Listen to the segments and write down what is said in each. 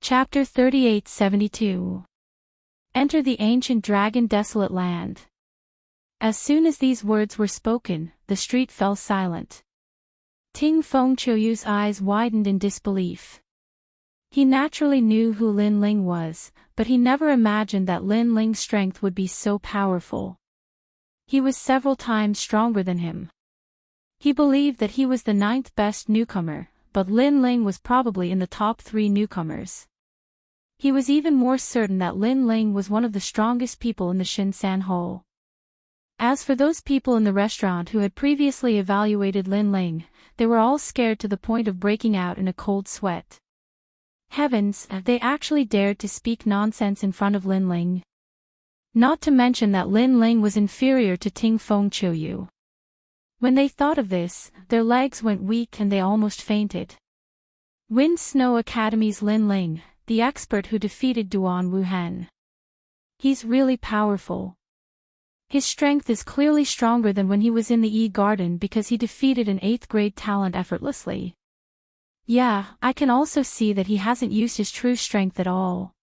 Chapter 3872. Enter the ancient dragon desolate land. As soon as these words were spoken, the street fell silent. Ting Fengqiuyu's eyes widened in disbelief. He naturally knew who Lin Ling was, but he never imagined that Lin Ling's strength would be so powerful. He was several times stronger than him. He believed that he was the 9th best newcomer, but Lin Ling was probably in the top 3 newcomers. He was even more certain that Lin Ling was one of the strongest people in the Shinsan Hall. As for those people in the restaurant who had previously evaluated Lin Ling, they were all scared to the point of breaking out in a cold sweat. Heavens, they actually dared to speak nonsense in front of Lin Ling. Not to mention that Lin Ling was inferior to Ting Fengqiuyu. When they thought of this, their legs went weak and they almost fainted. Wind Snow Academy's Lin Ling, the expert who defeated Duan Wuhan. He's really powerful. His strength is clearly stronger than when he was in the Yi Garden because he defeated an 8th grade talent effortlessly. Yeah, I can also see that he hasn't used his true strength at all.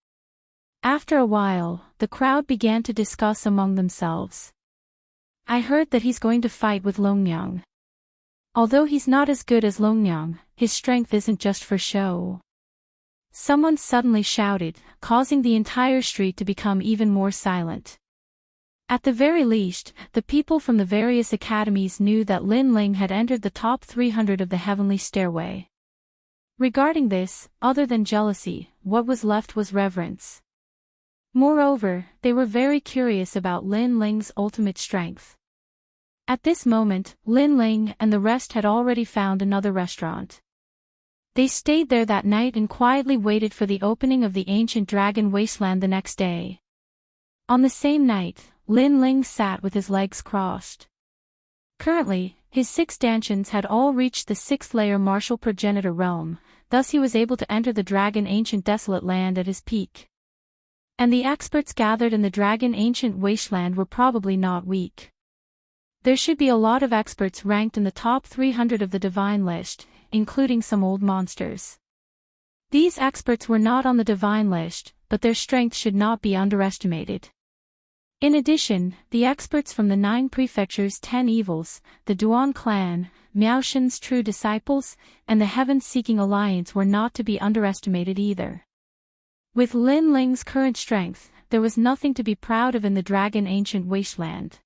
After a while, the crowd began to discuss among themselves. I heard that he's going to fight with Longyang. Although he's not as good as Longyang, his strength isn't just for show. Someone suddenly shouted, causing the entire street to become even more silent. At the very least, the people from the various academies knew that Lin Ling had entered the top 300 of the heavenly stairway. Regarding this, other than jealousy, what was left was reverence. Moreover, they were very curious about Lin Ling's ultimate strength. At this moment, Lin Ling and the rest had already found another restaurant. They stayed there that night and quietly waited for the opening of the ancient dragon wasteland the next day. On the same night, Lin Ling sat with his legs crossed. Currently, his 6 stanchions had all reached the 6th layer martial progenitor realm, thus he was able to enter the dragon ancient desolate land at his peak. And the experts gathered in the dragon ancient wasteland were probably not weak. There should be a lot of experts ranked in the top 300 of the divine list, including some old monsters. These experts were not on the divine list, but their strength should not be underestimated. In addition, the experts from the 9 prefectures' 10 evils, the Duan clan, Miaoshen's true disciples, and the heaven-seeking alliance were not to be underestimated either. With Lin Ling's current strength, there was nothing to be proud of in the dragon ancient wasteland.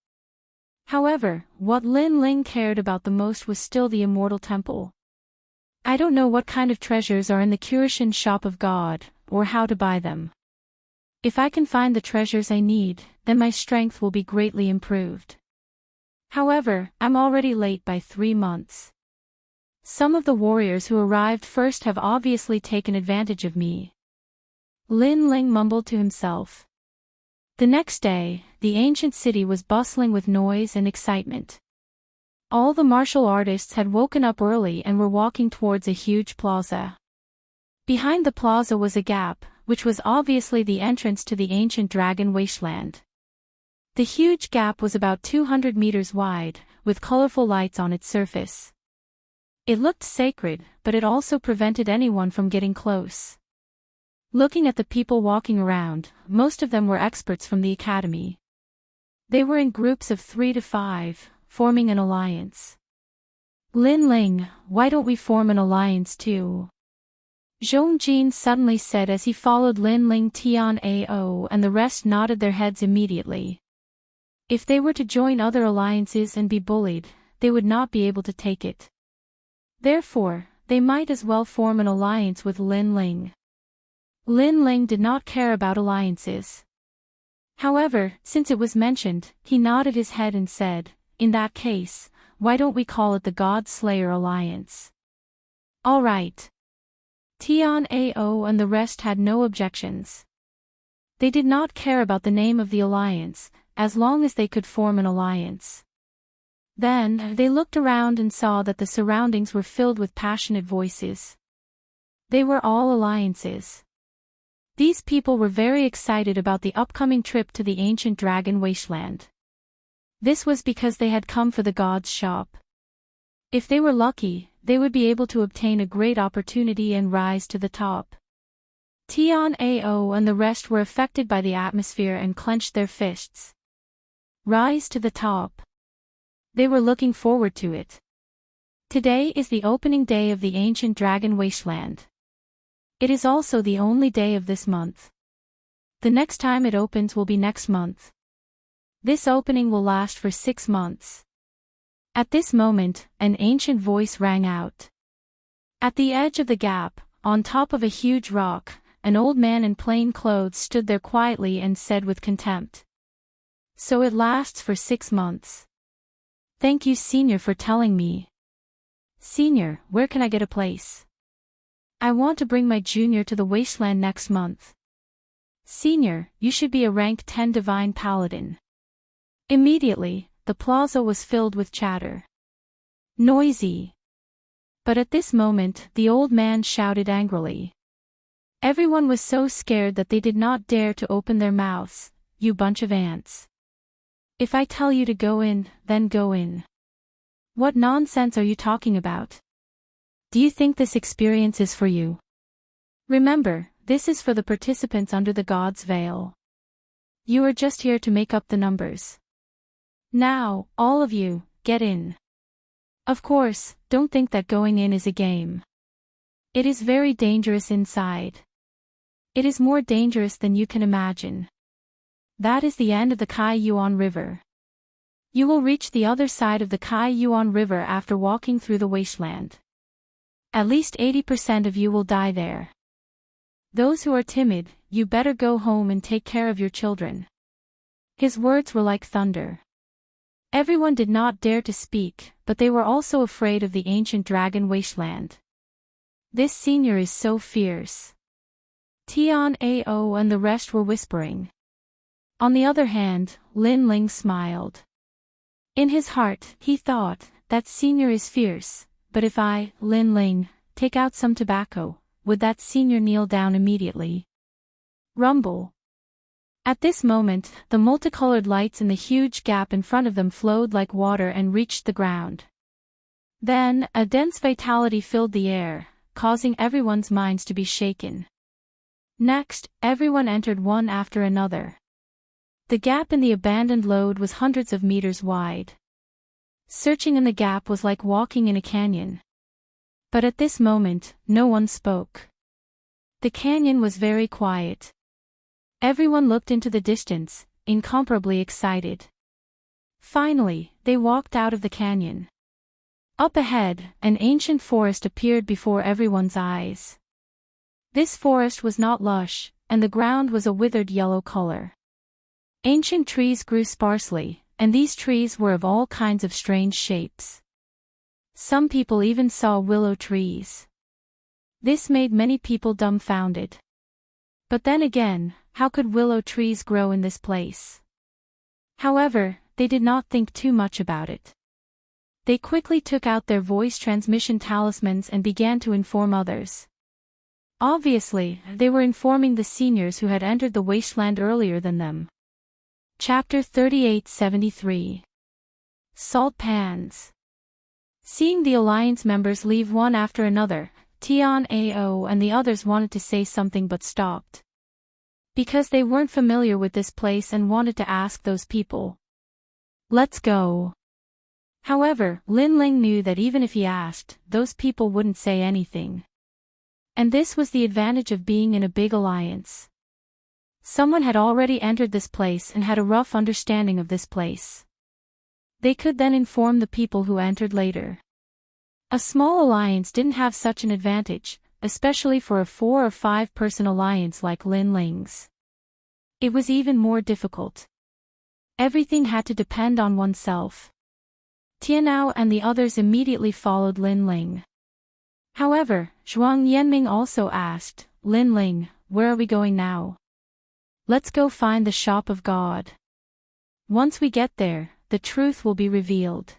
However, what Lin Ling cared about the most was still the Immortal Temple. I don't know what kind of treasures are in the Kurishin shop of God, or how to buy them. If I can find the treasures I need, then my strength will be greatly improved. However, I'm already late by 3 months. Some of the warriors who arrived first have obviously taken advantage of me. Lin Ling mumbled to himself. The next day, the ancient city was bustling with noise and excitement. All the martial artists had woken up early and were walking towards a huge plaza. Behind the plaza was a gap, which was obviously the entrance to the ancient dragon wasteland. The huge gap was about 200 meters wide, with colorful lights on its surface. It looked sacred, but it also prevented anyone from getting close. Looking at the people walking around, most of them were experts from the academy. They were in groups of 3 to 5, forming an alliance. Lin Ling, why don't we form an alliance too? Zhong Jin suddenly said as he followed Lin Ling Tian Ao, and the rest nodded their heads immediately. If they were to join other alliances and be bullied, they would not be able to take it. Therefore, they might as well form an alliance with Lin Ling. Lin Ling did not care about alliances. However, since it was mentioned, he nodded his head and said, in that case, why don't we call it the God Slayer Alliance? All right. Tian Ao and the rest had no objections. They did not care about the name of the alliance, as long as they could form an alliance. Then, they looked around and saw that the surroundings were filled with passionate voices. They were all alliances. These people were very excited about the upcoming trip to the ancient dragon wasteland. This was because they had come for the god's shop. If they were lucky, they would be able to obtain a great opportunity and rise to the top. Tian Ao and the rest were affected by the atmosphere and clenched their fists. Rise to the top. They were looking forward to it. Today is the opening day of the ancient dragon wasteland. It is also the only day of this month. The next time it opens will be next month. This opening will last for 6 months. At this moment, an ancient voice rang out. At the edge of the gap, on top of a huge rock, an old man in plain clothes stood there quietly and said with contempt. So it lasts for 6 months. Thank you, Senior, for telling me. Senior, where can I get a place? I want to bring my junior to the wasteland next month. Senior, you should be a rank 10 divine paladin. Immediately, the plaza was filled with chatter. Noisy. But at this moment, the old man shouted angrily. Everyone was so scared that they did not dare to open their mouths. You bunch of ants. If I tell you to go in, then go in. What nonsense are you talking about? Do you think this experience is for you? Remember, this is for the participants under the God's veil. You are just here to make up the numbers. Now, all of you, get in. Of course, don't think that going in is a game. It is very dangerous inside. It is more dangerous than you can imagine. That is the end of the Kai Yuan River. You will reach the other side of the Kai Yuan River after walking through the wasteland. At least 80% of you will die there. Those who are timid, you better go home and take care of your children. His words were like thunder. Everyone did not dare to speak, but they were also afraid of the ancient dragon wasteland. This senior is so fierce. Tian Ao and the rest were whispering. On the other hand, Lin Ling smiled. In his heart, he thought, that senior is fierce, but if I, Lin Ling, take out some tobacco, would that senior kneel down immediately? Rumble. At this moment, the multicolored lights in the huge gap in front of them flowed like water and reached the ground. Then, a dense vitality filled the air, causing everyone's minds to be shaken. Next, everyone entered one after another. The gap in the abandoned lode was hundreds of meters wide. Searching in the gap was like walking in a canyon. But at this moment, no one spoke. The canyon was very quiet. Everyone looked into the distance, incomparably excited. Finally, they walked out of the canyon. Up ahead, an ancient forest appeared before everyone's eyes. This forest was not lush, and the ground was a withered yellow color. Ancient trees grew sparsely, and these trees were of all kinds of strange shapes. Some people even saw willow trees. This made many people dumbfounded. But then again, how could willow trees grow in this place? However, they did not think too much about it. They quickly took out their voice transmission talismans and began to inform others. Obviously, they were informing the seniors who had entered the wasteland earlier than them. Chapter 3873. Salt Pans. Seeing the alliance members leave one after another, Tian Ao and the others wanted to say something but stopped. Because they weren't familiar with this place and wanted to ask those people. Let's go. However, Lin Ling knew that even if he asked, those people wouldn't say anything. And this was the advantage of being in a big alliance. Someone had already entered this place and had a rough understanding of this place. They could then inform the people who entered later. A small alliance didn't have such an advantage, especially for a 4 or 5 person alliance like Lin Ling's. It was even more difficult. Everything had to depend on oneself. Tianao and the others immediately followed Lin Ling. However, Zhuang Yanming also asked, Lin Ling, where are we going now? Let's go find the shop of God. Once we get there, the truth will be revealed.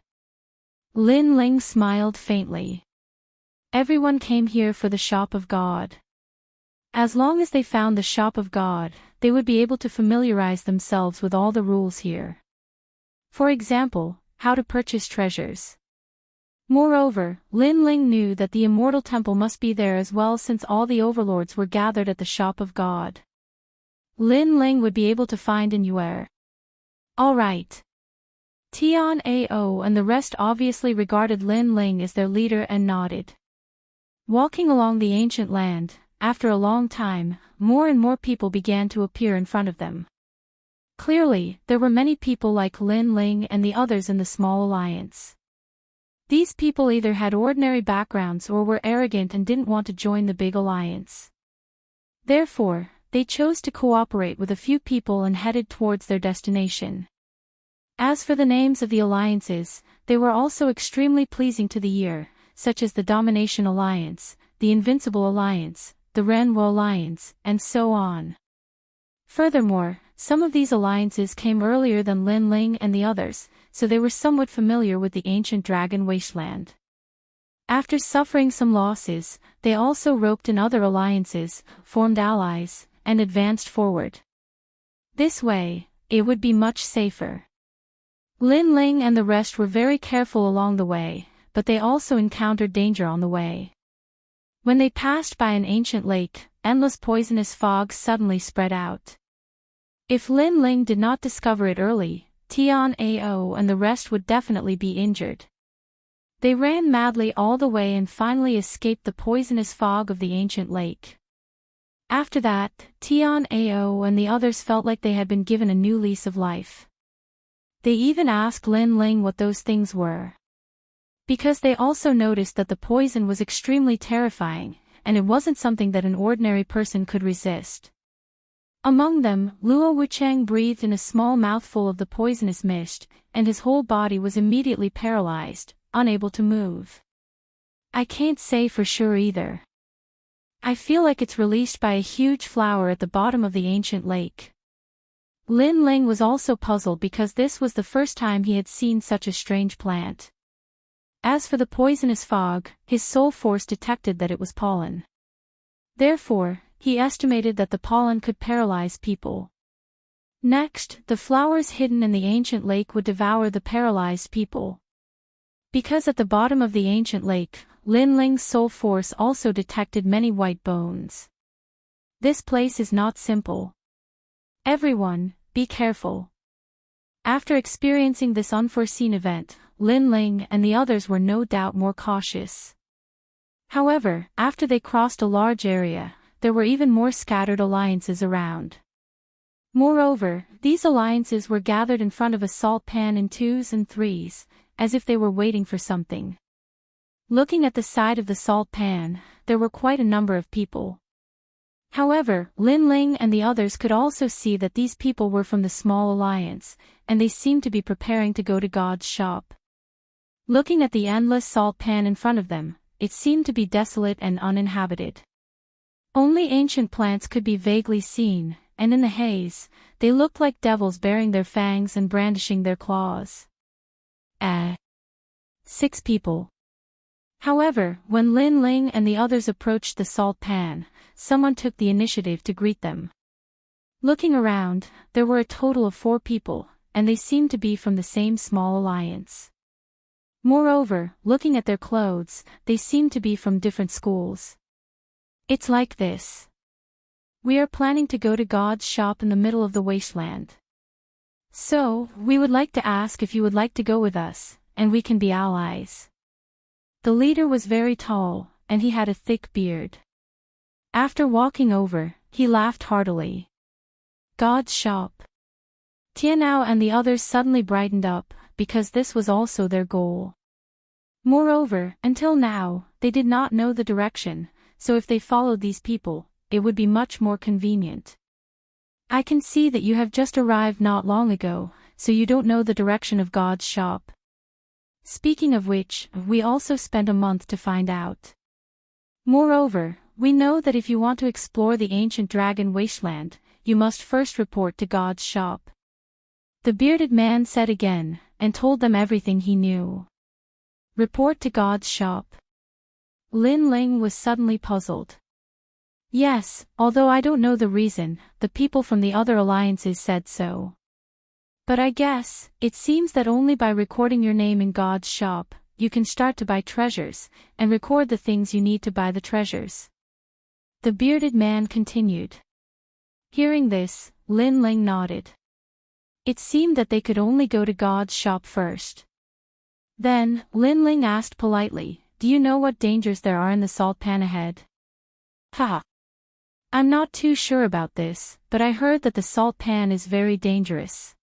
Lin Ling smiled faintly. Everyone came here for the shop of God. As long as they found the shop of God, they would be able to familiarize themselves with all the rules here. For example, how to purchase treasures. Moreover, Lin Ling knew that the Immortal Temple must be there as well since all the overlords were gathered at the shop of God. Lin Ling would be able to find in Yuer. Alright. Tian Ao and the rest obviously regarded Lin Ling as their leader and nodded. Walking along the ancient land, after a long time, more and more people began to appear in front of them. Clearly, there were many people like Lin Ling and the others in the small alliance. These people either had ordinary backgrounds or were arrogant and didn't want to join the big alliance. Therefore, they chose to cooperate with a few people and headed towards their destination. As for the names of the alliances, they were also extremely pleasing to the ear, such as the Domination Alliance, the Invincible Alliance, the Renwo Alliance, and so on. Furthermore, some of these alliances came earlier than Lin Ling and the others, so they were somewhat familiar with the ancient dragon wasteland. After suffering some losses, they also roped in other alliances, formed allies, and advanced forward. This way, it would be much safer. Lin Ling and the rest were very careful along the way, but they also encountered danger on the way. When they passed by an ancient lake, endless poisonous fog suddenly spread out. If Lin Ling did not discover it early, Tian Ao and the rest would definitely be injured. They ran madly all the way and finally escaped the poisonous fog of the ancient lake. After that, Tian Ao and the others felt like they had been given a new lease of life. They even asked Lin Ling what those things were. Because they also noticed that the poison was extremely terrifying, and it wasn't something that an ordinary person could resist. Among them, Luo Wuchang breathed in a small mouthful of the poisonous mist, and his whole body was immediately paralyzed, unable to move. I can't say for sure either. I feel like it's released by a huge flower at the bottom of the ancient lake. Lin Ling was also puzzled because this was the first time he had seen such a strange plant. As for the poisonous fog, his soul force detected that it was pollen. Therefore, he estimated that the pollen could paralyze people. Next, the flowers hidden in the ancient lake would devour the paralyzed people. Because at the bottom of the ancient lake, Lin Ling's soul force also detected many white bones. This place is not simple. Everyone, be careful. After experiencing this unforeseen event, Lin Ling and the others were no doubt more cautious. However, after they crossed a large area, there were even more scattered alliances around. Moreover, these alliances were gathered in front of a salt pan in twos and threes, as if they were waiting for something. Looking at the side of the salt pan, there were quite a number of people. However, Lin Ling and the others could also see that these people were from the small alliance, and they seemed to be preparing to go to God's shop. Looking at the endless salt pan in front of them, it seemed to be desolate and uninhabited. Only ancient plants could be vaguely seen, and in the haze, they looked like devils baring their fangs and brandishing their claws. 6 people. However, when Lin Ling and the others approached the salt pan, someone took the initiative to greet them. Looking around, there were a total of 4 people, and they seemed to be from the same small alliance. Moreover, looking at their clothes, they seemed to be from different schools. It's like this. We are planning to go to God's shop in the middle of the wasteland. So, we would like to ask if you would like to go with us, and we can be allies. The leader was very tall, and he had a thick beard. After walking over, he laughed heartily. God's shop. Tianao and the others suddenly brightened up, because this was also their goal. Moreover, until now, they did not know the direction, so if they followed these people, it would be much more convenient. I can see that you have just arrived not long ago, so you don't know the direction of God's shop. Speaking of which, we also spent a month to find out. Moreover, we know that if you want to explore the ancient dragon wasteland, you must first report to God's shop. The bearded man said again, and told them everything he knew. Report to God's shop. Lin Ling was suddenly puzzled. Yes, although I don't know the reason, the people from the other alliances said so. But I guess, it seems that only by recording your name in God's shop, you can start to buy treasures, and record the things you need to buy the treasures. The bearded man continued. Hearing this, Lin Ling nodded. It seemed that they could only go to God's shop first. Then, Lin Ling asked politely, do you know what dangers there are in the salt pan ahead? Haha. I'm not too sure about this, but I heard that the salt pan is very dangerous.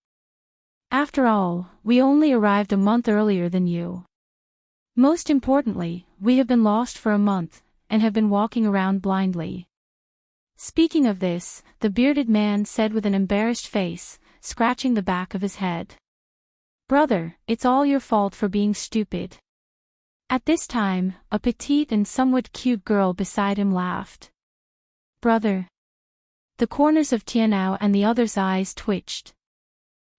After all, we only arrived a month earlier than you. Most importantly, we have been lost for a month, and have been walking around blindly. Speaking of this, the bearded man said with an embarrassed face, scratching the back of his head. Brother, it's all your fault for being stupid. At this time, a petite and somewhat cute girl beside him laughed. Brother. The corners of Tianao and the other's eyes twitched.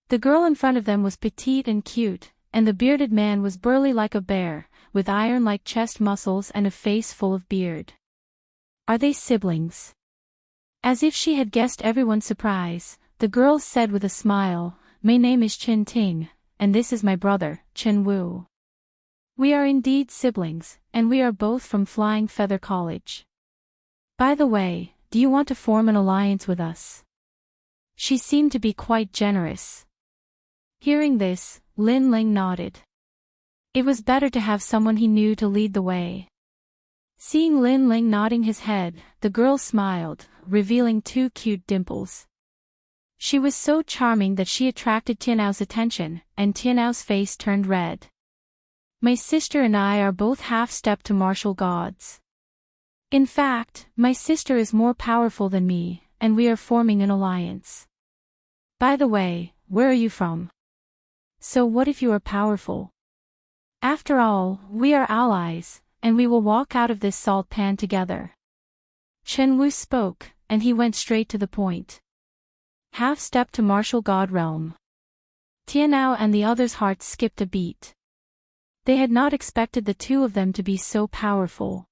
The girl in front of them was petite and cute, and the bearded man was burly like a bear, with iron-like chest muscles and a face full of beard. Are they siblings? As if she had guessed everyone's surprise, the girl said with a smile, my name is Chen Ting, and this is my brother, Chen Wu. We are indeed siblings, and we are both from Flying Feather College. By the way, do you want to form an alliance with us? She seemed to be quite generous. Hearing this, Lin Ling nodded. It was better to have someone he knew to lead the way. Seeing Lin Ling nodding his head, the girl smiled, revealing 2 cute dimples. She was so charming that she attracted Tianao's attention, and Tianao's face turned red. My sister and I are both half-step to martial gods. In fact, my sister is more powerful than me, and we are forming an alliance. By the way, where are you from? So what if you are powerful? After all, we are allies, and we will walk out of this salt pan together. Chen Wu spoke, and he went straight to the point. Half-step to martial god realm. Tianao and the others' hearts skipped a beat. They had not expected the 2 of them to be so powerful.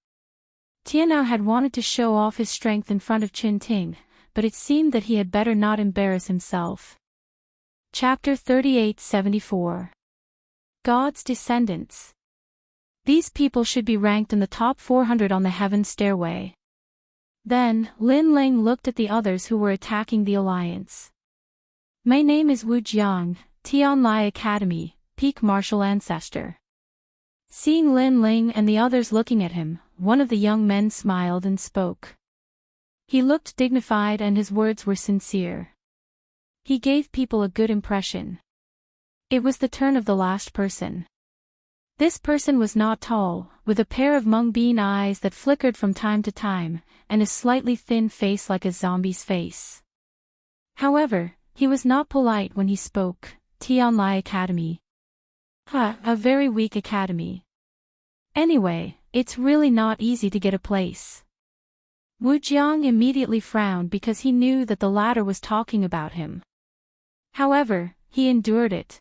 Tianao had wanted to show off his strength in front of Qin Ting, but it seemed that he had better not embarrass himself. Chapter 3874. God's Descendants. These people should be ranked in the top 400 on the heaven stairway. Then, Lin Ling looked at the others who were attacking the alliance. My name is Wu Jiang, Tianlai Academy, Peak Martial Ancestor. Seeing Lin Ling and the others looking at him, one of the young men smiled and spoke. He looked dignified and his words were sincere. He gave people a good impression. It was the turn of the last person. This person was not tall, with a pair of mung bean eyes that flickered from time to time, and a slightly thin face like a zombie's face. However, he was not polite when he spoke. Tianlai Academy. A very weak academy. Anyway, it's really not easy to get a place. Wu Jiang immediately frowned because he knew that the latter was talking about him. However, he endured it.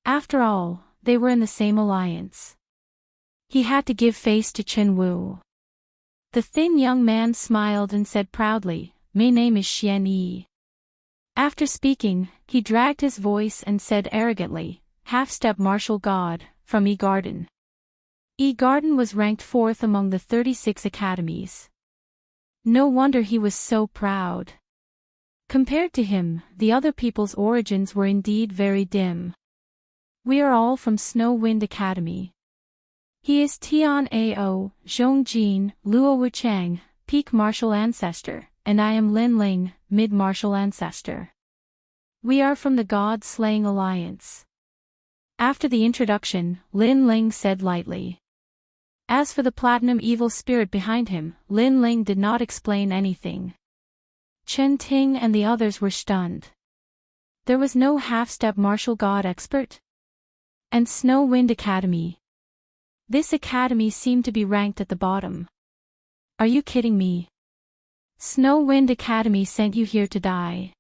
After all, they were in the same alliance. He had to give face to Chen Wu. The thin young man smiled and said proudly, my name is Xian Yi. After speaking, he dragged his voice and said arrogantly, half-step martial god, from E-Garden. E-Garden was ranked 4th among the 36 academies. No wonder he was so proud. Compared to him, the other people's origins were indeed very dim. We are all from Snow Wind Academy. He is Tian Ao, Zhongjin, Luo Wuchang, Peak Martial Ancestor, and I am Lin Ling, Mid Martial Ancestor. We are from the God Slaying Alliance. After the introduction, Lin Ling said lightly. As for the platinum evil spirit behind him, Lin Ling did not explain anything. Chen Ting and the others were stunned. There was no half-step martial god expert? And Snow Wind Academy. This academy seemed to be ranked at the bottom. Are you kidding me? Snow Wind Academy sent you here to die.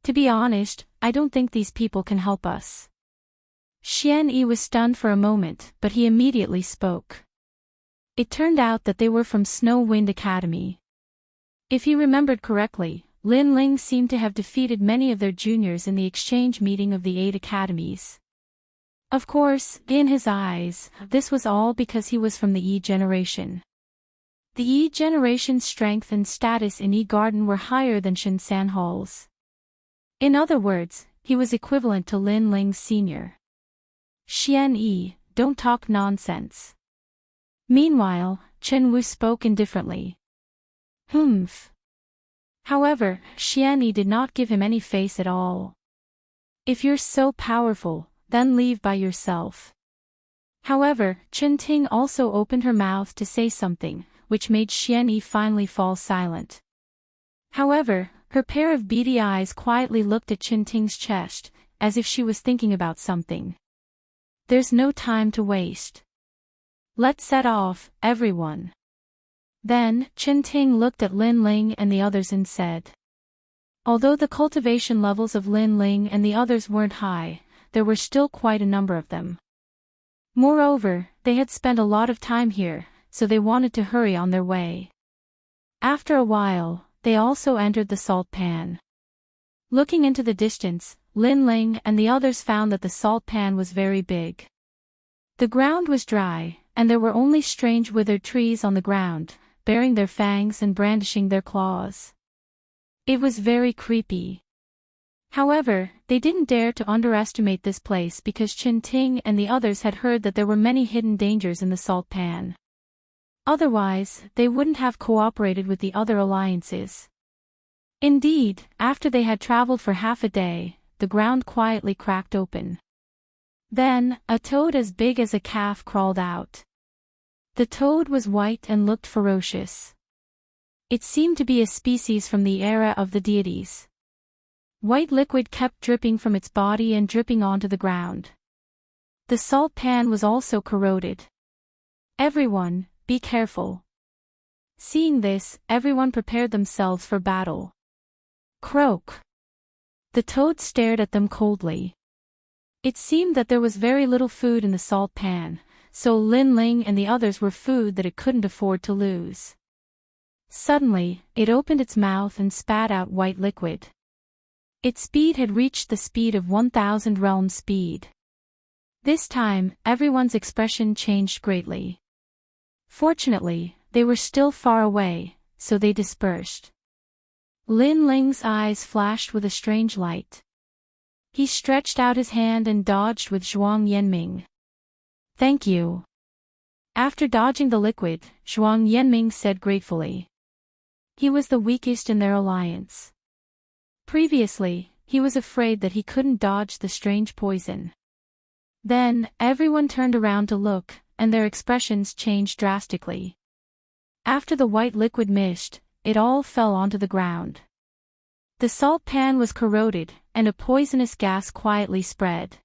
To be honest, I don't think these people can help us. Xian Yi was stunned for a moment, but he immediately spoke. It turned out that they were from Snow Wind Academy. If he remembered correctly, Lin Ling seemed to have defeated many of their juniors in the exchange meeting of the 8 academies. Of course, in his eyes, this was all because he was from the E generation. The E generation's strength and status in E Garden were higher than Shin Sanhol's. In other words, he was equivalent to Lin Ling's senior. Xian Yi, don't talk nonsense. Meanwhile, Chen Wu spoke indifferently. Humph. However, Xian Yi did not give him any face at all. If you're so powerful, then leave by yourself. However, Chen Ting also opened her mouth to say something, which made Xian Yi finally fall silent. However, her pair of beady eyes quietly looked at Chen Ting's chest, as if she was thinking about something. There's no time to waste. Let's set off, everyone. Then, Chen Ting looked at Lin Ling and the others and said. Although the cultivation levels of Lin Ling and the others weren't high, there were still quite a number of them. Moreover, they had spent a lot of time here, so they wanted to hurry on their way. After a while, they also entered the salt pan. Looking into the distance, Lin Ling and the others found that the salt pan was very big. The ground was dry, and there were only strange withered trees on the ground, baring their fangs and brandishing their claws. It was very creepy. However, they didn't dare to underestimate this place because Chen Ting and the others had heard that there were many hidden dangers in the salt pan. Otherwise, they wouldn't have cooperated with the other alliances. Indeed, after they had traveled for half a day, the ground quietly cracked open. Then, a toad as big as a calf crawled out. The toad was white and looked ferocious. It seemed to be a species from the era of the deities. White liquid kept dripping from its body and dripping onto the ground. The salt pan was also corroded. Everyone, be careful. Seeing this, everyone prepared themselves for battle. Croak. The toad stared at them coldly. It seemed that there was very little food in the salt pan, so Lin Ling and the others were food that it couldn't afford to lose. Suddenly, it opened its mouth and spat out white liquid. Its speed had reached the speed of 1,000 realm speed. This time, everyone's expression changed greatly. Fortunately, they were still far away, so they dispersed. Lin Ling's eyes flashed with a strange light. He stretched out his hand and dodged with Zhuang Yanming. Thank you. After dodging the liquid, Zhuang Yanming said gratefully. He was the weakest in their alliance. Previously, he was afraid that he couldn't dodge the strange poison. Then, everyone turned around to look, and their expressions changed drastically. After the white liquid mist, it all fell onto the ground. The salt pan was corroded, and a poisonous gas quietly spread.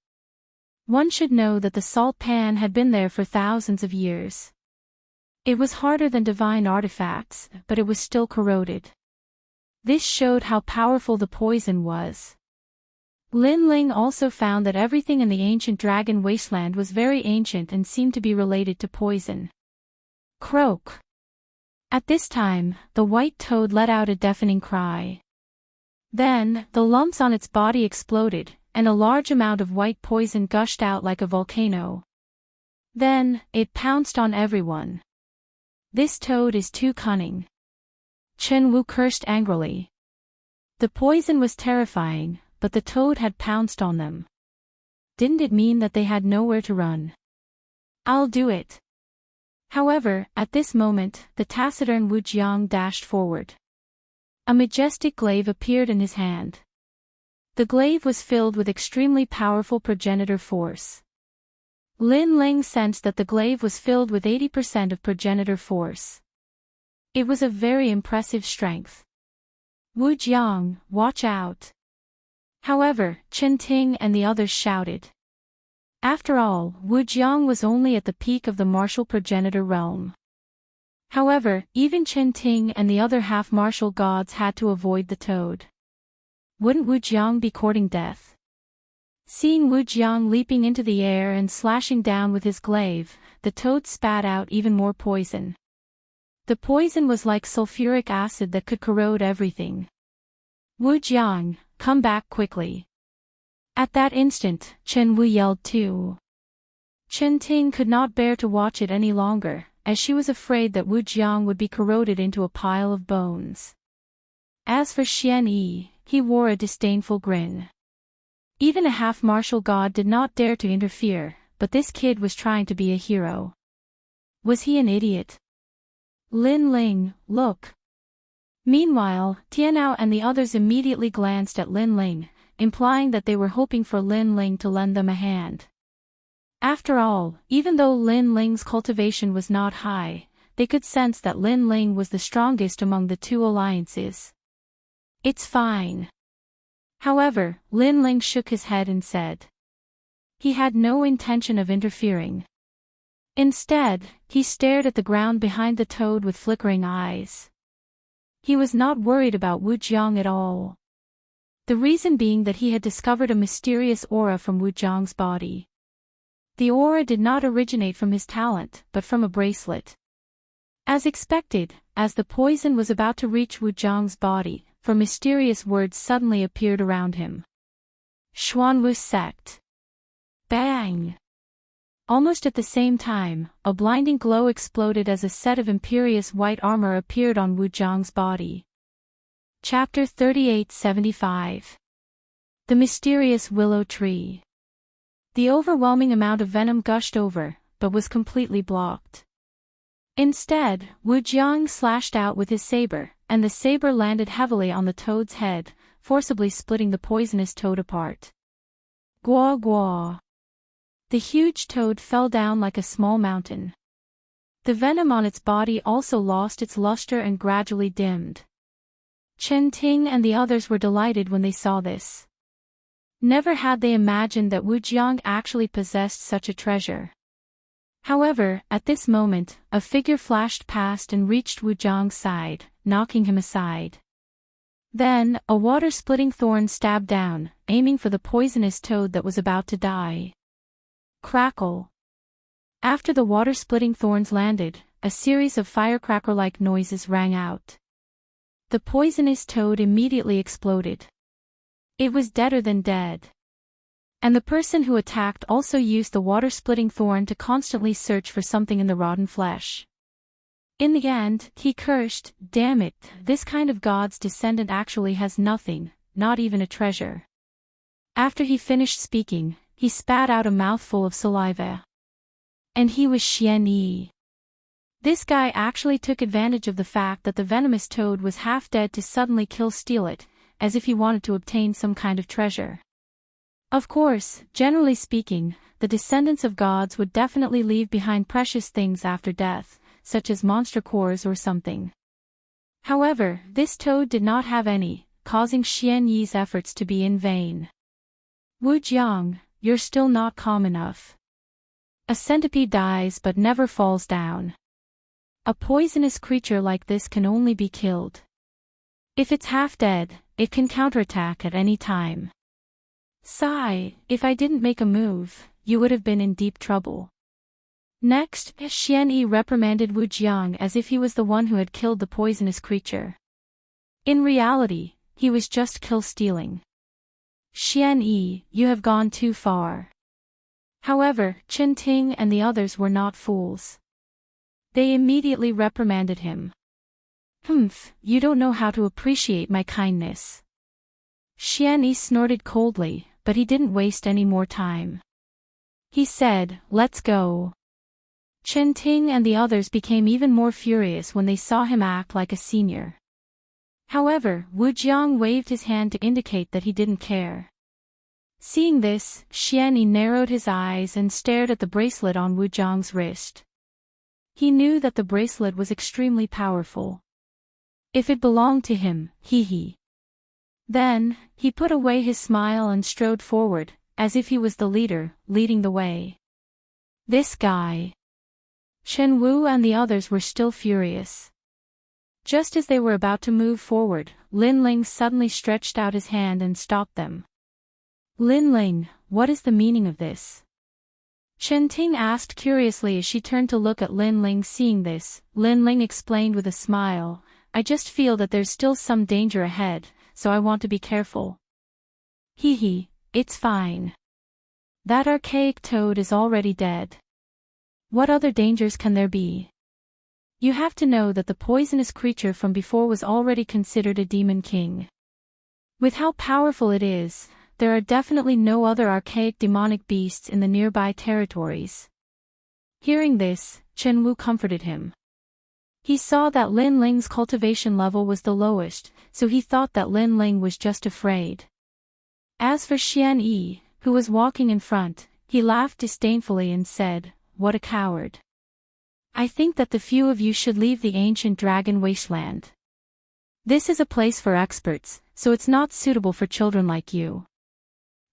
One should know that the salt pan had been there for thousands of years. It was harder than divine artifacts, but it was still corroded. This showed how powerful the poison was. Lin Ling also found that everything in the ancient dragon wasteland was very ancient and seemed to be related to poison. Croak. At this time, the white toad let out a deafening cry. Then, the lumps on its body exploded, and a large amount of white poison gushed out like a volcano. Then, it pounced on everyone. This toad is too cunning. Chen Wu cursed angrily. The poison was terrifying, but the toad had pounced on them. Didn't it mean that they had nowhere to run? I'll do it. However, at this moment, the taciturn Wu Jiang dashed forward. A majestic glaive appeared in his hand. The glaive was filled with extremely powerful progenitor force. Lin Ling sensed that the glaive was filled with 80% of progenitor force. It was of very impressive strength. Wu Jiang, watch out. However, Chen Ting and the others shouted. After all, Wu Jiang was only at the peak of the martial progenitor realm. However, even Chen Ting and the other half-martial gods had to avoid the toad. Wouldn't Wu Jiang be courting death? Seeing Wu Jiang leaping into the air and slashing down with his glaive, the toad spat out even more poison. The poison was like sulfuric acid that could corrode everything. Wu Jiang, come back quickly. At that instant, Chen Wu yelled too. Chen Ting could not bear to watch it any longer, as she was afraid that Wu Jiang would be corroded into a pile of bones. As for Xian Yi, he wore a disdainful grin. Even a half-martial god did not dare to interfere, but this kid was trying to be a hero. Was he an idiot? Lin Ling, look. Meanwhile, Tianao and the others immediately glanced at Lin Ling, implying that they were hoping for Lin Ling to lend them a hand. After all, even though Lin Ling's cultivation was not high, they could sense that Lin Ling was the strongest among the two alliances. It's fine. However, Lin Ling shook his head and said he had no intention of interfering. Instead, he stared at the ground behind the toad with flickering eyes. He was not worried about Wu Jiang at all. The reason being that he had discovered a mysterious aura from Wu Jiang's body. The aura did not originate from his talent, but from a bracelet. As expected, as the poison was about to reach Wu Jiang's body, for mysterious words suddenly appeared around him. Xuanwu sect. Bang! Almost at the same time, a blinding glow exploded as a set of imperious white armor appeared on Wu Jiang's body. Chapter 3875. The Mysterious Willow Tree. The overwhelming amount of venom gushed over, but was completely blocked. Instead, Wu Jiang slashed out with his saber, and the saber landed heavily on the toad's head, forcibly splitting the poisonous toad apart. Gua gua. The huge toad fell down like a small mountain. The venom on its body also lost its luster and gradually dimmed. Chen Ting and the others were delighted when they saw this. Never had they imagined that Wu Jiang actually possessed such a treasure. However, at this moment, a figure flashed past and reached Wu Jiang's side, knocking him aside. Then, a water-splitting thorn stabbed down, aiming for the poisonous toad that was about to die. Crackle. After the water-splitting thorns landed, a series of firecracker-like noises rang out. The poisonous toad immediately exploded. It was deader than dead. And the person who attacked also used the water-splitting thorn to constantly search for something in the rotten flesh. In the end, he cursed, "Damn it, this kind of god's descendant actually has nothing, not even a treasure." After he finished speaking, he spat out a mouthful of saliva. And he was Xian Yi. This guy actually took advantage of the fact that the venomous toad was half dead to suddenly steal it, as if he wanted to obtain some kind of treasure. Of course, generally speaking, the descendants of gods would definitely leave behind precious things after death, such as monster cores or something. However, this toad did not have any, causing Xian Yi's efforts to be in vain. Wu Jiang, you're still not calm enough. A centipede dies but never falls down. A poisonous creature like this can only be killed. If it's half dead, it can counterattack at any time. Sigh, if I didn't make a move, you would have been in deep trouble. Next, Xian Yi reprimanded Wu Jiang as if he was the one who had killed the poisonous creature. In reality, he was just stealing. Xian Yi, you have gone too far. However, Chen Ting and the others were not fools. They immediately reprimanded him. Humph, you don't know how to appreciate my kindness. Xian Yi snorted coldly, but he didn't waste any more time. He said, let's go. Chen Ting and the others became even more furious when they saw him act like a senior. However, Wu Jiang waved his hand to indicate that he didn't care. Seeing this, Xian Yi narrowed his eyes and stared at the bracelet on Wu Jiang's wrist. He knew that the bracelet was extremely powerful. If it belonged to him, he. Then, he put away his smile and strode forward, as if he was the leader, leading the way. This guy. Chen Wu and the others were still furious. Just as they were about to move forward, Lin Ling suddenly stretched out his hand and stopped them. Lin Ling, what is the meaning of this? Chen Ting asked curiously as she turned to look at Lin Ling. Seeing this, Lin Ling explained with a smile, I just feel that there's still some danger ahead, so I want to be careful. It's fine. That archaic toad is already dead. What other dangers can there be? You have to know that the poisonous creature from before was already considered a demon king. With how powerful it is, there are definitely no other archaic demonic beasts in the nearby territories. Hearing this, Chen Wu comforted him. He saw that Lin Ling's cultivation level was the lowest, so he thought that Lin Ling was just afraid. As for Xian Yi, who was walking in front, he laughed disdainfully and said, "What a coward. I think that the few of you should leave the ancient dragon wasteland. This is a place for experts, so it's not suitable for children like you.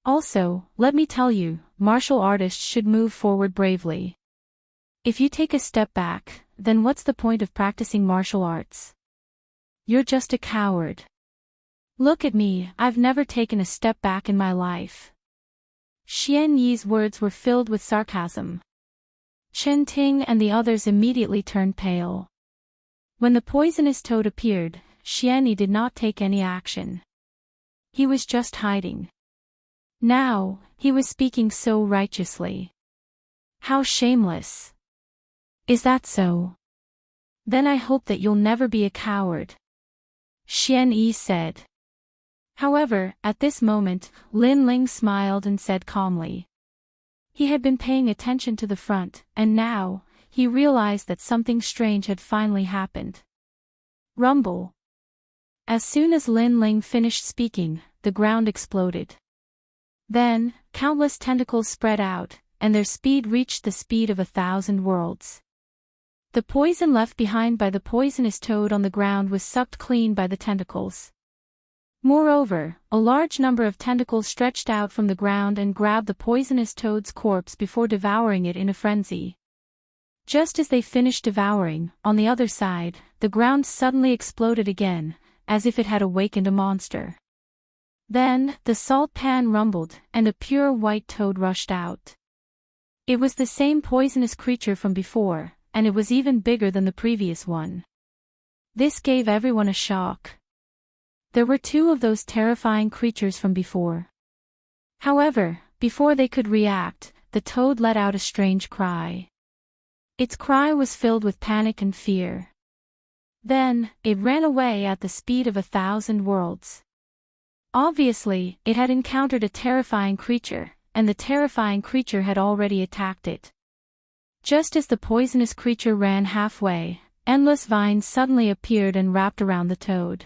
Also, let me tell you, martial artists should move forward bravely. If you take a step back, then what's the point of practicing martial arts? You're just a coward. Look at me, I've never taken a step back in my life." Xian Yi's words were filled with sarcasm. Chen Ting and the others immediately turned pale. When the poisonous toad appeared, Xian Yi did not take any action. He was just hiding. Now, he was speaking so righteously. How shameless. Is that so? Then I hope that you'll never be a coward. Xian Yi said. However, at this moment, Lin Ling smiled and said calmly. He had been paying attention to the front, and now, he realized that something strange had finally happened. Rumble. As soon as Lin Ling finished speaking, the ground exploded. Then, countless tentacles spread out, and their speed reached the speed of 1,000 worlds. The poison left behind by the poisonous toad on the ground was sucked clean by the tentacles. Moreover, a large number of tentacles stretched out from the ground and grabbed the poisonous toad's corpse before devouring it in a frenzy. Just as they finished devouring, on the other side, the ground suddenly exploded again, as if it had awakened a monster. Then, the salt pan rumbled, and a pure white toad rushed out. It was the same poisonous creature from before, and it was even bigger than the previous one. This gave everyone a shock. There were two of those terrifying creatures from before. However, before they could react, the toad let out a strange cry. Its cry was filled with panic and fear. Then, it ran away at the speed of 1,000 worlds. Obviously, it had encountered a terrifying creature, and the terrifying creature had already attacked it. Just as the poisonous creature ran halfway, endless vines suddenly appeared and wrapped around the toad.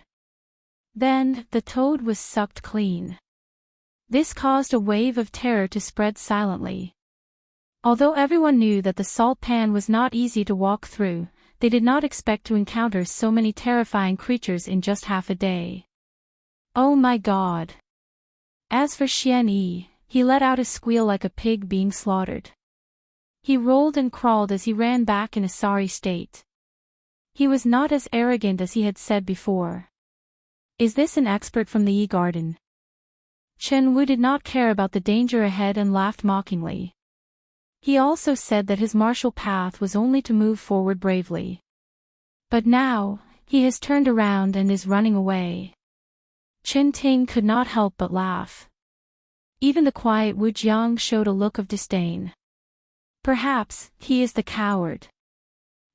Then, the toad was sucked clean. This caused a wave of terror to spread silently. Although everyone knew that the salt pan was not easy to walk through, they did not expect to encounter so many terrifying creatures in just half a day. Oh my God! As for Xian Yi, he let out a squeal like a pig being slaughtered. He rolled and crawled as he ran back in a sorry state. He was not as arrogant as he had said before. Is this an expert from the Yi Garden? Chen Wu did not care about the danger ahead and laughed mockingly. He also said that his martial path was only to move forward bravely. But now, he has turned around and is running away. Chen Ting could not help but laugh. Even the quiet Wu Jiang showed a look of disdain. Perhaps, he is the coward.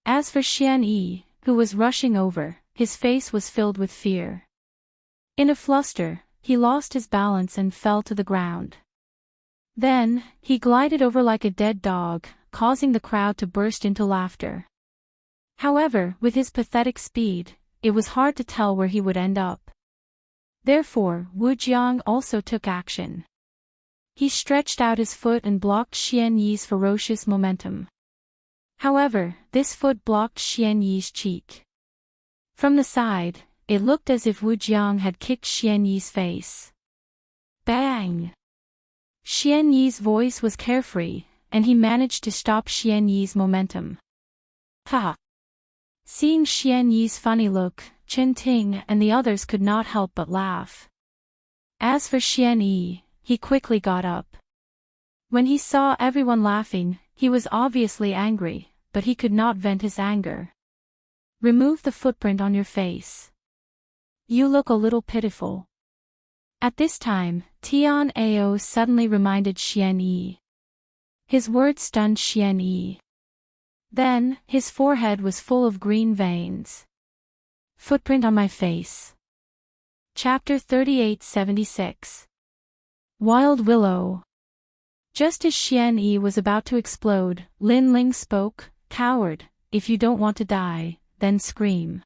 As for Xian Yi, who was rushing over, his face was filled with fear. In a fluster, he lost his balance and fell to the ground. Then, he glided over like a dead dog, causing the crowd to burst into laughter. However, with his pathetic speed, it was hard to tell where he would end up. Therefore, Wu Jiang also took action. He stretched out his foot and blocked Xian Yi's ferocious momentum. However, this foot blocked Xian Yi's cheek. From the side, it looked as if Wu Jiang had kicked Xian Yi's face. Bang! Xian Yi's voice was carefree, and he managed to stop Xian Yi's momentum. Ha! Seeing Xian Yi's funny look, Chen Ting and the others could not help but laugh. As for Xian Yi, he quickly got up. When he saw everyone laughing, he was obviously angry, but he could not vent his anger. Remove the footprint on your face. You look a little pitiful. At this time, Tian Ao suddenly reminded Xian Yi. His words stunned Xian Yi. Then, his forehead was full of green veins. Footprint on my face. Chapter 3876. Wild Willow. Just as Xian Yi was about to explode, Lin Ling spoke, "Coward, if you don't want to die, then scream.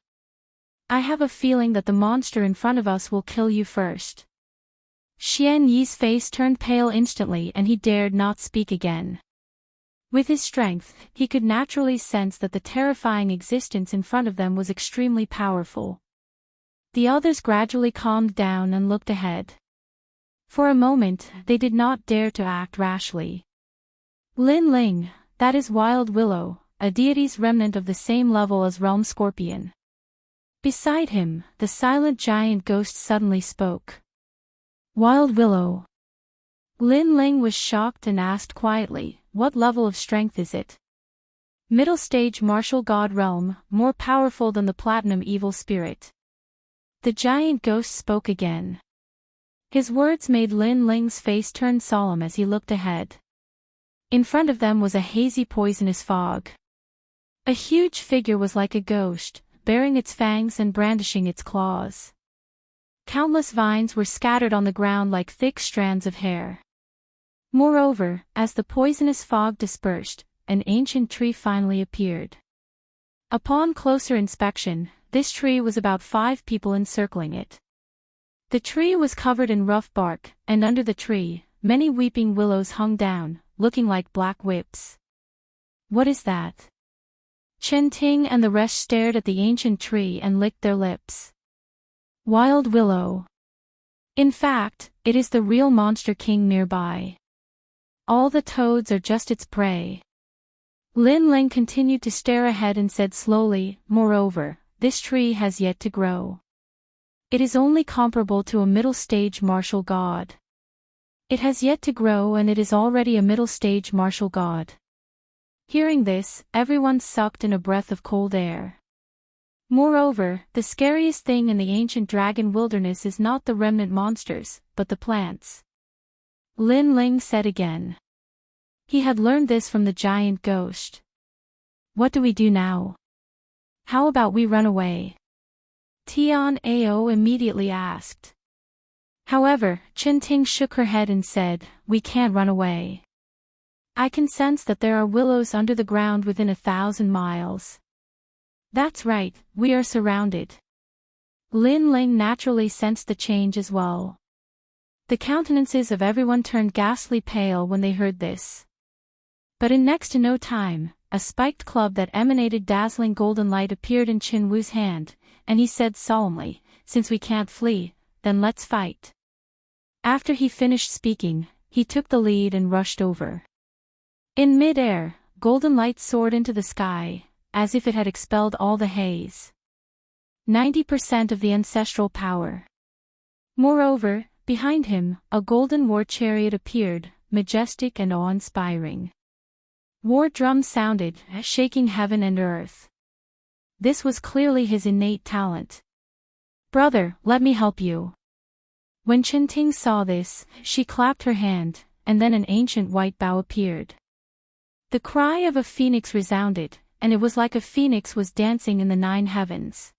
I have a feeling that the monster in front of us will kill you first." Xian Yi's face turned pale instantly and he dared not speak again. With his strength, he could naturally sense that the terrifying existence in front of them was extremely powerful. The others gradually calmed down and looked ahead. For a moment, they did not dare to act rashly. Lin Ling, that is Wild Willow, a deity's remnant of the same level as Realm Scorpion. Beside him, the silent giant ghost suddenly spoke. Wild Willow. Lin Ling was shocked and asked quietly, "What level of strength is it?" "Middle stage martial god realm, more powerful than the platinum evil spirit." The giant ghost spoke again. His words made Lin Ling's face turn solemn as he looked ahead. In front of them was a hazy poisonous fog. A huge figure was like a ghost, baring its fangs and brandishing its claws. Countless vines were scattered on the ground like thick strands of hair. Moreover, as the poisonous fog dispersed, an ancient tree finally appeared. Upon closer inspection, this tree was about 5 people encircling it. The tree was covered in rough bark, and under the tree, many weeping willows hung down, looking like black whips. "What is that?" Chen Ting and the rest stared at the ancient tree and licked their lips. Wild Willow. In fact, it is the real monster king nearby. All the toads are just its prey. Lin Ling continued to stare ahead and said slowly, "Moreover, this tree has yet to grow. It is only comparable to a middle-stage martial god. It has yet to grow and it is already a middle-stage martial god." Hearing this, everyone sucked in a breath of cold air. Moreover, the scariest thing in the ancient dragon wilderness is not the remnant monsters, but the plants. Lin Ling said again. He had learned this from the giant ghost. "What do we do now? How about we run away?" Tian Ao immediately asked. However, Chen Ting shook her head and said, "We can't run away. I can sense that there are willows under the ground within 1,000 miles. That's right, we are surrounded." Lin Ling naturally sensed the change as well. The countenances of everyone turned ghastly pale when they heard this. But in next to no time, a spiked club that emanated dazzling golden light appeared in Qin Wu's hand, and he said solemnly, "Since we can't flee, then let's fight." After he finished speaking, he took the lead and rushed over. In mid-air, golden light soared into the sky, as if it had expelled all the haze. 90% of the ancestral power. Moreover, behind him, a golden war chariot appeared, majestic and awe-inspiring. War drums sounded, shaking heaven and earth. This was clearly his innate talent. "Brother, let me help you." When Chen Ting saw this, she clapped her hand, and then an ancient white bow appeared. The cry of a phoenix resounded, and it was like a phoenix was dancing in the 9 heavens.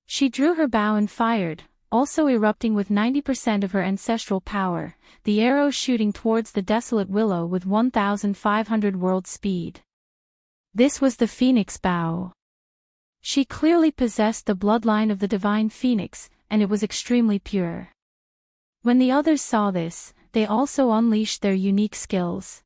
She drew her bow and fired, also erupting with 90% of her ancestral power, the arrow shooting towards the desolate willow with 1,500 world speed. This was the phoenix bow. She clearly possessed the bloodline of the divine phoenix, and it was extremely pure. When the others saw this, they also unleashed their unique skills.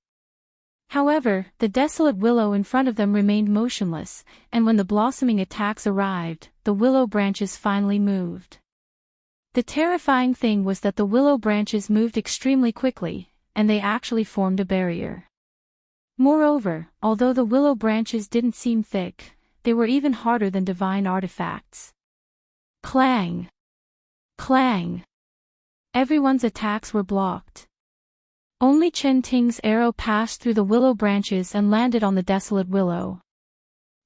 However, the desolate willow in front of them remained motionless, and when the blossoming attacks arrived, the willow branches finally moved. The terrifying thing was that the willow branches moved extremely quickly, and they actually formed a barrier. Moreover, although the willow branches didn't seem thick, they were even harder than divine artifacts. Clang! Clang! Everyone's attacks were blocked. Only Chen Ting's arrow passed through the willow branches and landed on the desolate willow.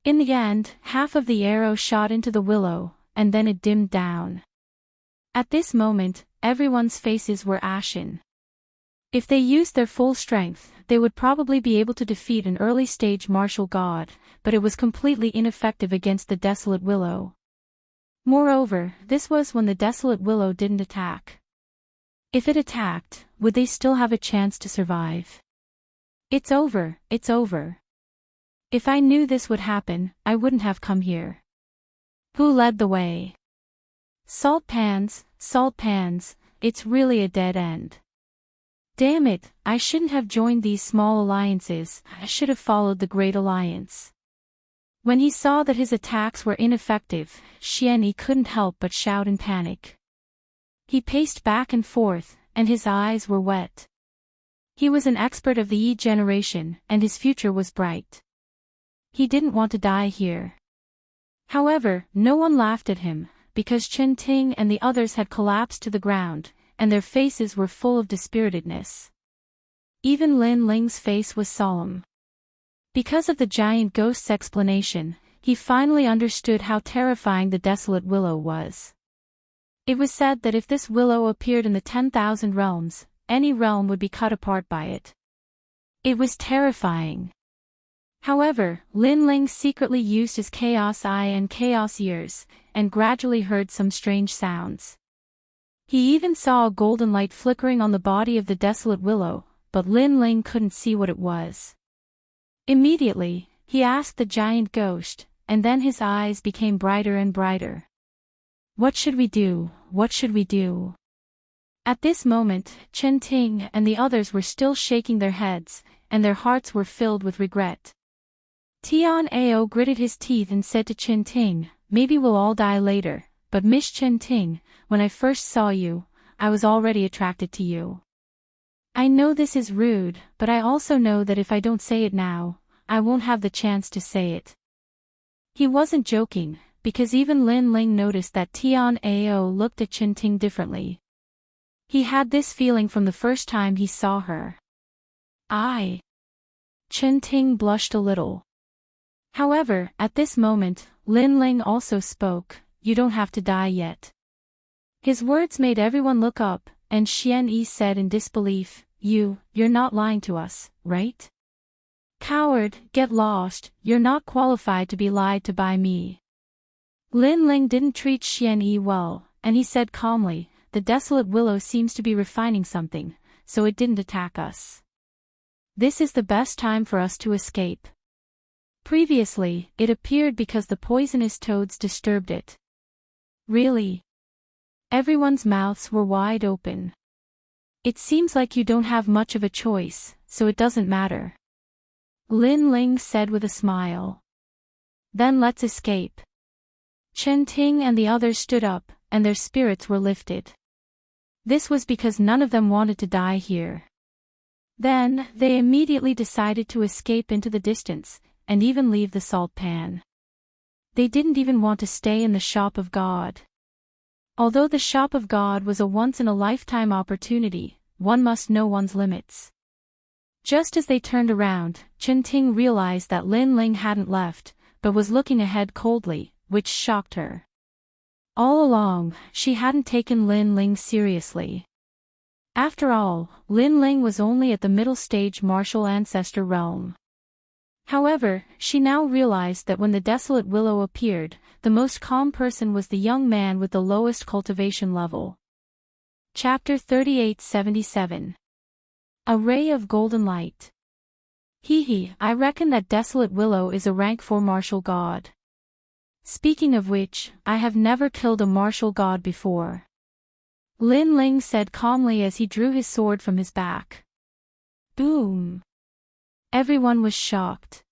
In the end, half of the arrow shot into the willow, and then it dimmed down. At this moment, everyone's faces were ashen. If they used their full strength, they would probably be able to defeat an early-stage martial god, but it was completely ineffective against the Desolate Willow. Moreover, this was when the Desolate Willow didn't attack. If it attacked, would they still have a chance to survive? It's over, it's over. If I knew this would happen, I wouldn't have come here. Who led the way? Salt pans, it's really a dead end. Damn it, I shouldn't have joined these small alliances, I should have followed the Great Alliance. When he saw that his attacks were ineffective, Xianyi couldn't help but shout in panic. He paced back and forth, and his eyes were wet. He was an expert of the Yi generation, and his future was bright. He didn't want to die here. However, no one laughed at him, because Chen Ting and the others had collapsed to the ground, and their faces were full of dispiritedness. Even Lin Ling's face was solemn. Because of the giant ghost's explanation, he finally understood how terrifying the Desolate Willow was. It was said that if this willow appeared in the 10,000 realms, any realm would be cut apart by it. It was terrifying. However, Lin Ling secretly used his chaos eye and chaos ears, and gradually heard some strange sounds. He even saw a golden light flickering on the body of the Desolate Willow, but Lin Ling couldn't see what it was. Immediately, he asked the giant ghost, and then his eyes became brighter and brighter. What should we do? What should we do? At this moment, Chen Ting and the others were still shaking their heads, and their hearts were filled with regret. Tian Ao gritted his teeth and said to Chen Ting, "Maybe we'll all die later, but Miss Chen Ting, when I first saw you, I was already attracted to you. I know this is rude, but I also know that if I don't say it now, I won't have the chance to say it." He wasn't joking, because even Lin Ling noticed that Tian Ao looked at Chen Ting differently. He had this feeling from the first time he saw her. Chen Ting blushed a little. However, at this moment, Lin Ling also spoke, "You don't have to die yet." His words made everyone look up, and Xianyi said in disbelief, You're not lying to us, right? Coward, get lost, you're not qualified to be lied to by me." Lin Ling didn't treat Xianyi well, and he said calmly, "The Desolate Willow seems to be refining something, so it didn't attack us. This is the best time for us to escape. Previously, it appeared because the poisonous toads disturbed it." Really? Everyone's mouths were wide open. "It seems like you don't have much of a choice, so it doesn't matter," Lin Ling said with a smile. "Then let's escape." Chen Ting and the others stood up, and their spirits were lifted. This was because none of them wanted to die here. Then, they immediately decided to escape into the distance, and even leave the salt pan. They didn't even want to stay in the shop of God. Although the shop of God was a once-in-a-lifetime opportunity, one must know one's limits. Just as they turned around, Chen Ting realized that Lin Ling hadn't left, but was looking ahead coldly, which shocked her. All along, she hadn't taken Lin Ling seriously. After all, Lin Ling was only at the middle stage martial ancestor realm. However, she now realized that when the Desolate Willow appeared, the most calm person was the young man with the lowest cultivation level. Chapter 3877. A Ray of Golden Light. I reckon that Desolate Willow is a rank 4 martial god. Speaking of which, I have never killed a martial god before. Lin Ling said calmly as he drew his sword from his back. Boom! Everyone was shocked.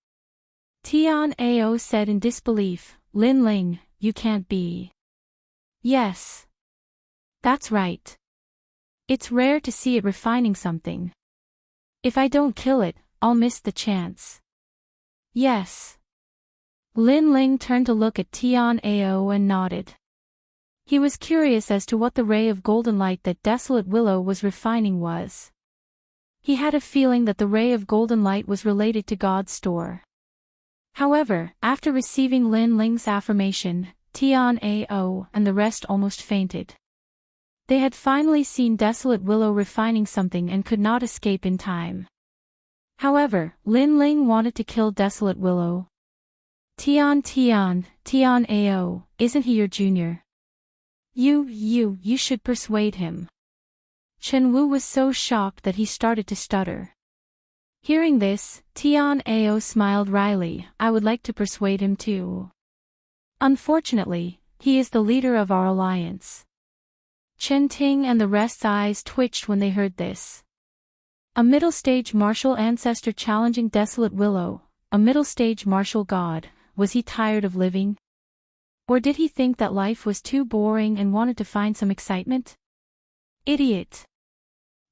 Tian Ao said in disbelief, "Lin Ling, you can't be." "Yes. That's right. It's rare to see it refining something. If I don't kill it, I'll miss the chance." "Yes." Lin Ling turned to look at Tian Ao and nodded. He was curious as to what the ray of golden light that Desolate Willow was refining was. He had a feeling that the ray of golden light was related to God's store. However, after receiving Lin Ling's affirmation, Tian Ao and the rest almost fainted. They had finally seen Desolate Willow refining something and could not escape in time. However, Lin Ling wanted to kill Desolate Willow. Tian Ao, isn't he your junior? You should persuade him. Chen Wu was so shocked that he started to stutter. Hearing this, Tian Ao smiled wryly. I would like to persuade him too. Unfortunately, he is the leader of our alliance. Chen Ting and the rest's eyes twitched when they heard this. A middle-stage martial ancestor challenging Desolate Willow, a middle-stage martial god, was he tired of living? Or did he think that life was too boring and wanted to find some excitement? Idiot!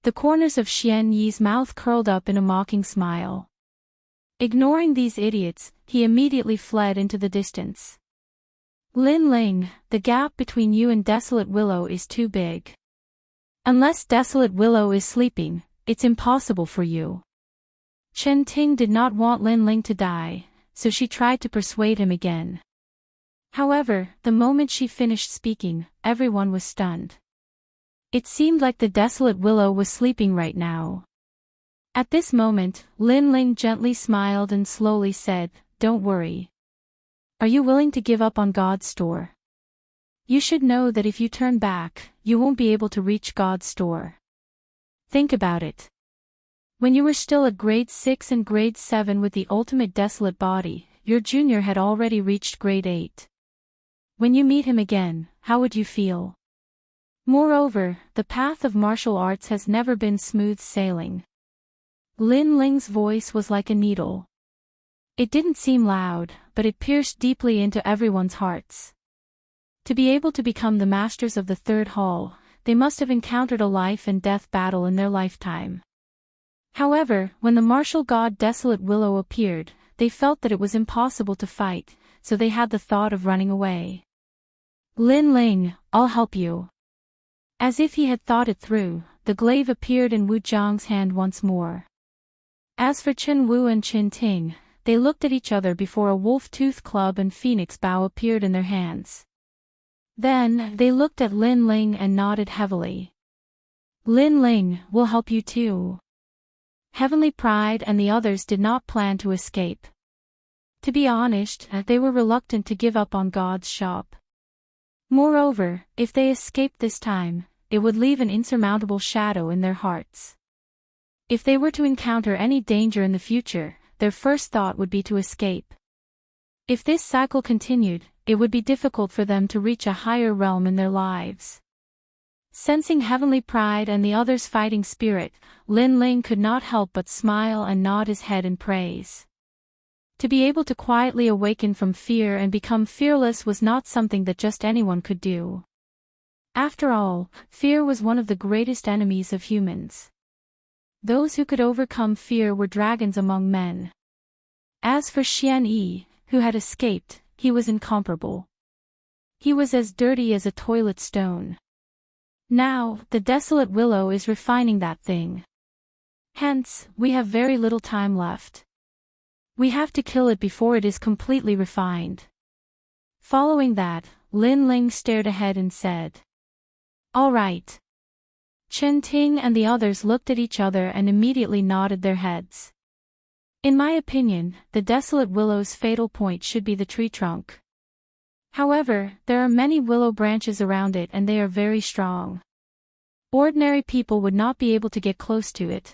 The corners of Xian Yi's mouth curled up in a mocking smile. Ignoring these idiots, he immediately fled into the distance. Lin Ling, the gap between you and Desolate Willow is too big. Unless Desolate Willow is sleeping, it's impossible for you. Chen Ting did not want Lin Ling to die, so she tried to persuade him again. However, the moment she finished speaking, everyone was stunned. It seemed like the Desolate Willow was sleeping right now. At this moment, Lin Ling gently smiled and slowly said, "Don't worry. Are you willing to give up on God's store? You should know that if you turn back, you won't be able to reach God's store. Think about it. When you were still at grade 6 and grade 7 with the ultimate desolate body, your junior had already reached grade 8. When you meet him again, how would you feel? Moreover, the path of martial arts has never been smooth sailing." Lin Ling's voice was like a needle. It didn't seem loud, but it pierced deeply into everyone's hearts. To be able to become the masters of the third hall, they must have encountered a life and death battle in their lifetime. However, when the martial god Desolate Willow appeared, they felt that it was impossible to fight, so they had the thought of running away. "Lin Ling, I'll help you." As if he had thought it through, the glaive appeared in Wu Zhang's hand once more. As for Chen Wu and Chen Ting, they looked at each other before a wolf-tooth club and phoenix bow appeared in their hands. Then, they looked at Lin Ling and nodded heavily. "Lin Ling, we'll help you too." Heavenly Pride and the others did not plan to escape. To be honest, they were reluctant to give up on God's shop. Moreover, if they escaped this time, it would leave an insurmountable shadow in their hearts. If they were to encounter any danger in the future, their first thought would be to escape. If this cycle continued, it would be difficult for them to reach a higher realm in their lives. Sensing Heavenly Pride and the others' fighting spirit, Lin Ling could not help but smile and nod his head in praise. To be able to quietly awaken from fear and become fearless was not something that just anyone could do. After all, fear was one of the greatest enemies of humans. Those who could overcome fear were dragons among men. As for Xian Yi, who had escaped, he was incomparable. He was as dirty as a toilet stone. Now, the Desolate Willow is refining that thing. Hence, we have very little time left. We have to kill it before it is completely refined. Following that, Lin Ling stared ahead and said, "All right." Chen Ting and the others looked at each other and immediately nodded their heads. In my opinion, the Desolate Willow's fatal point should be the tree trunk. However, there are many willow branches around it and they are very strong. Ordinary people would not be able to get close to it.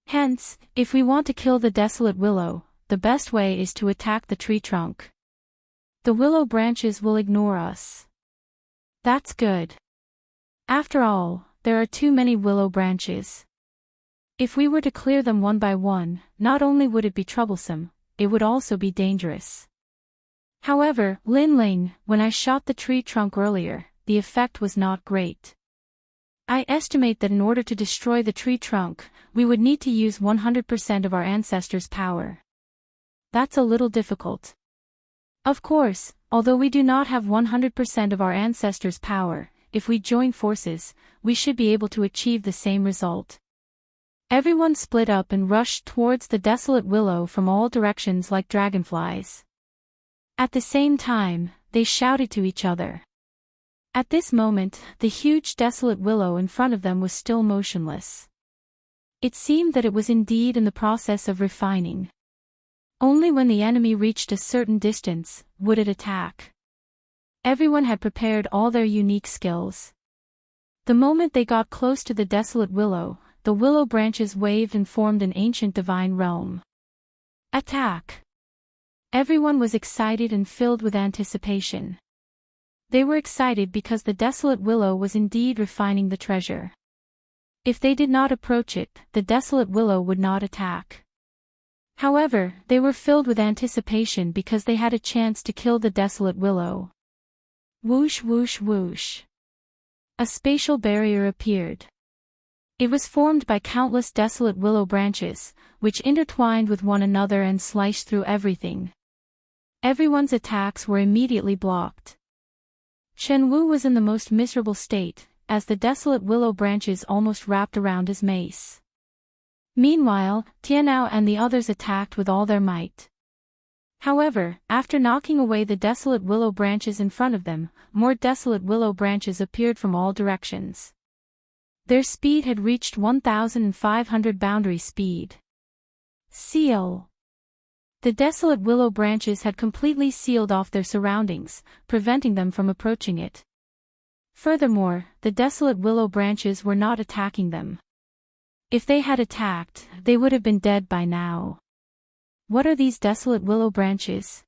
Hence, if we want to kill the Desolate Willow, the best way is to attack the tree trunk. The willow branches will ignore us. That's good. After all, there are too many willow branches. If we were to clear them one by one, not only would it be troublesome, it would also be dangerous. However, Lin Ling, when I shot the tree trunk earlier, the effect was not great. I estimate that in order to destroy the tree trunk, we would need to use 100% of our ancestors' power. That's a little difficult. Of course, although we do not have 100% of our ancestors' power, if we join forces, we should be able to achieve the same result. Everyone split up and rushed towards the Desolate Willow from all directions like dragonflies. At the same time, they shouted to each other. At this moment, the huge desolate willow in front of them was still motionless. It seemed that it was indeed in the process of refining. Only when the enemy reached a certain distance would it attack. Everyone had prepared all their unique skills. The moment they got close to the desolate willow, the willow branches waved and formed an ancient divine realm. Attack! Everyone was excited and filled with anticipation. They were excited because the desolate willow was indeed refining the treasure. If they did not approach it, the desolate willow would not attack. However, they were filled with anticipation because they had a chance to kill the desolate willow. Whoosh whoosh whoosh. A spatial barrier appeared. It was formed by countless desolate willow branches, which intertwined with one another and sliced through everything. Everyone's attacks were immediately blocked. Chen Wu was in the most miserable state, as the desolate willow branches almost wrapped around his mace. Meanwhile, Tianao and the others attacked with all their might. However, after knocking away the desolate willow branches in front of them, more desolate willow branches appeared from all directions. Their speed had reached 1,500 boundary speed. Seal. The desolate willow branches had completely sealed off their surroundings, preventing them from approaching it. Furthermore, the desolate willow branches were not attacking them. If they had attacked, they would have been dead by now. What are these desolate willow branches?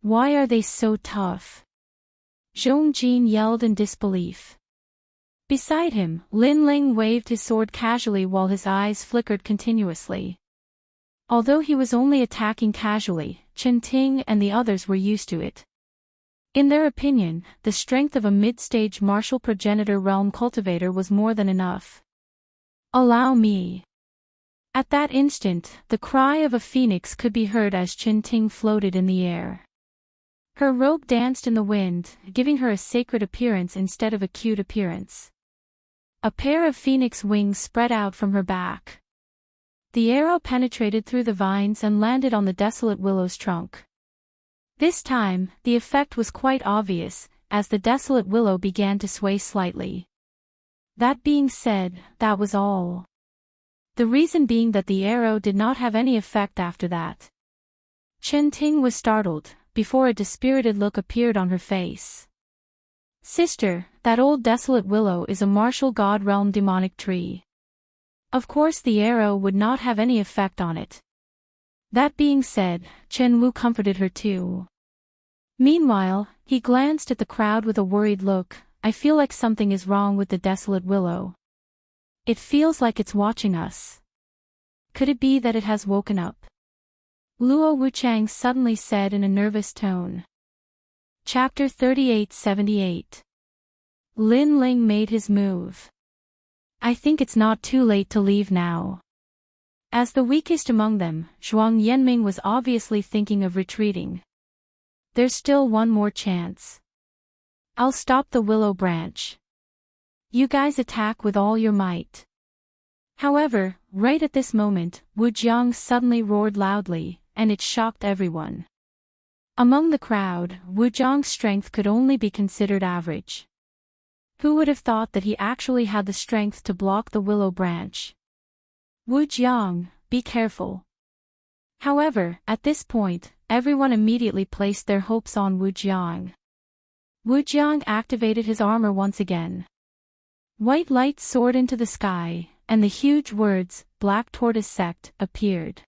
Why are they so tough? Zhong Jin yelled in disbelief. Beside him, Lin Ling waved his sword casually while his eyes flickered continuously. Although he was only attacking casually, Chen Ting and the others were used to it. In their opinion, the strength of a mid-stage martial progenitor realm cultivator was more than enough. Allow me. At that instant, the cry of a phoenix could be heard as Chen Ting floated in the air. Her robe danced in the wind, giving her a sacred appearance instead of a cute appearance. A pair of phoenix wings spread out from her back. The arrow penetrated through the vines and landed on the desolate willow's trunk. This time, the effect was quite obvious, as the desolate willow began to sway slightly. That being said, that was all. The reason being that the arrow did not have any effect after that. Chen Ting was startled, before a dispirited look appeared on her face. Sister, that old desolate willow is a martial god realm demonic tree. Of course the arrow would not have any effect on it. That being said, Chen Wu comforted her too. Meanwhile, he glanced at the crowd with a worried look. I feel like something is wrong with the desolate willow. It feels like it's watching us. Could it be that it has woken up? Luo Wuchang suddenly said in a nervous tone. Chapter 3878. Lin Ling made his move. I think it's not too late to leave now. As the weakest among them, Zhuang Yanming was obviously thinking of retreating. There's still one more chance. I'll stop the willow branch. You guys attack with all your might. However, right at this moment, Wu Jiang suddenly roared loudly, and it shocked everyone. Among the crowd, Wu Jiang's strength could only be considered average. Who would have thought that he actually had the strength to block the willow branch? Wu Jiang, be careful. However, at this point, everyone immediately placed their hopes on Wu Jiang. Wu Jiang activated his armor once again. White light soared into the sky, and the huge words, Black Tortoise Sect, appeared.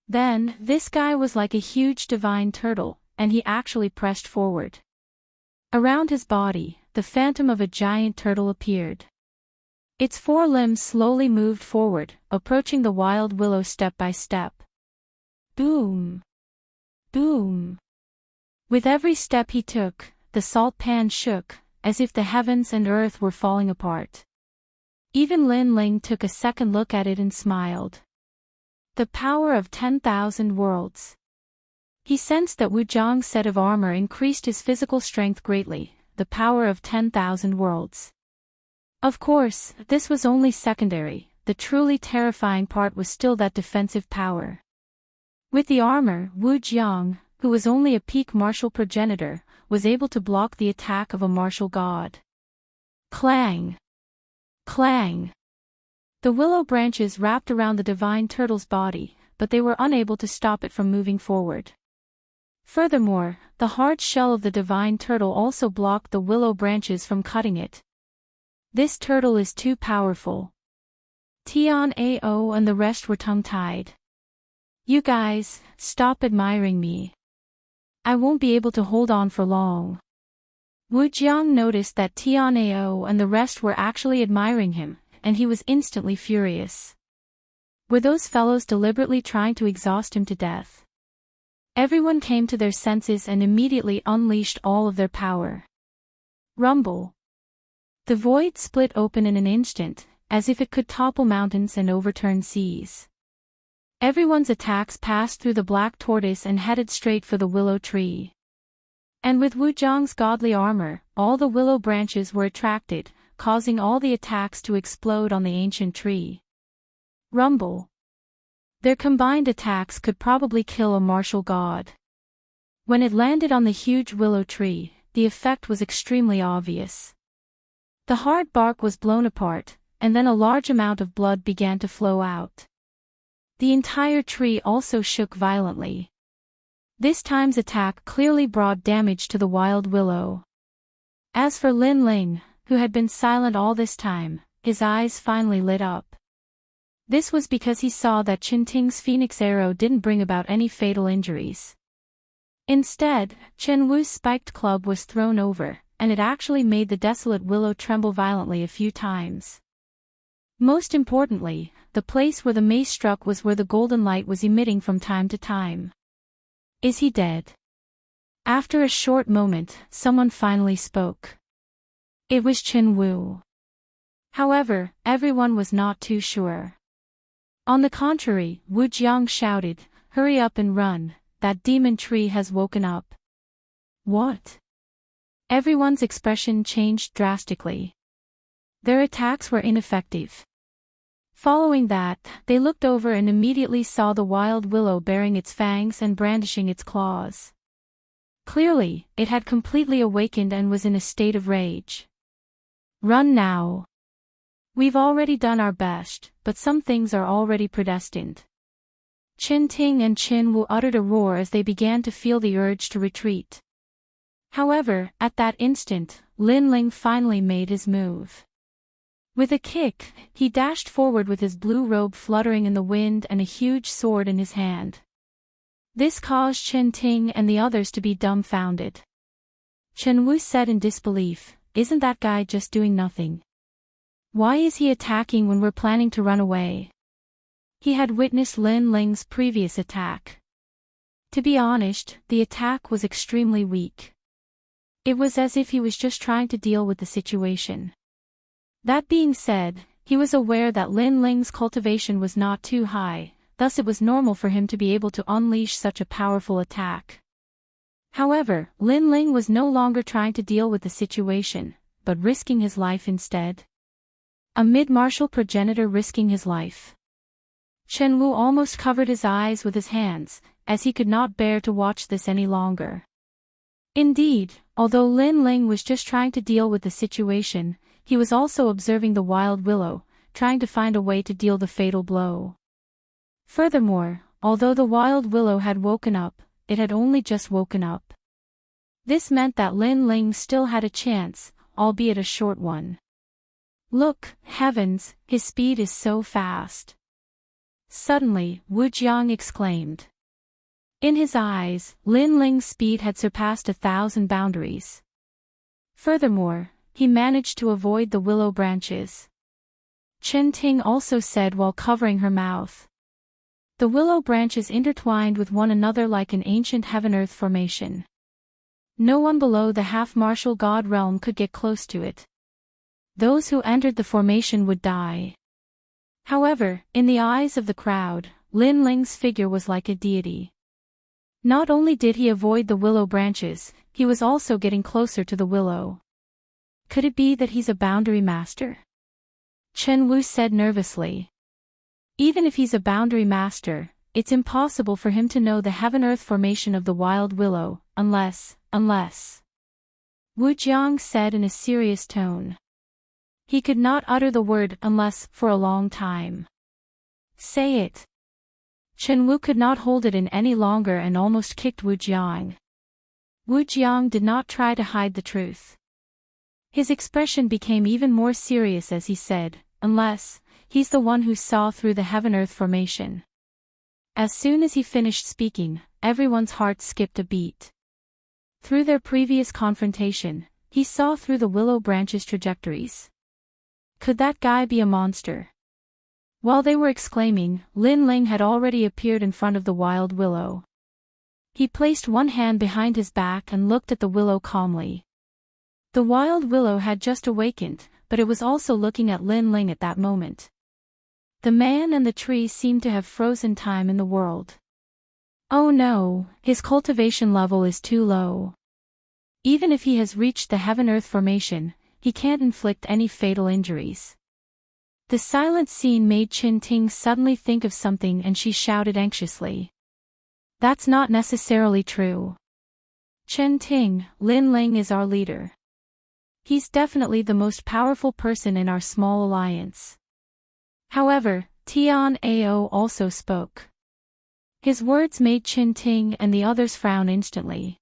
Then, this guy was like a huge divine turtle, and he actually pressed forward. Around his body, the phantom of a giant turtle appeared. Its four limbs slowly moved forward, approaching the wild willow step by step. Boom! Boom! With every step he took, the salt pan shook, as if the heavens and earth were falling apart. Even Lin Ling took a second look at it and smiled. The power of 10,000 worlds. He sensed that Wu Jiang's set of armor increased his physical strength greatly, the power of 10,000 worlds. Of course, this was only secondary, the truly terrifying part was still that defensive power. With the armor, Wu Jiang, who was only a peak martial progenitor, was able to block the attack of a martial god. Clang! Clang! The willow branches wrapped around the divine turtle's body, but they were unable to stop it from moving forward. Furthermore, the hard shell of the divine turtle also blocked the willow branches from cutting it. This turtle is too powerful. Tian Ao and the rest were tongue-tied. You guys, stop admiring me. I won't be able to hold on for long. Wuxiang noticed that Tian Ao and the rest were actually admiring him, and he was instantly furious. Were those fellows deliberately trying to exhaust him to death? Everyone came to their senses and immediately unleashed all of their power. Rumble. The void split open in an instant, as if it could topple mountains and overturn seas. Everyone's attacks passed through the black tortoise and headed straight for the willow tree. And with Wujiang's godly armor, all the willow branches were attracted, causing all the attacks to explode on the ancient tree. Rumble. Their combined attacks could probably kill a martial god. When it landed on the huge willow tree, the effect was extremely obvious. The hard bark was blown apart, and then a large amount of blood began to flow out. The entire tree also shook violently. This time's attack clearly brought damage to the wild willow. As for Lin Ling, who had been silent all this time, his eyes finally lit up. This was because he saw that Qin Ting's phoenix arrow didn't bring about any fatal injuries. Instead, Chen Wu's spiked club was thrown over, and it actually made the desolate willow tremble violently a few times. Most importantly, the place where the mace struck was where the golden light was emitting from time to time. Is he dead? After a short moment, someone finally spoke. It was Chen Wu. However, everyone was not too sure. On the contrary, Wu Jiang shouted, "Hurry up and run, that demon tree has woken up." What? Everyone's expression changed drastically. Their attacks were ineffective. Following that, they looked over and immediately saw the wild willow baring its fangs and brandishing its claws. Clearly, it had completely awakened and was in a state of rage. Run now. We've already done our best, but some things are already predestined. Qin Ting and Qin Wu uttered a roar as they began to feel the urge to retreat. However, at that instant, Lin Ling finally made his move. With a kick, he dashed forward with his blue robe fluttering in the wind and a huge sword in his hand. This caused Qin Ting and the others to be dumbfounded. Chen Wu said in disbelief, "Isn't that guy just doing nothing? Why is he attacking when we're planning to run away?" He had witnessed Lin Ling's previous attack. To be honest, the attack was extremely weak. It was as if he was just trying to deal with the situation. That being said, he was aware that Lin Ling's cultivation was not too high, thus it was normal for him to be able to unleash such a powerful attack. However, Lin Ling was no longer trying to deal with the situation, but risking his life instead. A mid-martial progenitor risking his life. Chen Wu almost covered his eyes with his hands, as he could not bear to watch this any longer. Indeed, although Lin Ling was just trying to deal with the situation, he was also observing the wild willow, trying to find a way to deal the fatal blow. Furthermore, although the wild willow had woken up, it had only just woken up. This meant that Lin Ling still had a chance, albeit a short one. Look, heavens, his speed is so fast. Suddenly, Wu Jiang exclaimed. In his eyes, Lin Ling's speed had surpassed 1,000 boundaries. Furthermore, he managed to avoid the willow branches. Qin Ting also said while covering her mouth. The willow branches intertwined with one another like an ancient heaven-earth formation. No one below the half-martial god realm could get close to it. Those who entered the formation would die. However, in the eyes of the crowd, Lin Ling's figure was like a deity. Not only did he avoid the willow branches, he was also getting closer to the willow. Could it be that he's a boundary master? Chen Wu said nervously. Even if he's a boundary master, it's impossible for him to know the heaven-earth formation of the wild willow, unless... Wuxiang said in a serious tone. He could not utter the word unless for a long time. Say it. Chen Wu could not hold it in any longer and almost kicked Wuxiang. Wuxiang did not try to hide the truth. His expression became even more serious as he said, unless, he's the one who saw through the heaven-earth formation. As soon as he finished speaking, everyone's heart skipped a beat. Through their previous confrontation, he saw through the willow branches' trajectories. Could that guy be a monster? While they were exclaiming, Lin Ling had already appeared in front of the wild willow. He placed one hand behind his back and looked at the willow calmly. The wild willow had just awakened, but it was also looking at Lin Ling at that moment. The man and the tree seemed to have frozen time in the world. Oh no, his cultivation level is too low. Even if he has reached the heaven-earth formation, he can't inflict any fatal injuries. The silent scene made Qin Ting suddenly think of something and she shouted anxiously. That's not necessarily true. Chen Ting, Lin Ling is our leader. He's definitely the most powerful person in our small alliance. However, Tian Ao also spoke. His words made Qin Ting and the others frown instantly.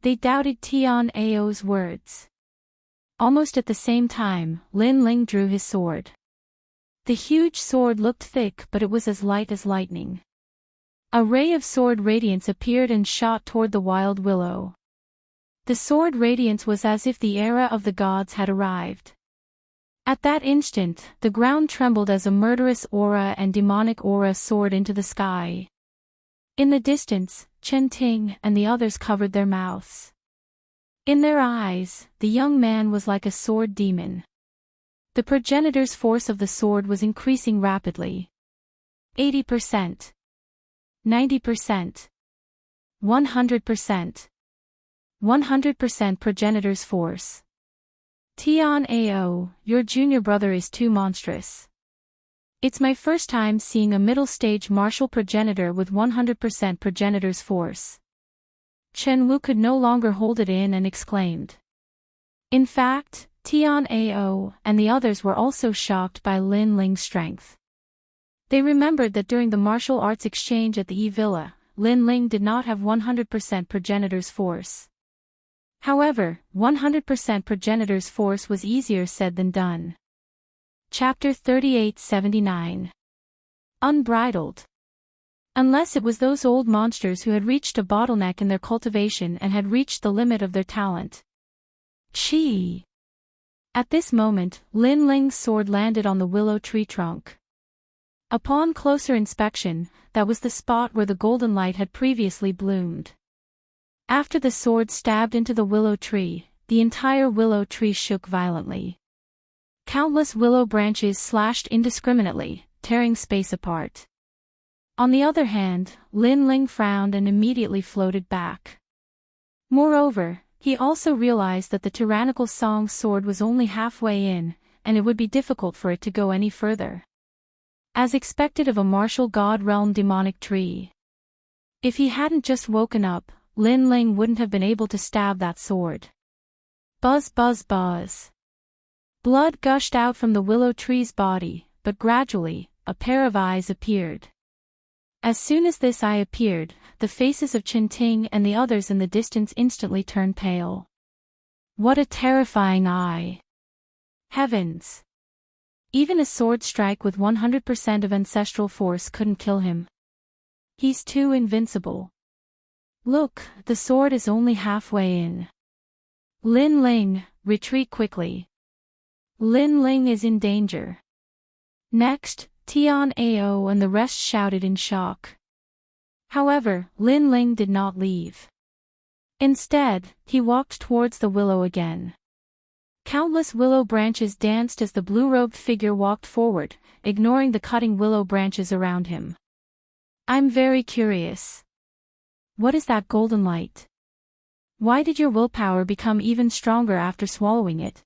They doubted Tian Ao's words. Almost at the same time, Lin Ling drew his sword. The huge sword looked thick but it was as light as lightning. A ray of sword radiance appeared and shot toward the wild willow. The sword radiance was as if the era of the gods had arrived. At that instant, the ground trembled as a murderous aura and demonic aura soared into the sky. In the distance, Chen Ting and the others covered their mouths. In their eyes, the young man was like a sword demon. The progenitor's force of the sword was increasing rapidly. 80%. 90%. 100%. 100% progenitor's force. Tian Ao, your junior brother is too monstrous. It's my first time seeing a middle-stage martial progenitor with 100% progenitor's force. Chen Wu could no longer hold it in and exclaimed. In fact, Tian Ao and the others were also shocked by Lin Ling's strength. They remembered that during the martial arts exchange at the Yi Villa, Lin Ling did not have 100% progenitor's force. However, 100% progenitor's force was easier said than done. Chapter 3879. Unbridled. Unless it was those old monsters who had reached a bottleneck in their cultivation and had reached the limit of their talent. Chi! At this moment, Lin Ling's sword landed on the willow tree trunk. Upon closer inspection, that was the spot where the golden light had previously bloomed. After the sword stabbed into the willow tree, the entire willow tree shook violently. Countless willow branches slashed indiscriminately, tearing space apart. On the other hand, Lin Ling frowned and immediately floated back. Moreover, he also realized that the tyrannical Song sword was only halfway in, and it would be difficult for it to go any further. As expected of a martial god realm demonic tree. If he hadn't just woken up, Lin Ling wouldn't have been able to stab that sword. Buzz buzz buzz. Blood gushed out from the willow tree's body, but gradually, a pair of eyes appeared. As soon as this eye appeared, the faces of Qin Ting and the others in the distance instantly turned pale. What a terrifying eye! Heavens! Even a sword strike with 100% of ancestral force couldn't kill him. He's too invincible. Look, the sword is only halfway in. Lin Ling, retreat quickly. Lin Ling is in danger. Next, Tian Ao and the rest shouted in shock. However, Lin Ling did not leave. Instead, he walked towards the willow again. Countless willow branches danced as the blue-robed figure walked forward, ignoring the cutting willow branches around him. I'm very curious. What is that golden light? Why did your willpower become even stronger after swallowing it?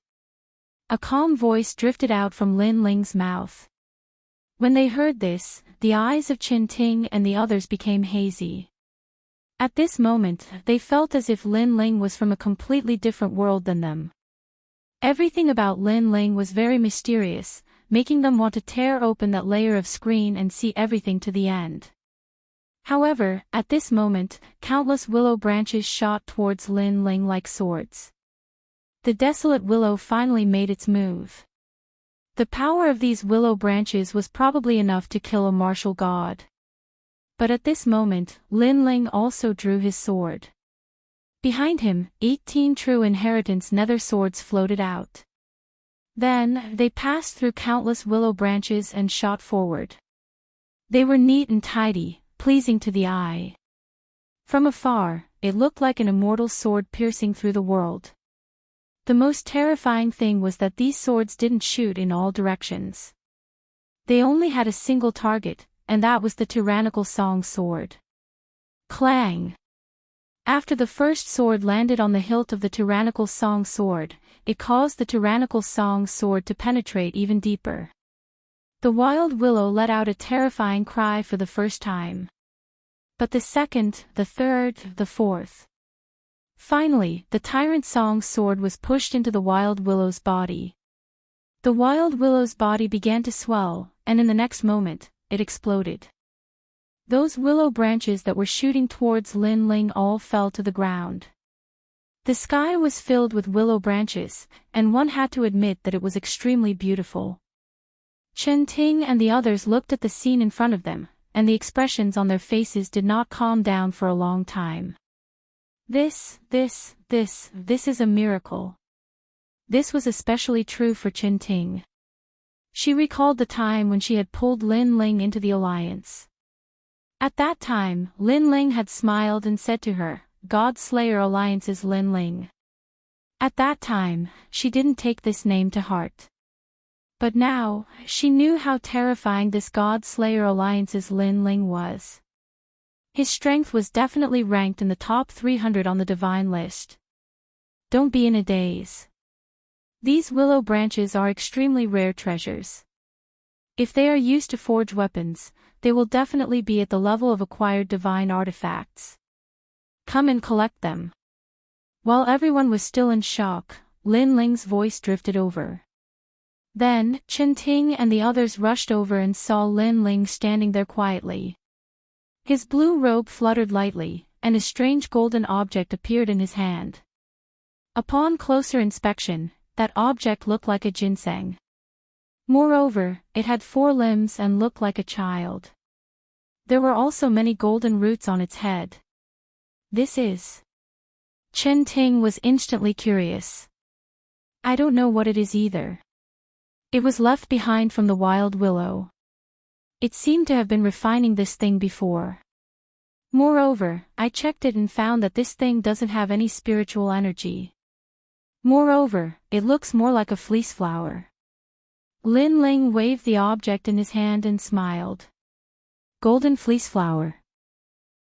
A calm voice drifted out from Lin Ling's mouth. When they heard this, the eyes of Qin Ting and the others became hazy. At this moment, they felt as if Lin Ling was from a completely different world than them. Everything about Lin Ling was very mysterious, making them want to tear open that layer of screen and see everything to the end. However, at this moment, countless willow branches shot towards Lin Ling like swords. The desolate willow finally made its move. The power of these willow branches was probably enough to kill a martial god. But at this moment, Lin Ling also drew his sword. Behind him, 18 true inheritance nether swords floated out. Then, they passed through countless willow branches and shot forward. They were neat and tidy, pleasing to the eye. From afar, it looked like an immortal sword piercing through the world. The most terrifying thing was that these swords didn't shoot in all directions. They only had a single target, and that was the tyrannical song sword. Clang! After the first sword landed on the hilt of the tyrannical song sword, it caused the tyrannical song sword to penetrate even deeper. The wild willow let out a terrifying cry for the first time. But the second, the third, the fourth. Finally, the tyrant song sword was pushed into the wild willow's body. The wild willow's body began to swell, and in the next moment, it exploded. Those willow branches that were shooting towards Lin Ling all fell to the ground. The sky was filled with willow branches, and one had to admit that it was extremely beautiful. Chen Ting and the others looked at the scene in front of them, and the expressions on their faces did not calm down for a long time. This is a miracle. This was especially true for Chen Ting. She recalled the time when she had pulled Lin Ling into the alliance. At that time, Lin Ling had smiled and said to her, "God Slayer Alliance's Lin Ling." At that time, she didn't take this name to heart. But now, she knew how terrifying this God Slayer Alliance's Lin Ling was. His strength was definitely ranked in the top 300 on the divine list. Don't be in a daze. These willow branches are extremely rare treasures. If they are used to forge weapons, they will definitely be at the level of acquired divine artifacts. Come and collect them. While everyone was still in shock, Lin Ling's voice drifted over. Then, Chen Ting and the others rushed over and saw Lin Ling standing there quietly. His blue robe fluttered lightly, and a strange golden object appeared in his hand. Upon closer inspection, that object looked like a ginseng. Moreover, it had 4 limbs and looked like a child. There were also many golden roots on its head. This is... Chen Ting was instantly curious. I don't know what it is either. It was left behind from the wild willow. It seemed to have been refining this thing before. Moreover, I checked it and found that this thing doesn't have any spiritual energy. Moreover, it looks more like a fleece flower. Lin Ling waved the object in his hand and smiled. Golden fleece flower.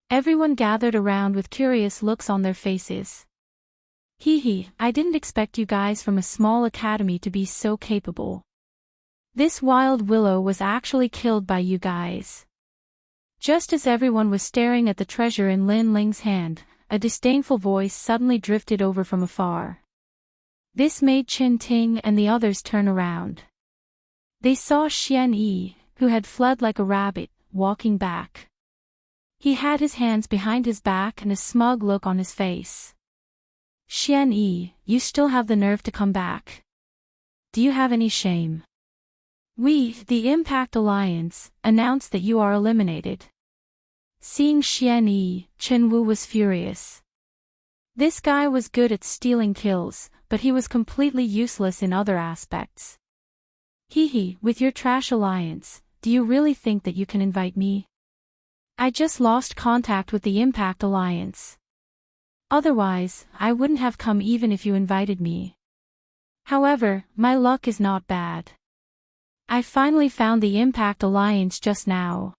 Everyone gathered around with curious looks on their faces. Hee, I didn't expect you guys from a small academy to be so capable. This wild willow was actually killed by you guys. Just as everyone was staring at the treasure in Lin Ling's hand, a disdainful voice suddenly drifted over from afar. This made Chen Ting and the others turn around. They saw Xian Yi, who had fled like a rabbit, walking back. He had his hands behind his back and a smug look on his face. Xian Yi, you still have the nerve to come back. Do you have any shame? We, the Impact Alliance, announced that you are eliminated. Seeing Xian Yi, Chen Wu was furious. This guy was good at stealing kills, but he was completely useless in other aspects. With your trash alliance, do you really think that you can invite me? I just lost contact with the Impact Alliance. Otherwise, I wouldn't have come even if you invited me. However, my luck is not bad. I finally found the Impact Alliance just now.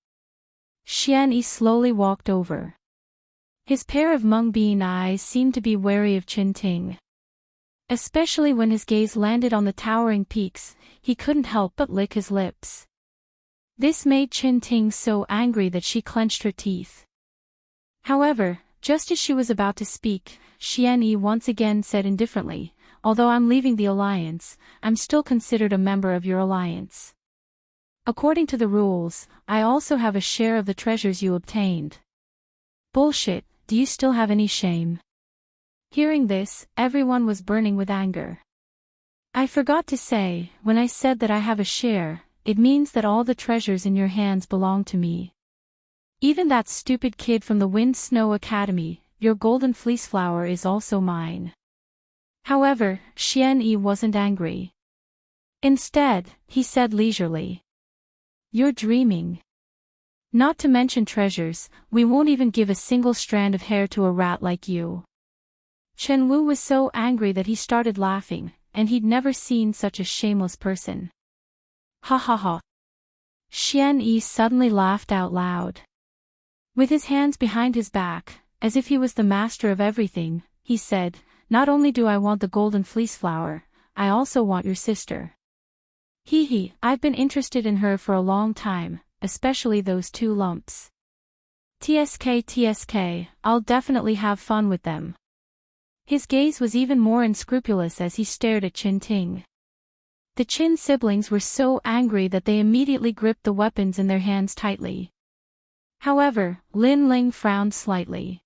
Xian Yi slowly walked over. His pair of mung-bean eyes seemed to be wary of Chen Ting. Especially when his gaze landed on the towering peaks, he couldn't help but lick his lips. This made Chen Ting so angry that she clenched her teeth. However, Just as she was about to speak, Xian Yi once again said indifferently, although I'm leaving the alliance, I'm still considered a member of your alliance. According to the rules, I also have a share of the treasures you obtained. Bullshit, do you still have any shame? Hearing this, everyone was burning with anger. I forgot to say, when I said that I have a share, it means that all the treasures in your hands belong to me. Even that stupid kid from the Wind Snow Academy, your golden fleece flower is also mine. However, Xian Yi wasn't angry. Instead, he said leisurely. You're dreaming. Not to mention treasures, we won't even give a single strand of hair to a rat like you. Chen Wu was so angry that he started laughing, and he'd never seen such a shameless person. Ha ha ha. Xian Yi suddenly laughed out loud. With his hands behind his back, as if he was the master of everything, he said, not only do I want the golden fleece flower, I also want your sister. Hee hee, I've been interested in her for a long time, especially those two lumps. TSK, I'll definitely have fun with them. His gaze was even more unscrupulous as he stared at Qin Ting. The Qin siblings were so angry that they immediately gripped the weapons in their hands tightly. However, Lin Ling frowned slightly.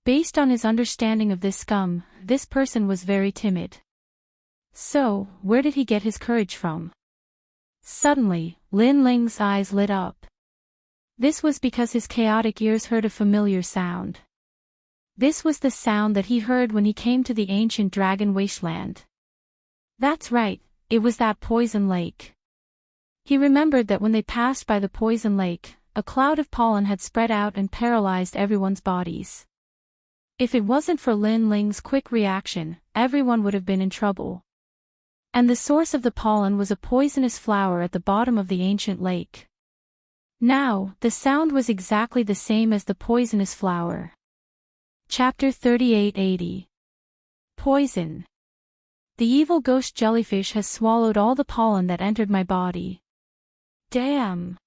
Based on his understanding of this scum, this person was very timid. So, where did he get his courage from? Suddenly, Lin Ling's eyes lit up. This was because his chaotic ears heard a familiar sound. This was the sound that he heard when he came to the ancient dragon wasteland. That's right, it was that poison lake. He remembered that when they passed by the poison lake, a cloud of pollen had spread out and paralyzed everyone's bodies. If it wasn't for Lin Ling's quick reaction, everyone would have been in trouble. And the source of the pollen was a poisonous flower at the bottom of the ancient lake. Now, the sound was exactly the same as the poisonous flower. Chapter 3880. Poison. The evil ghost jellyfish has swallowed all the pollen that entered my body. Damn!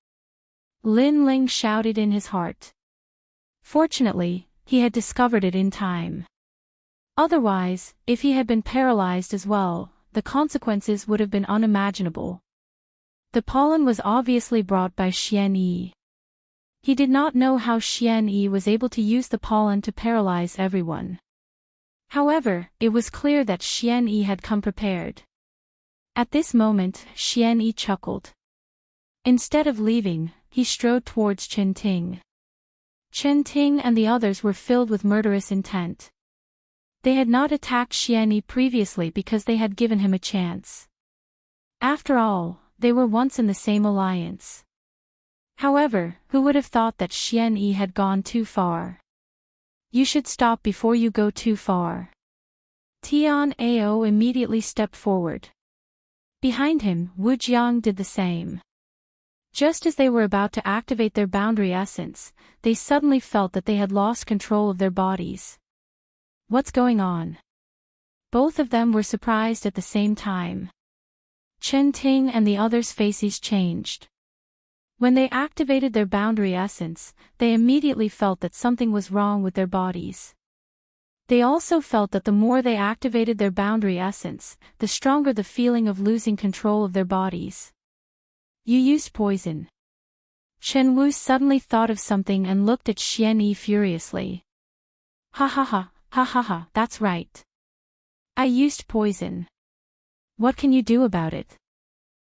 Lin Ling shouted in his heart. Fortunately, he had discovered it in time. Otherwise, if he had been paralyzed as well, the consequences would have been unimaginable. The pollen was obviously brought by Xian Yi. He did not know how Xian Yi was able to use the pollen to paralyze everyone. However, it was clear that Xian Yi had come prepared. At this moment, Xian Yi chuckled. Instead of leaving, he strode towards Qin Ting. Qin Ting and the others were filled with murderous intent. They had not attacked Xian Yi previously because they had given him a chance. After all, they were once in the same alliance. However, who would have thought that Xian Yi had gone too far? You should stop before you go too far. Tian Ao immediately stepped forward. Behind him, Wu Jiang did the same. Just as they were about to activate their boundary essence, they suddenly felt that they had lost control of their bodies. What's going on? Both of them were surprised at the same time. Qin Ting and the others' faces changed. When they activated their boundary essence, they immediately felt that something was wrong with their bodies. They also felt that the more they activated their boundary essence, the stronger the feeling of losing control of their bodies. You used poison. Chen Wu suddenly thought of something and looked at Xian Yi furiously. Ha ha ha, that's right. I used poison. What can you do about it?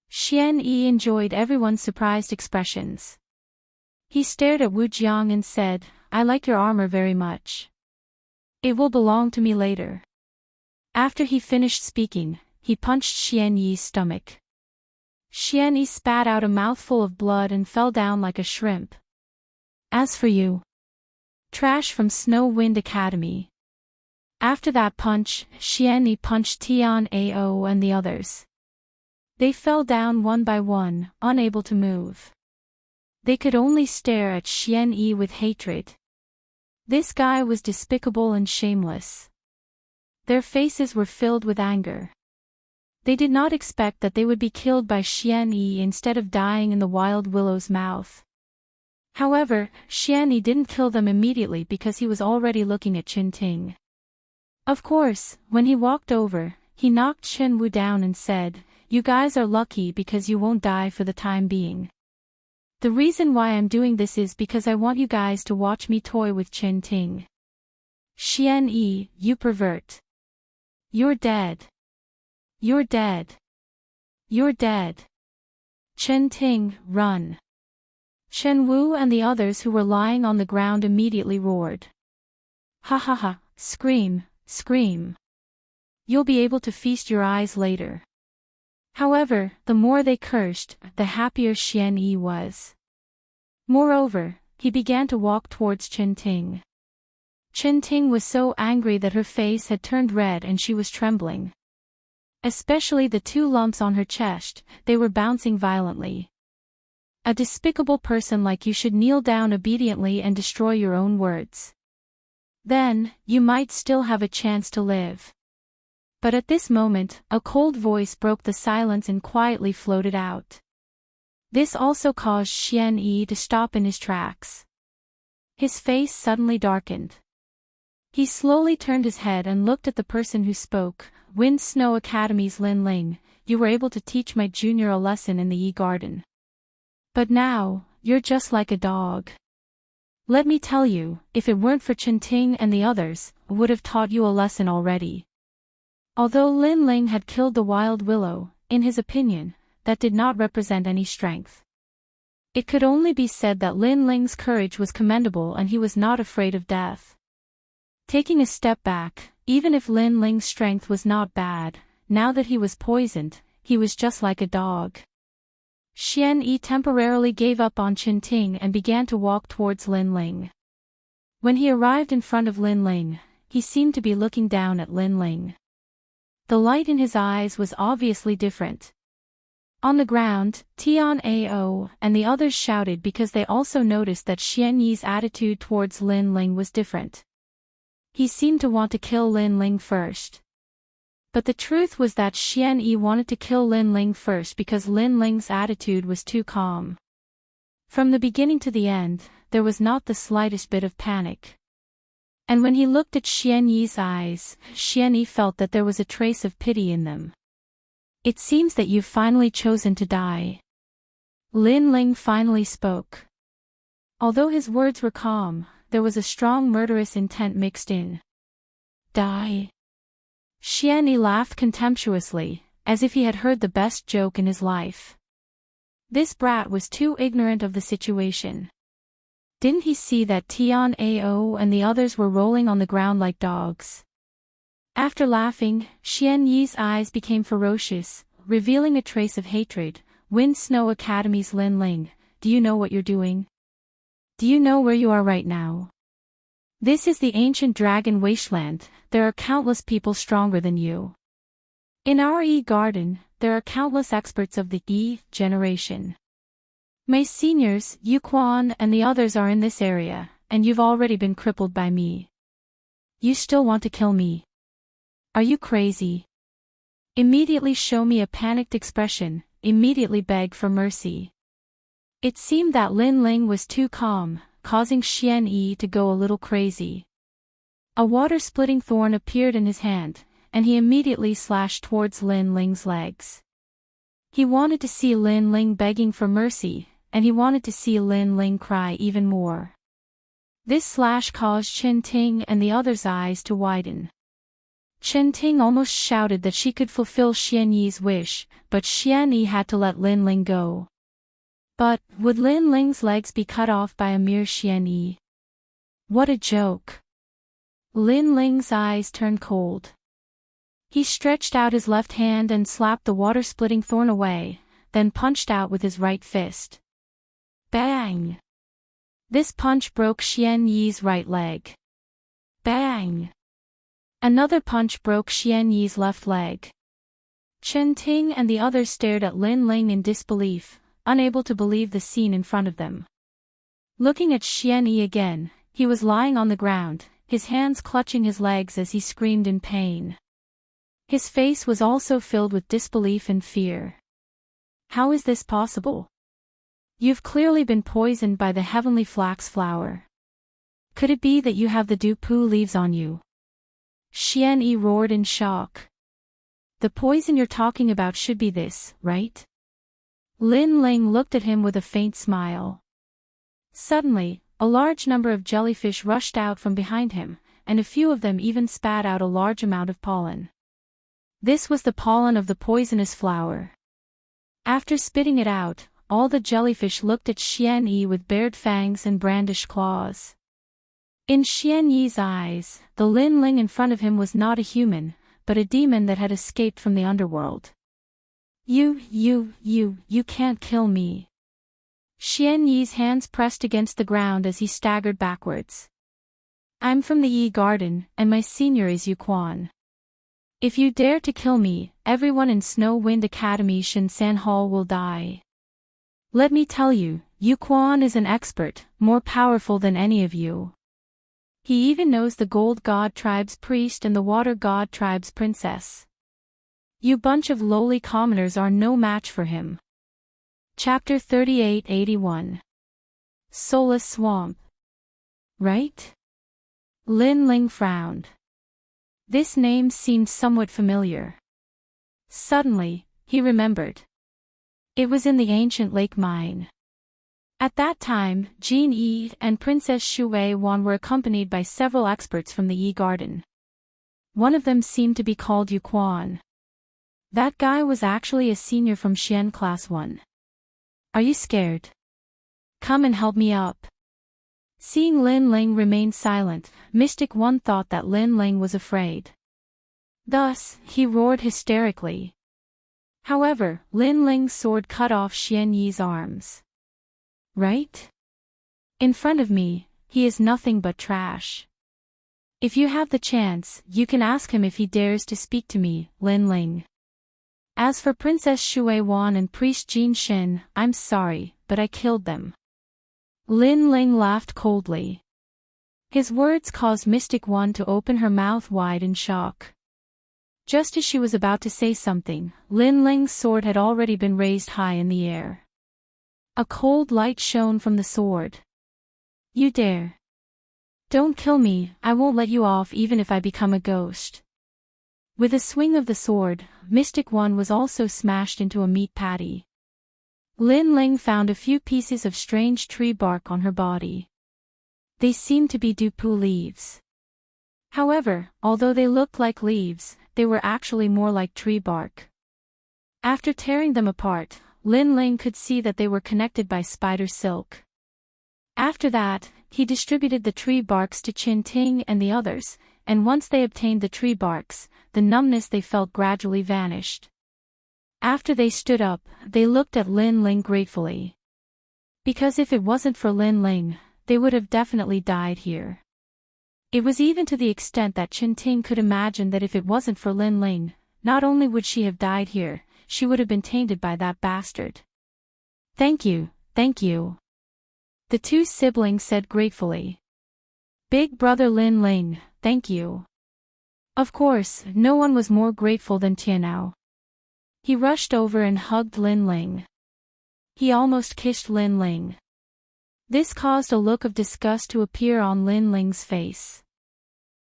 Xian Yi enjoyed everyone's surprised expressions. He stared at Wu Jiang and said, I like your armor very much. It will belong to me later. After he finished speaking, he punched Xian Yi's stomach. Xian Yi spat out a mouthful of blood and fell down like a shrimp. As for you, trash from Snow Wind Academy. After that punch, Xian Yi punched Tian Ao and the others. They fell down one by one, unable to move. They could only stare at Xian Yi with hatred. This guy was despicable and shameless. Their faces were filled with anger. They did not expect that they would be killed by Xian Yi instead of dying in the wild willow's mouth. However, Xianyi didn't kill them immediately because he was already looking at Qin Ting. Of course, when he walked over, he knocked Shen Wu down and said, "You guys are lucky because you won't die for the time being. The reason why I'm doing this is because I want you guys to watch me toy with Qin Ting. Xianyi, you pervert. You're dead. You're dead. You're dead. Qin Ting, run." Shen Wu and the others who were lying on the ground immediately roared. "Ha ha ha, scream, scream. You'll be able to feast your eyes later." However, the more they cursed, the happier Xianyi was. Moreover, he began to walk towards Qin Ting. Qin Ting was so angry that her face had turned red and she was trembling. Especially the 2 lumps on her chest, they were bouncing violently. A despicable person like you should kneel down obediently and destroy your own words. Then, you might still have a chance to live. But at this moment, a cold voice broke the silence and quietly floated out. This also caused Xianyi to stop in his tracks. His face suddenly darkened. He slowly turned his head and looked at the person who spoke. "Wind Snow Academy's Lin Ling, you were able to teach my junior a lesson in the Yi Garden. But now, you're just like a dog. Let me tell you, if it weren't for Qin Ting and the others, I would have taught you a lesson already." Although Lin Ling had killed the wild willow, in his opinion, that did not represent any strength. It could only be said that Lin Ling's courage was commendable and he was not afraid of death. Taking a step back, even if Lin Ling's strength was not bad, now that he was poisoned, he was just like a dog. Xianyi temporarily gave up on Qin Ting and began to walk towards Lin Ling. When he arrived in front of Lin Ling, he seemed to be looking down at Lin Ling. The light in his eyes was obviously different. On the ground, Tian Ao and the others shouted because they also noticed that Xianyi's attitude towards Lin Ling was different. He seemed to want to kill Lin Ling first. But the truth was that Xianyi wanted to kill Lin Ling first because Lin Ling's attitude was too calm. From the beginning to the end, there was not the slightest bit of panic. And when he looked at Xianyi's eyes, Xianyi felt that there was a trace of pity in them. "It seems that you've finally chosen to die." Lin Ling finally spoke. Although his words were calm, there was a strong murderous intent mixed in. "Die?" Xianyi laughed contemptuously, as if he had heard the best joke in his life. This brat was too ignorant of the situation. Didn't he see that Tian Ao and the others were rolling on the ground like dogs? After laughing, Xianyi's eyes became ferocious, revealing a trace of hatred. "Wind Snow Academy's Lin Ling, do you know what you're doing? Do you know where you are right now? This is the ancient dragon wasteland, there are countless people stronger than you. In our Yi Garden, there are countless experts of the Yi generation. My seniors, Yu Quan and the others are in this area, and you've already been crippled by me. You still want to kill me? Are you crazy? Immediately show me a panicked expression, immediately beg for mercy." It seemed that Lin Ling was too calm, causing Xianyi to go a little crazy. A water-splitting thorn appeared in his hand, and he immediately slashed towards Lin Ling's legs. He wanted to see Lin Ling begging for mercy, and he wanted to see Lin Ling cry even more. This slash caused Qin Ting and the others' eyes to widen. Qin Ting almost shouted that she could fulfill Xianyi's wish, but Xianyi had to let Lin Ling go. But, would Lin Ling's legs be cut off by a mere Xianyi? What a joke! Lin Ling's eyes turned cold. He stretched out his left hand and slapped the water-splitting thorn away, then punched out with his right fist. Bang! This punch broke Xianyi's right leg. Bang! Another punch broke Xianyi's left leg. Qin Ting and the others stared at Lin Ling in disbelief, unable to believe the scene in front of them. Looking at Xianyi again, he was lying on the ground, his hands clutching his legs as he screamed in pain. His face was also filled with disbelief and fear. How is this possible? You've clearly been poisoned by the heavenly flax flower. Could it be that you have the dupu leaves on you? Xian Yi roared in shock. The poison you're talking about should be this, right? Lin Ling looked at him with a faint smile. Suddenly, a large number of jellyfish rushed out from behind him, and a few of them even spat out a large amount of pollen. This was the pollen of the poisonous flower. After spitting it out, all the jellyfish looked at Xian Yi with bared fangs and brandished claws. In Xian Yi's eyes, the Lin Ling in front of him was not a human, but a demon that had escaped from the underworld. You can't kill me. Xian Yi's hands pressed against the ground as he staggered backwards. I'm from the Yi Garden, and my senior is Yu Quan. If you dare to kill me, everyone in Snow Wind Academy Shinsan Hall will die. Let me tell you, Yu Quan is an expert, more powerful than any of you. He even knows the Gold God Tribe's priest and the Water God Tribe's princess. You bunch of lowly commoners are no match for him. Chapter 3881. Soulless Swamp. Right? Lin Ling frowned. This name seemed somewhat familiar. Suddenly, he remembered. It was in the ancient lake mine. At that time, Jin Yi and Princess Shui Wan were accompanied by several experts from the Yi Garden. One of them seemed to be called Yu Quan. That guy was actually a senior from Xian Class 1. Are you scared? Come and help me up. Seeing Lin Ling remain silent, Mystic One thought that Lin Ling was afraid. Thus, he roared hysterically. However, Lin Ling's sword cut off Xian Yi's arms. Right? In front of me, he is nothing but trash. If you have the chance, you can ask him if he dares to speak to me, Lin Ling. As for Princess Shui Wan and Priest Jin Shin, I'm sorry, but I killed them. Lin Ling laughed coldly. His words caused Mystic One to open her mouth wide in shock. Just as she was about to say something, Lin Ling's sword had already been raised high in the air. A cold light shone from the sword. You dare. Don't kill me, I won't let you off even if I become a ghost. With a swing of the sword, Mystic One was also smashed into a meat patty. Lin Ling found a few pieces of strange tree bark on her body. They seemed to be dupu leaves. However, although they looked like leaves, they were actually more like tree bark. After tearing them apart, Lin Ling could see that they were connected by spider silk. After that, he distributed the tree barks to Qin Ting and the others, and once they obtained the tree barks, the numbness they felt gradually vanished. After they stood up, they looked at Lin Ling gratefully. Because if it wasn't for Lin Ling, they would have definitely died here. It was even to the extent that Qin Ting could imagine that if it wasn't for Lin Ling, not only would she have died here, she would have been tainted by that bastard. Thank you, thank you. The two siblings said gratefully. Big brother Lin Ling, thank you. Of course, no one was more grateful than Tianao. He rushed over and hugged Lin Ling. He almost kissed Lin Ling. This caused a look of disgust to appear on Lin Ling's face.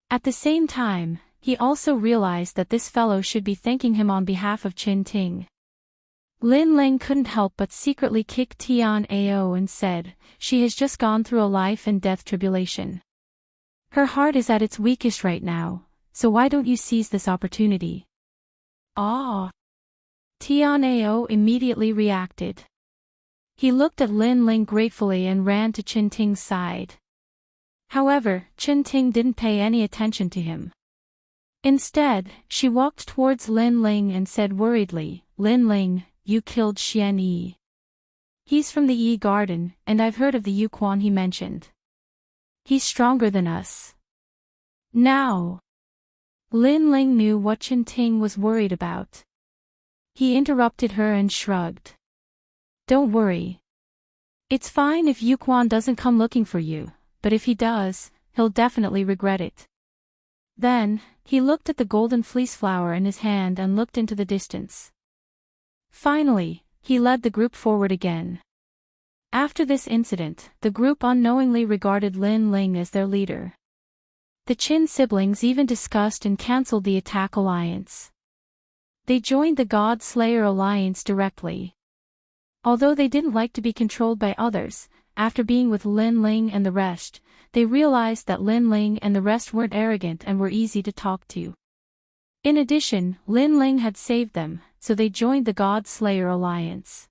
At the same time, he also realized that this fellow should be thanking him on behalf of Qin Ting. Lin Ling couldn't help but secretly kick Tian Ao and said, she has just gone through a life and death tribulation. Her heart is at its weakest right now, so why don't you seize this opportunity? Ah! Tian Ao immediately reacted. He looked at Lin Ling gratefully and ran to Qin Ting's side. However, Qin Ting didn't pay any attention to him. Instead, she walked towards Lin Ling and said worriedly, Lin Ling, you killed Xian Yi. He's from the Yi Garden, and I've heard of the Yu Quan he mentioned. He's stronger than us. Now. Lin Ling knew what Qin Ting was worried about. He interrupted her and shrugged. Don't worry. It's fine if Yu Quan doesn't come looking for you, but if he does, he'll definitely regret it. Then, he looked at the golden fleece flower in his hand and looked into the distance. Finally, he led the group forward again. After this incident, the group unknowingly regarded Lin Ling as their leader. The Qin siblings even discussed and cancelled the attack alliance. They joined the God Slayer alliance directly. Although they didn't like to be controlled by others, after being with Lin Ling and the rest, they realized that Lin Ling and the rest weren't arrogant and were easy to talk to. In addition, Lin Ling had saved them, so they joined the God Slayer alliance.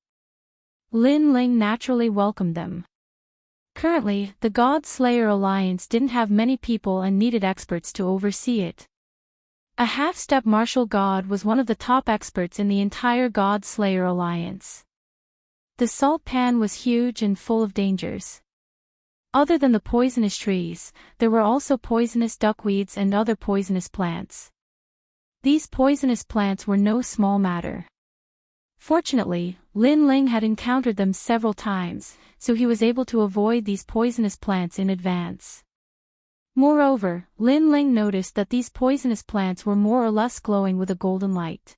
Lin Ling naturally welcomed them. Currently, the God Slayer alliance didn't have many people and needed experts to oversee it. A half-step martial god was one of the top experts in the entire God Slayer alliance. The salt pan was huge and full of dangers. Other than the poisonous trees, there were also poisonous duckweeds and other poisonous plants. These poisonous plants were no small matter. Fortunately, Lin Ling had encountered them several times, so he was able to avoid these poisonous plants in advance. Moreover, Lin Ling noticed that these poisonous plants were more or less glowing with a golden light.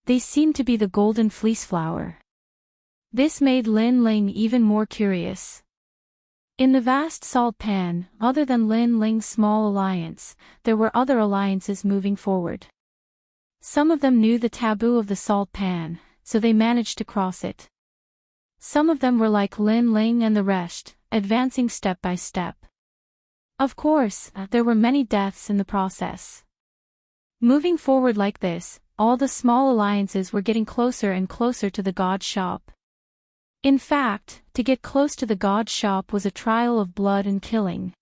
They seemed to be the golden fleece flower. This made Lin Ling even more curious. In the vast salt pan, other than Lin Ling's small alliance, there were other alliances moving forward. Some of them knew the taboo of the salt pan, so they managed to cross it. Some of them were like Lin Ling and the rest, advancing step by step. Of course, there were many deaths in the process. Moving forward like this, all the small alliances were getting closer and closer to the god shop. In fact, to get close to the god shop was a trial of blood and killing.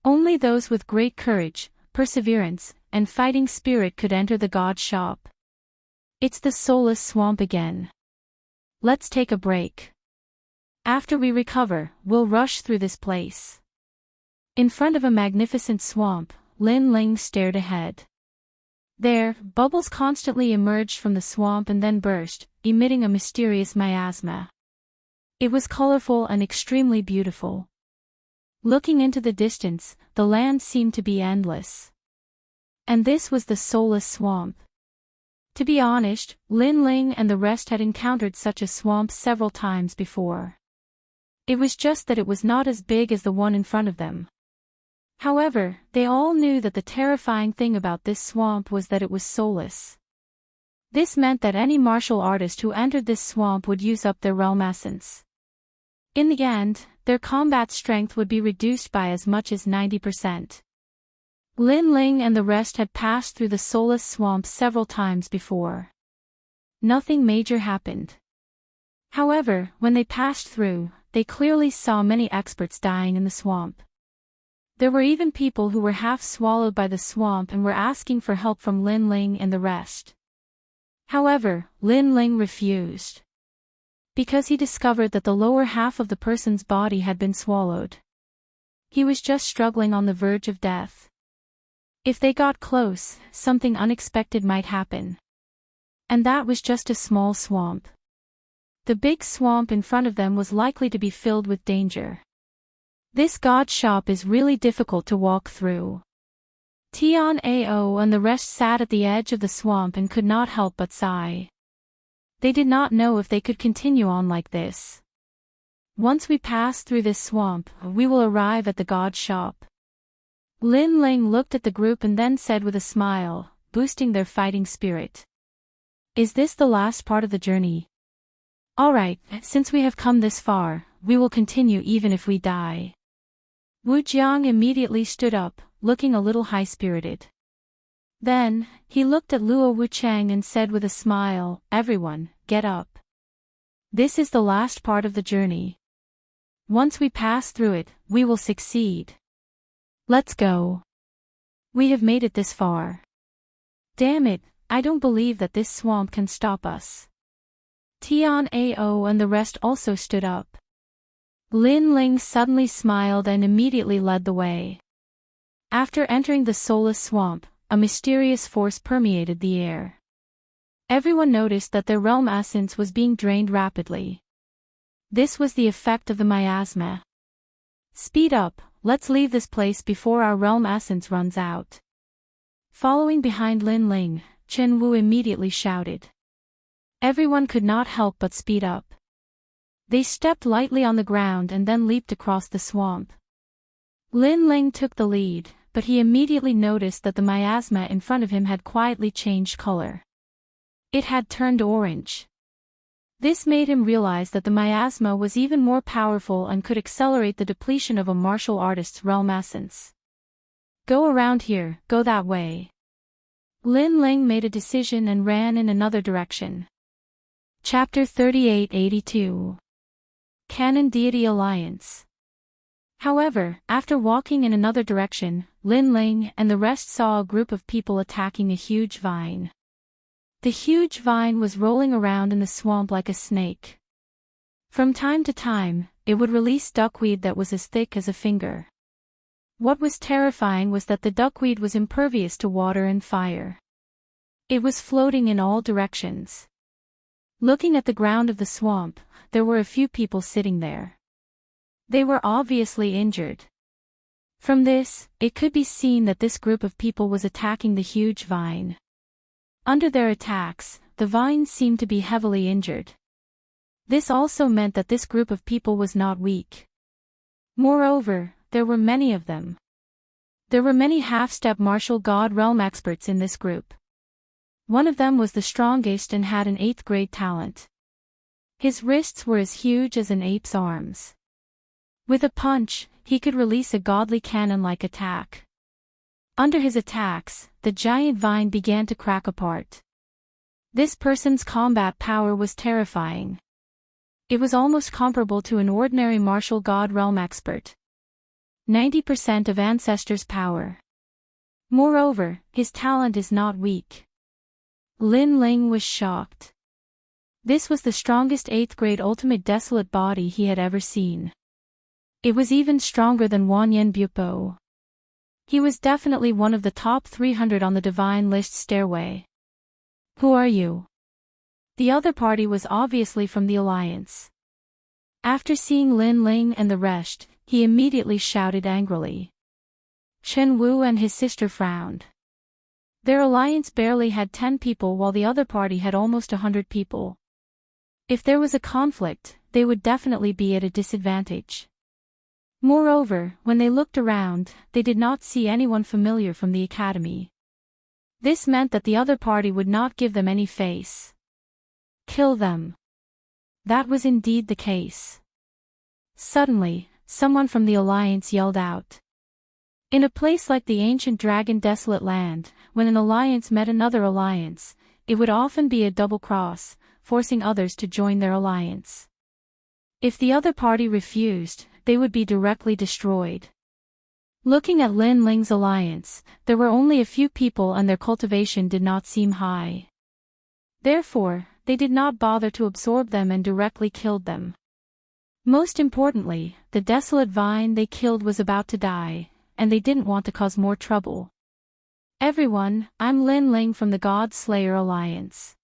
Only those with great courage, perseverance, and fighting spirit could enter the god shop. It's the soulless swamp again. Let's take a break. After we recover, we'll rush through this place. In front of a magnificent swamp, Lin Ling stared ahead. There, bubbles constantly emerged from the swamp and then burst, emitting a mysterious miasma. It was colorful and extremely beautiful. Looking into the distance, the land seemed to be endless. And this was the soulless swamp. To be honest, Lin Ling and the rest had encountered such a swamp several times before. It was just that it was not as big as the one in front of them. However, they all knew that the terrifying thing about this swamp was that it was soulless. This meant that any martial artist who entered this swamp would use up their realm essence. In the end, their combat strength would be reduced by as much as 90%. Lin Ling and the rest had passed through the soulless swamp several times before. Nothing major happened. However, when they passed through, they clearly saw many experts dying in the swamp. There were even people who were half swallowed by the swamp and were asking for help from Lin Ling and the rest. However, Lin Ling refused. Because he discovered that the lower half of the person's body had been swallowed. He was just struggling on the verge of death. If they got close, something unexpected might happen. And that was just a small swamp. The big swamp in front of them was likely to be filled with danger. This god shop is really difficult to walk through. Tian Ao and the rest sat at the edge of the swamp and could not help but sigh. They did not know if they could continue on like this. Once we pass through this swamp, we will arrive at the god shop. Lin Ling looked at the group and then said with a smile, boosting their fighting spirit. Is this the last part of the journey? Alright, since we have come this far, we will continue even if we die. Wu Jiang immediately stood up, looking a little high-spirited. Then, he looked at Luo Wuchang and said with a smile, everyone, get up. This is the last part of the journey. Once we pass through it, we will succeed. Let's go. We have made it this far. Damn it, I don't believe that this swamp can stop us. Tian Ao and the rest also stood up. Lin Ling suddenly smiled and immediately led the way. After entering the soulless swamp, a mysterious force permeated the air. Everyone noticed that their realm essence was being drained rapidly. This was the effect of the miasma. Speed up, let's leave this place before our realm essence runs out. Following behind Lin Ling, Chen Wu immediately shouted. Everyone could not help but speed up. They stepped lightly on the ground and then leaped across the swamp. Lin Ling took the lead, but he immediately noticed that the miasma in front of him had quietly changed color. It had turned orange. This made him realize that the miasma was even more powerful and could accelerate the depletion of a martial artist's realm essence. Go around here, go that way. Lin Ling made a decision and ran in another direction. Chapter 3882. Canon Deity Alliance. However, after walking in another direction, Lin Ling and the rest saw a group of people attacking a huge vine. The huge vine was rolling around in the swamp like a snake. From time to time, it would release duckweed that was as thick as a finger. What was terrifying was that the duckweed was impervious to water and fire. It was floating in all directions. Looking at the ground of the swamp, there were a few people sitting there. They were obviously injured. From this, it could be seen that this group of people was attacking the huge vine. Under their attacks, the vine seemed to be heavily injured. This also meant that this group of people was not weak. Moreover, there were many of them. There were many half-step martial god realm experts in this group. One of them was the strongest and had an 8th grade talent. His wrists were as huge as an ape's arms. With a punch, he could release a godly cannon-like attack. Under his attacks, the giant vine began to crack apart. This person's combat power was terrifying. It was almost comparable to an ordinary martial god realm expert. 90% of ancestors' power. Moreover, his talent is not weak. Lin Ling was shocked. This was the strongest 8th grade ultimate desolate body he had ever seen. It was even stronger than Wanyan Bupo. He was definitely one of the top 300 on the divine list stairway. Who are you? The other party was obviously from the Alliance. After seeing Lin Ling and the rest, he immediately shouted angrily. Chen Wu and his sister frowned. Their alliance barely had 10 people while the other party had almost 100 people. If there was a conflict, they would definitely be at a disadvantage. Moreover, when they looked around, they did not see anyone familiar from the academy. This meant that the other party would not give them any face. Kill them. That was indeed the case. Suddenly, someone from the Alliance yelled out. In a place like the ancient dragon desolate land, when an alliance met another alliance, it would often be a double cross, forcing others to join their alliance. If the other party refused, they would be directly destroyed. Looking at Lin Ling's alliance, there were only a few people and their cultivation did not seem high. Therefore, they did not bother to absorb them and directly killed them. Most importantly, the desolate vine they killed was about to die, and they didn't want to cause more trouble. Everyone, I'm Lin Ling from the God Slayer Alliance.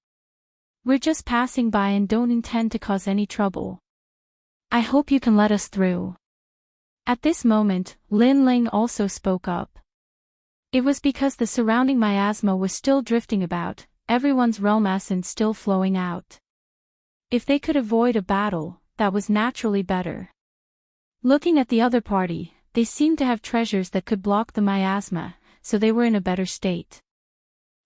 We're just passing by and don't intend to cause any trouble. I hope you can let us through. At this moment, Lin Ling also spoke up. It was because the surrounding miasma was still drifting about, everyone's realm essence still flowing out. If they could avoid a battle, that was naturally better. Looking at the other party, they seemed to have treasures that could block the miasma, so they were in a better state.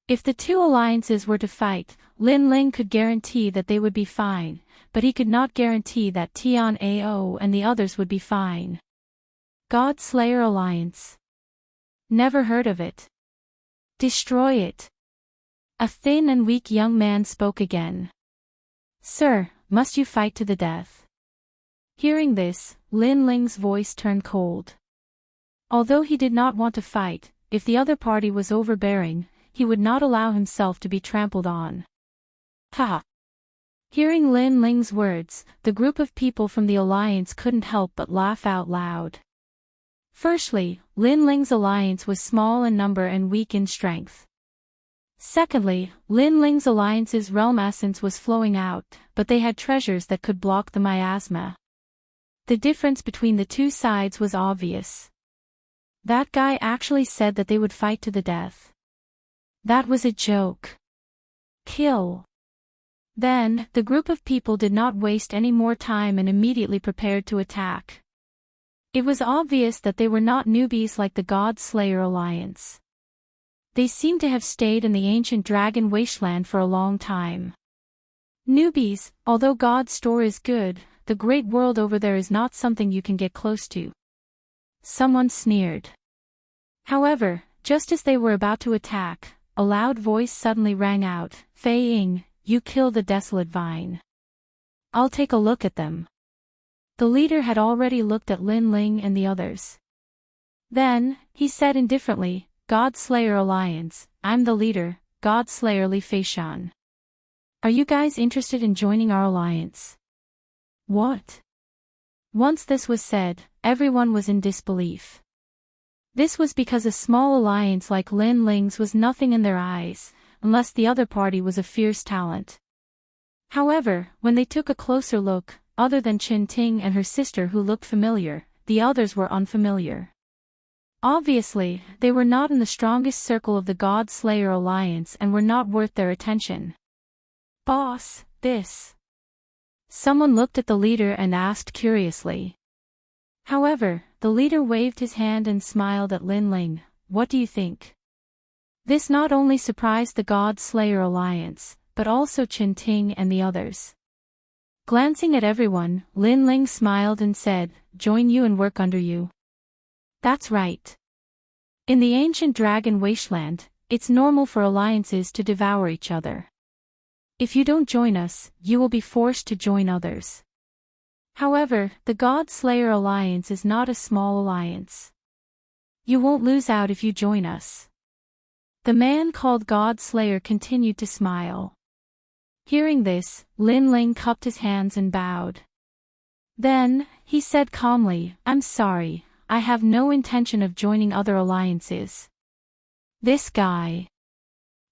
If the two alliances were to fight, Lin Ling could guarantee that they would be fine, but he could not guarantee that Tian Ao and the others would be fine. God Slayer Alliance. Never heard of it. Destroy it. A thin and weak young man spoke again. Sir, must you fight to the death? Hearing this, Lin Ling's voice turned cold. Although he did not want to fight, if the other party was overbearing, he would not allow himself to be trampled on. Ha! Hearing Lin Ling's words, the group of people from the alliance couldn't help but laugh out loud. Firstly, Lin Ling's alliance was small in number and weak in strength. Secondly, Lin Ling's alliance's realm essence was flowing out, but they had treasures that could block the miasma. The difference between the two sides was obvious. That guy actually said that they would fight to the death. That was a joke. Kill. Then, the group of people did not waste any more time and immediately prepared to attack. It was obvious that they were not newbies like the God Slayer Alliance. They seemed to have stayed in the ancient dragon wasteland for a long time. Newbies, although God's store is good, the great world over there is not something you can get close to. Someone sneered. However, just as they were about to attack, a loud voice suddenly rang out, "Fei Ying, you kill the desolate vine. I'll take a look at them." The leader had already looked at Lin Ling and the others. Then, he said indifferently, "God Slayer Alliance, I'm the leader, God Slayer Li Feishan. Are you guys interested in joining our alliance?" What? Once this was said, everyone was in disbelief. This was because a small alliance like Lin Ling's was nothing in their eyes, unless the other party was a fierce talent. However, when they took a closer look, other than Qin Ting and her sister who looked familiar, the others were unfamiliar. Obviously, they were not in the strongest circle of the God Slayer Alliance and were not worth their attention. "Boss, this..." Someone looked at the leader and asked curiously. However, the leader waved his hand and smiled at Lin Ling. "What do you think?" This not only surprised the God Slayer Alliance, but also Qin Ting and the others. Glancing at everyone, Lin Ling smiled and said, "Join you and work under you." That's right. In the ancient dragon wasteland, it's normal for alliances to devour each other. If you don't join us, you will be forced to join others. However, the God Slayer Alliance is not a small alliance. You won't lose out if you join us. The man called God Slayer continued to smile. Hearing this, Lin Ling cupped his hands and bowed. Then, he said calmly, "I'm sorry, I have no intention of joining other alliances." This guy.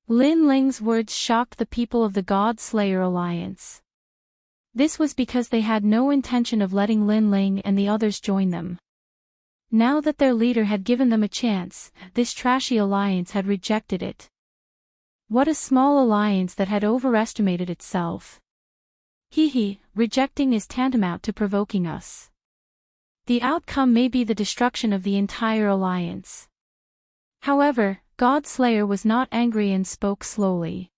Lin Ling's words shocked the people of the God Slayer Alliance. This was because they had no intention of letting Lin Ling and the others join them. Now that their leader had given them a chance, this trashy alliance had rejected it. What a small alliance that had overestimated itself. Rejecting is tantamount to provoking us. The outcome may be the destruction of the entire alliance. However, God Slayer was not angry and spoke slowly.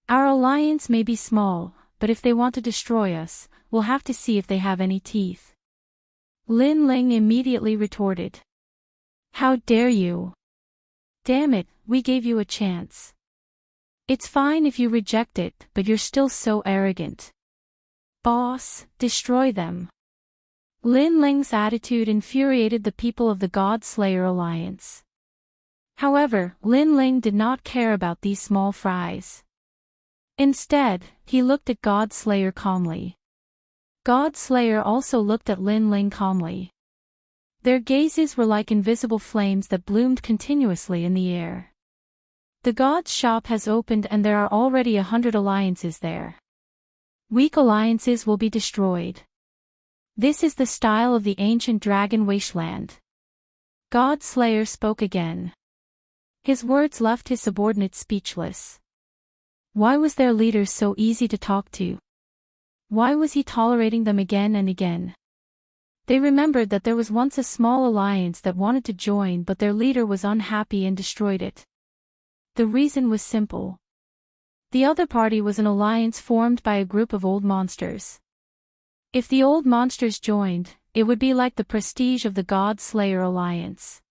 "Our alliance may be small, but if they want to destroy us, we'll have to see if they have any teeth." Lin Ling immediately retorted. "How dare you? Damn it, we gave you a chance. It's fine if you reject it, but you're still so arrogant. Boss, destroy them." Lin Ling's attitude infuriated the people of the God Slayer Alliance. However, Lin Ling did not care about these small fries. Instead, he looked at God Slayer calmly. God Slayer also looked at Lin Ling calmly. Their gazes were like invisible flames that bloomed continuously in the air. The God's shop has opened and there are already 100 alliances there. Weak alliances will be destroyed. This is the style of the ancient dragon wasteland. God Slayer spoke again. His words left his subordinates speechless. Why was their leader so easy to talk to? Why was he tolerating them again and again? They remembered that there was once a small alliance that wanted to join but their leader was unhappy and destroyed it. The reason was simple. The other party was an alliance formed by a group of old monsters. If the old monsters joined, it would be like the prestige of the God Slayer Alliance.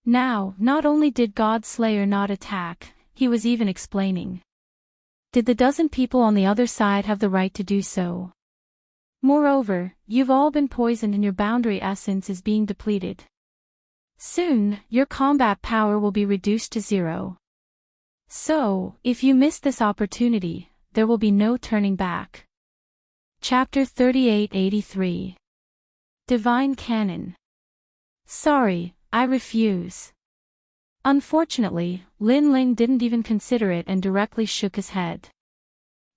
Now, not only did God Slayer not attack, he was even explaining. Did the dozen people on the other side have the right to do so? Moreover, you've all been poisoned and your boundary essence is being depleted. Soon, your combat power will be reduced to 0. So, if you miss this opportunity, there will be no turning back. Chapter 3883. Divine Canon. Sorry, I refuse. Unfortunately, Lin Ling didn't even consider it and directly shook his head.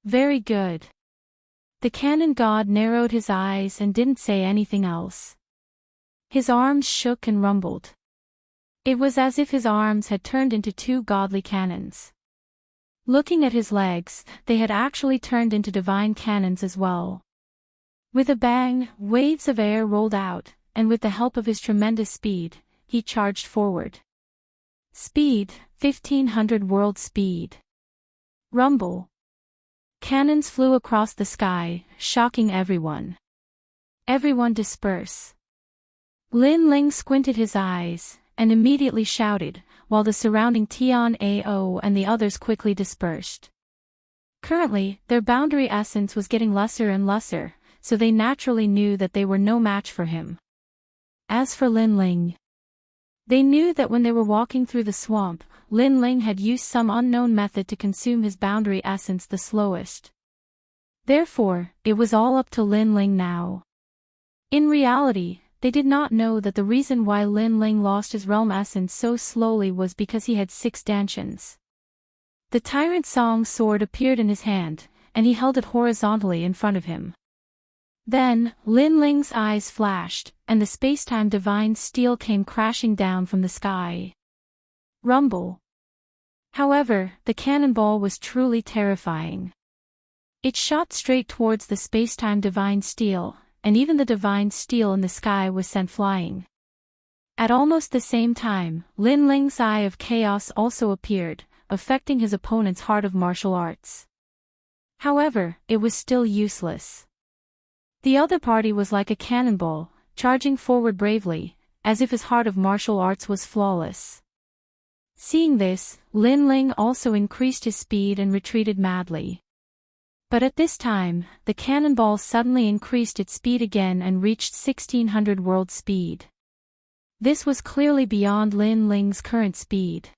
Very good. The canon god narrowed his eyes and didn't say anything else. His arms shook and rumbled. It was as if his arms had turned into 2 godly cannons. Looking at his legs, they had actually turned into divine cannons as well. With a bang, waves of air rolled out, and with the help of his tremendous speed, he charged forward. Speed, 1500 world speed. Rumble. Cannons flew across the sky, shocking everyone. Everyone disperse. Lin Ling squinted his eyes, and immediately shouted, while the surrounding Tian Ao and the others quickly dispersed. Currently, their boundary essence was getting lesser and lesser, so they naturally knew that they were no match for him. As for Lin Ling, they knew that when they were walking through the swamp, Lin Ling had used some unknown method to consume his boundary essence the slowest. Therefore, it was all up to Lin Ling now. In reality, they did not know that the reason why Lin Ling lost his realm essence so slowly was because he had 6 stanchions. The Tyrant Song sword appeared in his hand, and he held it horizontally in front of him. Then, Lin Ling's eyes flashed, and the space-time divine steel came crashing down from the sky. Rumble. However, the cannonball was truly terrifying. It shot straight towards the space-time divine steel, and even the divine steel in the sky was sent flying. At almost the same time, Lin Ling's Eye of Chaos also appeared, affecting his opponent's heart of martial arts. However, it was still useless. The other party was like a cannonball, charging forward bravely, as if his heart of martial arts was flawless. Seeing this, Lin Ling also increased his speed and retreated madly. But at this time, the cannonball suddenly increased its speed again and reached 1600 world speed. This was clearly beyond Lin Ling's current speed.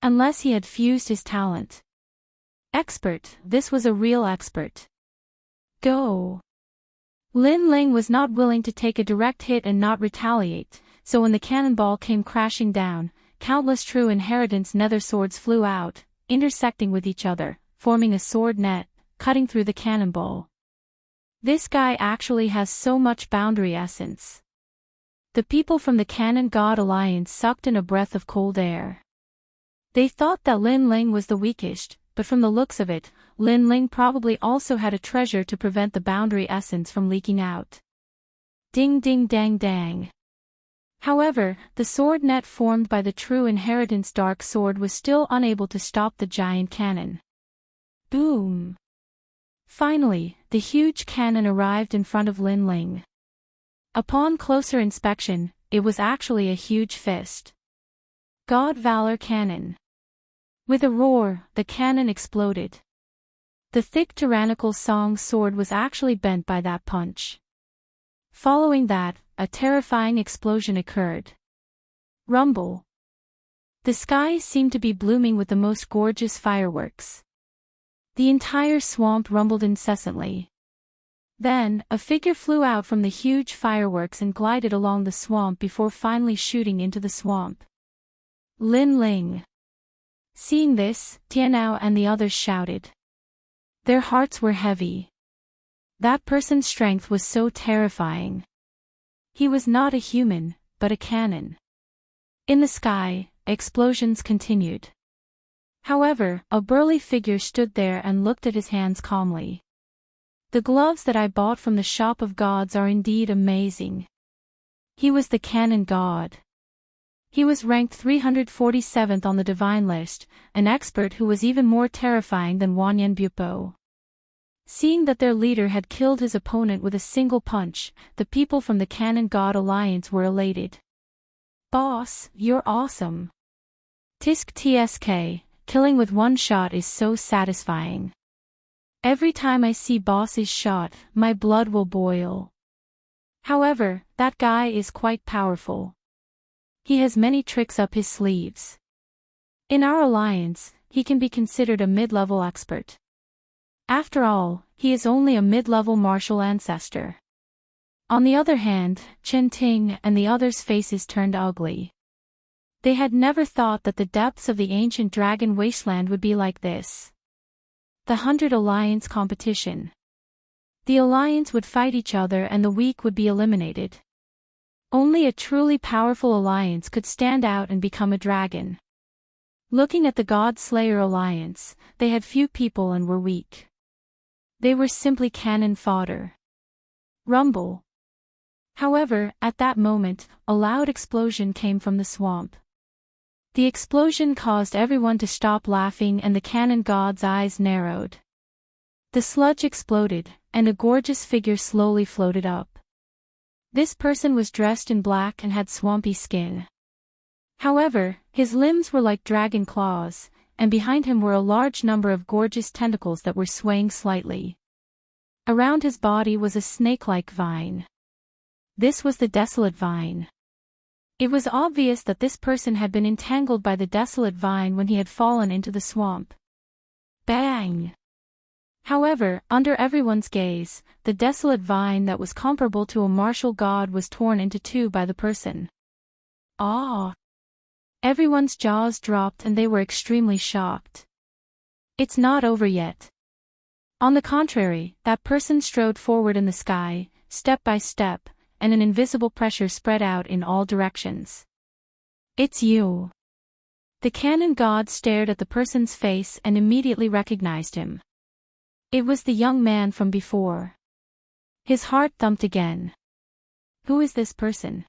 Unless he had fused his talent. Expert, this was a real expert. Go! Lin Ling was not willing to take a direct hit and not retaliate, so when the cannonball came crashing down, countless true inheritance nether swords flew out, intersecting with each other, forming a sword net, cutting through the cannonball. This guy actually has so much boundary essence. The people from the Cannon God Alliance sucked in a breath of cold air. They thought that Lin Ling was the weakest, but from the looks of it, Lin Ling probably also had a treasure to prevent the boundary essence from leaking out. Ding ding dang dang. However, the sword net formed by the true inheritance dark sword was still unable to stop the giant cannon. Boom! Finally, the huge cannon arrived in front of Lin Ling. Upon closer inspection, it was actually a huge fist. God Valor Cannon. With a roar, the cannon exploded. The thick tyrannical song sword was actually bent by that punch. Following that, a terrifying explosion occurred. Rumble. The sky seemed to be blooming with the most gorgeous fireworks. The entire swamp rumbled incessantly. Then, a figure flew out from the huge fireworks and glided along the swamp before finally shooting into the swamp. Lin Ling. Seeing this, Tianao and the others shouted. Their hearts were heavy. That person's strength was so terrifying. He was not a human, but a cannon. In the sky, explosions continued. However, a burly figure stood there and looked at his hands calmly. The gloves that I bought from the shop of gods are indeed amazing. He was the cannon god. He was ranked 347th on the divine list, an expert who was even more terrifying than Wanyan Bupo. Seeing that their leader had killed his opponent with a single punch, the people from the Cannon God Alliance were elated. Boss, you're awesome. Tisk TSK, killing with one shot is so satisfying. Every time I see boss's shot, my blood will boil. However, that guy is quite powerful. He has many tricks up his sleeves. In our alliance, he can be considered a mid-level expert. After all, he is only a mid-level martial ancestor. On the other hand, Chen Ting and the others' faces turned ugly. They had never thought that the depths of the ancient dragon wasteland would be like this. The 100 Alliance competition. The Alliance would fight each other and the weak would be eliminated. Only a truly powerful alliance could stand out and become a dragon. Looking at the God Slayer alliance, they had few people and were weak. They were simply cannon fodder. Rumble. However, at that moment, a loud explosion came from the swamp. The explosion caused everyone to stop laughing and the cannon god's eyes narrowed. The sludge exploded, and a gorgeous figure slowly floated up. This person was dressed in black and had swampy skin. However, his limbs were like dragon claws, and behind him were a large number of gorgeous tentacles that were swaying slightly. Around his body was a snake-like vine. This was the desolate vine. It was obvious that this person had been entangled by the desolate vine when he had fallen into the swamp. Bang! However, under everyone's gaze, the desolate vine that was comparable to a martial god was torn into two by the person. Ah! Everyone's jaws dropped and they were extremely shocked. It's not over yet. On the contrary, that person strode forward in the sky, step by step, and an invisible pressure spread out in all directions. It's you. The cannon god stared at the person's face and immediately recognized him. It was the young man from before. His heart thumped again. Who is this person?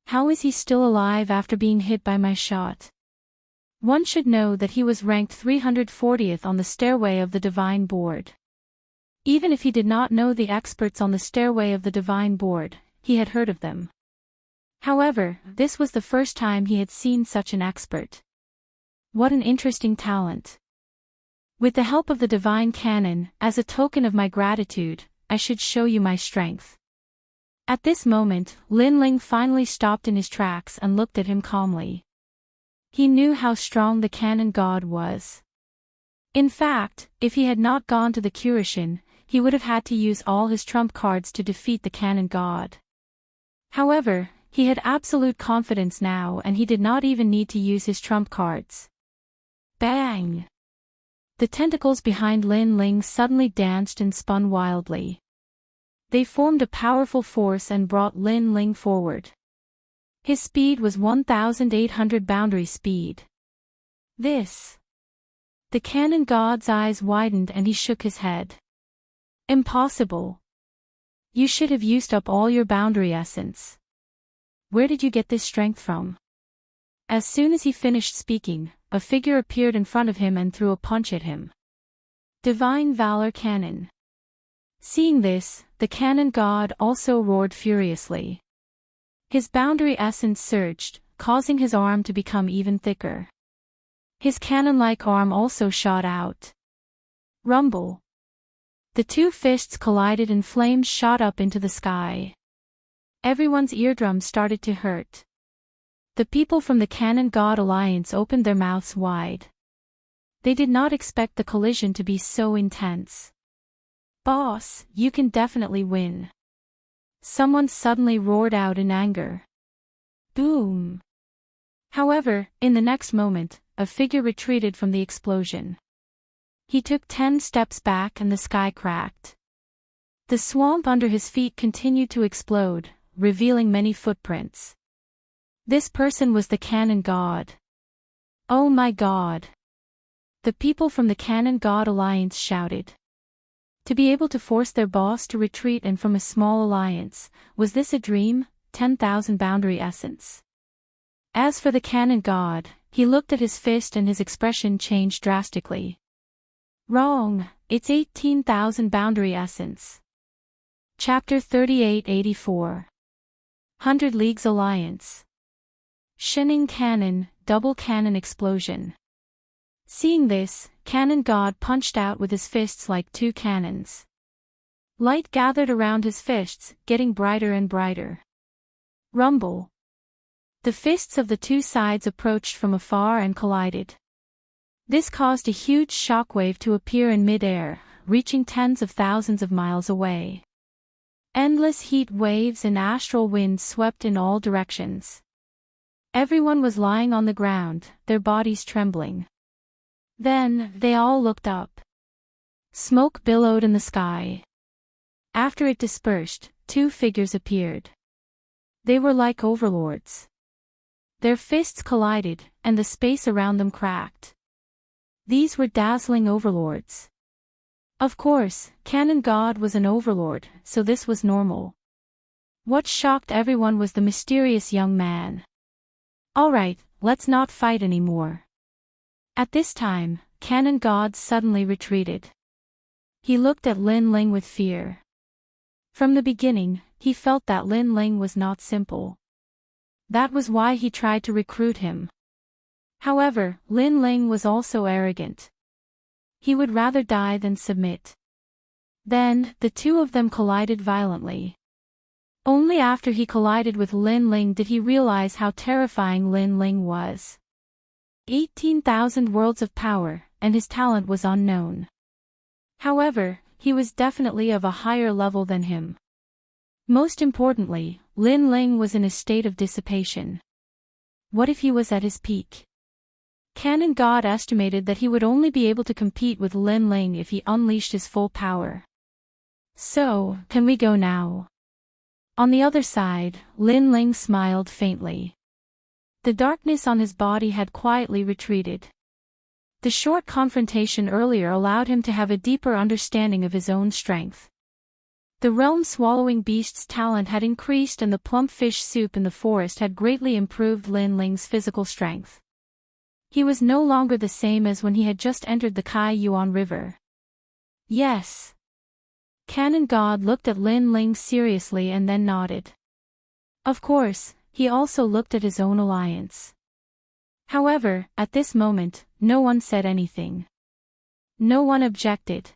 How is he still alive after being hit by my shot? One should know that he was ranked 340th on the stairway of the divine board. Even if he did not know the experts on the stairway of the divine board, he had heard of them. However, this was the first time he had seen such an expert. What an interesting talent. With the help of the divine cannon, as a token of my gratitude, I should show you my strength. At this moment, Lin Ling finally stopped in his tracks and looked at him calmly. He knew how strong the cannon god was. In fact, if he had not gone to the Kurishin, he would have had to use all his trump cards to defeat the cannon god. However, he had absolute confidence now and he did not even need to use his trump cards. Bang! The tentacles behind Lin Ling suddenly danced and spun wildly. They formed a powerful force and brought Lin Ling forward. His speed was 1,800 boundary speed. This. The cannon god's eyes widened and he shook his head. Impossible. You should have used up all your boundary essence. Where did you get this strength from? As soon as he finished speaking, a figure appeared in front of him and threw a punch at him. Divine Valor Cannon. Seeing this, the cannon god also roared furiously. His boundary essence surged, causing his arm to become even thicker. His cannon-like arm also shot out. Rumble. The two fists collided and flames shot up into the sky. Everyone's eardrums started to hurt. The people from the Cannon God Alliance opened their mouths wide. They did not expect the collision to be so intense. Boss, you can definitely win. Someone suddenly roared out in anger. Boom! However, in the next moment, a figure retreated from the explosion. He took 10 steps back and the sky cracked. The swamp under his feet continued to explode, revealing many footprints. This person was the Cannon God. Oh my God! The people from the Cannon God Alliance shouted. To be able to force their boss to retreat and from a small alliance, was this a dream? 10,000 boundary essence. As for the Cannon God, he looked at his fist and his expression changed drastically. Wrong, it's 18,000 boundary essence. Chapter 3884. 100 Leagues Alliance. Shining Cannon, Double Cannon Explosion. Seeing this, Cannon God punched out with his fists like two cannons. Light gathered around his fists, getting brighter and brighter. Rumble. The fists of the two sides approached from afar and collided. This caused a huge shockwave to appear in mid-air, reaching tens of thousands of miles away. Endless heat waves and astral winds swept in all directions. Everyone was lying on the ground, their bodies trembling. Then, they all looked up. Smoke billowed in the sky. After it dispersed, two figures appeared. They were like overlords. Their fists collided, and the space around them cracked. These were dazzling overlords. Of course, Canon God was an overlord, so this was normal. What shocked everyone was the mysterious young man. Alright, let's not fight anymore. At this time, Canon God suddenly retreated. He looked at Lin Ling with fear. From the beginning, he felt that Lin Ling was not simple. That was why he tried to recruit him. However, Lin Ling was also arrogant. He would rather die than submit. Then, the two of them collided violently. Only after he collided with Lin Ling did he realize how terrifying Lin Ling was. 18,000 worlds of power, and his talent was unknown. However, he was definitely of a higher level than him. Most importantly, Lin Ling was in a state of dissipation. What if he was at his peak? Canon God estimated that he would only be able to compete with Lin Ling if he unleashed his full power. So, can we go now? On the other side, Lin Ling smiled faintly. The darkness on his body had quietly retreated. The short confrontation earlier allowed him to have a deeper understanding of his own strength. The realm-swallowing beast's talent had increased and the plump fish soup in the forest had greatly improved Lin Ling's physical strength. He was no longer the same as when he had just entered the Kai Yuan River. Yes. Canon God looked at Lin Ling seriously and then nodded. Of course, he also looked at his own alliance. However, at this moment, no one said anything. No one objected.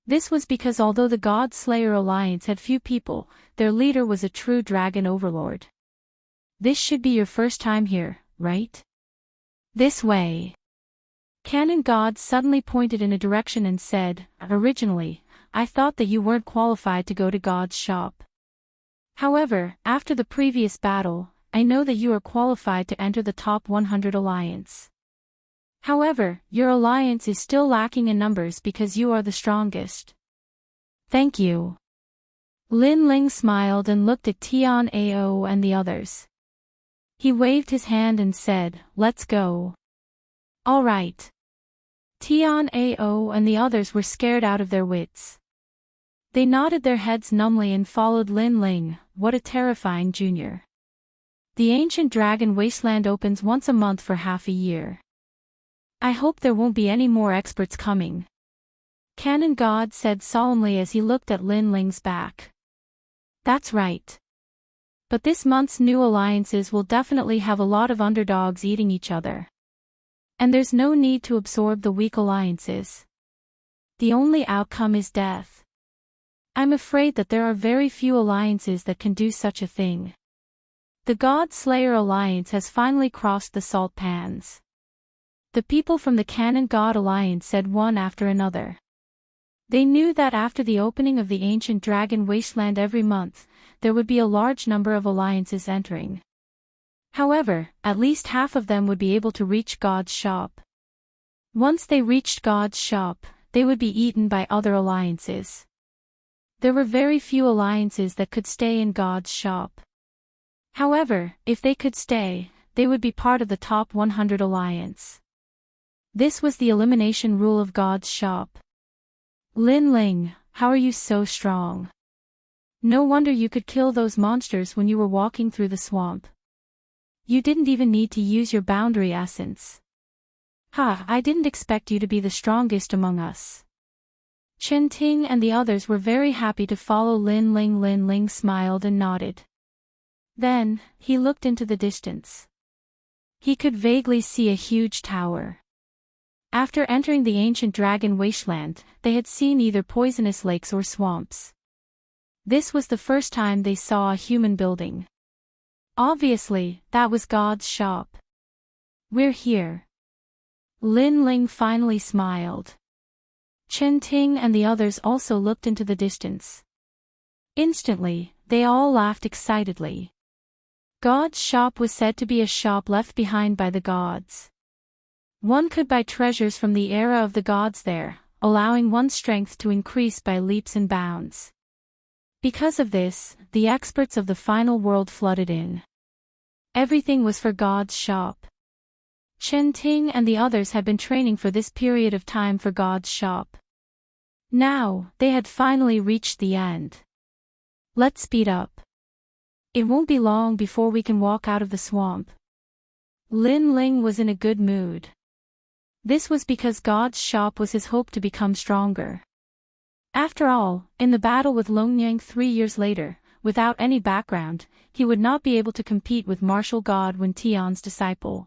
This was because although the God Slayer Alliance had few people, their leader was a true dragon overlord. This should be your first time here, right? This way. Canon God suddenly pointed in a direction and said, "Originally, I thought that you weren't qualified to go to God's shop. However, after the previous battle, I know that you are qualified to enter the top 100 alliance. However, your alliance is still lacking in numbers because you are the strongest." Thank you. Lin Ling smiled and looked at Tian Ao and the others. He waved his hand and said, "Let's go." All right. Tian Ao and the others were scared out of their wits. They nodded their heads numbly and followed Lin Ling. What a terrifying junior. The ancient dragon wasteland opens once a month for half a year. I hope there won't be any more experts coming. Canon God said solemnly as he looked at Lin Ling's back. That's right. But this month's new alliances will definitely have a lot of underdogs eating each other. And there's no need to absorb the weak alliances. The only outcome is death. I'm afraid that there are very few alliances that can do such a thing. The God Slayer Alliance has finally crossed the salt pans. The people from the Canon God Alliance said one after another. They knew that after the opening of the ancient dragon wasteland every month, there would be a large number of alliances entering. However, at least half of them would be able to reach God's shop. Once they reached God's shop, they would be eaten by other alliances. There were very few alliances that could stay in God's shop. However, if they could stay, they would be part of the top 100 alliance. This was the elimination rule of God's shop. Lin Ling, how are you so strong? No wonder you could kill those monsters when you were walking through the swamp. You didn't even need to use your boundary essence. I didn't expect you to be the strongest among us. Chen Ting and the others were very happy to follow Lin Ling. Lin Ling smiled and nodded. Then, he looked into the distance. He could vaguely see a huge tower. After entering the ancient dragon wasteland, they had seen either poisonous lakes or swamps. This was the first time they saw a human building. Obviously, that was God's shop. We're here. Lin Ling finally smiled. Chen Ting and the others also looked into the distance. Instantly, they all laughed excitedly. God's shop was said to be a shop left behind by the gods. One could buy treasures from the era of the gods there, allowing one's strength to increase by leaps and bounds. Because of this, the experts of the final world flooded in. Everything was for God's shop. Chen Ting and the others had been training for this period of time for God's shop. Now, they had finally reached the end. Let's speed up. It won't be long before we can walk out of the swamp. Lin Ling was in a good mood. This was because God's shop was his hope to become stronger. After all, in the battle with Longyang 3 years later, without any background, he would not be able to compete with martial god Wen Tian's disciple.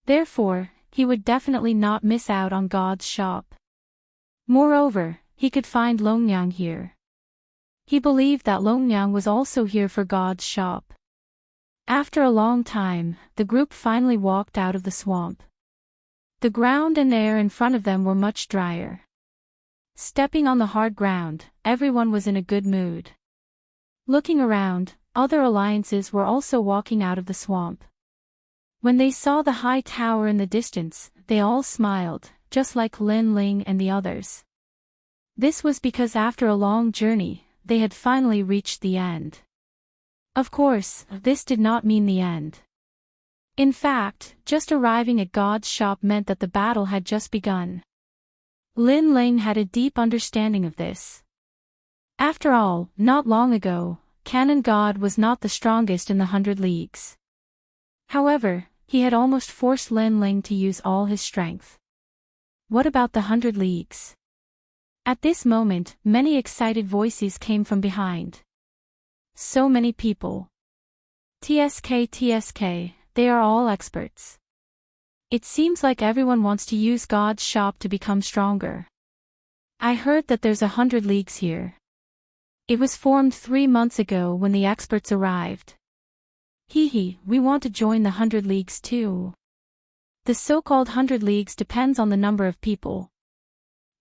Therefore, he would definitely not miss out on God's shop. Moreover, he could find Longyang here. He believed that Longyang was also here for God's shop. After a long time, the group finally walked out of the swamp. The ground and air in front of them were much drier. Stepping on the hard ground, everyone was in a good mood. Looking around, other alliances were also walking out of the swamp. When they saw the high tower in the distance, they all smiled, just like Lin Ling and the others. This was because after a long journey, they had finally reached the end. Of course, this did not mean the end. In fact, just arriving at God's shop meant that the battle had just begun. Lin Ling had a deep understanding of this. After all, not long ago, Canon God was not the strongest in the 100 Leagues. However, he had almost forced Lin Ling to use all his strength. What about the 100 Leagues? At this moment, many excited voices came from behind. So many people. TSK, they are all experts. It seems like everyone wants to use God's shop to become stronger. I heard that there's 100 Leagues here. It was formed 3 months ago when the experts arrived. We want to join the 100 Leagues too. The so-called 100 Leagues depends on the number of people.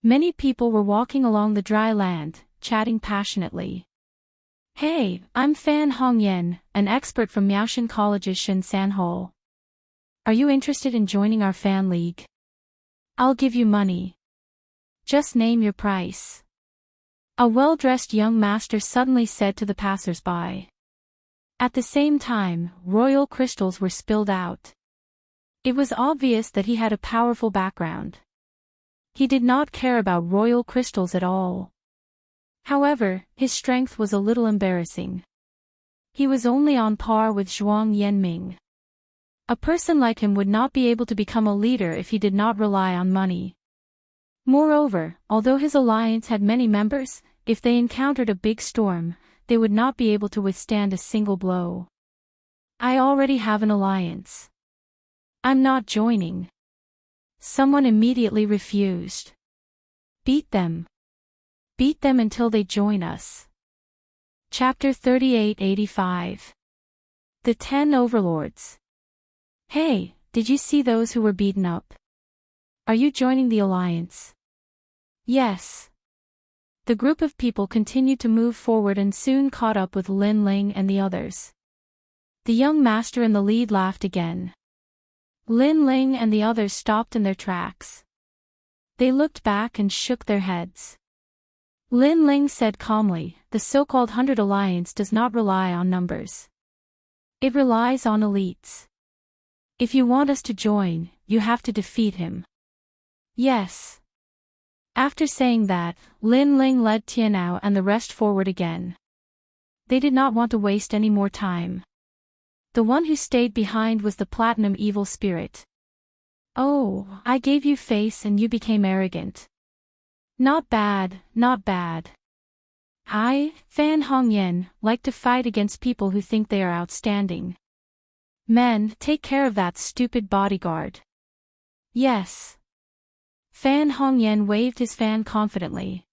Many people were walking along the dry land, chatting passionately. Hey, I'm Fan Hongyan, an expert from Miaoshan College's Shenzhen Hall. Are you interested in joining our fan league? I'll give you money. Just name your price. A well-dressed young master suddenly said to the passers-by. At the same time, royal crystals were spilled out. It was obvious that he had a powerful background. He did not care about royal crystals at all. However, his strength was a little embarrassing. He was only on par with Zhuang Yanming. A person like him would not be able to become a leader if he did not rely on money. Moreover, although his alliance had many members, if they encountered a big storm, they would not be able to withstand a single blow. I already have an alliance. I'm not joining. Someone immediately refused. Beat them. Beat them until they join us. Chapter 3885. The 10 Overlords. Hey, did you see those who were beaten up? Are you joining the alliance? Yes. The group of people continued to move forward and soon caught up with Lin Ling and the others. The young master in the lead laughed again. Lin Ling and the others stopped in their tracks. They looked back and shook their heads. Lin Ling said calmly, the so-called 100 Alliance does not rely on numbers. It relies on elites. If you want us to join, you have to defeat him. Yes. After saying that, Lin Ling led Tianao and the rest forward again. They did not want to waste any more time. The one who stayed behind was the Platinum Evil Spirit. Oh, I gave you face and you became arrogant. Not bad, not bad. I, Fan Hongyan, like to fight against people who think they are outstanding. Men, take care of that stupid bodyguard. Yes. Fan Hongyan waved his fan confidently.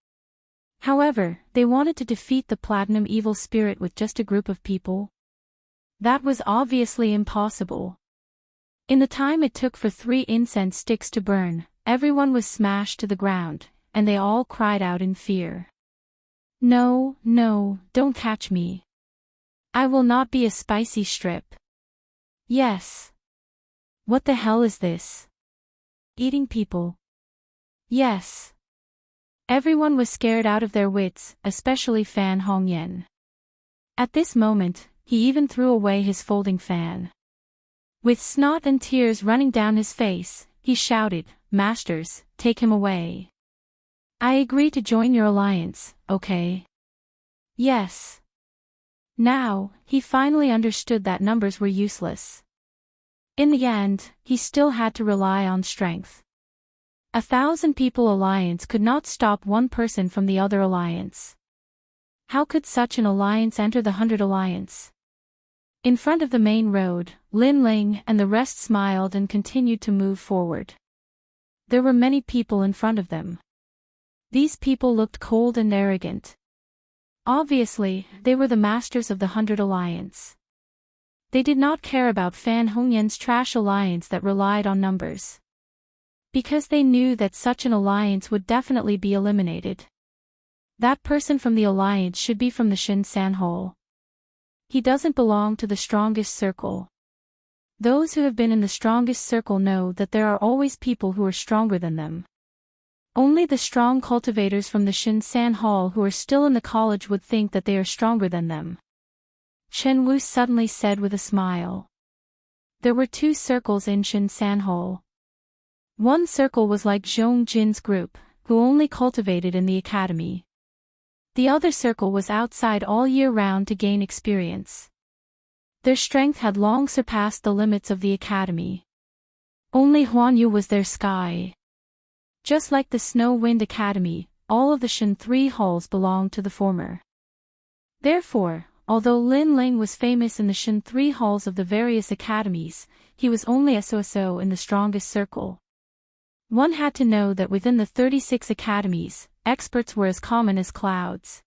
However, they wanted to defeat the Platinum Evil Spirit with just a group of people. That was obviously impossible. In the time it took for 3 incense sticks to burn, everyone was smashed to the ground, and they all cried out in fear. No, no, don't catch me. I will not be a spicy strip. Yes. What the hell is this? Eating people. Yes. Everyone was scared out of their wits, especially Fan Hongyan. At this moment, he even threw away his folding fan. With snot and tears running down his face, he shouted, "Masters, take him away. I agree to join your alliance, okay?" Yes. Now, he finally understood that numbers were useless. In the end, he still had to rely on strength. 1,000-people alliance could not stop one person from the other alliance. How could such an alliance enter the 100 alliance? In front of the main road, Lin Ling and the rest smiled and continued to move forward. There were many people in front of them. These people looked cold and arrogant. Obviously, they were the masters of the 100 alliance. They did not care about Fan Hongyan's trash alliance that relied on numbers. Because they knew that such an alliance would definitely be eliminated. That person from the alliance should be from the Shin San Hole. He doesn't belong to the strongest circle. Those who have been in the strongest circle know that there are always people who are stronger than them. Only the strong cultivators from the Shin San Hall who are still in the college would think that they are stronger than them. Chen Wu suddenly said with a smile. There were 2 circles in Shin San Hall. One circle was like Zhong Jin's group, who only cultivated in the academy. The other circle was outside all year round to gain experience. Their strength had long surpassed the limits of the academy. Only Huanyu was their sky. Just like the Snow Wind Academy, all of the Shin 3 halls belonged to the former. Therefore, although Lin Ling was famous in the Shin 3 halls of the various academies, he was only so in the strongest circle. One had to know that within the 36 academies, experts were as common as clouds.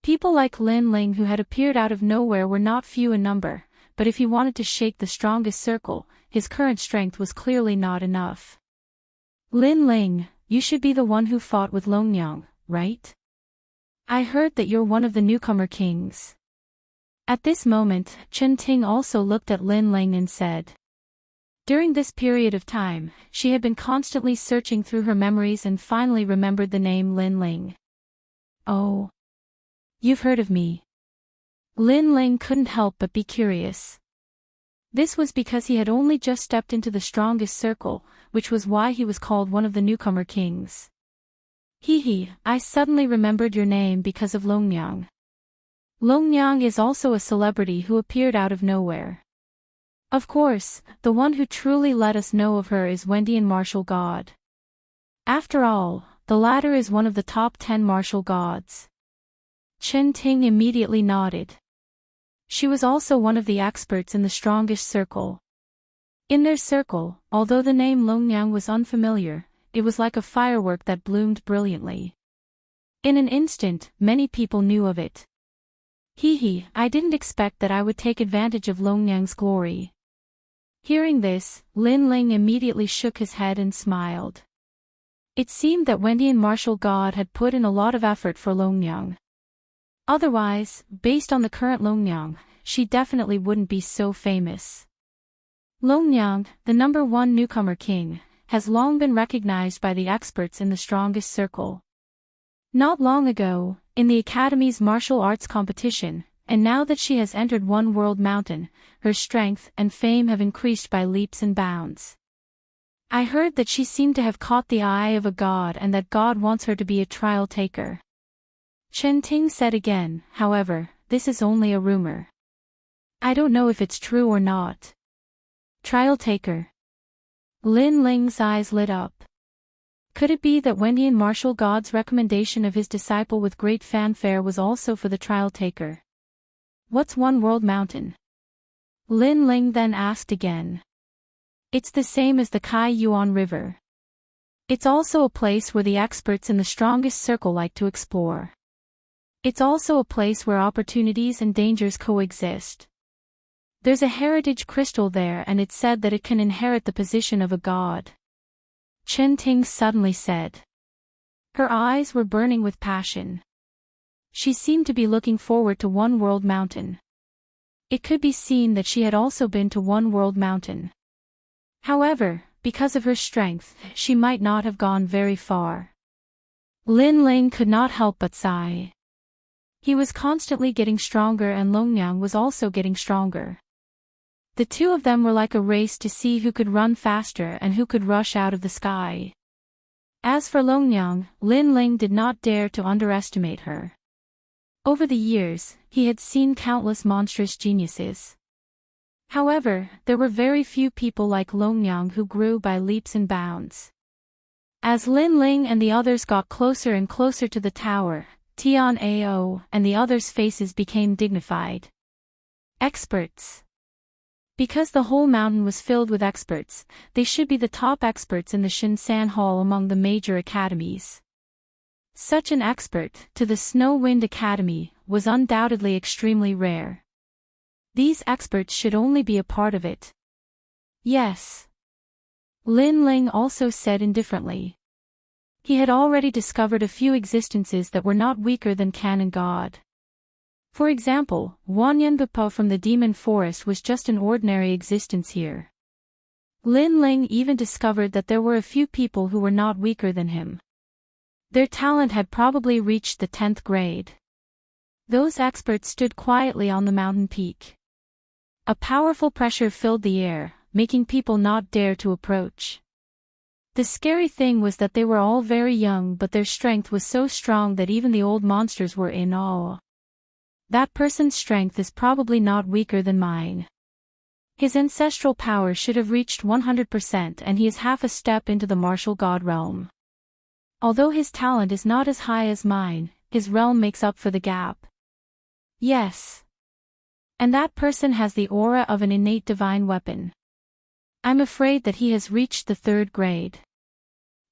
People like Lin Ling who had appeared out of nowhere were not few in number, but if he wanted to shake the strongest circle, his current strength was clearly not enough. Lin Ling, you should be the one who fought with Longyang, right? I heard that you're one of the newcomer kings. At this moment, Chen Ting also looked at Lin Ling and said. During this period of time, she had been constantly searching through her memories and finally remembered the name Lin Ling. Oh. You've heard of me. Lin Ling couldn't help but be curious. This was because he had only just stepped into the strongest circle, which was why he was called one of the newcomer kings. I suddenly remembered your name because of Longyang. Longyang is also a celebrity who appeared out of nowhere. Of course, the one who truly let us know of her is Wendian martial god. After all, the latter is one of the top 10 martial gods. Chen Ting immediately nodded. She was also one of the experts in the strongest circle. In their circle, although the name Longyang was unfamiliar, it was like a firework that bloomed brilliantly. In an instant, many people knew of it. I didn't expect that I would take advantage of Longyang's glory. Hearing this, Lin Ling immediately shook his head and smiled. It seemed that Wendian martial god had put in a lot of effort for Longyang. Otherwise, based on the current Longyang, she definitely wouldn't be so famous. Longyang, the #1 newcomer king, has long been recognized by the experts in the strongest circle. Not long ago, in the Academy's martial arts competition, and now that she has entered One World Mountain, her strength and fame have increased by leaps and bounds. I heard that she seemed to have caught the eye of a god and that God wants her to be a trial taker. Chen Ting said again, however, this is only a rumor. I don't know if it's true or not. Trial taker. Lin Ling's eyes lit up. Could it be that Wendian martial god's recommendation of his disciple with great fanfare was also for the trial taker? What's One World Mountain? Lin Ling then asked again. It's the same as the Kai Yuan River. It's also a place where the experts in the strongest circle like to explore. It's also a place where opportunities and dangers coexist. There's a heritage crystal there and it's said that it can inherit the position of a god. Chen Ting suddenly said. Her eyes were burning with passion. She seemed to be looking forward to One World Mountain. It could be seen that she had also been to One World Mountain. However, because of her strength, she might not have gone very far. Lin Ling could not help but sigh. He was constantly getting stronger and Longyang was also getting stronger. The two of them were like a race to see who could run faster and who could rush out of the sky. As for Longyang, Lin Ling did not dare to underestimate her. Over the years, he had seen countless monstrous geniuses. However, there were very few people like Longyang who grew by leaps and bounds. As Lin Ling and the others got closer and closer to the tower, Tian Ao and the others' faces became dignified. Experts. Because the whole mountain was filled with experts, they should be the top experts in the Shinsan Hall among the major academies. Such an expert, to the Snow Wind Academy, was undoubtedly extremely rare. These experts should only be a part of it. Yes. Lin Ling also said indifferently. He had already discovered a few existences that were not weaker than canon god. For example, Wanyanbapa from the Demon Forest was just an ordinary existence here. Lin Ling even discovered that there were a few people who were not weaker than him. Their talent had probably reached the 10th grade. Those experts stood quietly on the mountain peak. A powerful pressure filled the air, making people not dare to approach. The scary thing was that they were all very young, but their strength was so strong that even the old monsters were in awe. That person's strength is probably not weaker than mine. His ancestral power should have reached 100% and he is half a step into the martial god realm. Although his talent is not as high as mine, his realm makes up for the gap. Yes. And that person has the aura of an innate divine weapon. I'm afraid that he has reached the 3rd grade.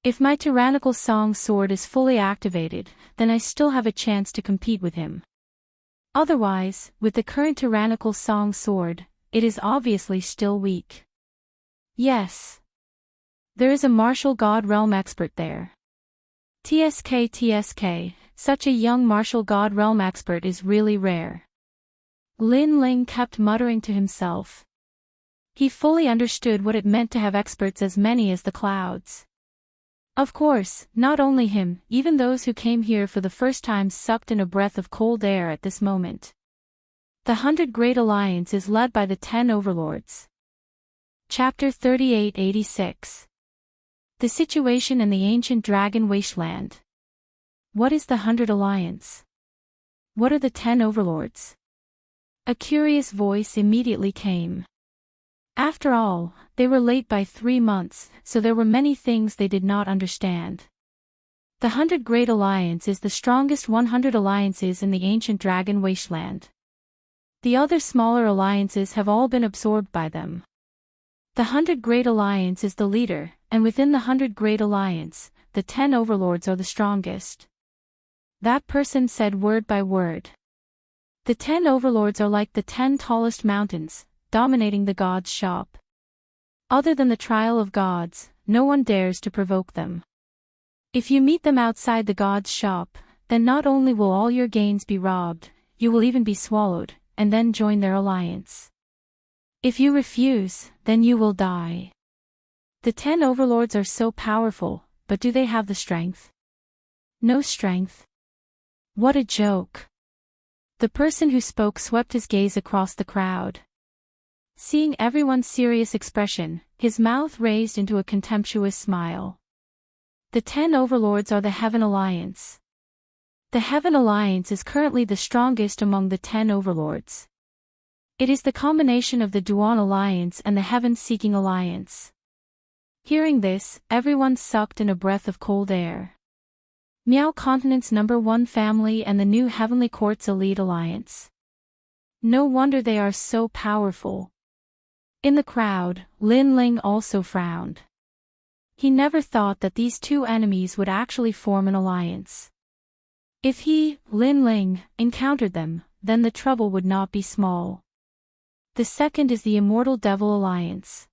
If my tyrannical song sword is fully activated, then I still have a chance to compete with him. Otherwise, with the current tyrannical song sword, it is obviously still weak. Yes. There is a martial god realm expert there. TSK, such a young martial god realm expert is really rare. Lin Ling kept muttering to himself. He fully understood what it meant to have experts as many as the clouds. Of course, not only him, even those who came here for the first time sucked in a breath of cold air at this moment. The 100 Great Alliance is led by the 10 Overlords. Chapter 3886. The situation in the ancient dragon wasteland. What is the 100 Alliance? What are the 10 Overlords? A curious voice immediately came. After all, they were late by 3 months, so there were many things they did not understand. The 100 Great Alliance is the strongest 100 alliances in the ancient dragon wasteland. The other smaller alliances have all been absorbed by them. The 100 Great Alliance is the leader, and within the 100 Great Alliance, the 10 Overlords are the strongest. That person said word by word. The 10 Overlords are like the 10 tallest mountains, dominating the gods' shop. Other than the trial of gods, no one dares to provoke them. If you meet them outside the gods' shop, then not only will all your gains be robbed, you will even be swallowed, and then join their alliance. If you refuse, then you will die. The 10 Overlords are so powerful, but do they have the strength? No strength. What a joke. The person who spoke swept his gaze across the crowd. Seeing everyone's serious expression, his mouth raised into a contemptuous smile. The 10 Overlords are the Heaven Alliance. The Heaven Alliance is currently the strongest among the 10 Overlords. It is the combination of the Duan Alliance and the Heaven-Seeking Alliance. Hearing this, everyone sucked in a breath of cold air. Miao Continent's #1 family and the new Heavenly Court's Elite Alliance. No wonder they are so powerful. In the crowd, Lin Ling also frowned. He never thought that these two enemies would actually form an alliance. If he, Lin Ling, encountered them, then the trouble would not be small. The second is the Immortal Devil Alliance.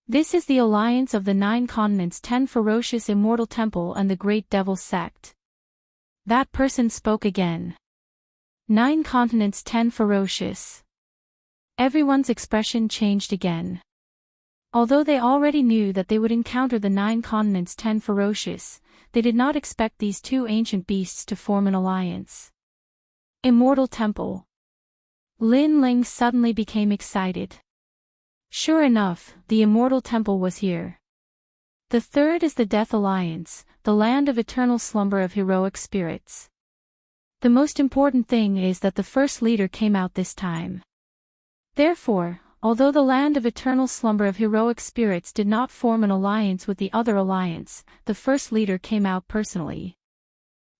This is the alliance of the 9 continents, 10 ferocious Immortal Temple and the Great Devil Sect. That person spoke again. 9 continents, 10 ferocious. Everyone's expression changed again. Although they already knew that they would encounter the 9 continents, 10 ferocious, they did not expect these two ancient beasts to form an alliance. Immortal Temple. Lin Ling suddenly became excited. Sure enough, the Immortal Temple was here. The third is the Death Alliance, the land of eternal slumber of heroic spirits. The most important thing is that the first leader came out this time. Therefore, although the land of eternal slumber of heroic spirits did not form an alliance with the other alliance, the first leader came out personally.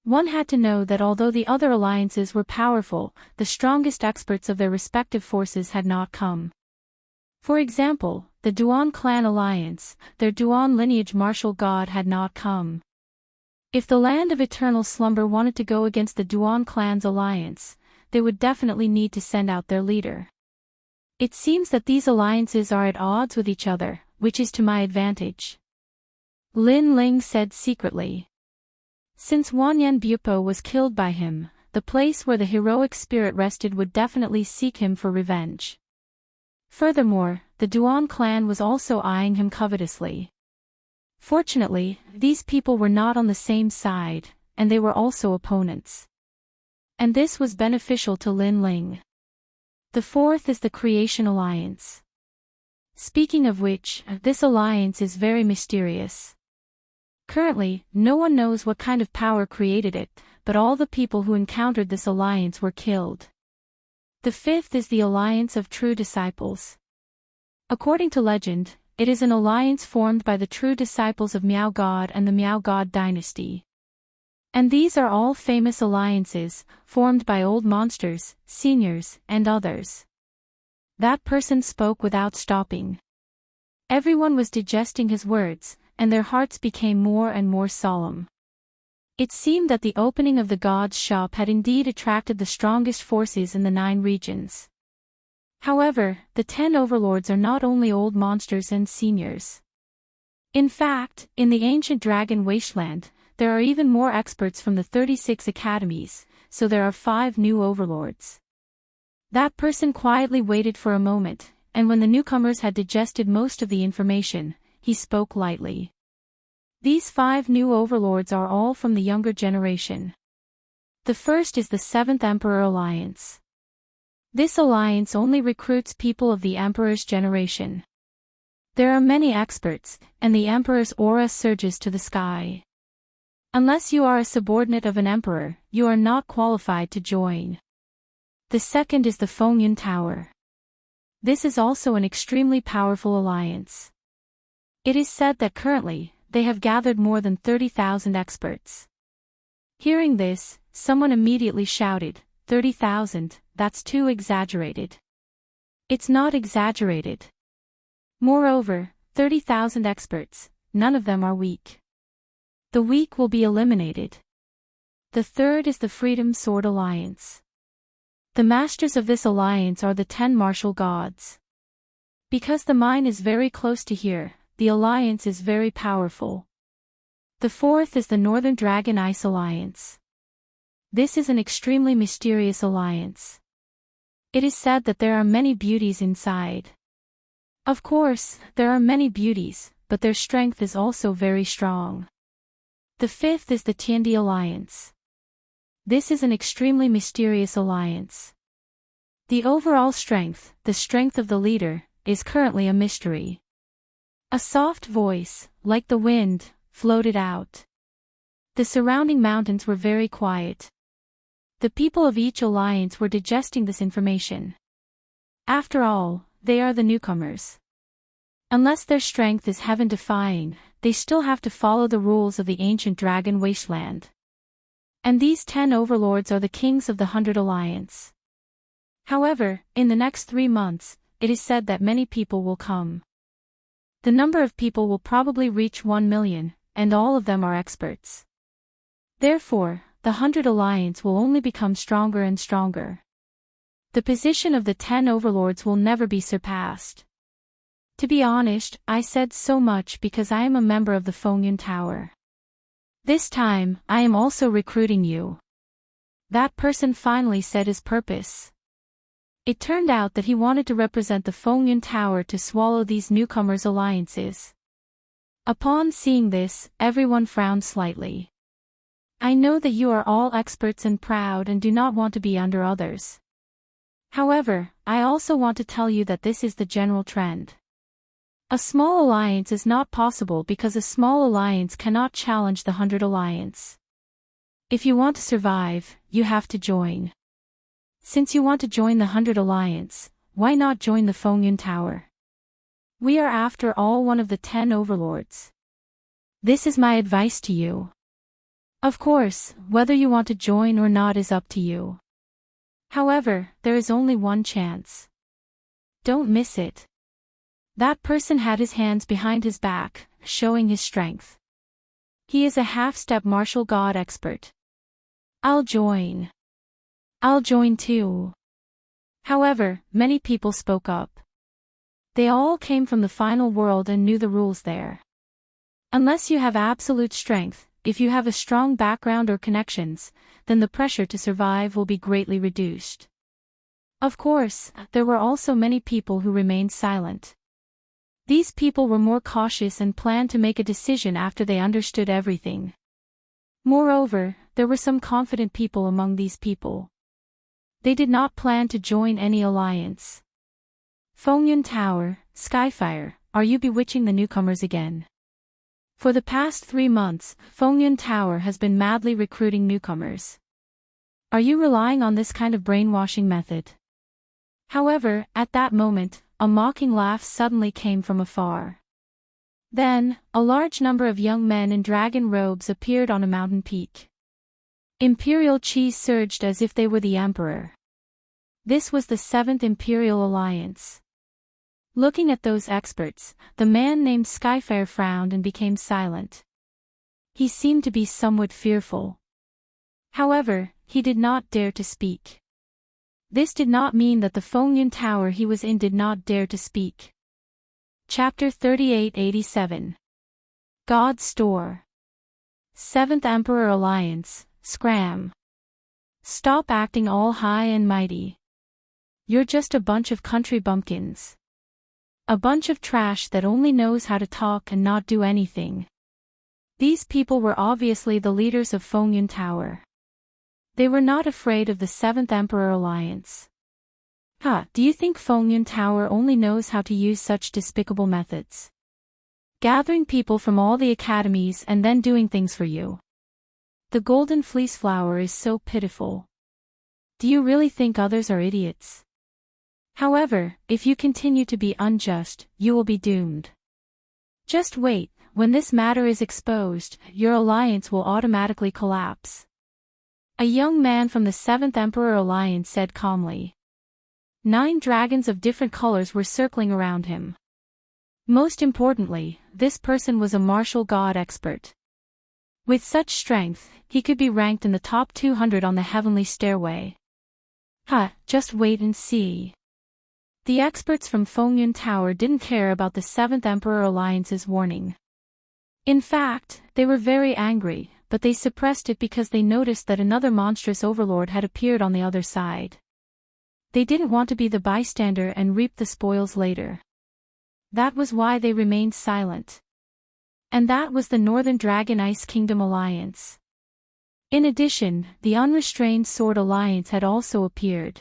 One had to know that although the other alliances were powerful, the strongest experts of their respective forces had not come. For example, the Duan clan alliance, their Duan lineage martial god had not come. If the land of eternal slumber wanted to go against the Duan clan's alliance, they would definitely need to send out their leader. It seems that these alliances are at odds with each other, which is to my advantage. Lin Ling said secretly. Since Wanyan Bupo was killed by him, the place where the heroic spirit rested would definitely seek him for revenge. Furthermore, the Duan clan was also eyeing him covetously. Fortunately, these people were not on the same side, and they were also opponents. And this was beneficial to Lin Ling. The fourth is the Creation Alliance. Speaking of which, this alliance is very mysterious. Currently, no one knows what kind of power created it, but all the people who encountered this alliance were killed. The fifth is the Alliance of True Disciples. According to legend, it is an alliance formed by the true disciples of Miao God and the Miao God dynasty. And these are all famous alliances, formed by old monsters, seniors, and others. That person spoke without stopping. Everyone was digesting his words, and their hearts became more and more solemn. It seemed that the opening of the god's shop had indeed attracted the strongest forces in the 9 regions. However, the 10 overlords are not only old monsters and seniors. In fact, in the ancient dragon wasteland, there are even more experts from the 36 academies, so there are 5 new overlords. That person quietly waited for a moment, and when the newcomers had digested most of the information, he spoke lightly. These 5 new overlords are all from the younger generation. The first is the 7th Emperor Alliance. This alliance only recruits people of the Emperor's generation. There are many experts, and the Emperor's aura surges to the sky. Unless you are a subordinate of an Emperor, you are not qualified to join. The second is the Fengyun Tower. This is also an extremely powerful alliance. It is said that currently, they have gathered more than 30,000 experts. Hearing this, someone immediately shouted, 30,000, that's too exaggerated. It's not exaggerated. Moreover, 30,000 experts, none of them are weak. The weak will be eliminated. The third is the Freedom Sword Alliance. The masters of this alliance are the 10 martial gods. Because the mine is very close to here, the alliance is very powerful. The fourth is the Northern Dragon Ice Alliance. This is an extremely mysterious alliance. It is said that there are many beauties inside. Of course, there are many beauties, but their strength is also very strong. The fifth is the Tiandi Alliance. This is an extremely mysterious alliance. The overall strength, the strength of the leader, is currently a mystery. A soft voice, like the wind, floated out. The surrounding mountains were very quiet. The people of each alliance were digesting this information. After all, they are the newcomers. Unless their strength is heaven-defying, they still have to follow the rules of the ancient dragon wasteland. And these 10 overlords are the kings of the 100 Alliance. However, in the next 3 months, it is said that many people will come. The number of people will probably reach 1 million, and all of them are experts. Therefore, the 100 Alliance will only become stronger and stronger. The position of the 10 overlords will never be surpassed. To be honest, I said so much because I am a member of the Fengyun Tower. This time, I am also recruiting you. That person finally said his purpose. It turned out that he wanted to represent the Fengyun Tower to swallow these newcomers' alliances. Upon seeing this, everyone frowned slightly. I know that you are all experts and proud and do not want to be under others. However, I also want to tell you that this is the general trend. A small alliance is not possible because a small alliance cannot challenge the 100 alliance. If you want to survive, you have to join. Since you want to join the 100 alliance, why not join the Fengyun Tower? We are after all one of the 10 overlords. This is my advice to you. Of course, whether you want to join or not is up to you. However, there is only one chance. Don't miss it. That person had his hands behind his back, showing his strength. He is a half-step martial god expert. I'll join. I'll join too. However, many people spoke up. They all came from the final world and knew the rules there. Unless you have absolute strength, if you have a strong background or connections, then the pressure to survive will be greatly reduced. Of course, there were also many people who remained silent. These people were more cautious and planned to make a decision after they understood everything. Moreover, there were some confident people among these people. They did not plan to join any alliance. Fengyun Tower, Skyfire, are you bewitching the newcomers again? For the past 3 months, Fengyun Tower has been madly recruiting newcomers. Are you relying on this kind of brainwashing method? However, at that moment, a mocking laugh suddenly came from afar. Then, a large number of young men in dragon robes appeared on a mountain peak. Imperial chi surged as if they were the emperor. This was the 7th Imperial Alliance. Looking at those experts, the man named Skyfire frowned and became silent. He seemed to be somewhat fearful. However, he did not dare to speak. This did not mean that the Fengyun Tower he was in did not dare to speak. Chapter 3887. God's Store. 7th Emperor Alliance, Scram. Stop acting all high and mighty. You're just a bunch of country bumpkins. A bunch of trash that only knows how to talk and not do anything. These people were obviously the leaders of Fengyun Tower. They were not afraid of the 7th Emperor Alliance. Do you think Fengyun Tower only knows how to use such despicable methods? Gathering people from all the academies and then doing things for you. The golden fleece flower is so pitiful. Do you really think others are idiots? However, if you continue to be unjust, you will be doomed. Just wait, when this matter is exposed, your alliance will automatically collapse. A young man from the 7th Emperor Alliance said calmly. 9 dragons of different colors were circling around him. Most importantly, this person was a martial god expert. With such strength, he could be ranked in the top 200 on the heavenly stairway. Just wait and see. The experts from Fengyun Tower didn't care about the 7th Emperor Alliance's warning. In fact, they were very angry, but they suppressed it because they noticed that another monstrous overlord had appeared on the other side. They didn't want to be the bystander and reap the spoils later. That was why they remained silent. And that was the Northern Dragon Ice Kingdom Alliance. In addition, the Unrestrained Sword Alliance had also appeared.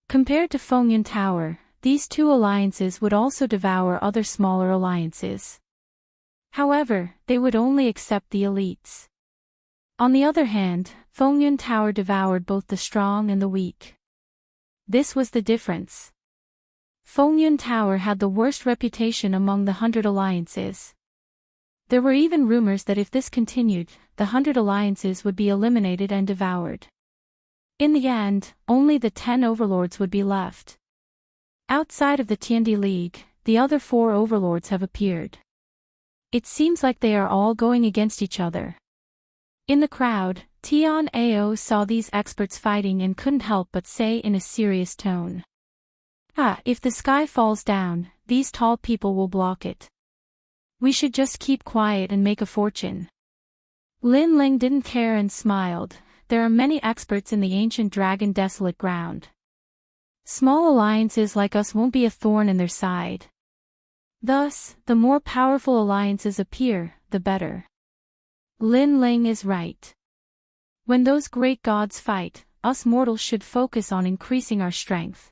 Compared to Fengyun Tower, these 2 alliances would also devour other smaller alliances. However, they would only accept the elites. On the other hand, Fengyun Tower devoured both the strong and the weak. This was the difference. Fengyun Tower had the worst reputation among the 100 alliances. There were even rumors that if this continued, the 100 alliances would be eliminated and devoured. In the end, only the 10 overlords would be left. Outside of the Tiandi League, the other 4 overlords have appeared. It seems like they are all going against each other. In the crowd, Tian Ao saw these experts fighting and couldn't help but say in a serious tone. If the sky falls down, these tall people will block it. We should just keep quiet and make a fortune. Lin Ling didn't care and smiled. There are many experts in the ancient dragon desolate ground. Small alliances like us won't be a thorn in their side. Thus, the more powerful alliances appear, the better. Lin Ling is right. When those great gods fight, us mortals should focus on increasing our strength.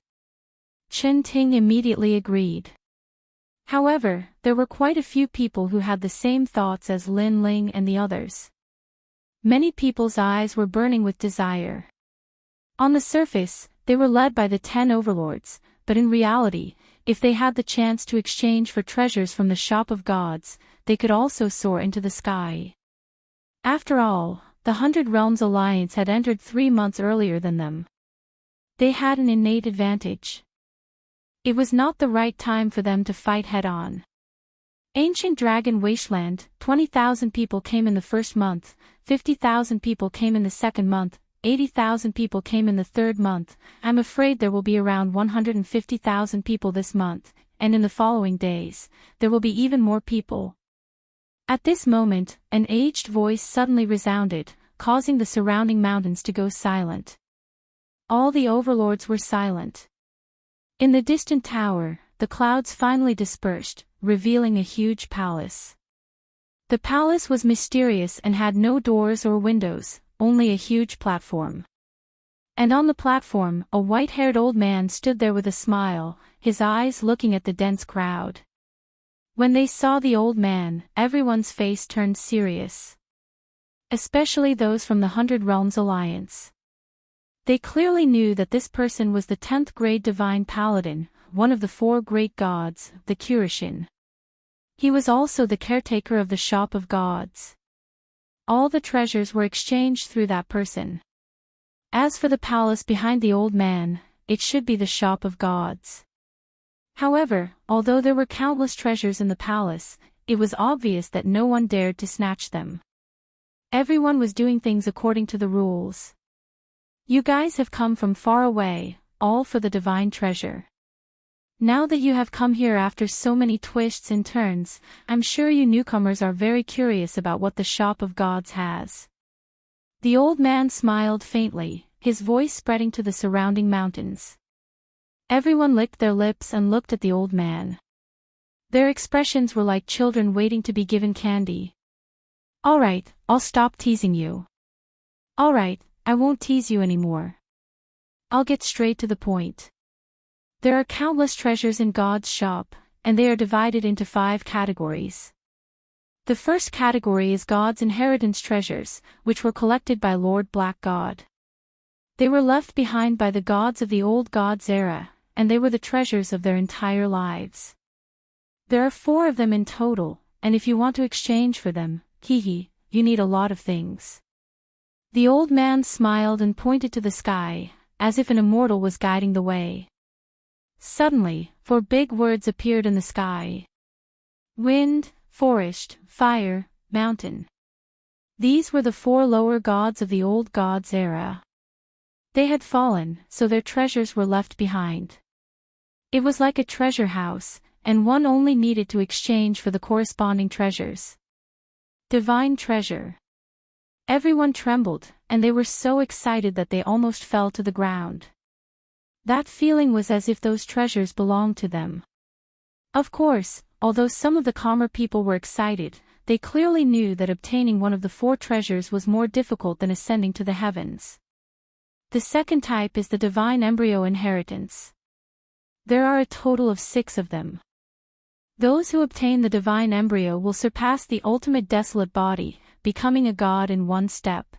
Chen Ting immediately agreed. However, there were quite a few people who had the same thoughts as Lin Ling and the others. Many people's eyes were burning with desire. On the surface, they were led by the 10 overlords, but in reality, if they had the chance to exchange for treasures from the shop of gods, they could also soar into the sky. After all, the 100 Realms Alliance had entered 3 months earlier than them. They had an innate advantage. It was not the right time for them to fight head-on. Ancient Dragon Wasteland, 20,000 people came in the first month, 50,000 people came in the second month, 80,000 people came in the third month. I'm afraid there will be around 150,000 people this month, and in the following days, there will be even more people. At this moment, an aged voice suddenly resounded, causing the surrounding mountains to go silent. All the overlords were silent. In the distant tower, the clouds finally dispersed, revealing a huge palace. The palace was mysterious and had no doors or windows, only a huge platform. And on the platform, a white-haired old man stood there with a smile, his eyes looking at the dense crowd. When they saw the old man, everyone's face turned serious. Especially those from the 100 Realms Alliance. They clearly knew that this person was the 10th grade divine paladin, one of the 4 great gods, the Curishin. He was also the caretaker of the shop of gods. All the treasures were exchanged through that person. As for the palace behind the old man, it should be the shop of gods. However, although there were countless treasures in the palace, it was obvious that no one dared to snatch them. Everyone was doing things according to the rules. You guys have come from far away, all for the divine treasure. Now that you have come here after so many twists and turns, I'm sure you newcomers are very curious about what the shop of gods has. The old man smiled faintly, his voice spreading to the surrounding mountains. Everyone licked their lips and looked at the old man. Their expressions were like children waiting to be given candy. Alright, I'll stop teasing you. Alright, I won't tease you anymore. I'll get straight to the point. There are countless treasures in God's shop, and they are divided into 5 categories. The first category is God's inheritance treasures, which were collected by Lord Black God. They were left behind by the gods of the old gods era, and they were the treasures of their entire lives. There are 4 of them in total, and if you want to exchange for them, you need a lot of things. The old man smiled and pointed to the sky, as if an immortal was guiding the way. Suddenly, 4 big words appeared in the sky. Wind, forest, fire, mountain. These were the 4 lower gods of the old gods era. They had fallen, so their treasures were left behind. It was like a treasure house, and one only needed to exchange for the corresponding treasures. Divine treasure. Everyone trembled, and they were so excited that they almost fell to the ground. That feeling was as if those treasures belonged to them. Of course, although some of the calmer people were excited, they clearly knew that obtaining one of the 4 treasures was more difficult than ascending to the heavens. The second type is the divine embryo inheritance. There are a total of 6 of them. Those who obtain the divine embryo will surpass the ultimate desolate body, becoming a god in 1 step.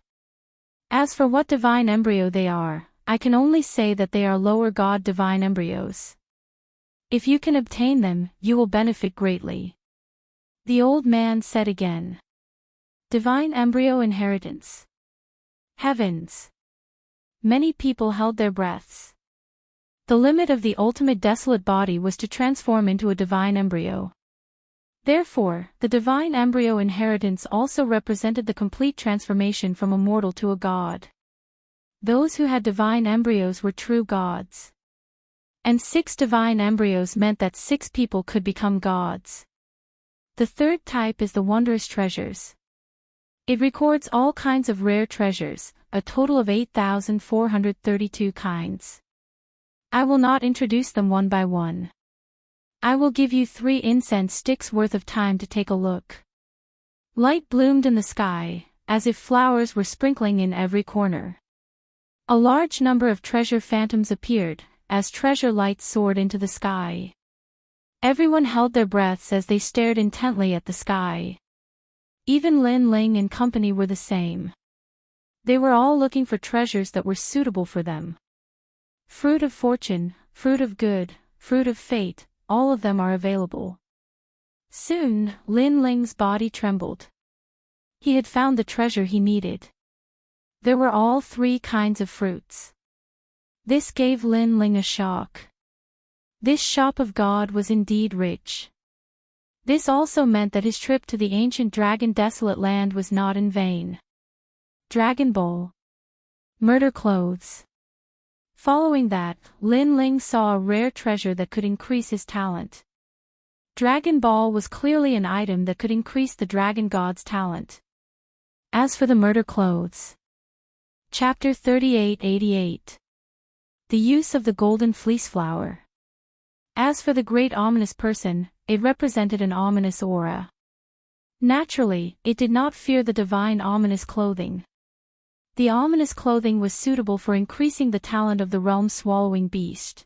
As for what divine embryo they are, I can only say that they are lower god divine embryos. If you can obtain them, you will benefit greatly. The old man said again. Divine embryo inheritance. Heavens! Many people held their breaths. The limit of the ultimate desolate body was to transform into a divine embryo. Therefore, the divine embryo inheritance also represented the complete transformation from a mortal to a god. Those who had divine embryos were true gods. And 6 divine embryos meant that 6 people could become gods. The third type is the wondrous treasures. It records all kinds of rare treasures, a total of 8,432 kinds. I will not introduce them one by one. I will give you 3 incense sticks worth of time to take a look. Light bloomed in the sky, as if flowers were sprinkling in every corner. A large number of treasure phantoms appeared, as treasure lights soared into the sky. Everyone held their breaths as they stared intently at the sky. Even Lin Ling and company were the same. They were all looking for treasures that were suitable for them. Fruit of fortune, fruit of good, fruit of fate, all of them are available. Soon, Lin Ling's body trembled. He had found the treasure he needed. There were all three kinds of fruits. This gave Lin Ling a shock. This shop of God was indeed rich. This also meant that his trip to the ancient dragon desolate land was not in vain. Dragon Bowl. Murder clothes. Following that, Lin Ling saw a rare treasure that could increase his talent. Dragon Ball was clearly an item that could increase the dragon god's talent. As for the murder clothes. Chapter 3888. The use of the golden fleece flower. As for the great ominous person, it represented an ominous aura. Naturally, it did not fear the divine ominous clothing. The ominous clothing was suitable for increasing the talent of the realm-swallowing beast.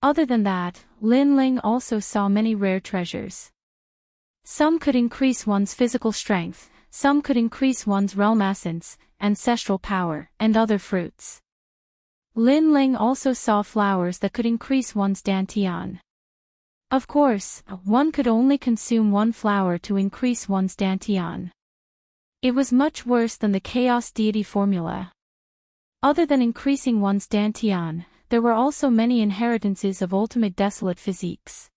Other than that, Lin Ling also saw many rare treasures. Some could increase one's physical strength, some could increase one's realm essence, ancestral power, and other fruits. Lin Ling also saw flowers that could increase one's dantian. Of course, one could only consume one flower to increase one's dantian. It was much worse than the chaos deity formula. Other than increasing one's dantian, there were also many inheritances of ultimate desolate physiques.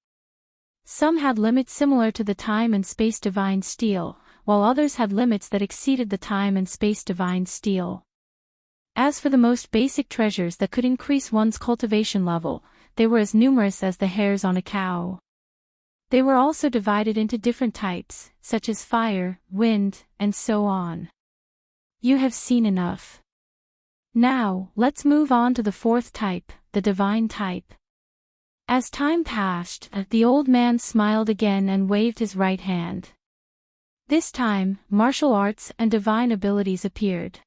Some had limits similar to the time and space divine steel, while others had limits that exceeded the time and space divine steel. As for the most basic treasures that could increase one's cultivation level, they were as numerous as the hairs on a cow. They were also divided into different types, such as fire, wind, and so on. You have seen enough. Now, let's move on to the fourth type, the divine type. As time passed, the old man smiled again and waved his right hand. This time, martial arts and divine abilities appeared.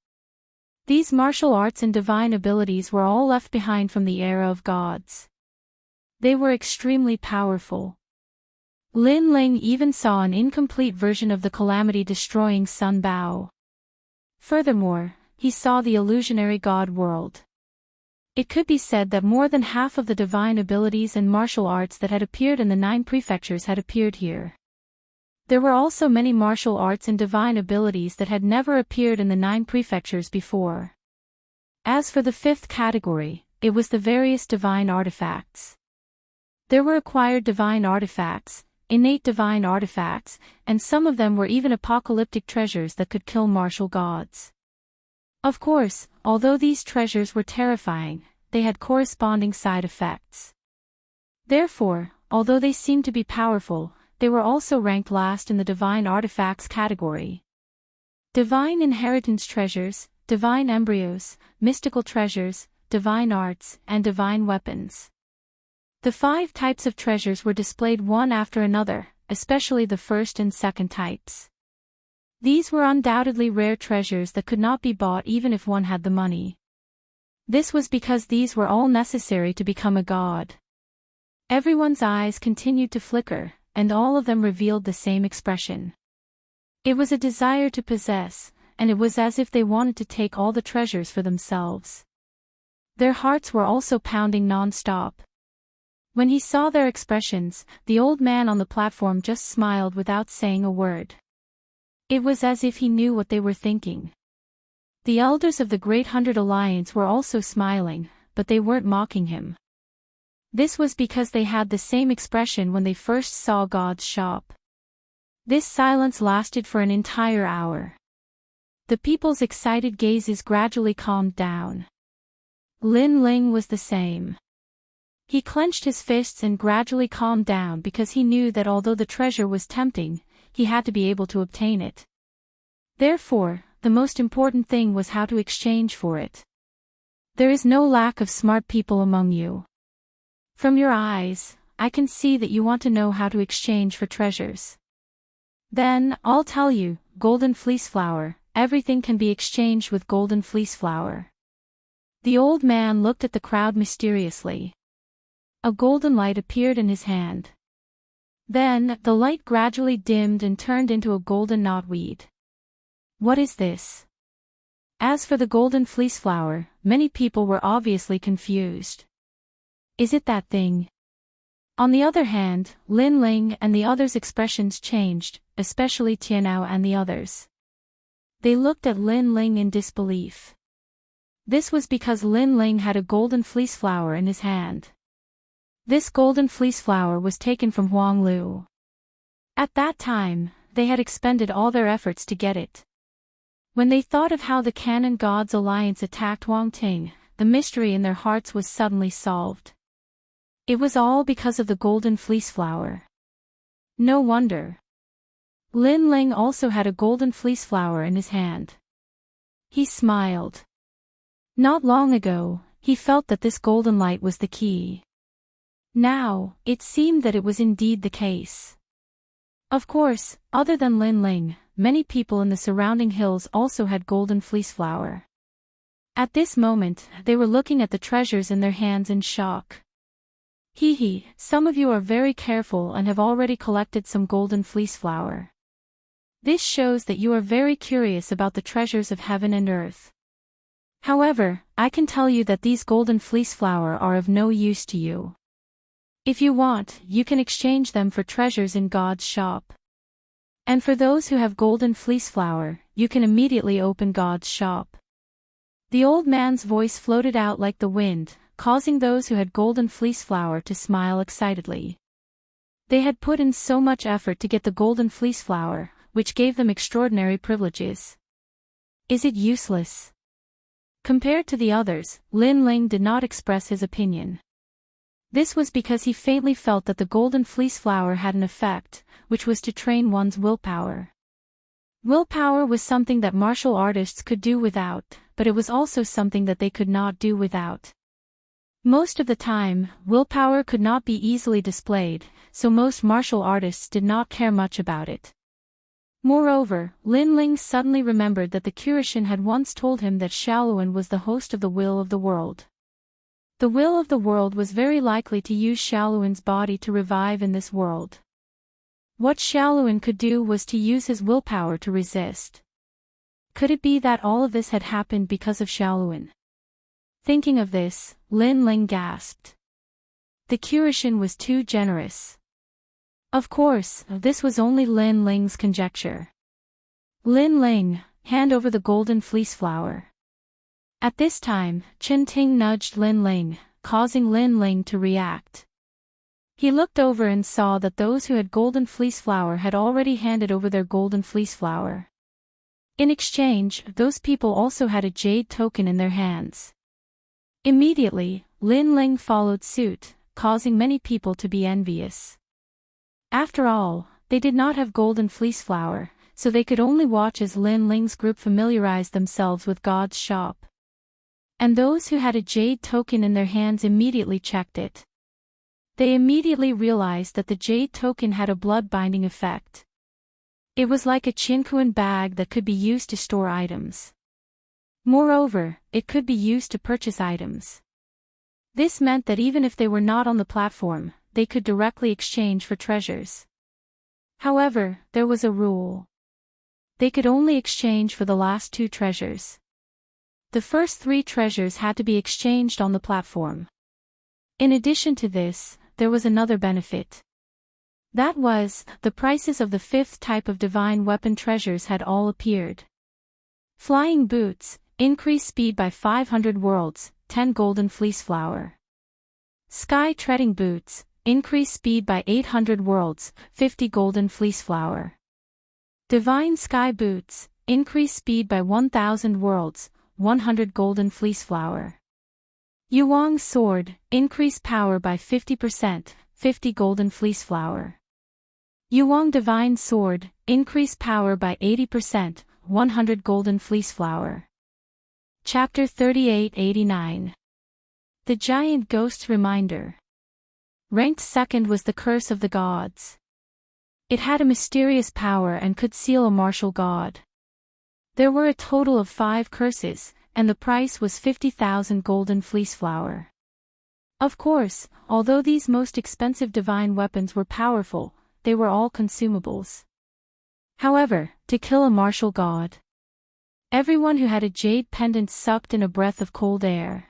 These martial arts and divine abilities were all left behind from the era of gods. They were extremely powerful. Lin Ling even saw an incomplete version of the calamity-destroying Sun Bao. Furthermore, he saw the illusionary god world. It could be said that more than half of the divine abilities and martial arts that had appeared in the 9 prefectures had appeared here. There were also many martial arts and divine abilities that had never appeared in the 9 prefectures before. As for the 5th category, it was the various divine artifacts. There were acquired divine artifacts, innate divine artifacts, and some of them were even apocalyptic treasures that could kill martial gods. Of course, although these treasures were terrifying, they had corresponding side effects. Therefore, although they seemed to be powerful, they were also ranked last in the divine artifacts category. Divine inheritance treasures, divine embryos, mystical treasures, divine arts, and divine weapons. The 5 types of treasures were displayed one after another, especially the first and second types. These were undoubtedly rare treasures that could not be bought even if one had the money. This was because these were all necessary to become a god. Everyone's eyes continued to flicker, and all of them revealed the same expression. It was a desire to possess, and it was as if they wanted to take all the treasures for themselves. Their hearts were also pounding non-stop. When he saw their expressions, the old man on the platform just smiled without saying a word. It was as if he knew what they were thinking. The elders of the Great 100 Alliance were also smiling, but they weren't mocking him. This was because they had the same expression when they first saw God's shop. This silence lasted for an entire hour. The people's excited gazes gradually calmed down. Lin Ling was the same. He clenched his fists and gradually calmed down because he knew that although the treasure was tempting, he had to be able to obtain it. Therefore, the most important thing was how to exchange for it. There is no lack of smart people among you. From your eyes, I can see that you want to know how to exchange for treasures. Then, I'll tell you, golden fleece flower, everything can be exchanged with golden fleece flower. The old man looked at the crowd mysteriously. A golden light appeared in his hand. Then, the light gradually dimmed and turned into a golden knotweed. What is this? As for the golden fleece flower, many people were obviously confused. Is it that thing? On the other hand, Lin Ling and the others' expressions changed, especially Tianao and the others. They looked at Lin Ling in disbelief. This was because Lin Ling had a golden fleece flower in his hand. This golden fleece flower was taken from Huang Lu. At that time, they had expended all their efforts to get it. When they thought of how the Canon Gods Alliance attacked Wang Ting, the mystery in their hearts was suddenly solved. It was all because of the golden fleece flower. No wonder. Lin Ling also had a golden fleece flower in his hand. He smiled. Not long ago, he felt that this golden light was the key. Now, it seemed that it was indeed the case. Of course, other than Lin Ling, many people in the surrounding hills also had golden fleece flower. At this moment, they were looking at the treasures in their hands in shock. Hee, some of you are very careful and have already collected some golden fleece flower. This shows that you are very curious about the treasures of heaven and earth. However, I can tell you that these golden fleece flower are of no use to you. If you want, you can exchange them for treasures in God's shop. And for those who have golden fleece flower, you can immediately open God's shop. The old man's voice floated out like the wind, causing those who had golden fleece flower to smile excitedly. They had put in so much effort to get the golden fleece flower, which gave them extraordinary privileges. Is it useless? Compared to the others, Lin Ling did not express his opinion. This was because he faintly felt that the golden fleece flower had an effect, which was to train one's willpower. Willpower was something that martial artists could do without, but it was also something that they could not do without. Most of the time, willpower could not be easily displayed, so most martial artists did not care much about it. Moreover, Lin Ling suddenly remembered that the Kirishin had once told him that Shaoluan was the host of the will of the world. The will of the world was very likely to use Shaoluan's body to revive in this world. What Shaoluan could do was to use his willpower to resist. Could it be that all of this had happened because of Shaoluan? Thinking of this, Lin Ling gasped. The Kirishin was too generous. Of course, this was only Lin Ling's conjecture. Lin Ling, hand over the golden fleece flower. At this time, Chen Ting nudged Lin Ling, causing Lin Ling to react. He looked over and saw that those who had golden fleece flower had already handed over their golden fleece flower. In exchange, those people also had a jade token in their hands. Immediately, Lin Ling followed suit, causing many people to be envious. After all, they did not have golden fleece flower, so they could only watch as Lin Ling's group familiarized themselves with God's shop. And those who had a jade token in their hands immediately checked it. They immediately realized that the jade token had a blood-binding effect. It was like a Qinkuan bag that could be used to store items. Moreover, it could be used to purchase items. This meant that even if they were not on the platform, they could directly exchange for treasures. However, there was a rule. They could only exchange for the last 2 treasures. The first 3 treasures had to be exchanged on the platform. In addition to this, there was another benefit. That was, the prices of the 5th type of divine weapon treasures had all appeared. Flying boots, increase speed by 500 worlds, 10 golden fleece flower. Sky treading boots, increase speed by 800 worlds, 50 golden fleece flower. Divine sky boots, increase speed by 1000 worlds, 100 golden fleece flower. Yuang sword, increase power by 50%, 50 golden fleece flower. Yuang divine sword, increase power by 80%, 100 golden fleece flower. Chapter 3889. The Giant Ghost's Reminder. Ranked second was the Curse of the Gods. It had a mysterious power and could seal a martial god. There were a total of 5 curses, and the price was 50,000 golden fleece flower. Of course, although these most expensive divine weapons were powerful, they were all consumables. However, to kill a martial god, everyone who had a jade pendant sucked in a breath of cold air.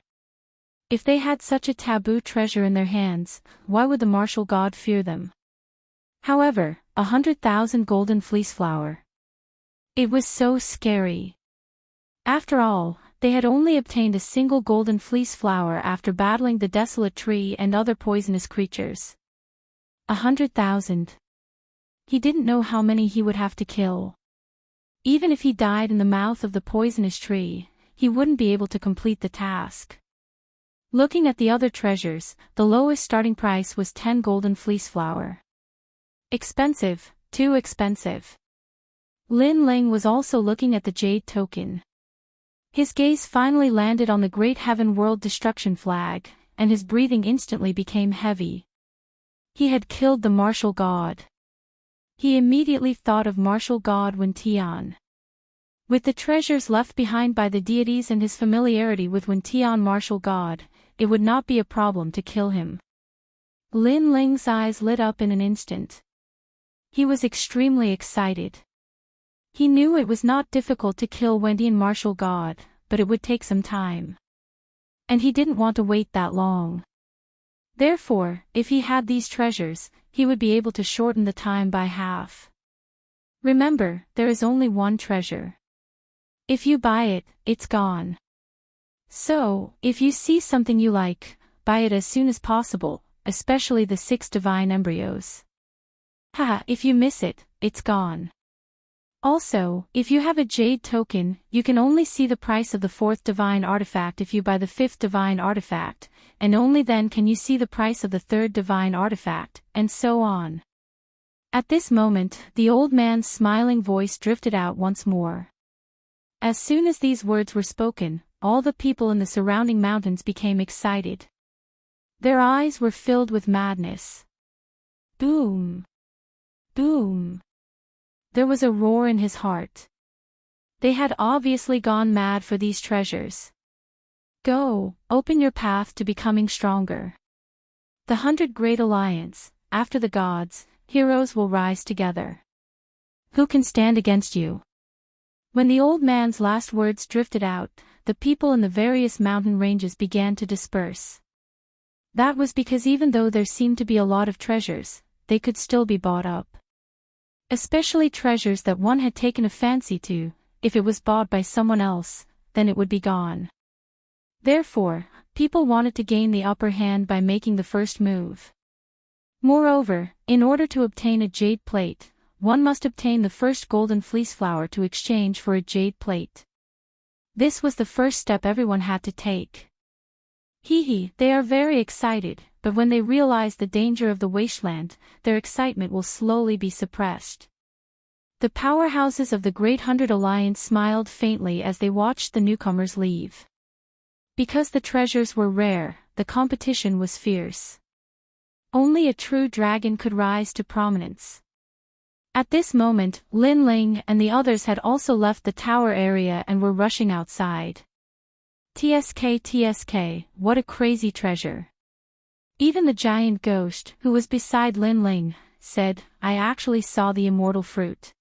If they had such a taboo treasure in their hands, why would the martial god fear them? However, 100,000 golden fleece flower. It was so scary. After all, they had only obtained a single golden fleece flower after battling the desolate tree and other poisonous creatures. 100,000. He didn't know how many he would have to kill. Even if he died in the mouth of the poisonous tree, he wouldn't be able to complete the task. Looking at the other treasures, the lowest starting price was 10 golden fleece flower. Expensive, too expensive. Lin Ling was also looking at the jade token. His gaze finally landed on the great heaven world destruction flag, and his breathing instantly became heavy. He had killed the martial god. He immediately thought of martial god Wen Tian. With the treasures left behind by the deities and his familiarity with Wen Tian martial god, it would not be a problem to kill him. Lin Ling's eyes lit up in an instant. He was extremely excited. He knew it was not difficult to kill Wen Tian martial god, but it would take some time. And he didn't want to wait that long. Therefore, if he had these treasures, he would be able to shorten the time by half. Remember, there is only one treasure. If you buy it, it's gone. So, if you see something you like, buy it as soon as possible, especially the 6 divine embryos. Haha, if you miss it, it's gone. Also, if you have a jade token, you can only see the price of the 4th divine artifact if you buy the 5th divine artifact, and only then can you see the price of the 3rd divine artifact, and so on. At this moment, the old man's smiling voice drifted out once more. As soon as these words were spoken, all the people in the surrounding mountains became excited. Their eyes were filled with madness. Boom! Boom! There was a roar in his heart. They had obviously gone mad for these treasures. Go, open your path to becoming stronger. The 100 Great Alliance, after the gods, heroes will rise together. Who can stand against you? When the old man's last words drifted out, the people in the various mountain ranges began to disperse. That was because even though there seemed to be a lot of treasures, they could still be bought up. Especially treasures that one had taken a fancy to, if it was bought by someone else, then it would be gone. Therefore, people wanted to gain the upper hand by making the first move. Moreover, in order to obtain a jade plate, one must obtain the first golden fleece flower to exchange for a jade plate. This was the first step everyone had to take. They are very excited, but when they realize the danger of the wasteland, their excitement will slowly be suppressed. The powerhouses of the Great 100 Alliance smiled faintly as they watched the newcomers leave. Because the treasures were rare, the competition was fierce. Only a true dragon could rise to prominence. At this moment, Lin Ling and the others had also left the tower area and were rushing outside. TSK, what a crazy treasure. Even the giant ghost, who was beside Lin Ling, said, I actually saw the immortal fruit.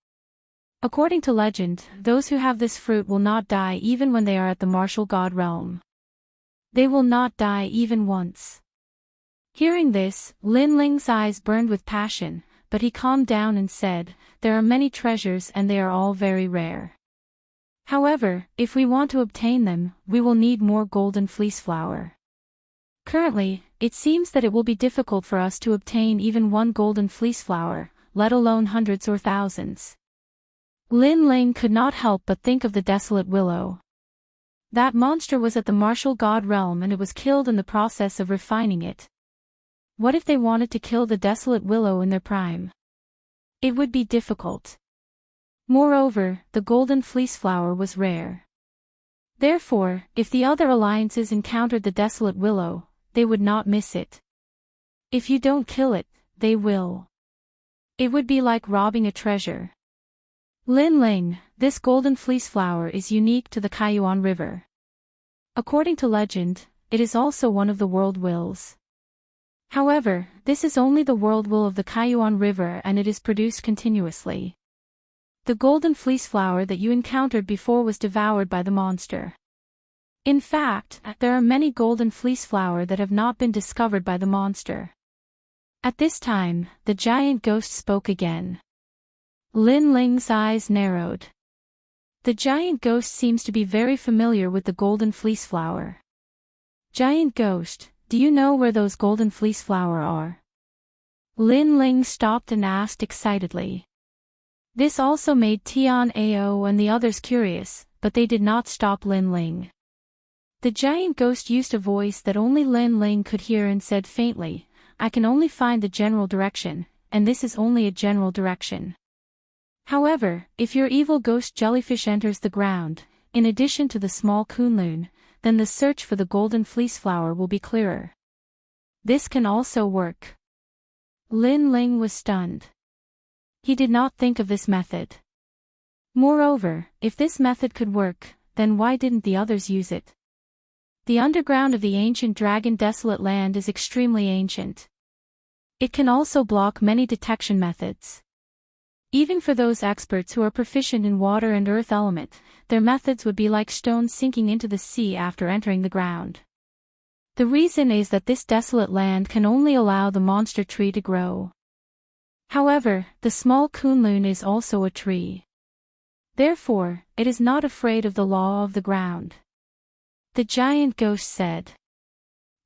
According to legend, those who have this fruit will not die even when they are at the martial god realm. They will not die even once. Hearing this, Lin Ling's eyes burned with passion, but he calmed down and said, there are many treasures and they are all very rare. However, if we want to obtain them, we will need more golden fleece flower. Currently, it seems that it will be difficult for us to obtain even one golden fleece flower, let alone hundreds or thousands. Lin Ling could not help but think of the desolate willow. That monster was at the martial god realm and it was killed in the process of refining it. What if they wanted to kill the desolate willow in their prime? It would be difficult. Moreover, the golden fleece flower was rare. Therefore, if the other alliances encountered the desolate willow, they would not miss it. If you don't kill it, they will. It would be like robbing a treasure. Lin Ling, this golden fleece flower is unique to the Kaiyuan River. According to legend, it is also one of the world wills. However, this is only the world wool of the Kaiyuan River and it is produced continuously. The golden fleece flower that you encountered before was devoured by the monster. In fact, there are many golden fleece flower that have not been discovered by the monster. At this time, the giant ghost spoke again. Lin Ling's eyes narrowed. The giant ghost seems to be very familiar with the golden fleece flower. Giant ghost, do you know where those golden fleece flower are? Lin Ling stopped and asked excitedly. This also made Tian Ao and the others curious, but they did not stop Lin Ling. The giant ghost used a voice that only Lin Ling could hear and said faintly, I can only find the general direction, and this is only a general direction. However, if your evil ghost jellyfish enters the ground, in addition to the small Kunlun, then the search for the golden fleece flower will be clearer. This can also work. Lin Ling was stunned. He did not think of this method. Moreover, if this method could work, then why didn't the others use it? The underground of the ancient dragon desolate land is extremely ancient. It can also block many detection methods. Even for those experts who are proficient in water and earth element, their methods would be like stones sinking into the sea after entering the ground. The reason is that this desolate land can only allow the monster tree to grow. However, the small Kunlun is also a tree. Therefore, it is not afraid of the law of the ground. The giant ghost said.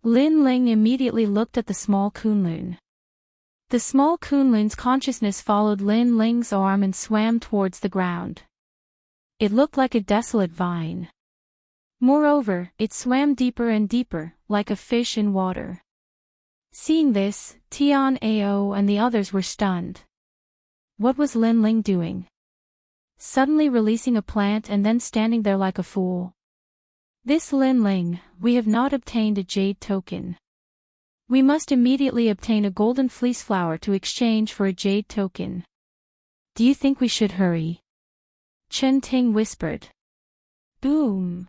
Lin Ling immediately looked at the small Kunlun. The small Kunlun's consciousness followed Lin Ling's arm and swam towards the ground. It looked like a desolate vine. Moreover, it swam deeper and deeper, like a fish in water. Seeing this, Tian Ao and the others were stunned. What was Lin Ling doing? Suddenly releasing a plant and then standing there like a fool. This Lin Ling, we have not obtained a jade token. We must immediately obtain a golden fleece flower to exchange for a jade token. Do you think we should hurry? Chen Ting whispered. Boom.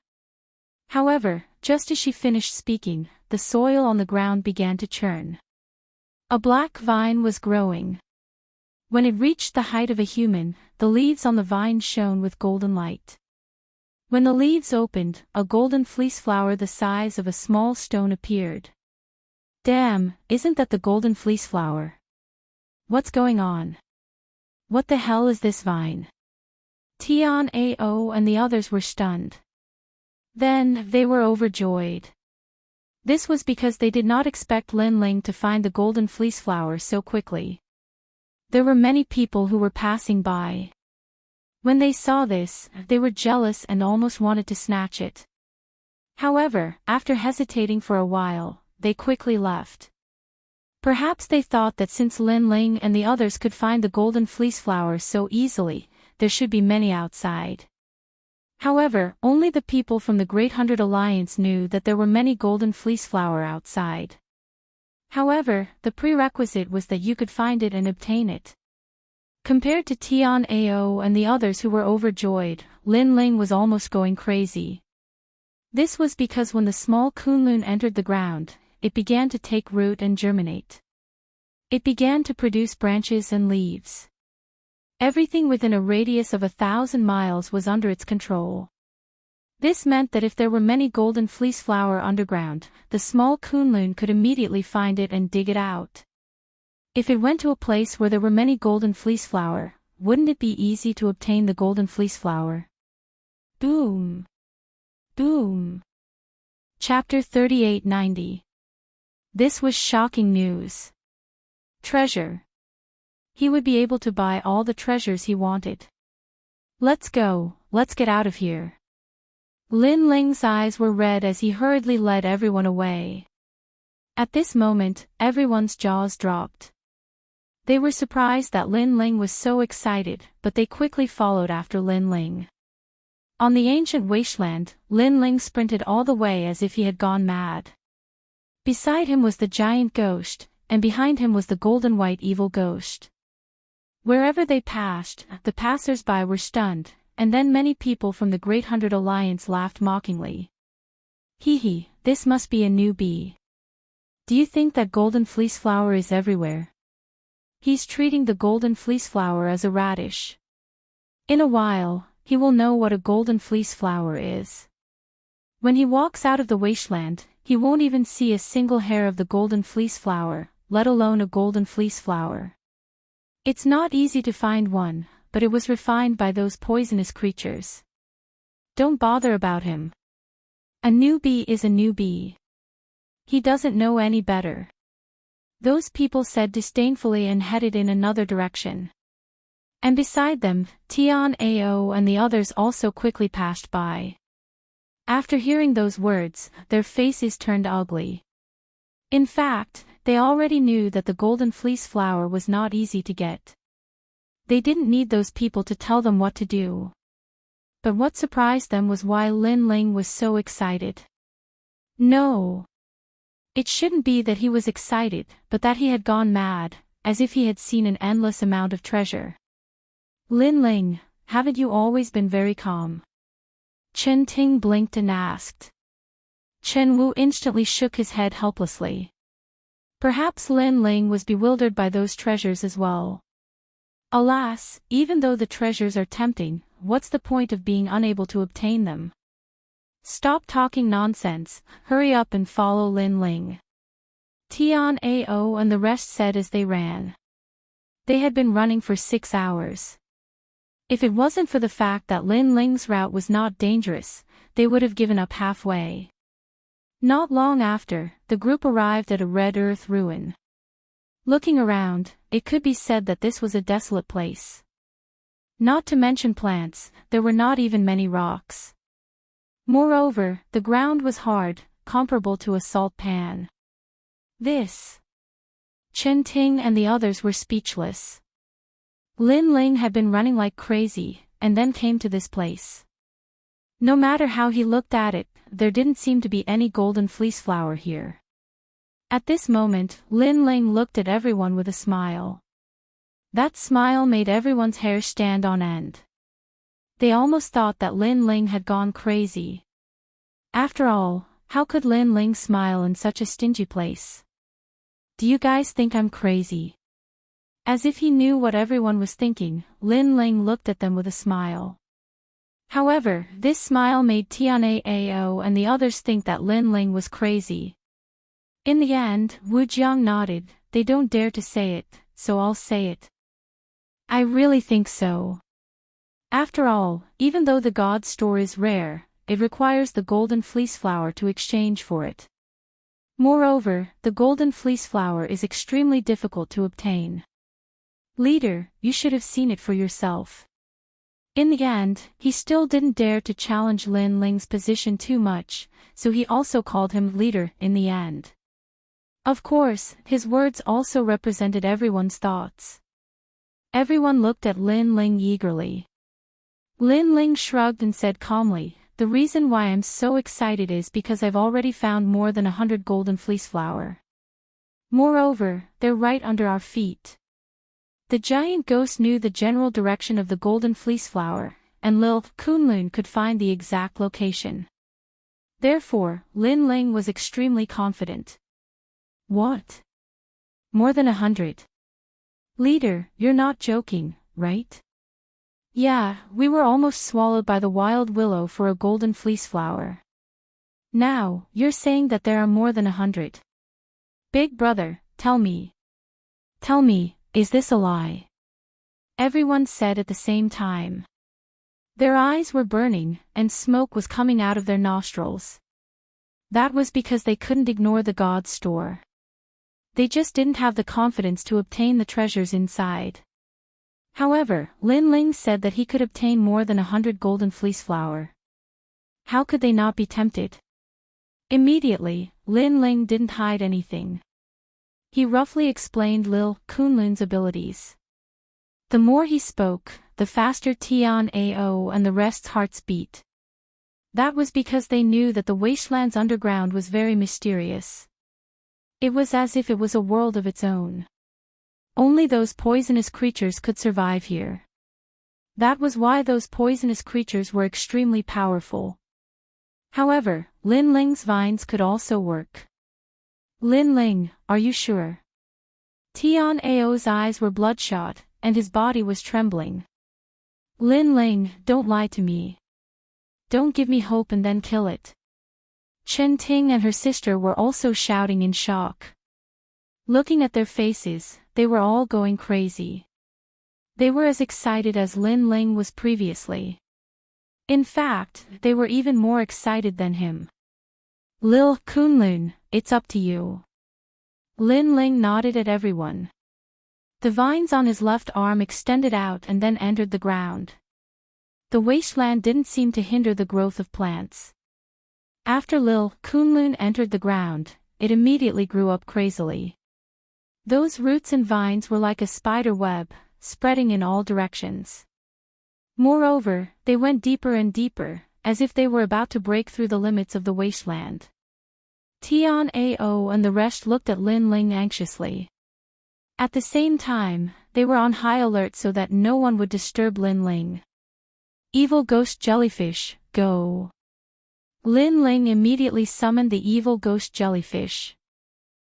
However, just as she finished speaking, the soil on the ground began to churn. A black vine was growing. When it reached the height of a human, the leaves on the vine shone with golden light. When the leaves opened, a golden fleece flower the size of a small stone appeared. Damn, isn't that the golden fleece flower? What's going on? What the hell is this vine? Tian Ao and the others were stunned. Then, they were overjoyed. This was because they did not expect Lin Ling to find the golden fleece flower so quickly. There were many people who were passing by. When they saw this, they were jealous and almost wanted to snatch it. However, after hesitating for a while, they quickly left. Perhaps they thought that since Lin Ling and the others could find the golden fleece flower so easily, there should be many outside. However, only the people from the Great Hundred Alliance knew that there were many golden fleece flower outside. However, the prerequisite was that you could find it and obtain it. Compared to Tian Ao and the others who were overjoyed, Lin Ling was almost going crazy. This was because when the small Kunlun entered the ground, it began to take root and germinate. It began to produce branches and leaves. Everything within a radius of 1,000 miles was under its control. This meant that if there were many golden fleece flower underground, the small Kunlun could immediately find it and dig it out. If it went to a place where there were many golden fleece flower, wouldn't it be easy to obtain the golden fleece flower? Boom. Boom. Chapter 3890. This was shocking news. Treasure. He would be able to buy all the treasures he wanted. Let's go, let's get out of here. Lin Ling's eyes were red as he hurriedly led everyone away. At this moment, everyone's jaws dropped. They were surprised that Lin Ling was so excited, but they quickly followed after Lin Ling. On the ancient wasteland, Lin Ling sprinted all the way as if he had gone mad. Beside him was the giant ghost, and behind him was the golden white evil ghost. Wherever they passed, the passers-by were stunned, and then many people from the Great Hundred Alliance laughed mockingly. Hee hee, this must be a newbie. Do you think that golden fleece flower is everywhere? He's treating the golden fleece flower as a radish. In a while, he will know what a golden fleece flower is. When he walks out of the wasteland, he won't even see a single hair of the golden fleece flower, let alone a golden fleece flower. It's not easy to find one, but it was refined by those poisonous creatures. Don't bother about him. A newbie is a newbie. He doesn't know any better. Those people said disdainfully and headed in another direction. And beside them, Tian Ao and the others also quickly passed by. After hearing those words, their faces turned ugly. In fact, they already knew that the golden fleece flower was not easy to get. They didn't need those people to tell them what to do. But what surprised them was why Lin Ling was so excited. No. It shouldn't be that he was excited, but that he had gone mad, as if he had seen an endless amount of treasure. Lin Ling, haven't you always been very calm? Chen Ting blinked and asked. Chen Wu instantly shook his head helplessly. Perhaps Lin Ling was bewildered by those treasures as well. Alas, even though the treasures are tempting, what's the point of being unable to obtain them? Stop talking nonsense, hurry up and follow Lin Ling. Tian Ao and the rest said as they ran. They had been running for 6 hours. If it wasn't for the fact that Lin Ling's route was not dangerous, they would have given up halfway. Not long after, the group arrived at a red earth ruin. Looking around, it could be said that this was a desolate place. Not to mention plants, there were not even many rocks. Moreover, the ground was hard, comparable to a salt pan. This. Chen Ting and the others were speechless. Lin Ling had been running like crazy, and then came to this place. No matter how he looked at it, there didn't seem to be any golden fleece flower here. At this moment, Lin Ling looked at everyone with a smile. That smile made everyone's hair stand on end. They almost thought that Lin Ling had gone crazy. After all, how could Lin Ling smile in such a stingy place? Do you guys think I'm crazy? As if he knew what everyone was thinking, Lin Ling looked at them with a smile. However, this smile made Tian Ao and the others think that Lin Ling was crazy. In the end, Wu Jiang nodded. They don't dare to say it, so I'll say it. I really think so. After all, even though the god store is rare, it requires the golden fleece flower to exchange for it. Moreover, the golden fleece flower is extremely difficult to obtain. Leader, you should have seen it for yourself. In the end, he still didn't dare to challenge Lin Ling's position too much, so he also called him leader in the end. Of course, his words also represented everyone's thoughts. Everyone looked at Lin Ling eagerly. Lin Ling shrugged and said calmly, the reason why I'm so excited is because I've already found more than 100 golden fleece flower. Moreover, they're right under our feet. The giant ghost knew the general direction of the golden fleece flower, and Lil Kunlun could find the exact location. Therefore, Lin Ling was extremely confident. What? More than 100? Leader, you're not joking, right? Yeah, we were almost swallowed by the wild willow for a golden fleece flower. Now, you're saying that there are more than 100. Big brother, tell me. Tell me, is this a lie? Everyone said at the same time. Their eyes were burning, and smoke was coming out of their nostrils. That was because they couldn't ignore the god store. They just didn't have the confidence to obtain the treasures inside. However, Lin Ling said that he could obtain more than 100 golden fleece flower. How could they not be tempted? Immediately, Lin Ling didn't hide anything. He roughly explained Lil Kunlun's abilities. The more he spoke, the faster Tian Ao and the rest's hearts beat. That was because they knew that the wasteland's underground was very mysterious. It was as if it was a world of its own. Only those poisonous creatures could survive here. That was why those poisonous creatures were extremely powerful. However, Lin Ling's vines could also work. Lin Ling, are you sure? Tian Ao's eyes were bloodshot, and his body was trembling. Lin Ling, don't lie to me. Don't give me hope and then kill it. Chen Ting and her sister were also shouting in shock. Looking at their faces, they were all going crazy. They were as excited as Lin Ling was previously. In fact, they were even more excited than him. Lil Kunlun, it's up to you. Lin Ling nodded at everyone. The vines on his left arm extended out and then entered the ground. The wasteland didn't seem to hinder the growth of plants. After Lil Kunlun entered the ground, it immediately grew up crazily. Those roots and vines were like a spider web, spreading in all directions. Moreover, they went deeper and deeper, as if they were about to break through the limits of the wasteland. Tian Ao and the rest looked at Lin Ling anxiously. At the same time, they were on high alert so that no one would disturb Lin Ling. Evil ghost jellyfish, go! Lin Ling immediately summoned the evil ghost jellyfish.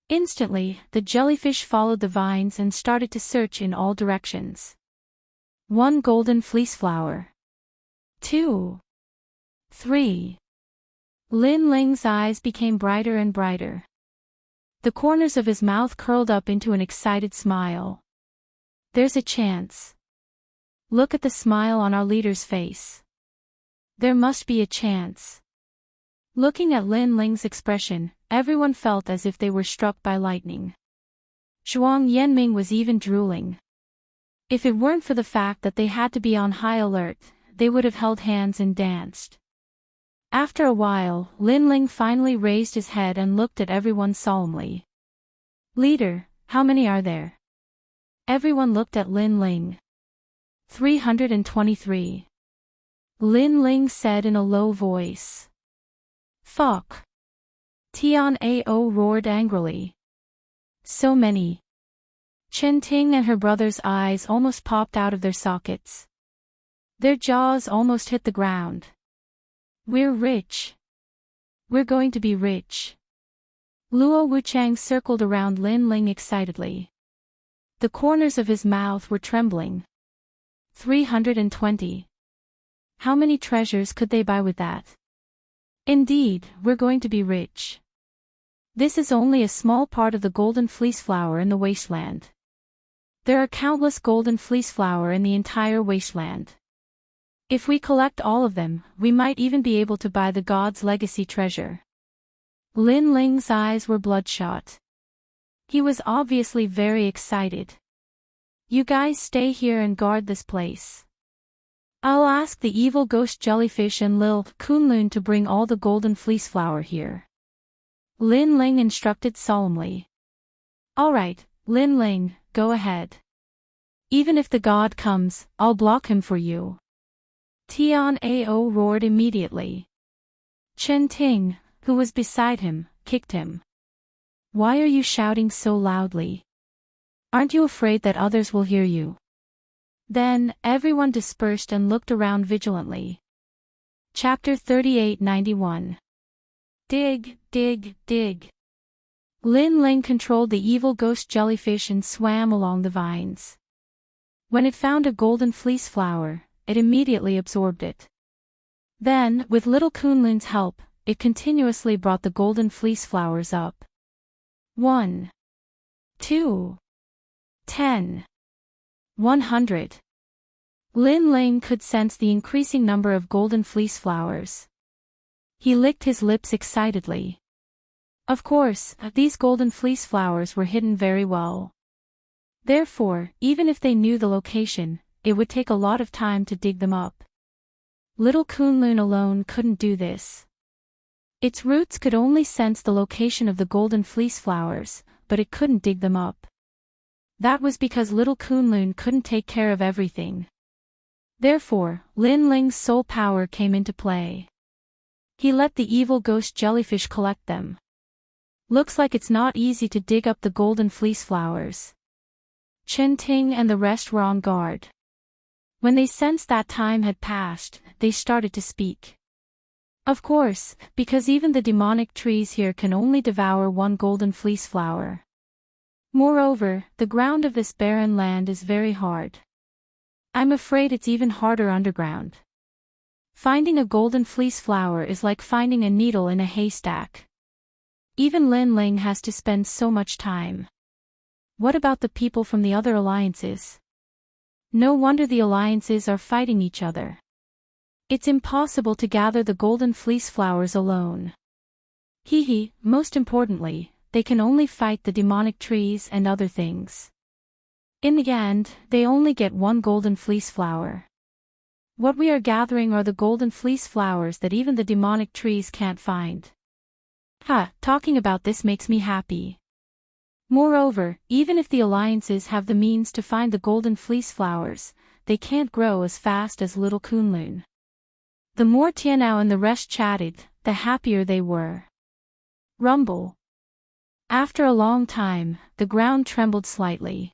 Instantly, the jellyfish followed the vines and started to search in all directions. 1 golden fleece flower. 2. 3. Lin Ling's eyes became brighter and brighter. The corners of his mouth curled up into an excited smile. There's a chance. Look at the smile on our leader's face. There must be a chance. Looking at Lin Ling's expression, everyone felt as if they were struck by lightning. Zhuang Yanming was even drooling. If it weren't for the fact that they had to be on high alert, they would have held hands and danced. After a while, Lin Ling finally raised his head and looked at everyone solemnly. Leader, how many are there? Everyone looked at Lin Ling. 323. Lin Ling said in a low voice. Fuck. Tian Ao roared angrily. So many. Chen Ting and her brother's eyes almost popped out of their sockets. Their jaws almost hit the ground. We're rich. We're going to be rich. Luo Wuchang circled around Lin Ling excitedly. The corners of his mouth were trembling. 320. How many treasures could they buy with that? Indeed, we're going to be rich. This is only a small part of the golden fleece flower in the wasteland. There are countless golden fleece flower in the entire wasteland. If we collect all of them, we might even be able to buy the god's legacy treasure. Lin Ling's eyes were bloodshot. He was obviously very excited. You guys stay here and guard this place. I'll ask the evil ghost jellyfish and Lil Kunlun to bring all the golden fleece flower here. Lin Ling instructed solemnly. Alright, Lin Ling, go ahead. Even if the god comes, I'll block him for you. Tian Ao roared immediately. Chen Ting, who was beside him, kicked him. Why are you shouting so loudly? Aren't you afraid that others will hear you? Then, everyone dispersed and looked around vigilantly. Chapter 3891. Dig, dig, dig. Lin Ling controlled the evil ghost jellyfish and swam along the vines. When it found a golden fleece flower, it immediately absorbed it. Then, with little Kunlun's help, it continuously brought the golden fleece flowers up. 1. 2. 10. 100. Lin Ling could sense the increasing number of golden fleece flowers. He licked his lips excitedly. Of course, these golden fleece flowers were hidden very well. Therefore, even if they knew the location, it would take a lot of time to dig them up. Little Kunlun alone couldn't do this. Its roots could only sense the location of the golden fleece flowers, but it couldn't dig them up. That was because little Kunlun couldn't take care of everything. Therefore, Lin Ling's soul power came into play. He let the evil ghost jellyfish collect them. Looks like it's not easy to dig up the golden fleece flowers. Chen Ting and the rest were on guard. When they sensed that time had passed, they started to speak. Of course, because even the demonic trees here can only devour one golden fleece flower. Moreover, the ground of this barren land is very hard. I'm afraid it's even harder underground. Finding a golden fleece flower is like finding a needle in a haystack. Even Lin Ling has to spend so much time. What about the people from the other alliances? No wonder the alliances are fighting each other. It's impossible to gather the golden fleece flowers alone. Most importantly, they can only fight the demonic trees and other things. In the end, they only get one golden fleece flower. What we are gathering are the golden fleece flowers that even the demonic trees can't find. Talking about this makes me happy. Moreover, even if the alliances have the means to find the golden fleece flowers, they can't grow as fast as little Kunlun. The more Tianao and the rest chatted, the happier they were. Rumble. After a long time, the ground trembled slightly.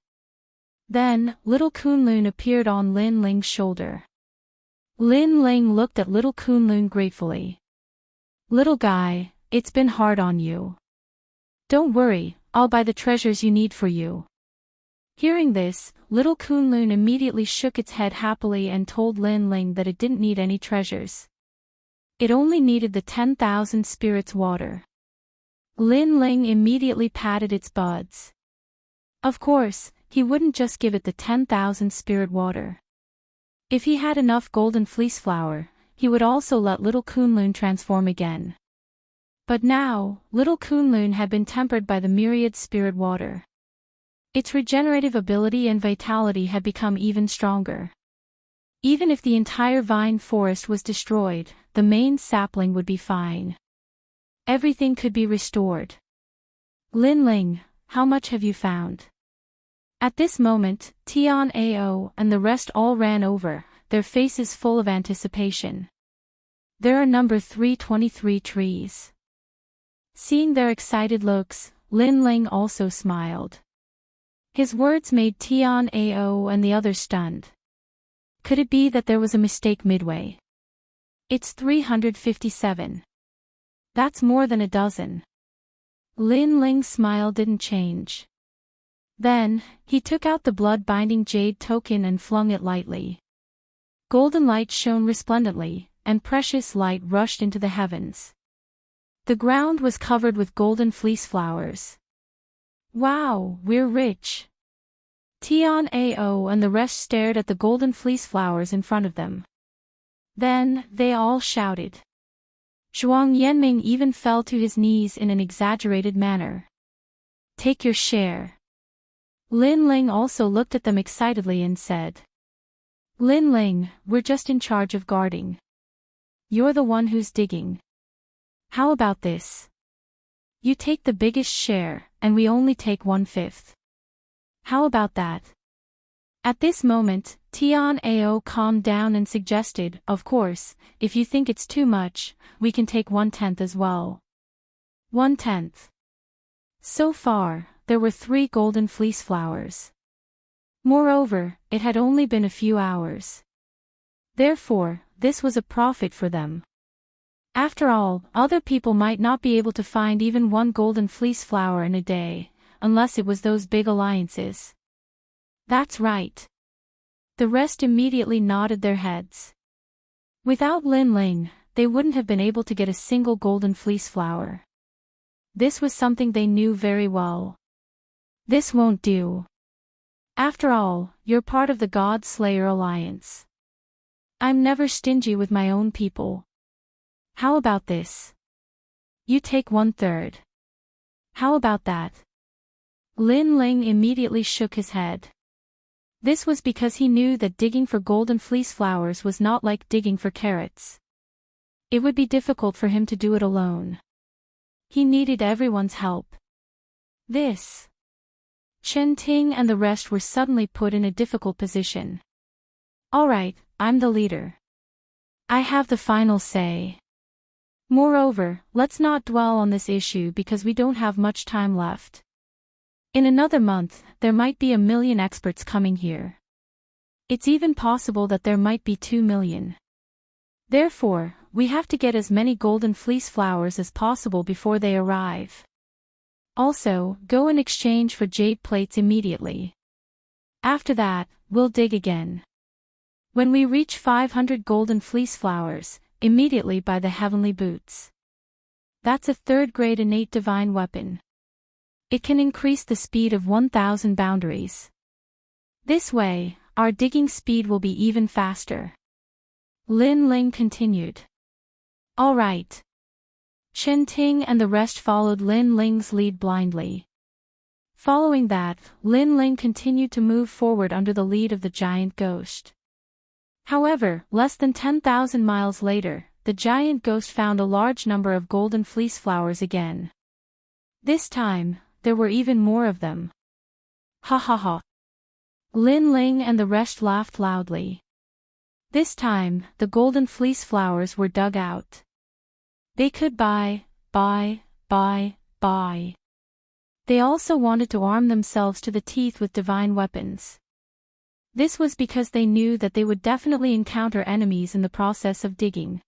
Then, little Kunlun appeared on Lin Ling's shoulder. Lin Ling looked at little Kunlun gratefully. Little guy, it's been hard on you. Don't worry, I'll buy the treasures you need for you. Hearing this, little Kunlun immediately shook its head happily and told Lin Ling that it didn't need any treasures. It only needed the 10,000 spirits water. Lin Ling immediately patted its buds. Of course, he wouldn't just give it the 10,000 spirit water. If he had enough golden fleece flower, he would also let little Kunlun transform again. But now, little Kunlun had been tempered by the myriad spirit water. Its regenerative ability and vitality had become even stronger. Even if the entire vine forest was destroyed, the main sapling would be fine. Everything could be restored. Lin Ling, how much have you found? At this moment, Tian Ao and the rest all ran over, their faces full of anticipation. There are number 323 trees. Seeing their excited looks, Lin Ling also smiled. His words made Tian Ao and the others stunned. Could it be that there was a mistake midway? It's 357. That's more than a dozen. Lin Ling's smile didn't change. Then, he took out the blood-binding jade token and flung it lightly. Golden light shone resplendently, and precious light rushed into the heavens. The ground was covered with golden fleece flowers. Wow, we're rich! Tian Ao and the rest stared at the golden fleece flowers in front of them. Then, they all shouted. Zhuang Yanming even fell to his knees in an exaggerated manner. Take your share. Lin Ling also looked at them excitedly and said. Lin Ling, we're just in charge of guarding. You're the one who's digging. How about this? You take the biggest share, and we only take 1/5. How about that? At this moment, Tian Ao calmed down and suggested, of course, if you think it's too much, we can take 1/10 as well. 1/10. So far, there were 3 golden fleece flowers. Moreover, it had only been a few hours. Therefore, this was a profit for them. After all, other people might not be able to find even one golden fleece flower in a day, unless it was those big alliances. That's right. The rest immediately nodded their heads. Without Lin Ling, they wouldn't have been able to get a single golden fleece flower. This was something they knew very well. This won't do. After all, you're part of the God Slayer Alliance. I'm never stingy with my own people. How about this? You take 1/3. How about that? Lin Ling immediately shook his head. This was because he knew that digging for golden fleece flowers was not like digging for carrots. It would be difficult for him to do it alone. He needed everyone's help. This. Chen Ting and the rest were suddenly put in a difficult position. Alright, I'm the leader. I have the final say. Moreover, let's not dwell on this issue because we don't have much time left. In another month, there might be 1 million experts coming here. It's even possible that there might be 2 million. Therefore, we have to get as many golden fleece flowers as possible before they arrive. Also, go and exchange for jade plates immediately. After that, we'll dig again. When we reach 500 golden fleece flowers, immediately buy the heavenly boots. That's a 3rd grade innate divine weapon. It can increase the speed of 1000 boundaries. This way, our digging speed will be even faster. Lin Ling continued. All right. Chen Ting and the rest followed Lin Ling's lead blindly. Following that, Lin Ling continued to move forward under the lead of the giant ghost. However, less than 10,000 miles later, the giant ghost found a large number of golden fleece flowers again. This time, there were even more of them. Ha ha ha. Lin Ling and the rest laughed loudly. This time, the golden fleece flowers were dug out. They could buy. They also wanted to arm themselves to the teeth with divine weapons. This was because they knew that they would definitely encounter enemies in the process of digging.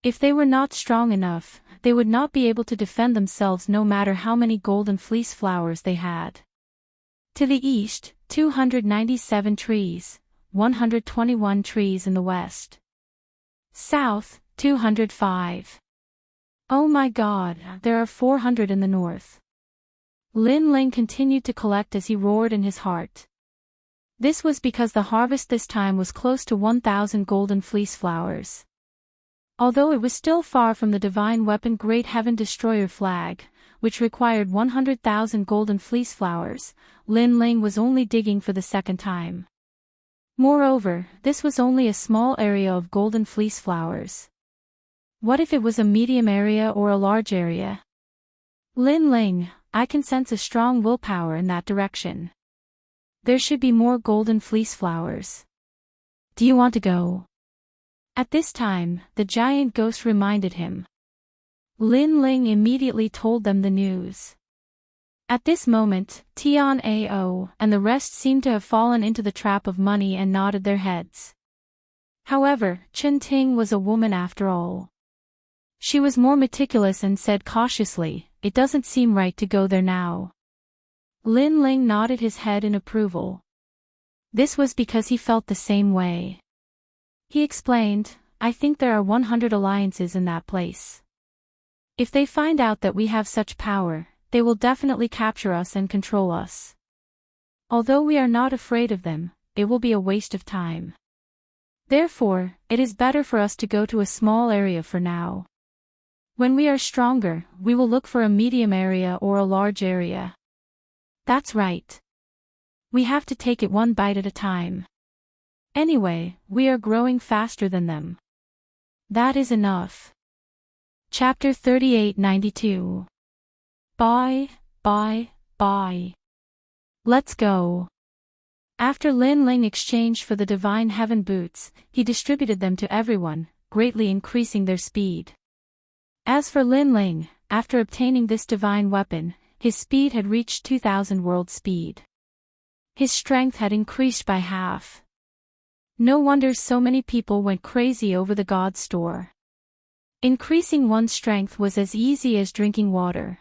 If they were not strong enough, they would not be able to defend themselves no matter how many golden fleece flowers they had. To the east, 297 trees, 121 trees in the west. South, 205. Oh my god, there are 400 in the north. Lin Ling continued to collect as he roared in his heart. This was because the harvest this time was close to 1,000 golden fleece flowers. Although it was still far from the divine weapon Great Heaven Destroyer flag, which required 100,000 golden fleece flowers, Lin Ling was only digging for the 2nd time. Moreover, this was only a small area of golden fleece flowers. What if it was a medium area or a large area? Lin Ling, I can sense a strong willpower in that direction. There should be more golden fleece flowers. Do you want to go? At this time, the giant ghost reminded him. Lin Ling immediately told them the news. At this moment, Tian Ao and the rest seemed to have fallen into the trap of money and nodded their heads. However, Chen Ting was a woman after all. She was more meticulous and said cautiously, "It doesn't seem right to go there now." Lin Ling nodded his head in approval. This was because he felt the same way. He explained, "I think there are 100 alliances in that place. If they find out that we have such power, they will definitely capture us and control us. Although we are not afraid of them, it will be a waste of time. Therefore, it is better for us to go to a small area for now. When we are stronger, we will look for a medium area or a large area." That's right. We have to take it one bite at a time. Anyway, we are growing faster than them. That is enough. Chapter 3892. Bye. Let's go. After Lin Ling exchanged for the divine heaven boots, he distributed them to everyone, greatly increasing their speed. As for Lin Ling, after obtaining this divine weapon, his speed had reached 2000 world speed. His strength had increased by half. No wonder so many people went crazy over the God store. Increasing one's strength was as easy as drinking water.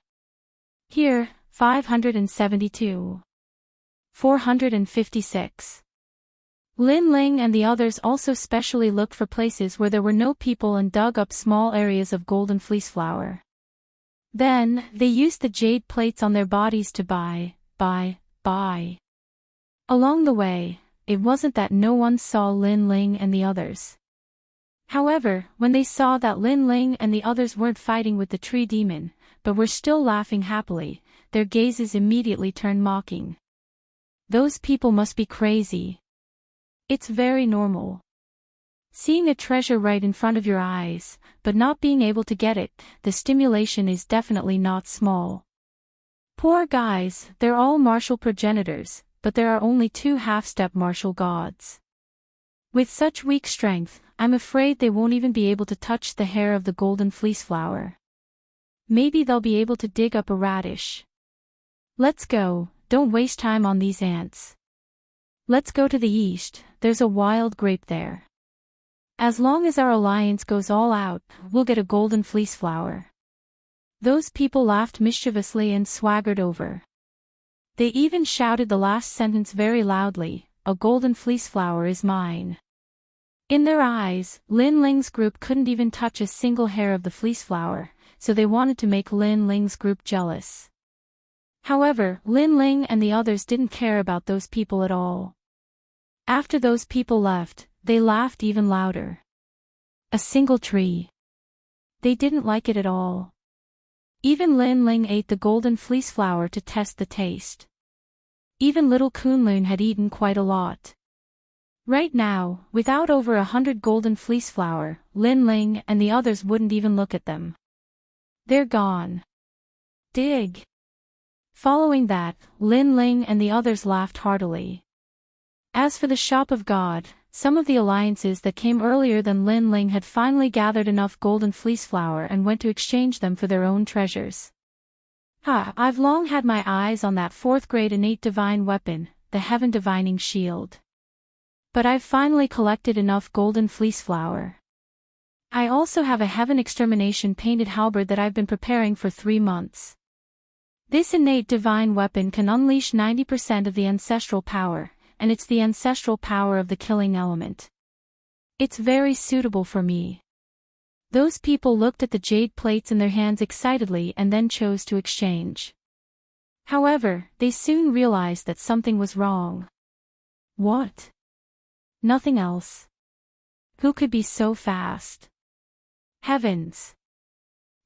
Here, 572. 456. Lin Ling and the others also specially looked for places where there were no people and dug up small areas of golden fleece flower. Then, they used the jade plates on their bodies to buy. Along the way, it wasn't that no one saw Lin Ling and the others. However, when they saw that Lin Ling and the others weren't fighting with the tree demon, but were still laughing happily, their gazes immediately turned mocking. Those people must be crazy. It's very normal. Seeing a treasure right in front of your eyes, but not being able to get it, the stimulation is definitely not small. Poor guys, they're all martial progenitors, but there are only 2 half-step martial gods. With such weak strength, I'm afraid they won't even be able to touch the hair of the golden fleece flower. Maybe they'll be able to dig up a radish. Let's go, don't waste time on these ants. Let's go to the east, there's a wild grape there. As long as our alliance goes all out, we'll get a golden fleece flower. Those people laughed mischievously and swaggered over. They even shouted the last sentence very loudly, "A golden fleece flower is mine." In their eyes, Lin Ling's group couldn't even touch a single hair of the fleece flower, so they wanted to make Lin Ling's group jealous. However, Lin Ling and the others didn't care about those people at all. After those people left, they laughed even louder. A single tree. They didn't like it at all. Even Lin Ling ate the golden fleece flower to test the taste. Even little Kunlun had eaten quite a lot. Right now, without over 100 golden fleece flower, Lin Ling and the others wouldn't even look at them. They're gone. Dig. Following that, Lin Ling and the others laughed heartily. As for the Shop of God, some of the alliances that came earlier than Lin Ling had finally gathered enough golden fleece flower and went to exchange them for their own treasures. I've long had my eyes on that 4th grade innate divine weapon, the Heaven Divining Shield. But I've finally collected enough golden fleece flower. I also have a Heaven Extermination painted halberd that I've been preparing for 3 months. This innate divine weapon can unleash 90% of the ancestral power, and it's the ancestral power of the killing element. It's very suitable for me. Those people looked at the jade plates in their hands excitedly and then chose to exchange. However, they soon realized that something was wrong. What? Nothing else. Who could be so fast? Heavens!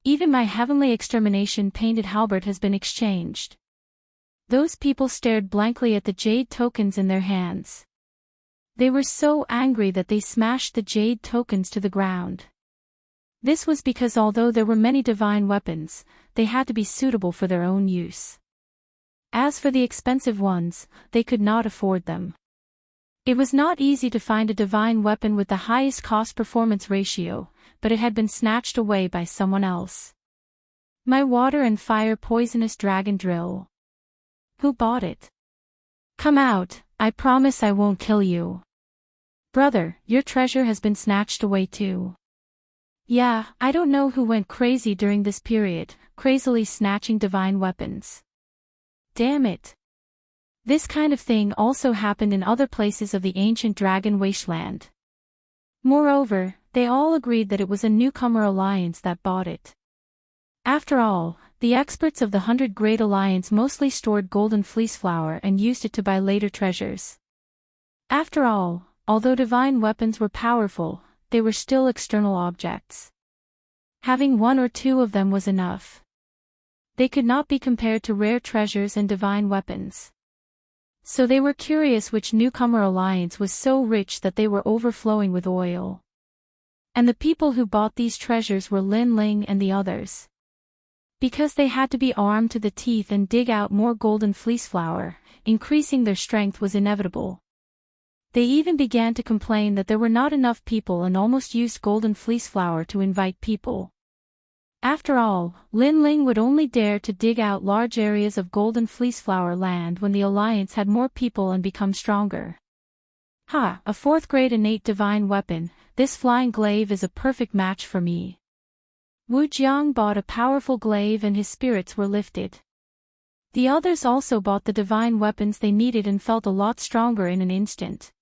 Even my heavenly extermination painted halberd has been exchanged. Those people stared blankly at the jade tokens in their hands. They were so angry that they smashed the jade tokens to the ground. This was because although there were many divine weapons, they had to be suitable for their own use. As for the expensive ones, they could not afford them. It was not easy to find a divine weapon with the highest cost-performance ratio, but it had been snatched away by someone else. My water and fire poisonous dragon drill. Who bought it? Come out, I promise I won't kill you. Brother, your treasure has been snatched away too. Yeah, I don't know who went crazy during this period, crazily snatching divine weapons. Damn it. This kind of thing also happened in other places of the ancient dragon wasteland. Moreover, they all agreed that it was a newcomer alliance that bought it. After all, the experts of the 100 Great Alliance mostly stored golden fleece flower and used it to buy later treasures. After all, although divine weapons were powerful, they were still external objects. Having 1 or 2 of them was enough. They could not be compared to rare treasures and divine weapons. So they were curious which newcomer alliance was so rich that they were overflowing with oil. And the people who bought these treasures were Lin Ling and the others. Because they had to be armed to the teeth and dig out more golden fleece flower, increasing their strength was inevitable. They even began to complain that there were not enough people and almost used golden fleece flower to invite people. After all, Lin Ling would only dare to dig out large areas of golden fleece flower land when the alliance had more people and become stronger. A 4th grade innate divine weapon, this flying glaive is a perfect match for me. Wu Jiang bought a powerful glaive and his spirits were lifted. The others also bought the divine weapons they needed and felt a lot stronger in an instant.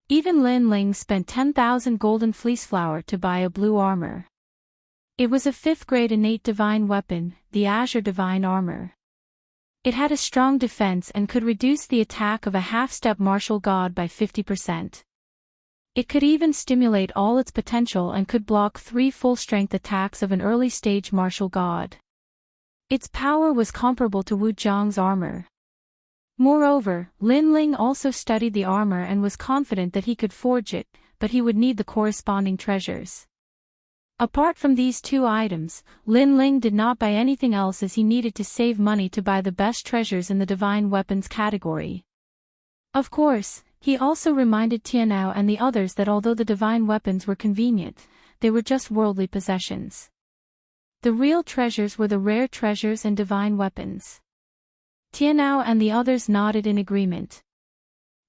Even Lin Ling spent 10,000 golden fleece flower to buy a blue armor. It was a 5th grade innate divine weapon, the Azure Divine Armor. It had a strong defense and could reduce the attack of a half-step martial god by 50%. It could even stimulate all its potential and could block 3 full-strength attacks of an early-stage martial god. Its power was comparable to Wu Jiang's armor. Moreover, Lin Ling also studied the armor and was confident that he could forge it, but he would need the corresponding treasures. Apart from these 2 items, Lin Ling did not buy anything else as he needed to save money to buy the best treasures in the divine weapons category. Of course, he also reminded Tianao and the others that although the divine weapons were convenient, they were just worldly possessions. The real treasures were the rare treasures and divine weapons. Tianao and the others nodded in agreement.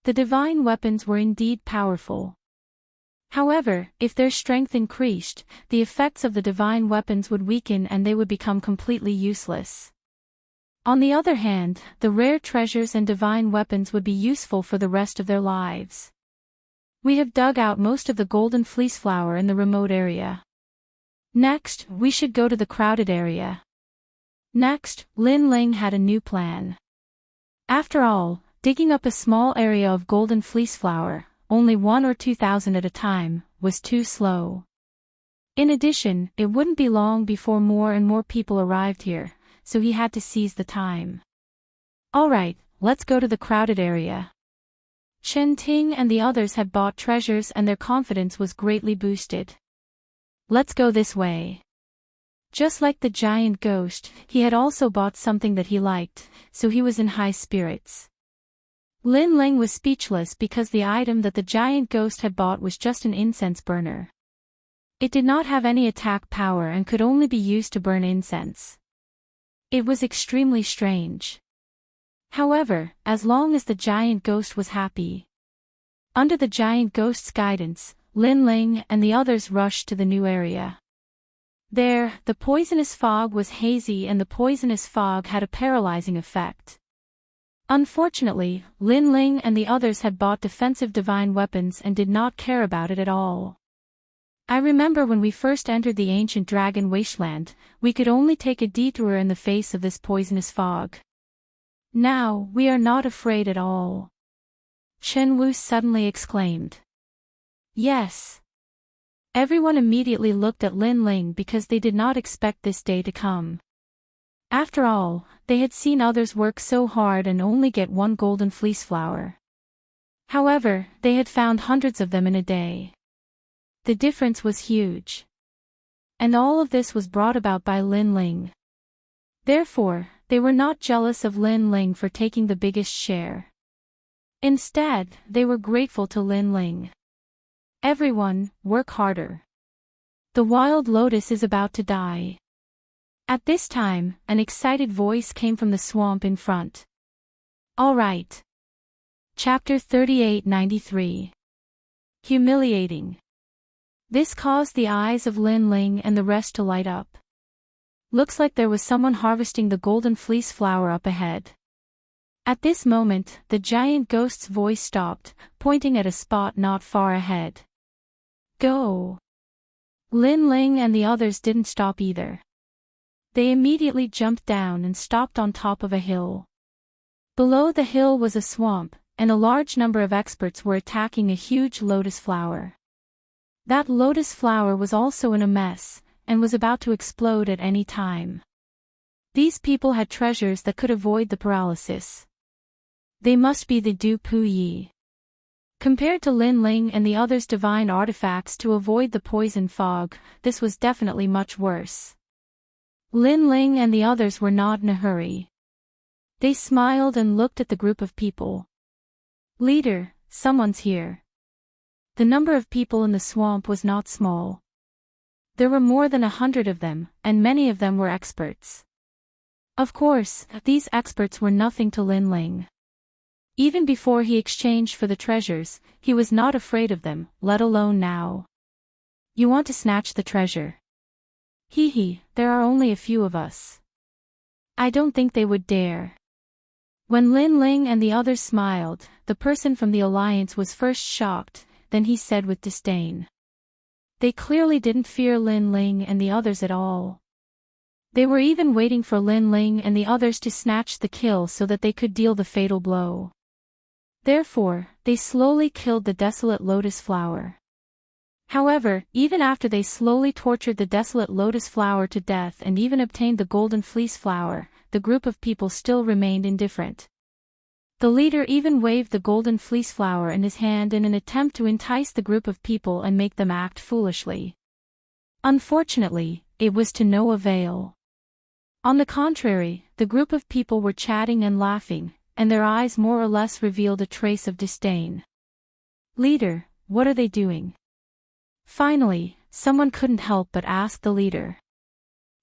The divine weapons were indeed powerful. However, if their strength increased, the effects of the divine weapons would weaken and they would become completely useless. On the other hand, the rare treasures and divine weapons would be useful for the rest of their lives. We have dug out most of the golden fleece flower in the remote area. Next, we should go to the crowded area. Next, Lin Ling had a new plan. After all, digging up a small area of golden fleece flower, only 1 or 2,000 at a time, was too slow. In addition, it wouldn't be long before more and more people arrived here, so he had to seize the time. Alright, let's go to the crowded area. Chen Ting and the others had bought treasures and their confidence was greatly boosted. Let's go this way. Just like the giant ghost, he had also bought something that he liked, so he was in high spirits. Lin Ling was speechless because the item that the giant ghost had bought was just an incense burner. It did not have any attack power and could only be used to burn incense. It was extremely strange. However, as long as the giant ghost was happy. Under the giant ghost's guidance, Lin Ling and the others rushed to the new area. There, the poisonous fog was hazy and the poisonous fog had a paralyzing effect. Unfortunately, Lin Ling and the others had bought defensive divine weapons and did not care about it at all. I remember when we first entered the ancient dragon wasteland, we could only take a detour in the face of this poisonous fog. Now, we are not afraid at all. Chen Wu suddenly exclaimed. Yes. Everyone immediately looked at Lin Ling because they did not expect this day to come. After all, they had seen others work so hard and only get 1 golden fleece flower. However, they had found hundreds of them in a day. The difference was huge. And all of this was brought about by Lin Ling. Therefore, they were not jealous of Lin Ling for taking the biggest share. Instead, they were grateful to Lin Ling. Everyone, work harder. The wild lotus is about to die. At this time, an excited voice came from the swamp in front. All right. Chapter 3893. Humiliating. This caused the eyes of Lin Ling and the rest to light up. Looks like there was someone harvesting the golden fleece flower up ahead. At this moment, the giant ghost's voice stopped, pointing at a spot not far ahead. Go! Lin Ling and the others didn't stop either. They immediately jumped down and stopped on top of a hill. Below the hill was a swamp, and a large number of experts were attacking a huge lotus flower. That lotus flower was also in a mess, and was about to explode at any time. These people had treasures that could avoid the paralysis. They must be the Du Puyi. Compared to Lin Ling and the others' divine artifacts to avoid the poison fog, this was definitely much worse. Lin Ling and the others were not in a hurry. They smiled and looked at the group of people. Leader, someone's here. The number of people in the swamp was not small. There were more than 100 of them, and many of them were experts. Of course, these experts were nothing to Lin Ling. Even before he exchanged for the treasures, he was not afraid of them, let alone now. You want to snatch the treasure? Hee, there are only a few of us. I don't think they would dare. When Lin Ling and the others smiled, the person from the alliance was first shocked, then he said with disdain. They clearly didn't fear Lin Ling and the others at all. They were even waiting for Lin Ling and the others to snatch the kill so that they could deal the fatal blow. Therefore, they slowly killed the desolate lotus flower. However, even after they slowly tortured the desolate lotus flower to death and even obtained the golden fleece flower, the group of people still remained indifferent. The leader even waved the golden fleece flower in his hand in an attempt to entice the group of people and make them act foolishly. Unfortunately, it was to no avail. On the contrary, the group of people were chatting and laughing, and their eyes more or less revealed a trace of disdain. Leader, what are they doing? Finally, someone couldn't help but ask the leader.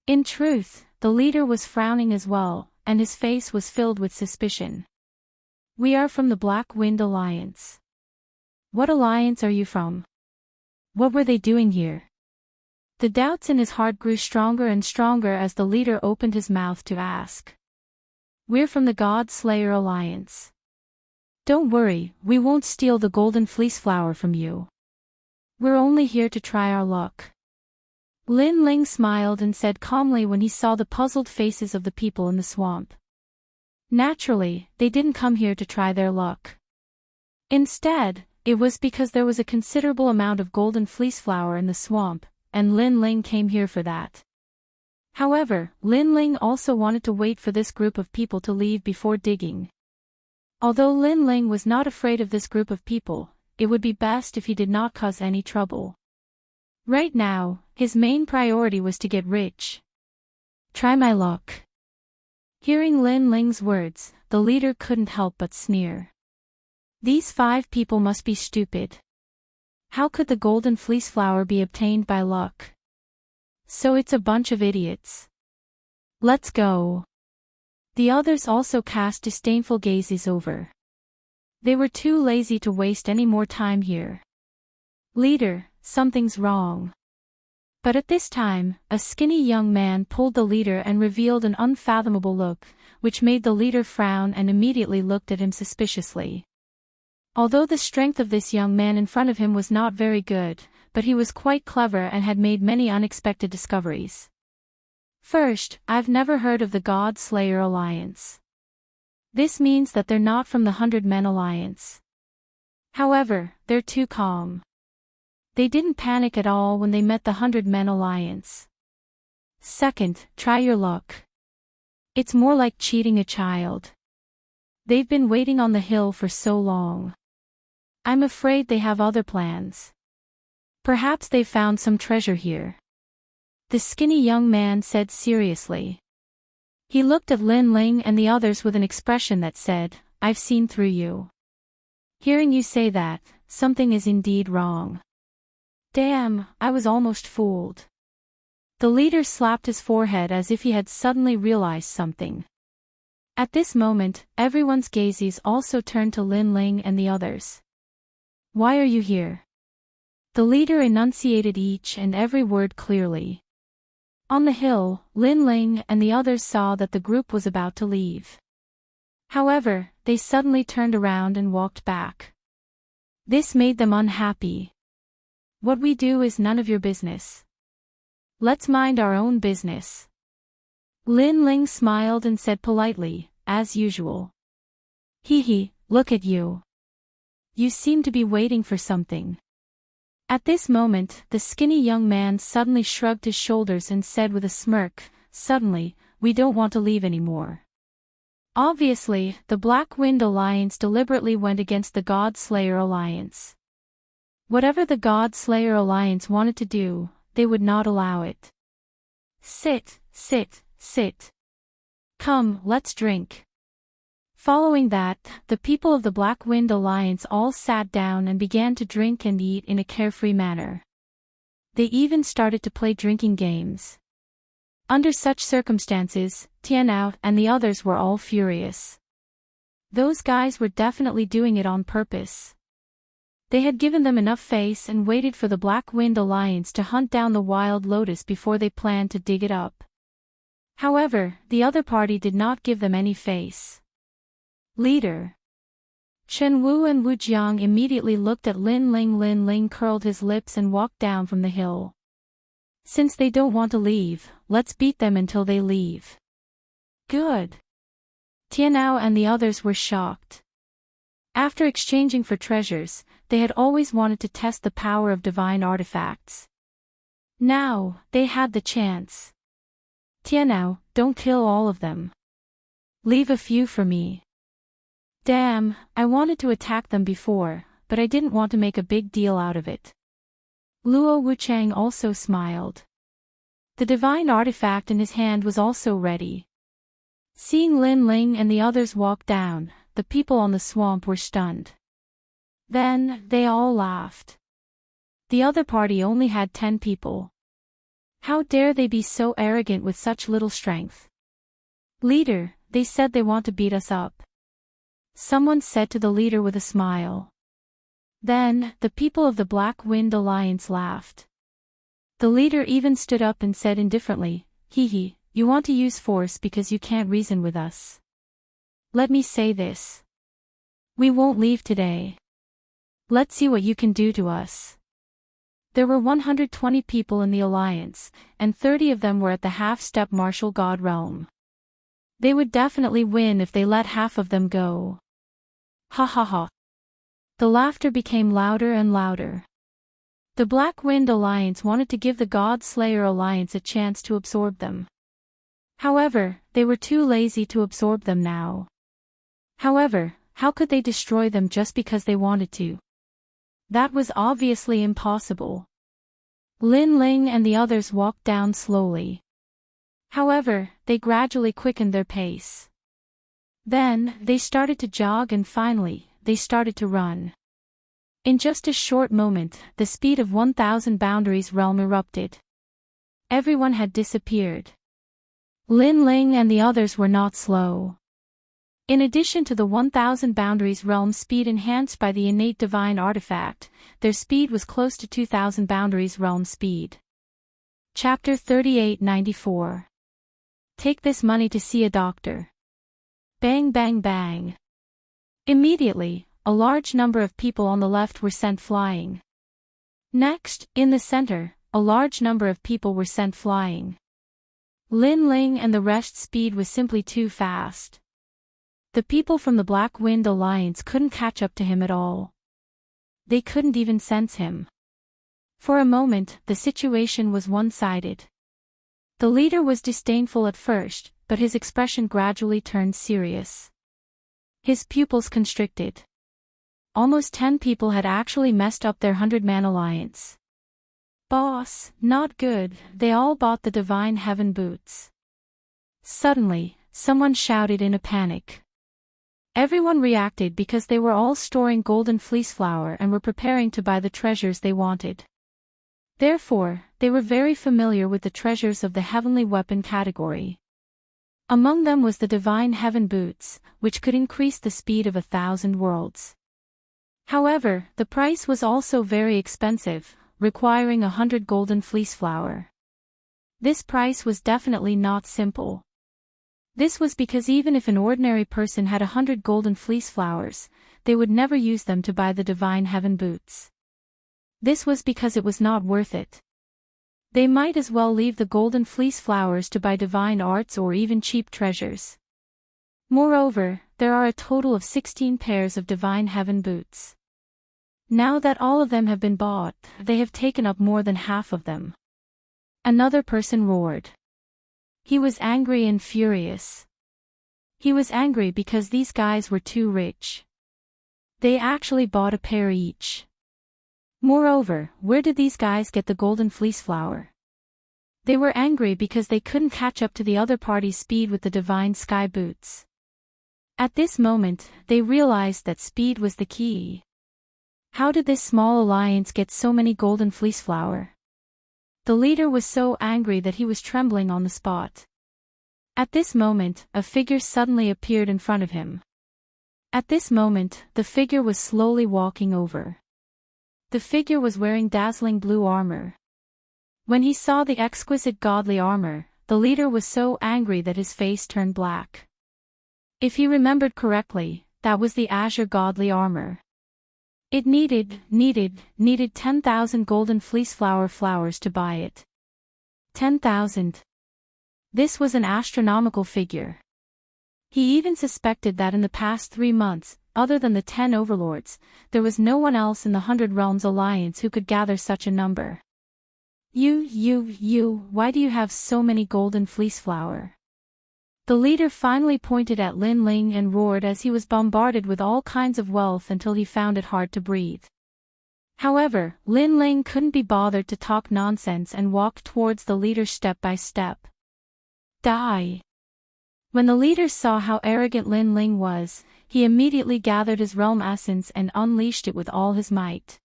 In truth, the leader was frowning as well, and his face was filled with suspicion. We are from the Black Wind Alliance. What alliance are you from? What were they doing here? The doubts in his heart grew stronger and stronger as the leader opened his mouth to ask. We're from the God Slayer Alliance. Don't worry, we won't steal the golden fleece flower from you. We're only here to try our luck. Lin Ling smiled and said calmly when he saw the puzzled faces of the people in the swamp. Naturally, they didn't come here to try their luck. Instead, it was because there was a considerable amount of golden fleece flower in the swamp, and Lin Ling came here for that. However, Lin Ling also wanted to wait for this group of people to leave before digging. Although Lin Ling was not afraid of this group of people, it would be best if he did not cause any trouble. Right now, his main priority was to get rich. Try my luck. Hearing Lin Ling's words, the leader couldn't help but sneer. These 5 people must be stupid. How could the golden fleece flower be obtained by luck? So it's a bunch of idiots. Let's go. The others also cast disdainful gazes over. They were too lazy to waste any more time here. Leader, something's wrong. But at this time, a skinny young man pulled the leader and revealed an unfathomable look, which made the leader frown and immediately looked at him suspiciously. Although the strength of this young man in front of him was not very good, but he was quite clever and had made many unexpected discoveries. First, I've never heard of the God Slayer Alliance. This means that they're not from the 100 Men Alliance. However, they're too calm. They didn't panic at all when they met the 100 Men Alliance. Second, try your luck. It's more like cheating a child. They've been waiting on the hill for so long. I'm afraid they have other plans. Perhaps they found some treasure here. The skinny young man said seriously. He looked at Lin Ling and the others with an expression that said, I've seen through you. Hearing you say that, something is indeed wrong. Damn, I was almost fooled. The leader slapped his forehead as if he had suddenly realized something. At this moment, everyone's gazes also turned to Lin Ling and the others. Why are you here? The leader enunciated each and every word clearly. On the hill, Lin Ling and the others saw that the group was about to leave. However, they suddenly turned around and walked back. This made them unhappy. What we do is none of your business. Let's mind our own business. Lin Ling smiled and said politely, as usual. Hee, look at you. You seem to be waiting for something. At this moment, the skinny young man suddenly shrugged his shoulders and said with a smirk, suddenly, we don't want to leave anymore. Obviously, the Black Wind Alliance deliberately went against the God Slayer Alliance. Whatever the God Slayer Alliance wanted to do, they would not allow it. Sit. Come, let's drink. Following that, the people of the Black Wind Alliance all sat down and began to drink and eat in a carefree manner. They even started to play drinking games. Under such circumstances, Tianao and the others were all furious. Those guys were definitely doing it on purpose. They had given them enough face and waited for the Black Wind Alliance to hunt down the wild lotus before they planned to dig it up. However, the other party did not give them any face. Leader. Chen Wu and Wu Jiang immediately looked at Lin Ling. Lin Ling curled his lips and walked down from the hill. Since they don't want to leave, let's beat them until they leave. Good. Tianao and the others were shocked. After exchanging for treasures, they had always wanted to test the power of divine artifacts. Now, they had the chance. Tianao, don't kill all of them. Leave a few for me. Damn, I wanted to attack them before, but I didn't want to make a big deal out of it. Luo Wuchang also smiled. The divine artifact in his hand was also ready. Seeing Lin Ling and the others walk down, the people on the swamp were stunned. Then, they all laughed. The other party only had 10 people. How dare they be so arrogant with such little strength? Leader, they said they want to beat us up. Someone said to the leader with a smile. Then, the people of the Black Wind Alliance laughed. The leader even stood up and said indifferently, "Hee hee, you want to use force because you can't reason with us. Let me say this. We won't leave today. Let's see what you can do to us." There were 120 people in the alliance, and 30 of them were at the half-step martial god realm. They would definitely win if they let half of them go. Ha ha ha. The laughter became louder and louder. The Black Wind Alliance wanted to give the God Slayer Alliance a chance to absorb them. However, they were too lazy to absorb them now. However, how could they destroy them just because they wanted to? That was obviously impossible. Lin Ling and the others walked down slowly. However, they gradually quickened their pace. Then, they started to jog and finally, they started to run. In just a short moment, the speed of 1,000 Boundaries realm erupted. Everyone had disappeared. Lin Ling and the others were not slow. In addition to the 1,000 Boundaries realm speed enhanced by the innate divine artifact, their speed was close to 2,000 Boundaries realm speed. Chapter 3894. Take this money to see a doctor. Bang bang bang. Immediately, a large number of people on the left were sent flying. Next, in the center, a large number of people were sent flying. Lin Ling and the rest's speed was simply too fast. The people from the Black Wind Alliance couldn't catch up to him at all. They couldn't even sense him. For a moment, the situation was one-sided. The leader was disdainful at first, but his expression gradually turned serious. His pupils constricted. Almost 10 people had actually messed up their 100-man alliance. Boss, not good, they all bought the Divine Heaven boots. Suddenly, someone shouted in a panic. Everyone reacted because they were all storing golden fleece flower and were preparing to buy the treasures they wanted. Therefore, they were very familiar with the treasures of the heavenly weapon category. Among them was the Divine Heaven boots, which could increase the speed of 1,000 worlds. However, the price was also very expensive, requiring 100 golden fleece flower. This price was definitely not simple. This was because even if an ordinary person had 100 golden fleece flowers, they would never use them to buy the Divine Heaven boots. This was because it was not worth it. They might as well leave the golden fleece flowers to buy divine arts or even cheap treasures. Moreover, there are a total of 16 pairs of Divine Heaven boots. Now that all of them have been bought, they have taken up more than half of them. Another person roared. He was angry and furious. He was angry because these guys were too rich. They actually bought a pair each. Moreover, where did these guys get the golden fleece flower? They were angry because they couldn't catch up to the other party's speed with the divine sky boots. At this moment, they realized that speed was the key. How did this small alliance get so many golden fleece flower? The leader was so angry that he was trembling on the spot. At this moment, a figure suddenly appeared in front of him. At this moment, the figure was slowly walking over. The figure was wearing dazzling blue armor. When he saw the exquisite godly armor, the leader was so angry that his face turned black. If he remembered correctly, that was the azure godly armor. It needed 10,000 golden fleece flowers to buy it. 10,000. This was an astronomical figure. He even suspected that in the past 3 months, other than the 10 overlords, there was no one else in the 100 Realms Alliance who could gather such a number. Why do you have so many golden fleece flower? The leader finally pointed at Lin Ling and roared as he was bombarded with all kinds of wealth until he found it hard to breathe. However, Lin Ling couldn't be bothered to talk nonsense and walked towards the leader step by step. Die! When the leader saw how arrogant Lin Ling was, he immediately gathered his realm essence and unleashed it with all his might.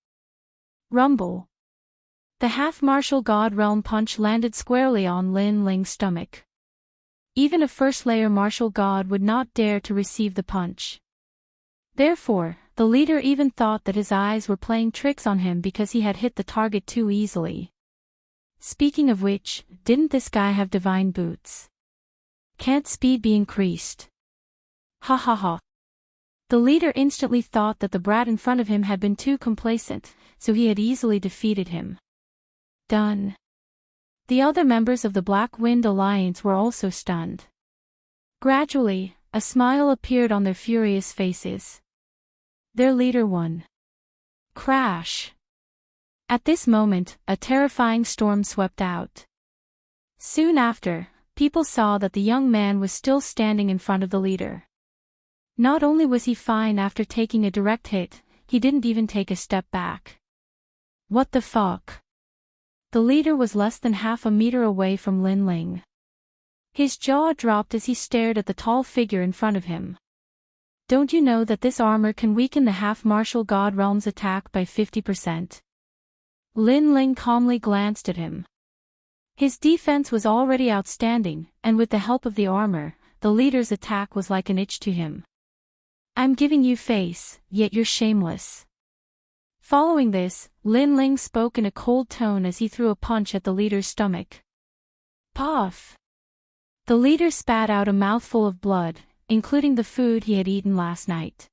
Rumble! The half-martial god realm punch landed squarely on Lin Ling's stomach. Even a first-layer martial god would not dare to receive the punch. Therefore, The leader even thought that his eyes were playing tricks on him because he had hit the target too easily. Speaking of which, didn't this guy have divine boots? Can't speed be increased? Ha ha ha. The leader instantly thought that the brat in front of him had been too complacent, so he had easily defeated him. Done. The other members of the Black Wind Alliance were also stunned. Gradually, a smile appeared on their furious faces. Their leader won. Crash. At this moment, a terrifying storm swept out. Soon after, people saw that the young man was still standing in front of the leader. Not only was he fine after taking a direct hit, he didn't even take a step back. What the fuck? The leader was less than half a meter away from Lin Ling. His jaw dropped as he stared at the tall figure in front of him. Don't you know that this armor can weaken the half-martial god realm's attack by 50%? Lin Ling calmly glanced at him. His defense was already outstanding, and with the help of the armor, the leader's attack was like an itch to him. I'm giving you face, yet you're shameless. Following this, Lin Ling spoke in a cold tone as he threw a punch at the leader's stomach. Puff! The leader spat out a mouthful of blood, including the food he had eaten last night.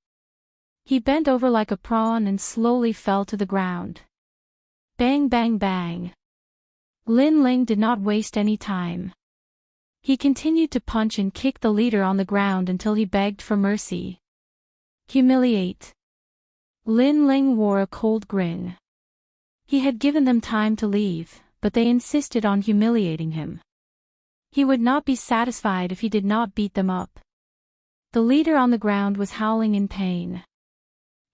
He bent over like a prawn and slowly fell to the ground. Bang bang bang. Lin Ling did not waste any time. He continued to punch and kick the leader on the ground until he begged for mercy. Humiliate. Lin Ling wore a cold grin. He had given them time to leave, but they insisted on humiliating him. He would not be satisfied if he did not beat them up. The leader on the ground was howling in pain.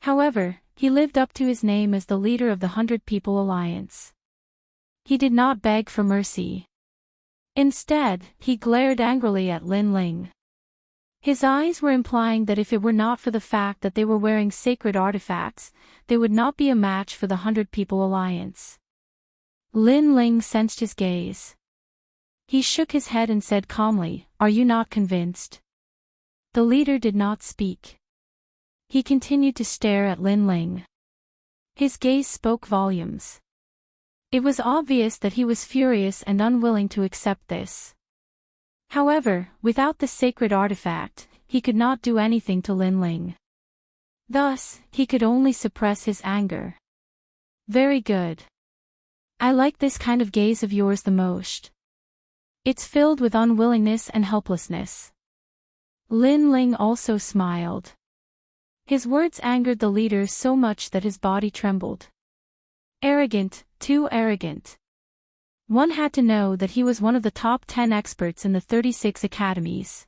However, he lived up to his name as the leader of the 100 People Alliance. He did not beg for mercy. Instead, he glared angrily at Lin Ling. His eyes were implying that if it were not for the fact that they were wearing sacred artifacts, they would not be a match for the 100 People Alliance. Lin Ling sensed his gaze. He shook his head and said calmly, "Are you not convinced?" The leader did not speak. He continued to stare at Lin Ling. His gaze spoke volumes. It was obvious that he was furious and unwilling to accept this. However, without the sacred artifact, he could not do anything to Lin Ling. Thus, he could only suppress his anger. Very good. I like this kind of gaze of yours the most. It's filled with unwillingness and helplessness. Lin Ling also smiled. His words angered the leader so much that his body trembled. Arrogant, too arrogant. One had to know that he was one of the top 10 experts in the 36 academies.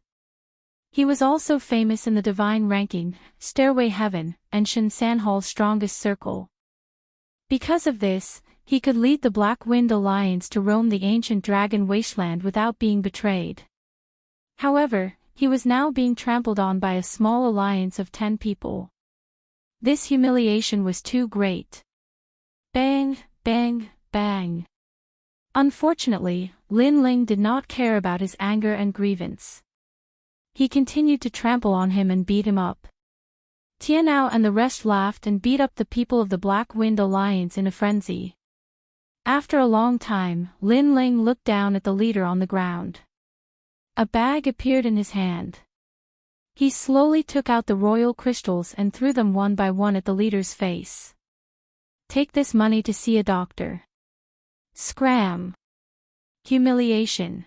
He was also famous in the divine ranking, Stairway Heaven, and Shen Sanhal's strongest circle. Because of this, he could lead the Black Wind Alliance to roam the ancient dragon wasteland without being betrayed. However, he was now being trampled on by a small alliance of 10 people. This humiliation was too great. Bang, bang, bang. Unfortunately, Lin Ling did not care about his anger and grievance. He continued to trample on him and beat him up. Tianao and the rest laughed and beat up the people of the Black Wind Alliance in a frenzy. After a long time, Lin Ling looked down at the leader on the ground. A bag appeared in his hand. He slowly took out the royal crystals and threw them one by one at the leader's face. Take this money to see a doctor. Scram. Humiliation.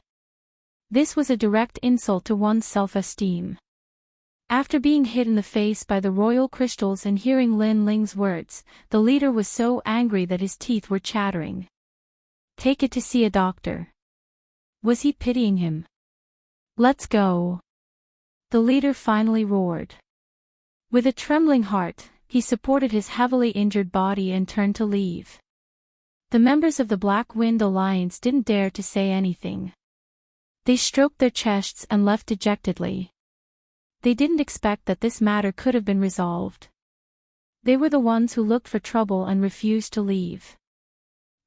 This was a direct insult to one's self-esteem. After being hit in the face by the royal crystals and hearing Lin Ling's words, the leader was so angry that his teeth were chattering. Take it to see a doctor. Was he pitying him? Let's go. The leader finally roared. With a trembling heart, he supported his heavily injured body and turned to leave. The members of the Black Wind Alliance didn't dare to say anything. They stroked their chests and left dejectedly. They didn't expect that this matter could have been resolved. They were the ones who looked for trouble and refused to leave.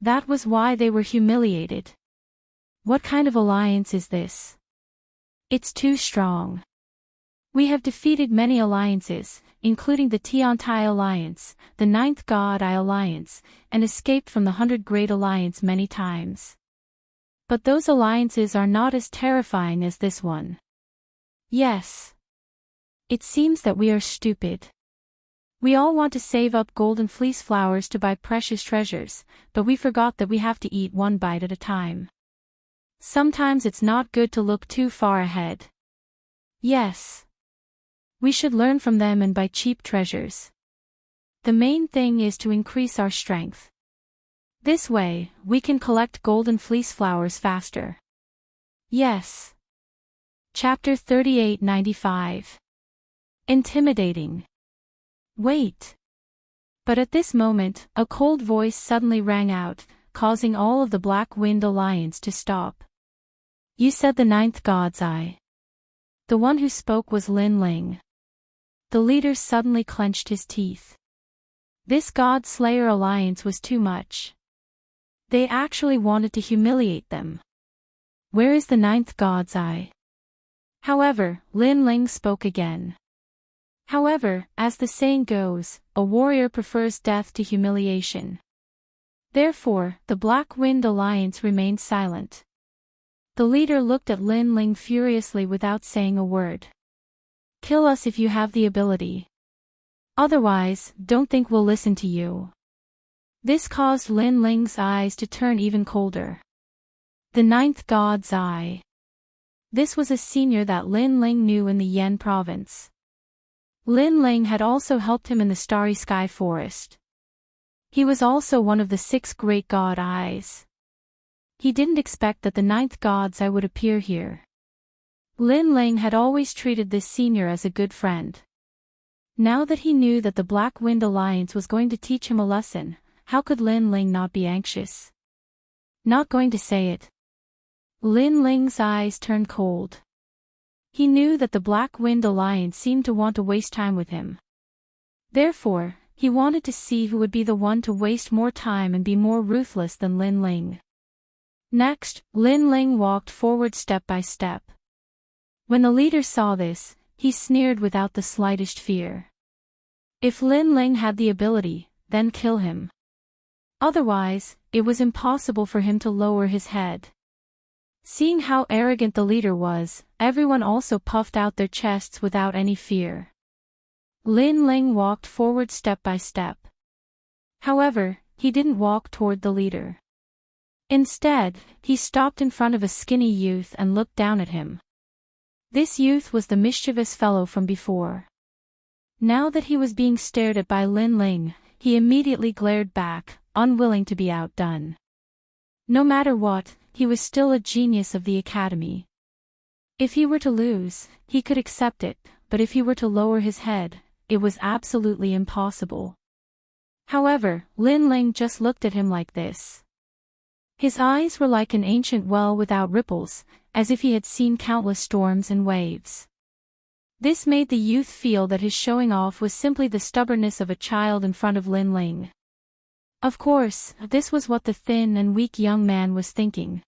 That was why they were humiliated. What kind of alliance is this? It's too strong. We have defeated many alliances, including the Tiantai Alliance, the Ninth God Eye Alliance, and escaped from the 100 Great Alliance many times. But those alliances are not as terrifying as this one. Yes. It seems that we are stupid. We all want to save up golden fleece flowers to buy precious treasures, but we forgot that we have to eat one bite at a time. Sometimes it's not good to look too far ahead. Yes. We should learn from them and buy cheap treasures. The main thing is to increase our strength. This way, we can collect golden fleece flowers faster. Yes. Chapter 3895. Intimidating. Wait. But at this moment, a cold voice suddenly rang out, causing all of the Black Wind Alliance to stop. You said the Ninth God's Eye. The one who spoke was Lin Ling. The leader suddenly clenched his teeth. This God Slayer alliance was too much. They actually wanted to humiliate them. Where is the Ninth God's Eye? However, Lin Ling spoke again. However, as the saying goes, a warrior prefers death to humiliation. Therefore, the Black Wind Alliance remained silent. The leader looked at Lin Ling furiously without saying a word. Kill us if you have the ability. Otherwise, don't think we'll listen to you. This caused Lin Ling's eyes to turn even colder. The Ninth God's Eye. This was a senior that Lin Ling knew in the Yen province. Lin Ling had also helped him in the Starry Sky Forest. He was also one of the 6 great God Eyes. He didn't expect that the Ninth God's Eye would appear here. Lin Ling had always treated this senior as a good friend. Now that he knew that the Black Wind Alliance was going to teach him a lesson, how could Lin Ling not be anxious? Not going to say it. Lin Ling's eyes turned cold. He knew that the Black Wind Alliance seemed to want to waste time with him. Therefore, he wanted to see who would be the one to waste more time and be more ruthless than Lin Ling. Next, Lin Ling walked forward step by step. When the leader saw this, he sneered without the slightest fear. If Lin Ling had the ability, then kill him. Otherwise, it was impossible for him to lower his head. Seeing how arrogant the leader was, everyone also puffed out their chests without any fear. Lin Ling walked forward step by step. However, he didn't walk toward the leader. Instead, he stopped in front of a skinny youth and looked down at him. This youth was the mischievous fellow from before. Now that he was being stared at by Lin Ling, he immediately glared back, unwilling to be outdone. No matter what, he was still a genius of the academy. If he were to lose, he could accept it, but if he were to lower his head, it was absolutely impossible. However, Lin Ling just looked at him like this. His eyes were like an ancient well without ripples, as if he had seen countless storms and waves. This made the youth feel that his showing off was simply the stubbornness of a child in front of Lin Ling. Of course, this was what the thin and weak young man was thinking.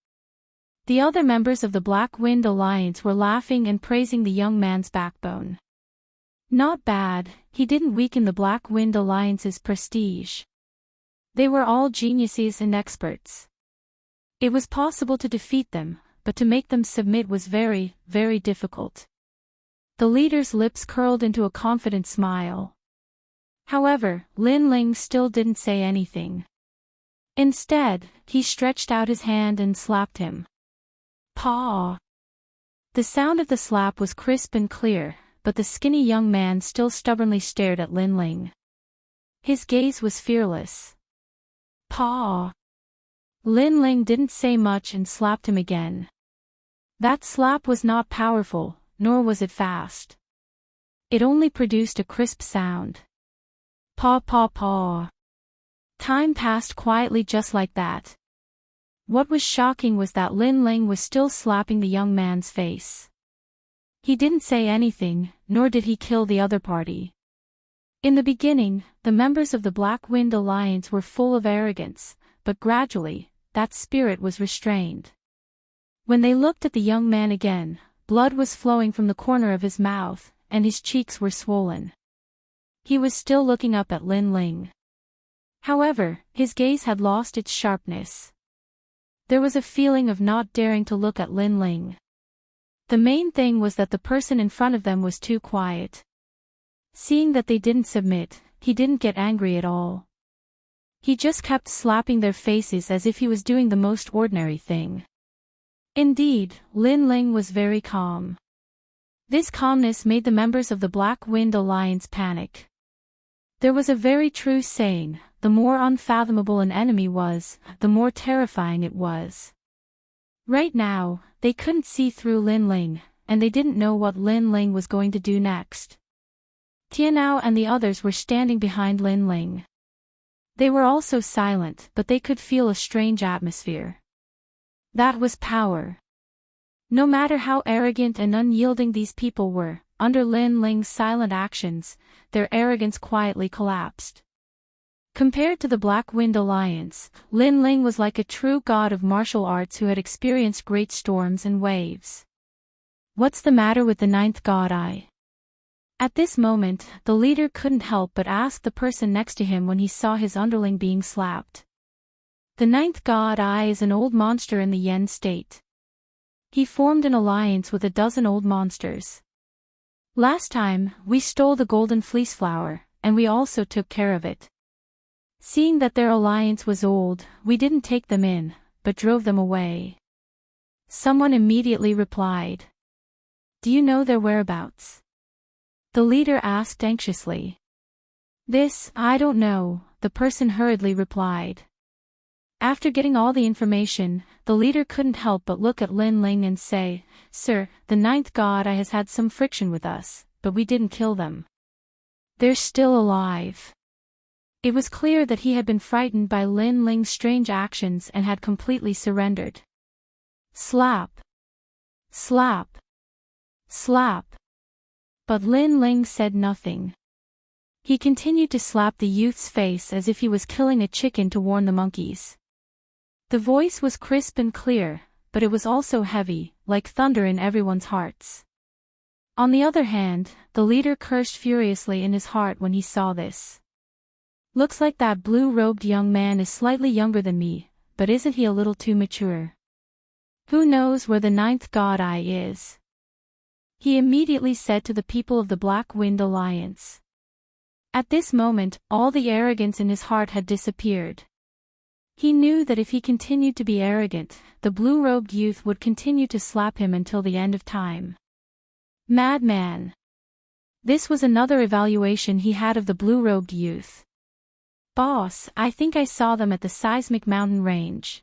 The other members of the Black Wind Alliance were laughing and praising the young man's backbone. Not bad, he didn't weaken the Black Wind Alliance's prestige. They were all geniuses and experts. It was possible to defeat them, but to make them submit was very, very difficult. The leader's lips curled into a confident smile. However, Lin Ling still didn't say anything. Instead, he stretched out his hand and slapped him. Paw! The sound of the slap was crisp and clear, but the skinny young man still stubbornly stared at Lin Ling. His gaze was fearless. Paw! Lin Ling didn't say much and slapped him again. That slap was not powerful, nor was it fast. It only produced a crisp sound. Paw paw paw. Time passed quietly just like that. What was shocking was that Lin Ling was still slapping the young man's face. He didn't say anything, nor did he kill the other party. In the beginning, the members of the Black Wind Alliance were full of arrogance, but gradually, that spirit was restrained. When they looked at the young man again, blood was flowing from the corner of his mouth, and his cheeks were swollen. He was still looking up at Lin Ling. However, his gaze had lost its sharpness. There was a feeling of not daring to look at Lin Ling. The main thing was that the person in front of them was too quiet. Seeing that they didn't submit, he didn't get angry at all. He just kept slapping their faces as if he was doing the most ordinary thing. Indeed, Lin Ling was very calm. This calmness made the members of the Black Wind Alliance panic. There was a very true saying, the more unfathomable an enemy was, the more terrifying it was. Right now, they couldn't see through Lin Ling, and they didn't know what Lin Ling was going to do next. Tianao and the others were standing behind Lin Ling. They were also silent, but they could feel a strange atmosphere. That was power. No matter how arrogant and unyielding these people were, under Lin Ling's silent actions, their arrogance quietly collapsed. Compared to the Black Wind Alliance, Lin Ling was like a true god of martial arts who had experienced great storms and waves. What's the matter with the ninth god eye? At this moment, the leader couldn't help but ask the person next to him when he saw his underling being slapped. The ninth god eye is an old monster in the Yen state. He formed an alliance with a dozen old monsters. Last time, we stole the golden fleece flower, and we also took care of it. Seeing that their alliance was old, we didn't take them in, but drove them away. Someone immediately replied. Do you know their whereabouts? The leader asked anxiously. This, I don't know, the person hurriedly replied. After getting all the information, the leader couldn't help but look at Lin Ling and say, Sir, the ninth god eye has had some friction with us, but we didn't kill them. They're still alive. It was clear that he had been frightened by Lin Ling's strange actions and had completely surrendered. Slap. Slap. Slap. But Lin Ling said nothing. He continued to slap the youth's face as if he was killing a chicken to warn the monkeys. The voice was crisp and clear, but it was also heavy, like thunder in everyone's hearts. On the other hand, the leader cursed furiously in his heart when he saw this. Looks like that blue-robed young man is slightly younger than me, but isn't he a little too mature? Who knows where the ninth god eye is? He immediately said to the people of the Black Wind Alliance. At this moment, all the arrogance in his heart had disappeared. He knew that if he continued to be arrogant, the blue-robed youth would continue to slap him until the end of time. Madman. This was another evaluation he had of the blue-robed youth. Boss, I think I saw them at the seismic mountain range.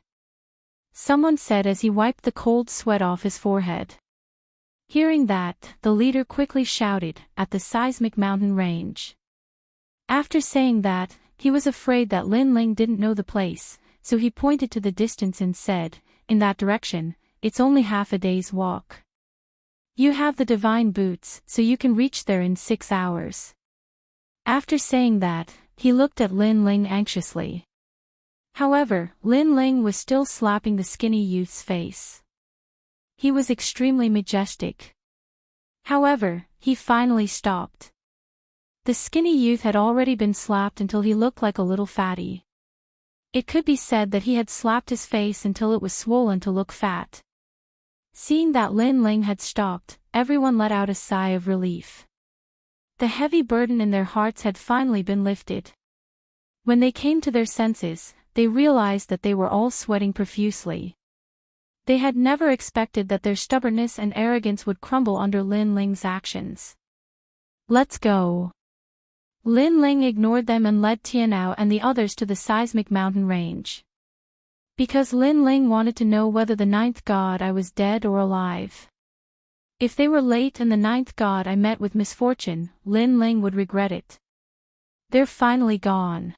Someone said as he wiped the cold sweat off his forehead. Hearing that, the leader quickly shouted, at the seismic mountain range. After saying that, he was afraid that Lin Ling didn't know the place, so he pointed to the distance and said, in that direction, it's only half a day's walk. You have the divine boots, so you can reach there in 6 hours. After saying that, he looked at Lin Ling anxiously. However, Lin Ling was still slapping the skinny youth's face. He was extremely majestic. However, he finally stopped. The skinny youth had already been slapped until he looked like a little fatty. It could be said that he had slapped his face until it was swollen to look fat. Seeing that Lin Ling had stopped, everyone let out a sigh of relief. The heavy burden in their hearts had finally been lifted. When they came to their senses, they realized that they were all sweating profusely. They had never expected that their stubbornness and arrogance would crumble under Lin Ling's actions. Let's go. Lin Ling ignored them and led Tianao and the others to the seismic mountain range. Because Lin Ling wanted to know whether the ninth god eye was dead or alive. If they were late and the ninth god eye met with misfortune, Lin Ling would regret it. They're finally gone.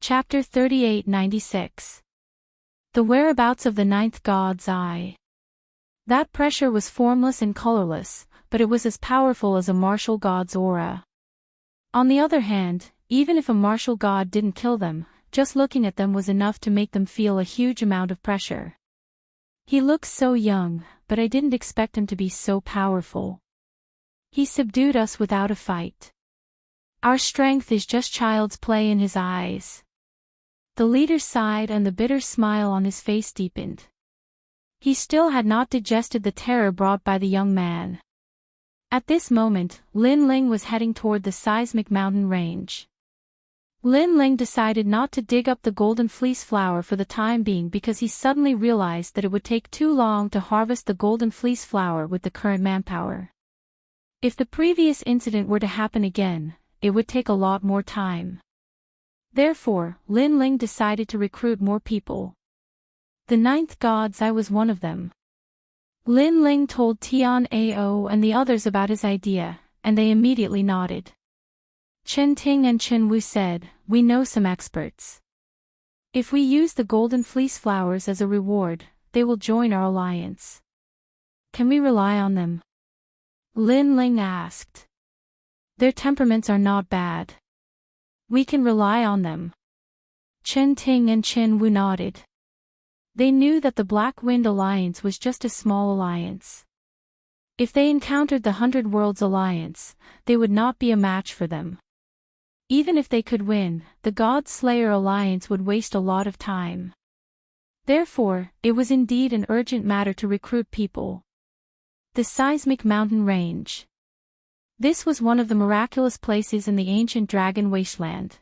Chapter 3896. The whereabouts of the ninth god's eye. That pressure was formless and colorless, but it was as powerful as a martial god's aura. On the other hand, even if a martial god didn't kill them, just looking at them was enough to make them feel a huge amount of pressure. He looks so young, but I didn't expect him to be so powerful. He subdued us without a fight. Our strength is just child's play in his eyes. The leader sighed and the bitter smile on his face deepened. He still had not digested the terror brought by the young man. At this moment, Lin Ling was heading toward the seismic mountain range. Lin Ling decided not to dig up the golden fleece flower for the time being because he suddenly realized that it would take too long to harvest the golden fleece flower with the current manpower. If the previous incident were to happen again, it would take a lot more time. Therefore, Lin Ling decided to recruit more people. The 9th gods, I was one of them. Lin Ling told Tian Ao and the others about his idea, and they immediately nodded. Chen Ting and Chen Wu said, "We know some experts. If we use the golden fleece flowers as a reward, they will join our alliance. Can we rely on them?" Lin Ling asked. "Their temperaments are not bad. We can rely on them." Chen Ting and Chen Wu nodded. They knew that the Black Wind Alliance was just a small alliance. If they encountered the 100 Worlds Alliance, they would not be a match for them. Even if they could win, the God Slayer Alliance would waste a lot of time. Therefore, it was indeed an urgent matter to recruit people. The Seismic Mountain Range. This was one of the miraculous places in the ancient dragon wasteland.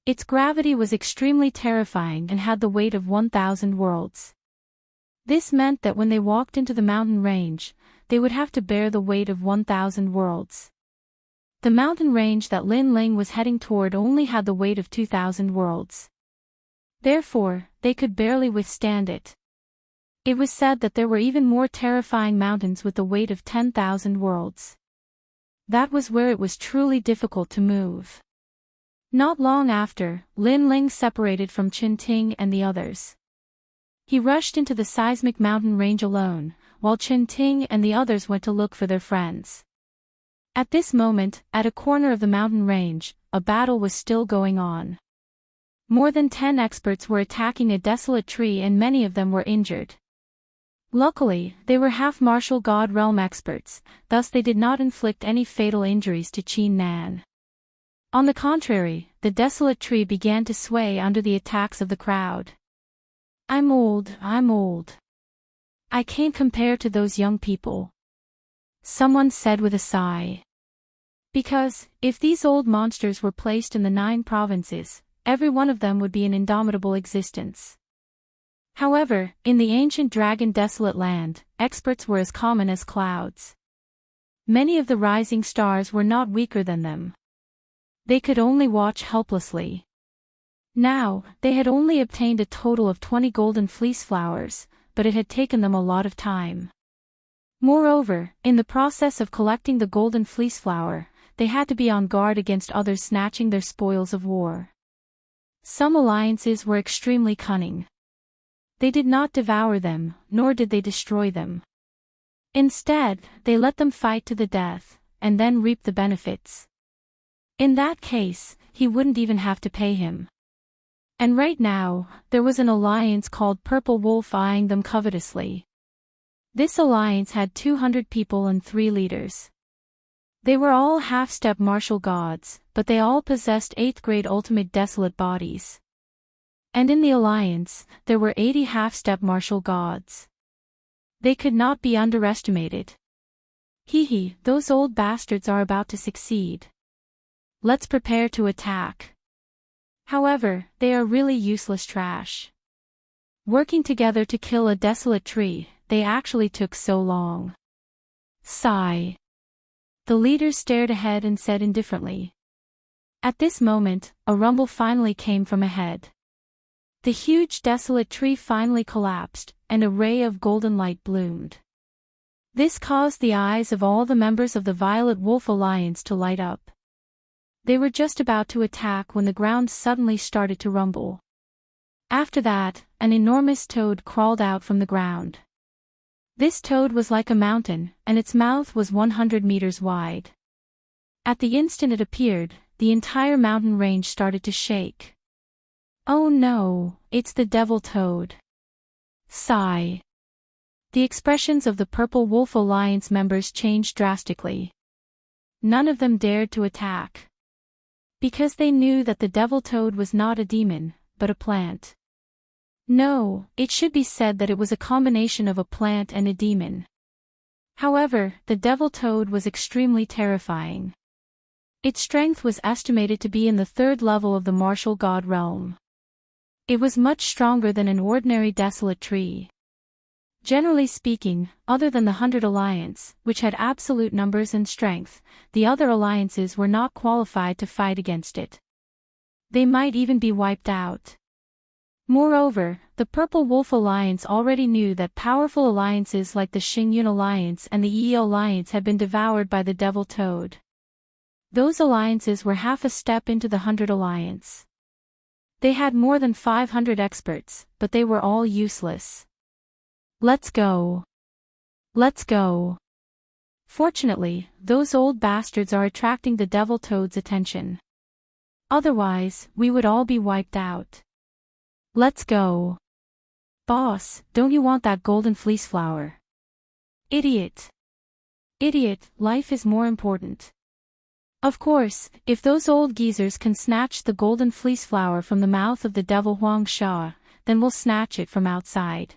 Its gravity was extremely terrifying and had the weight of 1,000 worlds. This meant that when they walked into the mountain range, they would have to bear the weight of 1,000 worlds. The mountain range that Lin Ling was heading toward only had the weight of 2,000 worlds. Therefore, they could barely withstand it. It was said that there were even more terrifying mountains with the weight of 10,000 worlds. That was where it was truly difficult to move. Not long after, Lin Ling separated from Chen Ting and the others. He rushed into the seismic mountain range alone, while Chen Ting and the others went to look for their friends. At this moment, at a corner of the mountain range, a battle was still going on. More than 10 experts were attacking a desolate tree and many of them were injured. Luckily, they were half martial god realm experts, thus they did not inflict any fatal injuries to Qin Nan. On the contrary, the desolate tree began to sway under the attacks of the crowd. I'm old. I can't compare to those young people," someone said with a sigh. Because, if these old monsters were placed in the 9 provinces, every one of them would be an indomitable existence. However, in the ancient dragon desolate land, experts were as common as clouds. Many of the rising stars were not weaker than them. They could only watch helplessly. Now, they had only obtained a total of 20 golden fleece flowers, but it had taken them a lot of time. Moreover, in the process of collecting the golden fleece flower, they had to be on guard against others snatching their spoils of war. Some alliances were extremely cunning. They did not devour them, nor did they destroy them. Instead, they let them fight to the death, and then reap the benefits. In that case, he wouldn't even have to pay him. And right now, there was an alliance called Purple Wolf eyeing them covetously. This alliance had 200 people and 3 leaders. They were all half-step martial gods, but they all possessed 8th grade ultimate desolate bodies. And in the alliance, there were 80 half-step martial gods. They could not be underestimated. Hee, those old bastards are about to succeed. Let's prepare to attack. However, they are really useless trash. Working together to kill a desolate tree, they actually took so long. Sigh. The leader stared ahead and said indifferently. At this moment, a rumble finally came from ahead. The huge desolate tree finally collapsed, and a ray of golden light bloomed. This caused the eyes of all the members of the Violet Wolf Alliance to light up. They were just about to attack when the ground suddenly started to rumble. After that, an enormous toad crawled out from the ground. This toad was like a mountain, and its mouth was 100 meters wide. At the instant it appeared, the entire mountain range started to shake. Oh no, it's the devil toad. Sigh. The expressions of the Purple Wolf Alliance members changed drastically. none of them dared to attack. Because they knew that the devil toad was not a demon, but a plant. No, it should be said that it was a combination of a plant and a demon. However, the devil toad was extremely terrifying. Its strength was estimated to be in the 3rd level of the martial god realm. It was much stronger than an ordinary desolate tree. Generally speaking, other than the 100 Alliance, which had absolute numbers and strength, the other alliances were not qualified to fight against it. They might even be wiped out. Moreover, the Purple Wolf Alliance already knew that powerful alliances like the Xingyun Alliance and the Yi Alliance had been devoured by the Devil Toad. Those alliances were half a step into the 100 Alliance. They had more than 500 experts, but they were all useless. Let's go. Let's go. Fortunately, those old bastards are attracting the Devil Toad's attention. Otherwise, we would all be wiped out. Let's go. Boss, don't you want that golden fleece flower? Idiot. Idiot, life is more important. Of course, if those old geezers can snatch the golden fleece flower from the mouth of the devil Huang Sha, then we'll snatch it from outside.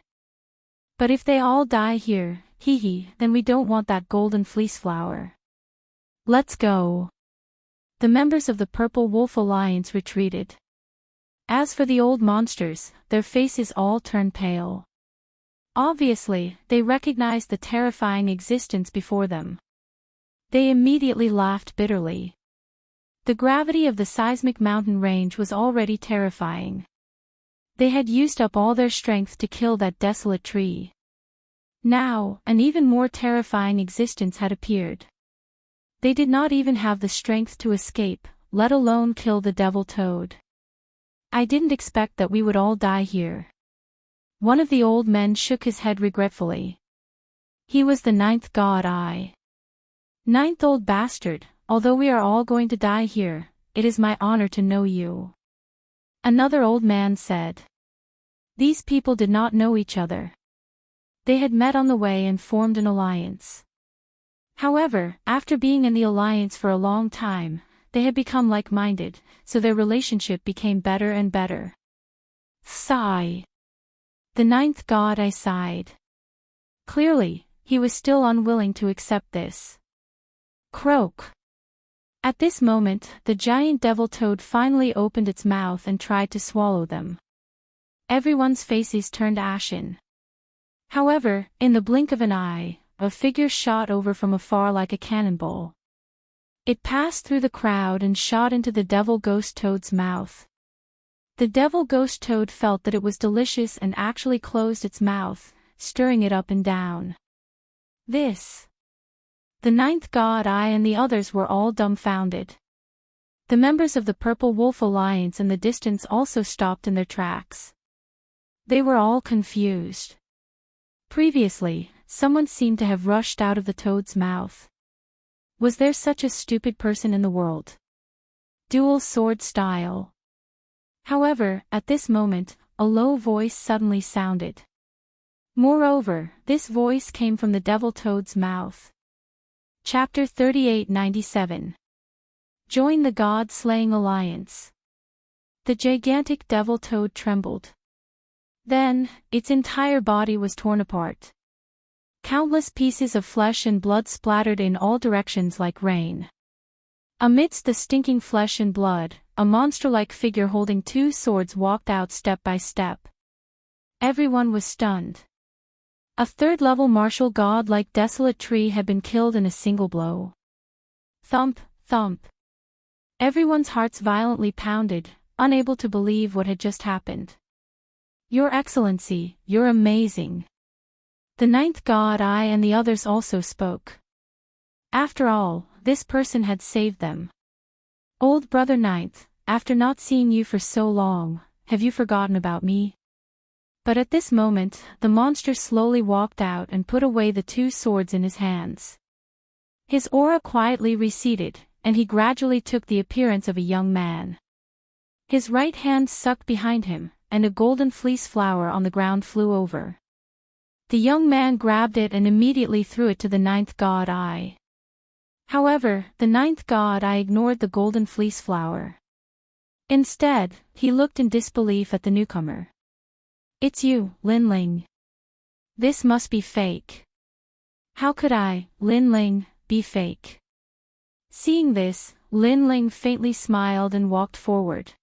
But if they all die here, hee, then we don't want that golden fleece flower. Let's go. The members of the Purple Wolf Alliance retreated. As for the old monsters, their faces all turned pale. Obviously, they recognized the terrifying existence before them. They immediately laughed bitterly. The gravity of the seismic mountain range was already terrifying. They had used up all their strength to kill that desolate tree. Now, an even more terrifying existence had appeared. They did not even have the strength to escape, let alone kill the devil toad. I didn't expect that we would all die here. One of the old men shook his head regretfully. He was the 9th god Eye. 9th old bastard, although we are all going to die here, it is my honor to know you. Another old man said. These people did not know each other. They had met on the way and formed an alliance. However, after being in the alliance for a long time, they had become like-minded, so their relationship became better and better. Sigh. The 9th god I sighed. Clearly, he was still unwilling to accept this. Croak. At this moment, the giant devil toad finally opened its mouth and tried to swallow them. Everyone's faces turned ashen. However, in the blink of an eye, a figure shot over from afar like a cannonball. It passed through the crowd and shot into the devil ghost toad's mouth. The devil ghost toad felt that it was delicious and actually closed its mouth, stirring it up and down. This. The 9th god Eye and the others were all dumbfounded. The members of the Purple Wolf Alliance in the distance also stopped in their tracks. They were all confused. Previously, someone seemed to have rushed out of the toad's mouth. Was there such a stupid person in the world? Dual sword style. However, at this moment, a low voice suddenly sounded. Moreover, this voice came from the devil toad's mouth. Chapter 3897. Join the God-slaying alliance. The gigantic devil toad trembled. Then, its entire body was torn apart. Countless pieces of flesh and blood splattered in all directions like rain. Amidst the stinking flesh and blood, a monster-like figure holding 2 swords walked out step by step. Everyone was stunned. A 3rd-level martial god-like desolate tree had been killed in a single blow. Thump, thump. Everyone's hearts violently pounded, unable to believe what had just happened. Your Excellency, you're amazing. The 9th god Eye and the others also spoke. After all, this person had saved them. Old brother 9th, after not seeing you for so long, have you forgotten about me? But at this moment, the monster slowly walked out and put away the 2 swords in his hands. His aura quietly receded, and he gradually took the appearance of a young man. His right hand sucked behind him, and a golden fleece flower on the ground flew over. The young man grabbed it and immediately threw it to the 9th god Eye. However, the ninth god ignored the golden fleece flower. Instead, he looked in disbelief at the newcomer. "It's you, Lin Ling. This must be fake." "How could I, Lin Ling, be fake?" Seeing this, Lin Ling faintly smiled and walked forward.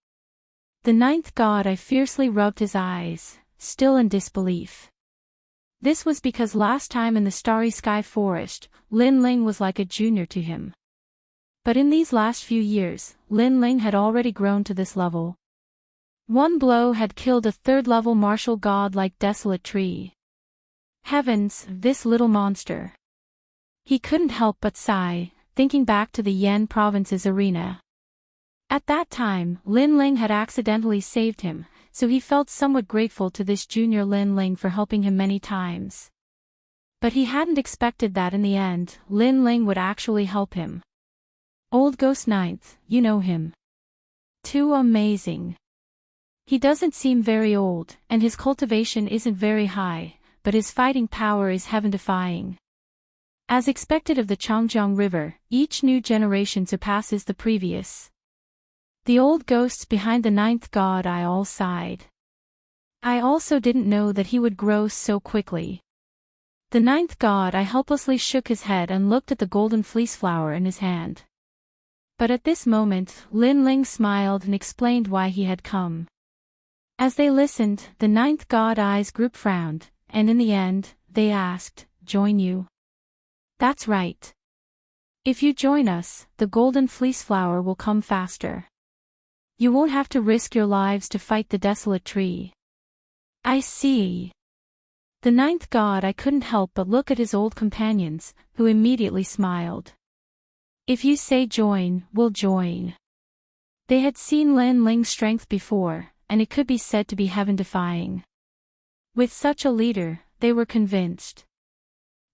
The ninth god fiercely rubbed his eyes, still in disbelief. This was because last time in the Starry Sky Forest, Lin Ling was like a junior to him. But in these last few years, Lin Ling had already grown to this level. One blow had killed a third-level martial god like Desolate Tree. Heavens, this little monster. He couldn't help but sigh, thinking back to the Yan province's arena. At that time, Lin Ling had accidentally saved him, so he felt somewhat grateful to this junior Lin Ling for helping him many times. But he hadn't expected that in the end, Lin Ling would actually help him. Old Ghost Ninth, you know him. Too amazing. He doesn't seem very old, and his cultivation isn't very high, but his fighting power is heaven-defying. As expected of the Changjiang River, each new generation surpasses the previous. The old ghosts behind the ninth god all sighed. I also didn't know that he would grow so quickly. The ninth god helplessly shook his head and looked at the golden fleece flower in his hand. But at this moment, Lin Ling smiled and explained why he had come. As they listened, the ninth god's group frowned, and in the end, they asked, "Join you?" "That's right. If you join us, the golden fleece flower will come faster. You won't have to risk your lives to fight the Desolate Tree." "I see." The ninth god couldn't help but look at his old companions, who immediately smiled. "If you say join, we'll join." They had seen Lin Ling's strength before, and it could be said to be heaven-defying. With such a leader, they were convinced.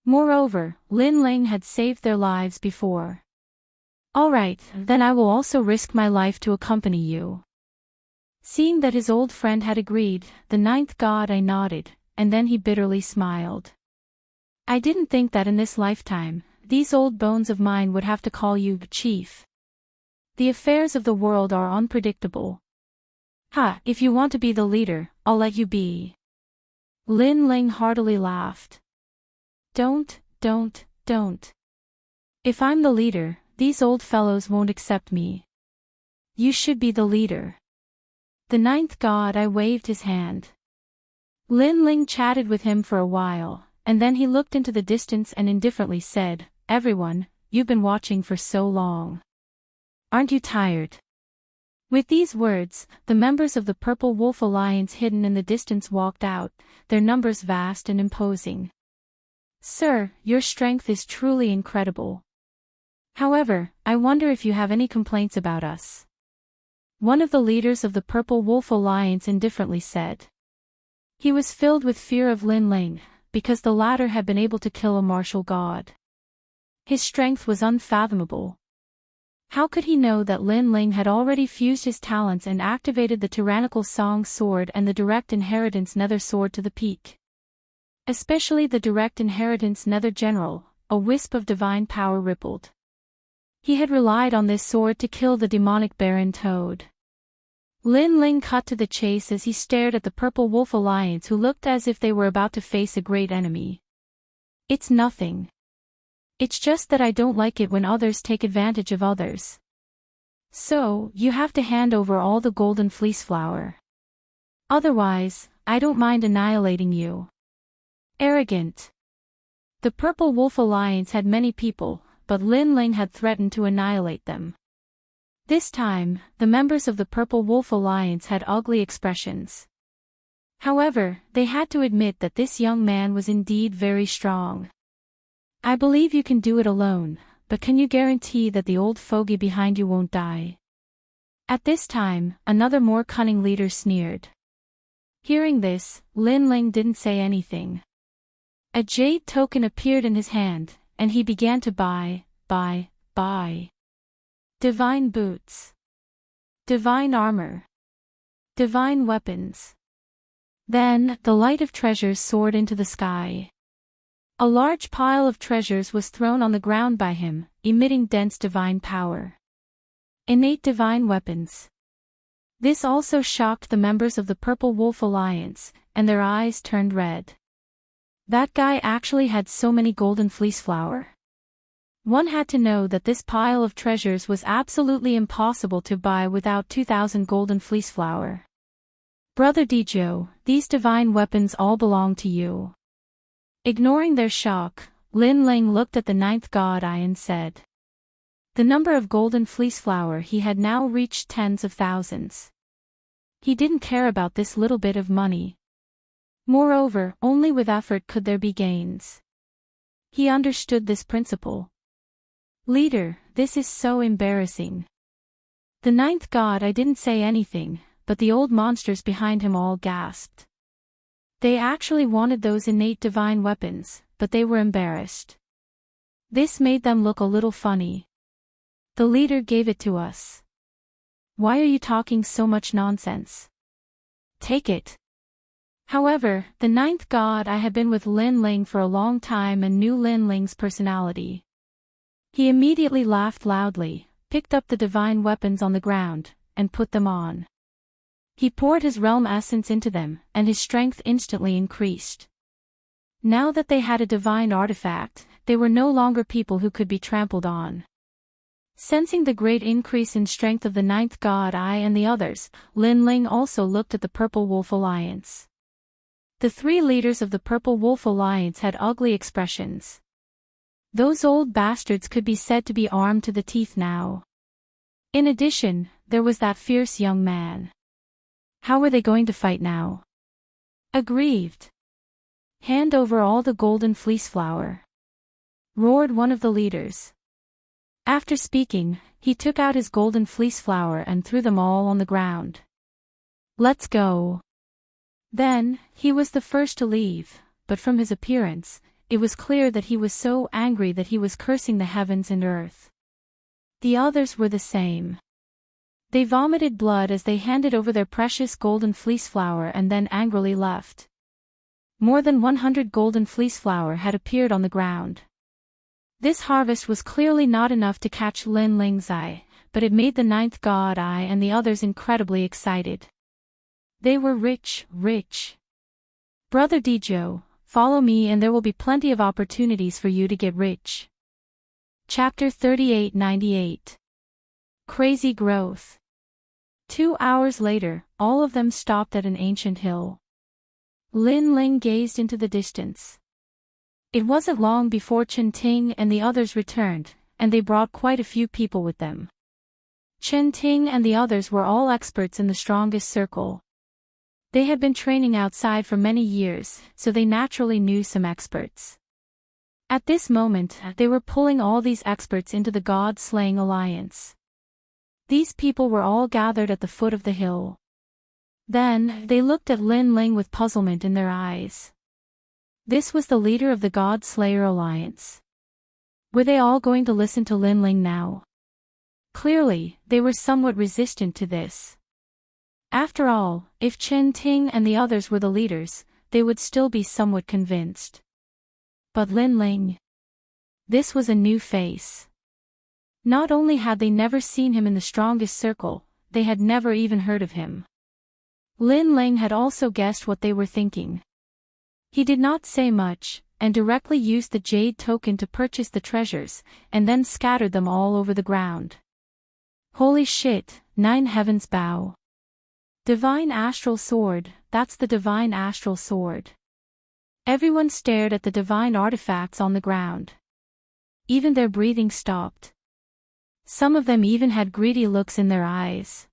Moreover, Lin Ling had saved their lives before. "All right, then I will also risk my life to accompany you." Seeing that his old friend had agreed, the ninth god nodded, and then he bitterly smiled. "I didn't think that in this lifetime, these old bones of mine would have to call you chief. The affairs of the world are unpredictable. Ha, if you want to be the leader, I'll let you be." Lin Ling heartily laughed. Don't. If I'm the leader, these old fellows won't accept me. You should be the leader." The ninth god waved his hand. Lin Ling chatted with him for a while, and then he looked into the distance and indifferently said, "Everyone, you've been watching for so long. Aren't you tired?" With these words, the members of the Purple Wolf Alliance hidden in the distance walked out, their numbers vast and imposing. "Sir, your strength is truly incredible. However, I wonder if you have any complaints about us." One of the leaders of the Purple Wolf Alliance indifferently said. He was filled with fear of Lin Ling, because the latter had been able to kill a martial god. His strength was unfathomable. How could he know that Lin Ling had already fused his talents and activated the tyrannical Song Sword and the Direct Inheritance Nether Sword to the peak? Especially the Direct Inheritance Nether General, a wisp of divine power rippled. He had relied on this sword to kill the demonic Baron Toad. Lin Ling cut to the chase as he stared at the Purple Wolf Alliance, who looked as if they were about to face a great enemy. "It's nothing. It's just that I don't like it when others take advantage of others. So, you have to hand over all the golden fleece flower. Otherwise, I don't mind annihilating you." Arrogant. The Purple Wolf Alliance had many people, but Lin Ling had threatened to annihilate them. This time, the members of the Purple Wolf Alliance had ugly expressions. However, they had to admit that this young man was indeed very strong. "I believe you can do it alone, but can you guarantee that the old fogey behind you won't die?" At this time, another more cunning leader sneered. Hearing this, Lin Ling didn't say anything. A jade token appeared in his hand, and he began to buy. Divine boots. Divine armor. Divine weapons. Then, the light of treasures soared into the sky. A large pile of treasures was thrown on the ground by him, emitting dense divine power. Innate divine weapons. This also shocked the members of the Purple Wolf Alliance, and their eyes turned red. That guy actually had so many golden fleece flower. One had to know that this pile of treasures was absolutely impossible to buy without 2,000 golden fleece flower. Brother Dijo, these divine weapons all belong to you. Ignoring their shock, Lin Ling looked at the ninth god eye and said. The number of golden fleece flower he had now reached tens of thousands. He didn't care about this little bit of money. Moreover, only with effort could there be gains. He understood this principle. Leader, this is so embarrassing. The ninth god I didn't say anything, but the old monsters behind him all gasped. They actually wanted those innate divine weapons, but they were embarrassed. This made them look a little funny. The leader gave it to us. Why are you talking so much nonsense? Take it. However, the ninth god I had been with Lin Ling for a long time and knew Lin Ling's personality. He immediately laughed loudly, picked up the divine weapons on the ground, and put them on. He poured his realm essence into them, and his strength instantly increased. Now that they had a divine artifact, they were no longer people who could be trampled on. Sensing the great increase in strength of the ninth god eye and the others, Lin Ling also looked at the Purple Wolf Alliance. The three leaders of the Purple Wolf Alliance had ugly expressions. Those old bastards could be said to be armed to the teeth now. In addition, there was that fierce young man. How were they going to fight now? Aggrieved. Hand over all the golden fleece flower. Roared one of the leaders. After speaking, he took out his golden fleece flower and threw them all on the ground. Let's go. Then, he was the first to leave, but from his appearance, it was clear that he was so angry that he was cursing the heavens and earth. The others were the same. They vomited blood as they handed over their precious golden fleece flower and then angrily left. More than 100 golden fleece flower had appeared on the ground. This harvest was clearly not enough to catch Lin Ling's eye, but it made the ninth god eye and the others incredibly excited. They were rich, rich. Brother Dijo, follow me and there will be plenty of opportunities for you to get rich. Chapter 3898. Crazy Growth. 2 hours later, all of them stopped at an ancient hill. Lin Ling gazed into the distance. It wasn't long before Chen Ting and the others returned, and they brought quite a few people with them. Chen Ting and the others were all experts in the strongest circle. They had been training outside for many years, so they naturally knew some experts. At this moment, they were pulling all these experts into the God-slaying alliance. These people were all gathered at the foot of the hill. Then, they looked at Lin Ling with puzzlement in their eyes. This was the leader of the God Slayer Alliance. Were they all going to listen to Lin Ling now? Clearly, they were somewhat resistant to this. After all, if Chen Ting and the others were the leaders, they would still be somewhat convinced. But Lin Ling? This was a new face. Not only had they never seen him in the strongest circle, they had never even heard of him. Lin Ling had also guessed what they were thinking. He did not say much, and directly used the jade token to purchase the treasures, and then scattered them all over the ground. Holy shit, 9 heavens bow. Divine astral sword, that's the divine astral sword. Everyone stared at the divine artifacts on the ground. Even their breathing stopped. Some of them even had greedy looks in their eyes.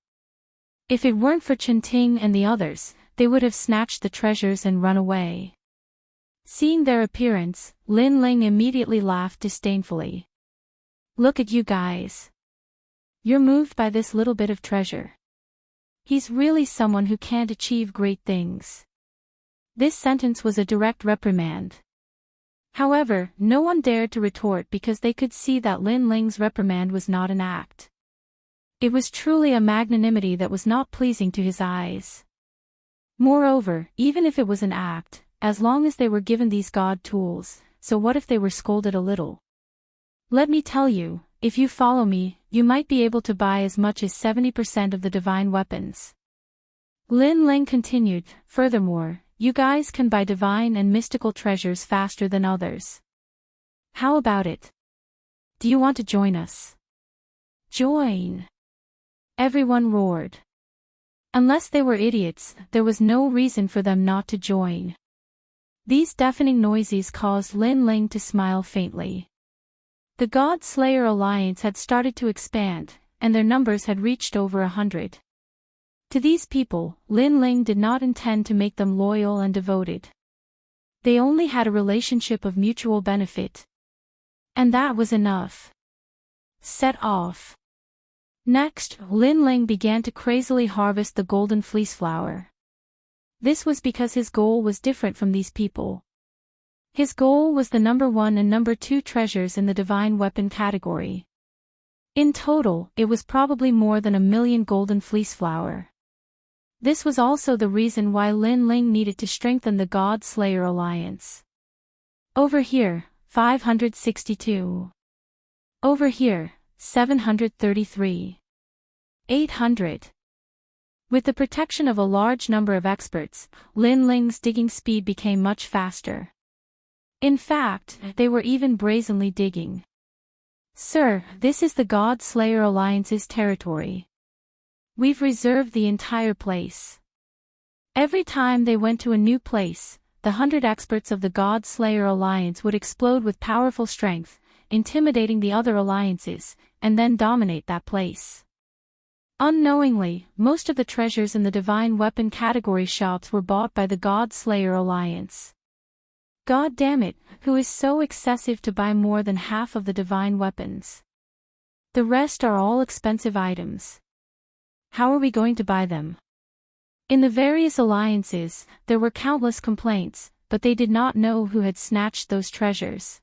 If it weren't for Chen Ting and the others, they would have snatched the treasures and run away. Seeing their appearance, Lin Ling immediately laughed disdainfully. Look at you guys. You're moved by this little bit of treasure. He's really someone who can't achieve great things. This sentence was a direct reprimand. However, no one dared to retort because they could see that Lin Ling's reprimand was not an act. It was truly a magnanimity that was not pleasing to his eyes. Moreover, even if it was an act, as long as they were given these god tools, so what if they were scolded a little? Let me tell you, if you follow me, you might be able to buy as much as 70% of the divine weapons. Lin Ling continued, furthermore, you guys can buy divine and mystical treasures faster than others. How about it? Do you want to join us? Join! Everyone roared. Unless they were idiots, there was no reason for them not to join. These deafening noises caused Lin Ling to smile faintly. The God Slayer Alliance had started to expand, and their numbers had reached over 100. To these people, Lin Ling did not intend to make them loyal and devoted. They only had a relationship of mutual benefit. And that was enough. Set off. Next, Lin Ling began to crazily harvest the golden fleece flower. This was because his goal was different from these people. His goal was the number 1 and number 2 treasures in the divine weapon category. In total, it was probably more than 1,000,000 golden fleece flower. This was also the reason why Lin Ling needed to strengthen the God Slayer Alliance. Over here, 562. Over here, 733. 800. With the protection of a large number of experts, Lin Ling's digging speed became much faster. In fact, they were even brazenly digging. Sir, this is the God Slayer Alliance's territory. We've reserved the entire place. Every time they went to a new place, the 100 experts of the God Slayer Alliance would explode with powerful strength, intimidating the other alliances, and then dominate that place. Unknowingly, most of the treasures in the divine weapon category shops were bought by the God Slayer Alliance. God damn it, who is so excessive to buy more than half of the divine weapons? The rest are all expensive items. How are we going to buy them? In the various alliances, there were countless complaints, but they did not know who had snatched those treasures.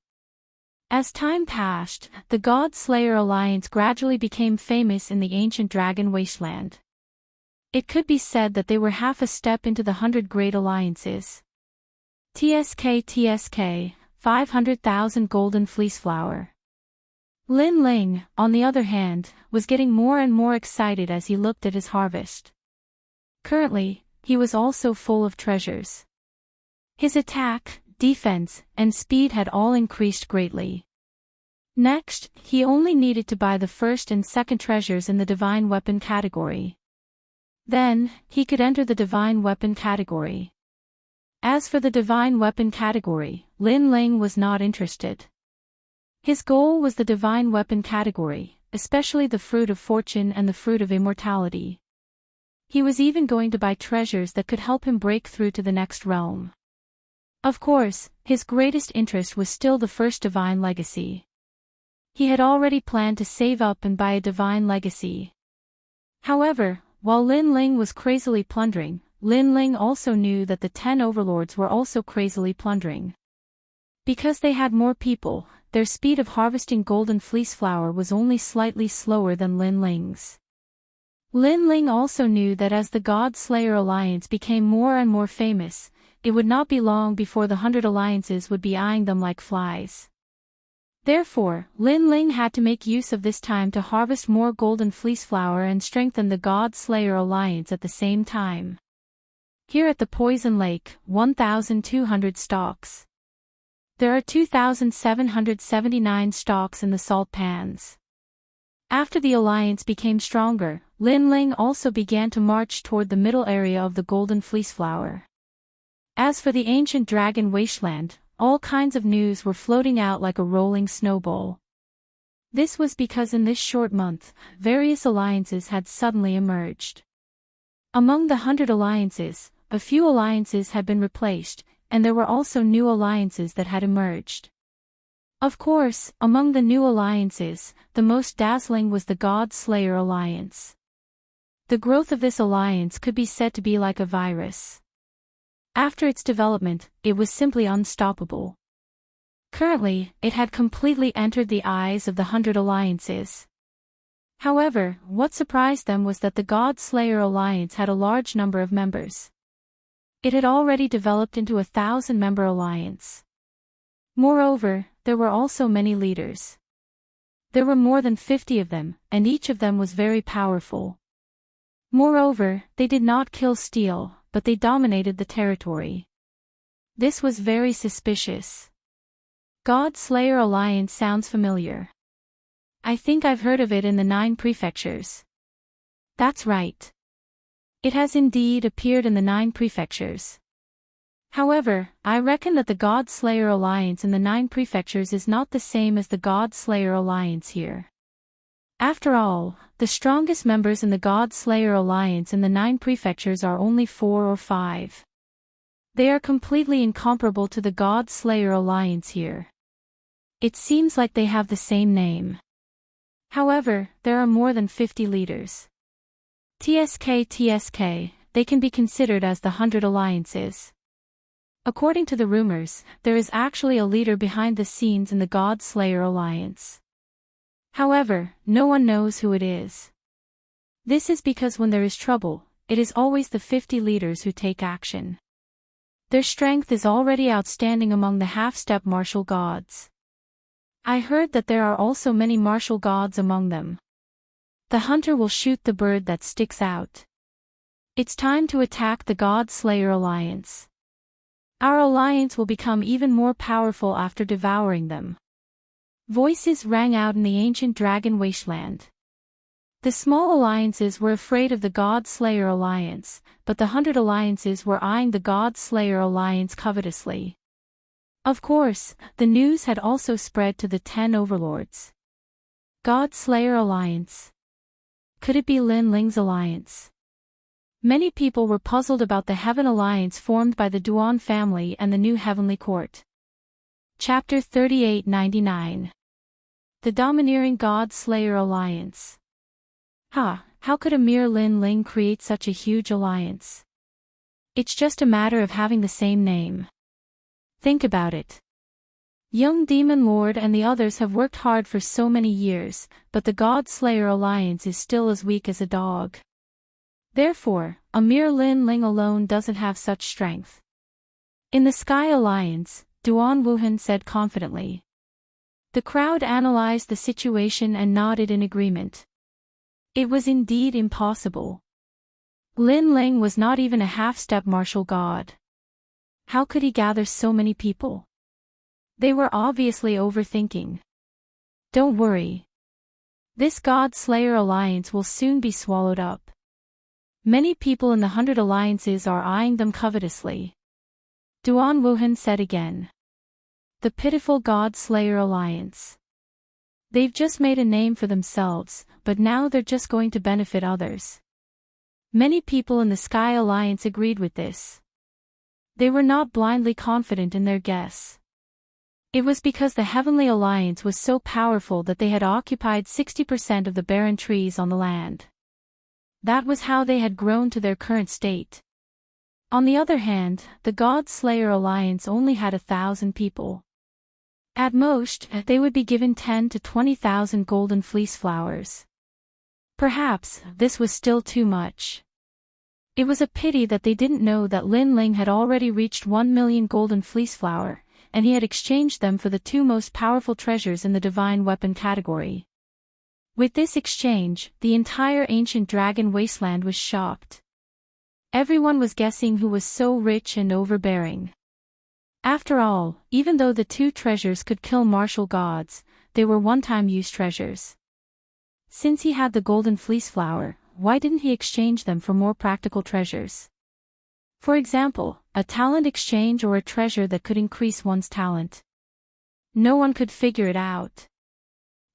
As time passed, the God Slayer Alliance gradually became famous in the ancient dragon wasteland. It could be said that they were half a step into the 100 great alliances. TSK, 500,000 golden fleece flower. Lin Ling, on the other hand, was getting more and more excited as he looked at his harvest. Currently, he was also full of treasures. His attack, defense, and speed had all increased greatly. Next, he only needed to buy the first and second treasures in the divine weapon category. Then, he could enter the divine weapon category. As for the divine weapon category, Lin Ling was not interested. His goal was the divine weapon category, especially the fruit of fortune and the fruit of immortality. He was even going to buy treasures that could help him break through to the next realm. Of course, his greatest interest was still the first divine legacy. He had already planned to save up and buy a divine legacy. However, while Lin Ling was crazily plundering, Lin Ling also knew that the 10 overlords were also crazily plundering. Because they had more people, their speed of harvesting golden fleece flower was only slightly slower than Lin Ling's. Lin Ling also knew that as the God Slayer Alliance became more and more famous, it would not be long before the 100 alliances would be eyeing them like flies. Therefore, Lin Ling had to make use of this time to harvest more golden fleece flower and strengthen the God Slayer Alliance at the same time. Here at the Poison Lake, 1,200 stalks. There are 2,779 stalks in the salt pans. After the alliance became stronger, Lin Ling also began to march toward the middle area of the golden fleece flower. As for the ancient dragon wasteland, all kinds of news were floating out like a rolling snowball. This was because in this short month, various alliances had suddenly emerged. Among the 100 alliances, a few alliances had been replaced, and there were also new alliances that had emerged. Of course, among the new alliances, the most dazzling was the God Slayer Alliance. The growth of this alliance could be said to be like a virus. After its development, it was simply unstoppable. Currently, it had completely entered the eyes of the 100 alliances. However, what surprised them was that the God Slayer Alliance had a large number of members. It had already developed into a 1,000-member alliance. Moreover, there were also many leaders. There were more than 50 of them, and each of them was very powerful. Moreover, they did not kill steal, but they dominated the territory. This was very suspicious. God Slayer Alliance sounds familiar. I think I've heard of it in the 9 prefectures. That's right. It has indeed appeared in the 9 prefectures. However, I reckon that the God Slayer Alliance in the 9 prefectures is not the same as the God Slayer Alliance here. After all, the strongest members in the God Slayer Alliance in the 9 prefectures are only 4 or 5. They are completely incomparable to the God Slayer Alliance here. It seems like they have the same name. However, there are more than 50 leaders. TSK, they can be considered as the 100 alliances. According to the rumors, there is actually a leader behind the scenes in the God Slayer Alliance. However, no one knows who it is. This is because when there is trouble, it is always the 50 leaders who take action. Their strength is already outstanding among the half-step martial gods. I heard that there are also many martial gods among them. The hunter will shoot the bird that sticks out. It's time to attack the God Slayer Alliance. Our alliance will become even more powerful after devouring them. Voices rang out in the ancient dragon wasteland. The small alliances were afraid of the God Slayer Alliance, but the 100 alliances were eyeing the God Slayer Alliance covetously. Of course, the news had also spread to the 10 overlords. God Slayer Alliance. Could it be Lin Ling's alliance? Many people were puzzled about the Heaven Alliance formed by the Duan family and the new Heavenly Court. Chapter 3899. The Domineering God Slayer Alliance. How could a mere Lin Ling create such a huge alliance? It's just a matter of having the same name. Think about it. Young Demon Lord and the others have worked hard for so many years, but the God Slayer Alliance is still as weak as a dog. Therefore, a mere Lin Ling alone doesn't have such strength. In the Sky Alliance, Duan Wuhan said confidently. The crowd analyzed the situation and nodded in agreement. It was indeed impossible. Lin Ling was not even a half-step martial god. How could he gather so many people? They were obviously overthinking. Don't worry. This God Slayer Alliance will soon be swallowed up. Many people in the 100 alliances are eyeing them covetously. Duan Wuhan said again. The pitiful God Slayer Alliance. They've just made a name for themselves, but now they're just going to benefit others. Many people in the Sky Alliance agreed with this. They were not blindly confident in their guess. It was because the Heavenly Alliance was so powerful that they had occupied 60% of the barren trees on the land. That was how they had grown to their current state. On the other hand, the God Slayer Alliance only had 1,000 people. At most, they would be given 10 to 20,000 golden fleece flowers. Perhaps, this was still too much. It was a pity that they didn't know that Lin Ling had already reached 1 million golden fleece flower, and he had exchanged them for the 2 most powerful treasures in the divine weapon category. With this exchange, the entire ancient dragon wasteland was shocked. Everyone was guessing who was so rich and overbearing. After all, even though the 2 treasures could kill martial gods, they were one-time use treasures. Since he had the golden fleece flower, why didn't he exchange them for more practical treasures? For example, a talent exchange or a treasure that could increase one's talent. No one could figure it out.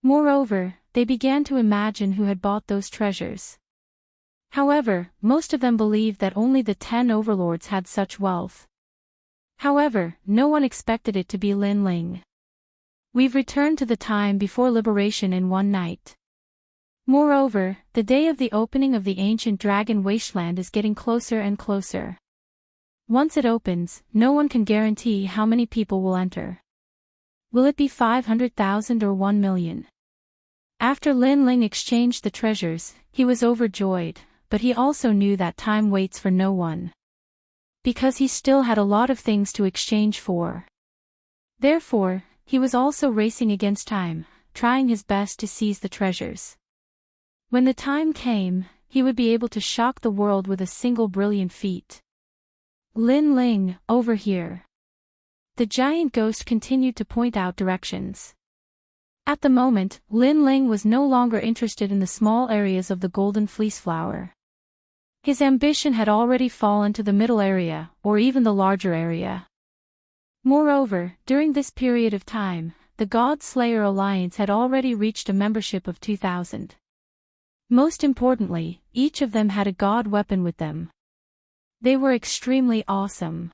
Moreover, they began to imagine who had bought those treasures. However, most of them believed that only the 10 overlords had such wealth. However, no one expected it to be Lin Ling. We've returned to the time before liberation in one night. Moreover, the day of the opening of the ancient dragon wasteland is getting closer and closer. Once it opens, no one can guarantee how many people will enter. Will it be 500,000 or 1 million? After Lin Ling exchanged the treasures, he was overjoyed, but he also knew that time waits for no one. Because he still had a lot of things to exchange for. Therefore, he was also racing against time, trying his best to seize the treasures. When the time came, he would be able to shock the world with a single brilliant feat. Lin Ling, over here. The giant ghost continued to point out directions. At the moment, Lin Ling was no longer interested in the small areas of the golden fleece flower. His ambition had already fallen to the middle area, or even the larger area. Moreover, during this period of time, the God Slayer Alliance had already reached a membership of 2,000. Most importantly, each of them had a god weapon with them. They were extremely awesome.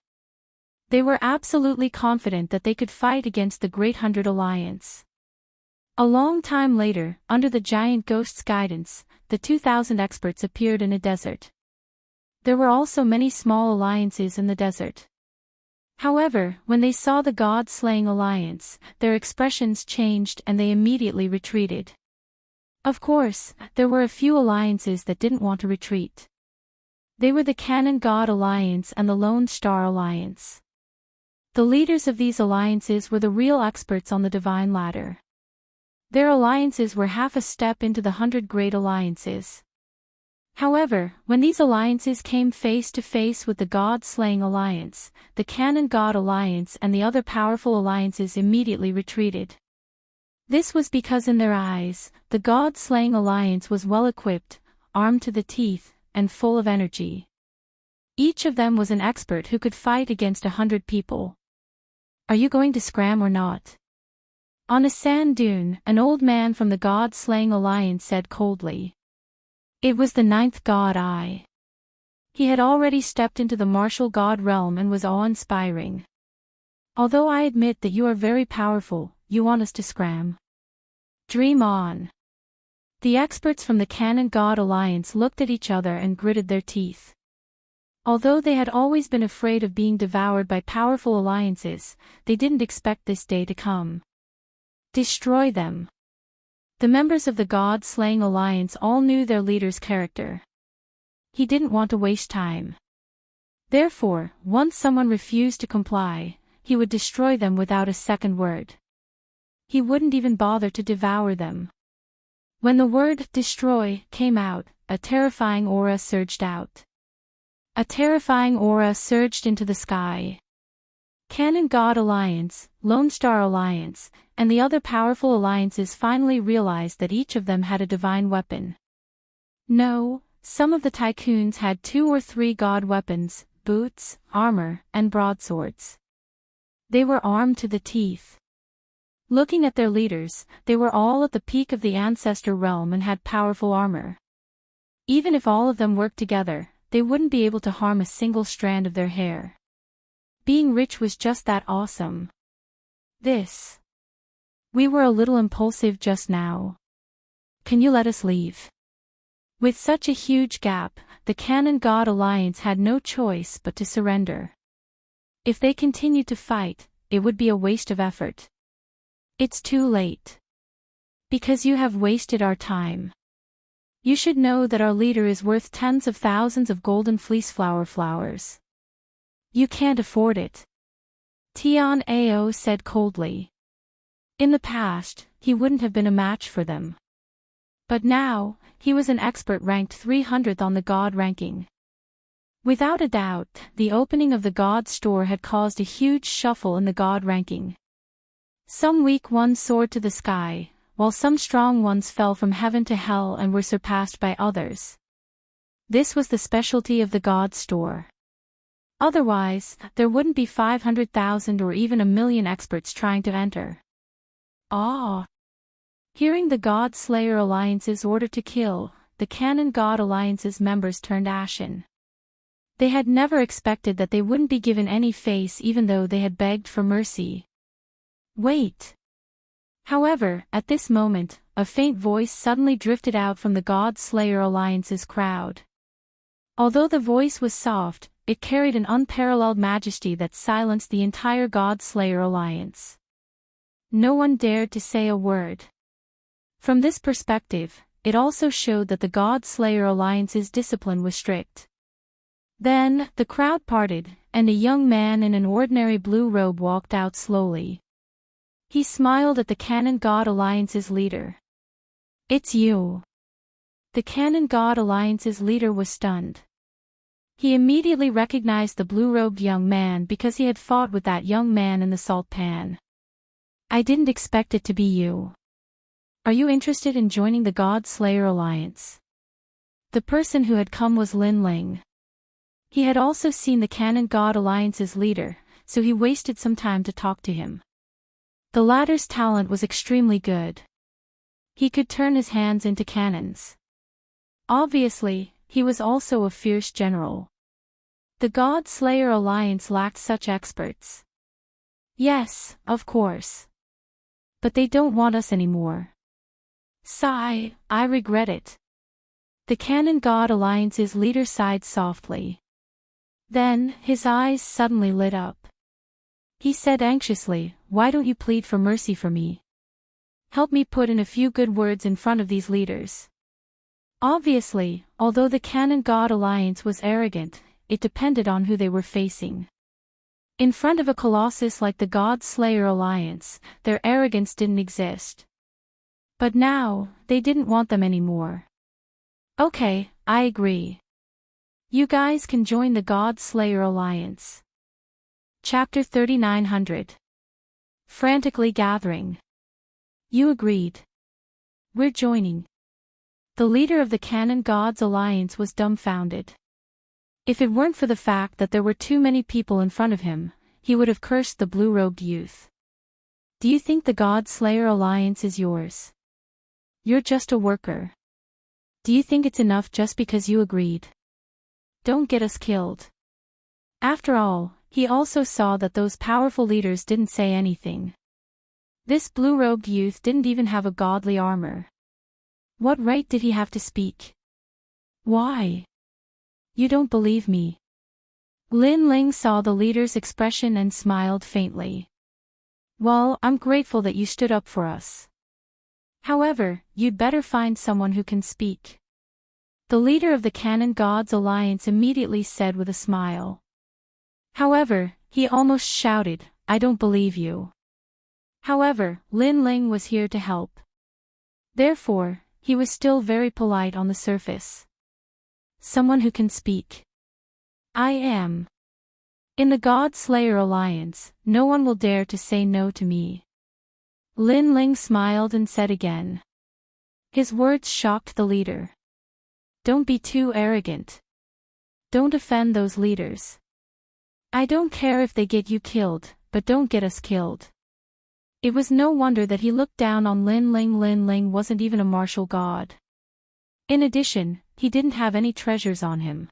They were absolutely confident that they could fight against the Great Hundred Alliance. A long time later, under the giant ghost's guidance, the 2,000 experts appeared in a desert. There were also many small alliances in the desert. However, when they saw the god-slaying alliance, their expressions changed and they immediately retreated. Of course, there were a few alliances that didn't want to retreat. They were the Cannon God Alliance and the Lone Star Alliance. The leaders of these alliances were the real experts on the divine ladder. Their alliances were half a step into the 100 great alliances. However, when these alliances came face to face with the God-slaying alliance, the Cannon God Alliance and the other powerful alliances immediately retreated. This was because in their eyes, the God-slaying alliance was well-equipped, armed to the teeth, and full of energy. Each of them was an expert who could fight against 100 people. Are you going to scram or not? On a sand dune, an old man from the God-slaying alliance said coldly. It was the 9th god Ai. He had already stepped into the martial god realm and was awe-inspiring. Although I admit that you are very powerful, you want us to scram? Dream on. The experts from the Cannon God Alliance looked at each other and gritted their teeth. Although they had always been afraid of being devoured by powerful alliances, they didn't expect this day to come. Destroy them. The members of the God-slaying alliance all knew their leader's character. He didn't want to waste time. Therefore, once someone refused to comply, he would destroy them without a second word. He wouldn't even bother to devour them. When the word destroy came out, a terrifying aura surged out. A terrifying aura surged into the sky. Cannon God Alliance, Lone Star Alliance, and the other powerful alliances finally realized that each of them had a divine weapon. No, some of the tycoons had 2 or 3 god weapons, boots, armor, and broadswords. They were armed to the teeth. Looking at their leaders, they were all at the peak of the ancestor realm and had powerful armor. Even if all of them worked together, they wouldn't be able to harm a single strand of their hair. Being rich was just that awesome. We were a little impulsive just now. Can you let us leave? With such a huge gap, the Cannon God Alliance had no choice but to surrender. If they continued to fight, it would be a waste of effort. It's too late. Because you have wasted our time. You should know that our leader is worth tens of thousands of golden fleece flowers. You can't afford it. Tian Ao said coldly. In the past, he wouldn't have been a match for them. But now, he was an expert ranked 300th on the God ranking. Without a doubt, the opening of the God store had caused a huge shuffle in the God ranking. Some weak ones soared to the sky, while some strong ones fell from heaven to hell and were surpassed by others. This was the specialty of the God store. Otherwise, there wouldn't be 500,000 or even 1,000,000 experts trying to enter. Hearing the God Slayer Alliance's order to kill, the Cannon God Alliance's members turned ashen. They had never expected that they wouldn't be given any face even though they had begged for mercy. Wait. However, at this moment, a faint voice suddenly drifted out from the God Slayer Alliance's crowd. Although the voice was soft, it carried an unparalleled majesty that silenced the entire God Slayer Alliance. No one dared to say a word. From this perspective, it also showed that the God Slayer Alliance's discipline was strict. Then, the crowd parted, and a young man in an ordinary blue robe walked out slowly. He smiled at the Canon God Alliance's leader. It's you. The Canon God Alliance's leader was stunned. He immediately recognized the blue-robed young man because he had fought with that young man in the salt pan. I didn't expect it to be you. Are you interested in joining the God Slayer Alliance? The person who had come was Lin Ling. He had also seen the Canon God Alliance's leader, so he wasted some time to talk to him. The latter's talent was extremely good. He could turn his hands into cannons. Obviously, he was also a fierce general. The God Slayer Alliance lacked such experts. Yes, of course. But they don't want us anymore. Sigh, I regret it. The Canon God Alliance's leader sighed softly. Then, his eyes suddenly lit up. He said anxiously, why don't you plead for mercy for me? Help me put in a few good words in front of these leaders. Obviously, although the Canon God Alliance was arrogant, it depended on who they were facing. In front of a colossus like the God Slayer Alliance, their arrogance didn't exist. But now, they didn't want them anymore. Okay, I agree. You guys can join the God Slayer Alliance. Chapter 3900. Frantically gathering. You agreed. We're joining. The leader of the Canon Gods Alliance was dumbfounded. If it weren't for the fact that there were too many people in front of him, he would have cursed the blue-robed youth. Do you think the God Slayer Alliance is yours? You're just a worker. Do you think it's enough just because you agreed? Don't get us killed. After all, he also saw that those powerful leaders didn't say anything. This blue-robed youth didn't even have a godly armor. What right did he have to speak? Why? You don't believe me. Lin Ling saw the leader's expression and smiled faintly. Well, I'm grateful that you stood up for us. However, you'd better find someone who can speak. The leader of the Canon Gods Alliance immediately said with a smile. However, he almost shouted, I don't believe you. However, Lin Ling was here to help. Therefore, he was still very polite on the surface. Someone who can speak. I am. In the God Slayer Alliance, no one will dare to say no to me. Lin Ling smiled and said again. His words shocked the leader. Don't be too arrogant. Don't offend those leaders. I don't care if they get you killed, but don't get us killed. It was no wonder that he looked down on Lin Ling. Lin Ling wasn't even a martial god. In addition, he didn't have any treasures on him.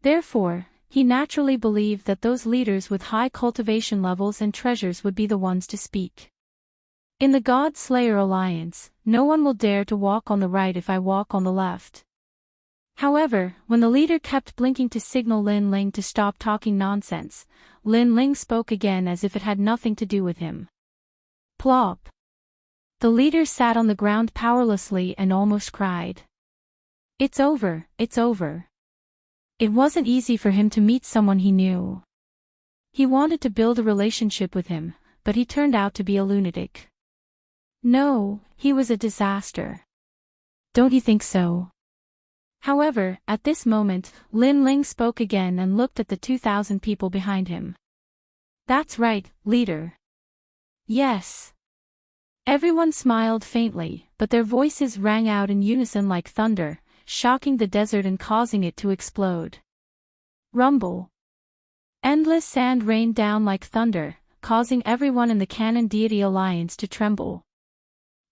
Therefore, he naturally believed that those leaders with high cultivation levels and treasures would be the ones to speak. In the God Slayer Alliance, no one will dare to walk on the right if I walk on the left. However, when the leader kept blinking to signal Lin Ling to stop talking nonsense, Lin Ling spoke again as if it had nothing to do with him. Plop. The leader sat on the ground powerlessly and almost cried. It's over, it's over. It wasn't easy for him to meet someone he knew. He wanted to build a relationship with him, but he turned out to be a lunatic. No, he was a disaster. Don't you think so? However, at this moment, Lin Ling spoke again and looked at the 2,000 people behind him. That's right, leader. Yes. Everyone smiled faintly, but their voices rang out in unison like thunder, shocking the desert and causing it to explode. Rumble. Endless sand rained down like thunder, causing everyone in the Canon Deity Alliance to tremble.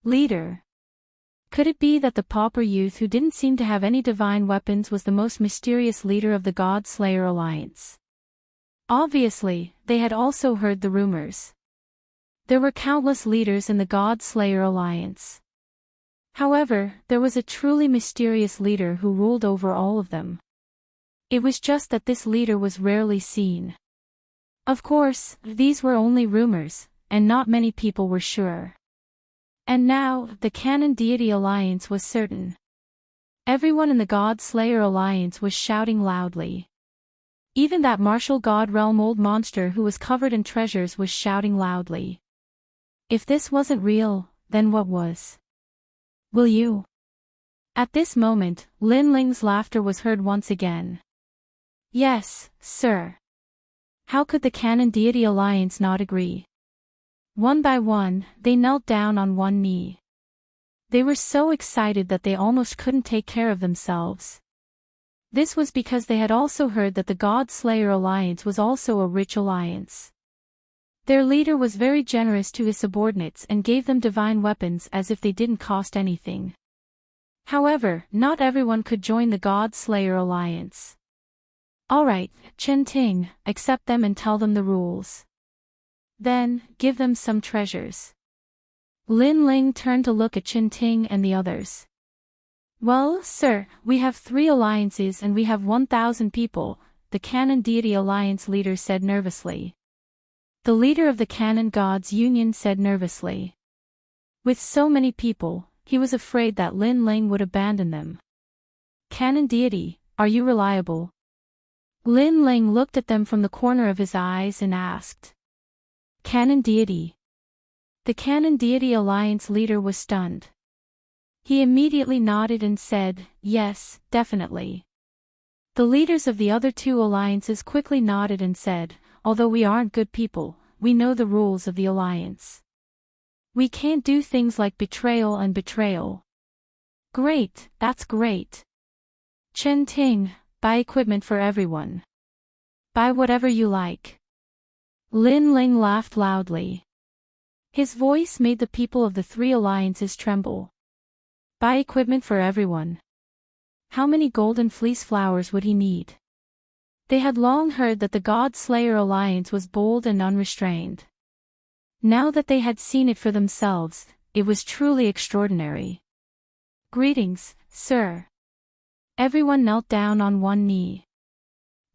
Leader. Could it be that the pauper youth who didn't seem to have any divine weapons was the most mysterious leader of the God Slayer Alliance? Obviously, they had also heard the rumors. There were countless leaders in the God Slayer Alliance. However, there was a truly mysterious leader who ruled over all of them. It was just that this leader was rarely seen. Of course, these were only rumors, and not many people were sure. And now, the Canon Deity Alliance was certain. Everyone in the God Slayer Alliance was shouting loudly. Even that martial god realm old monster who was covered in treasures was shouting loudly. If this wasn't real, then what was? Will you? At this moment, Lin Ling's laughter was heard once again. Yes, sir. How could the Canon Deity Alliance not agree? One by one, they knelt down on one knee. They were so excited that they almost couldn't take care of themselves. This was because they had also heard that the God Slayer Alliance was also a rich alliance. Their leader was very generous to his subordinates and gave them divine weapons as if they didn't cost anything. However, not everyone could join the God Slayer Alliance. Alright, Chen Ting, accept them and tell them the rules. Then, give them some treasures. Lin Ling turned to look at Chen Ting and the others. Well, sir, we have 3 alliances and we have 1,000 people, the Canon Deity Alliance leader said nervously. The leader of the Canon Gods Union said nervously. With so many people, he was afraid that Lin Ling would abandon them. Canon Deity, are you reliable? Lin Ling looked at them from the corner of his eyes and asked. Canon Deity. The Canon Deity Alliance leader was stunned. He immediately nodded and said, yes, definitely. The leaders of the other 2 alliances quickly nodded and said, although we aren't good people, we know the rules of the alliance. We can't do things like betrayal and betrayal. Great, that's great. Chen Ting, buy equipment for everyone. Buy whatever you like. Lin Ling laughed loudly. His voice made the people of the 3 alliances tremble. Buy equipment for everyone. How many golden fleece flowers would he need? They had long heard that the God Slayer Alliance was bold and unrestrained. Now that they had seen it for themselves, it was truly extraordinary. Greetings, sir. Everyone knelt down on one knee.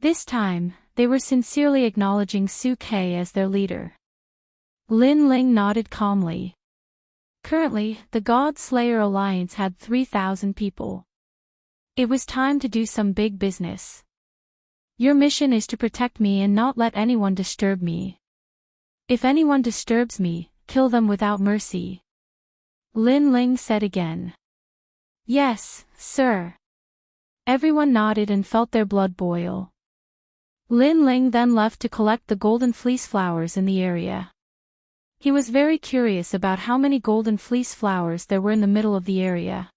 This time, they were sincerely acknowledging Su Ke as their leader. Lin Ling nodded calmly. Currently, the God Slayer Alliance had 3,000 people. It was time to do some big business. Your mission is to protect me and not let anyone disturb me. If anyone disturbs me, kill them without mercy. Lin Ling said again. Yes, sir. Everyone nodded and felt their blood boil. Lin Ling then left to collect the golden fleece flowers in the area. He was very curious about how many golden fleece flowers there were in the middle of the area.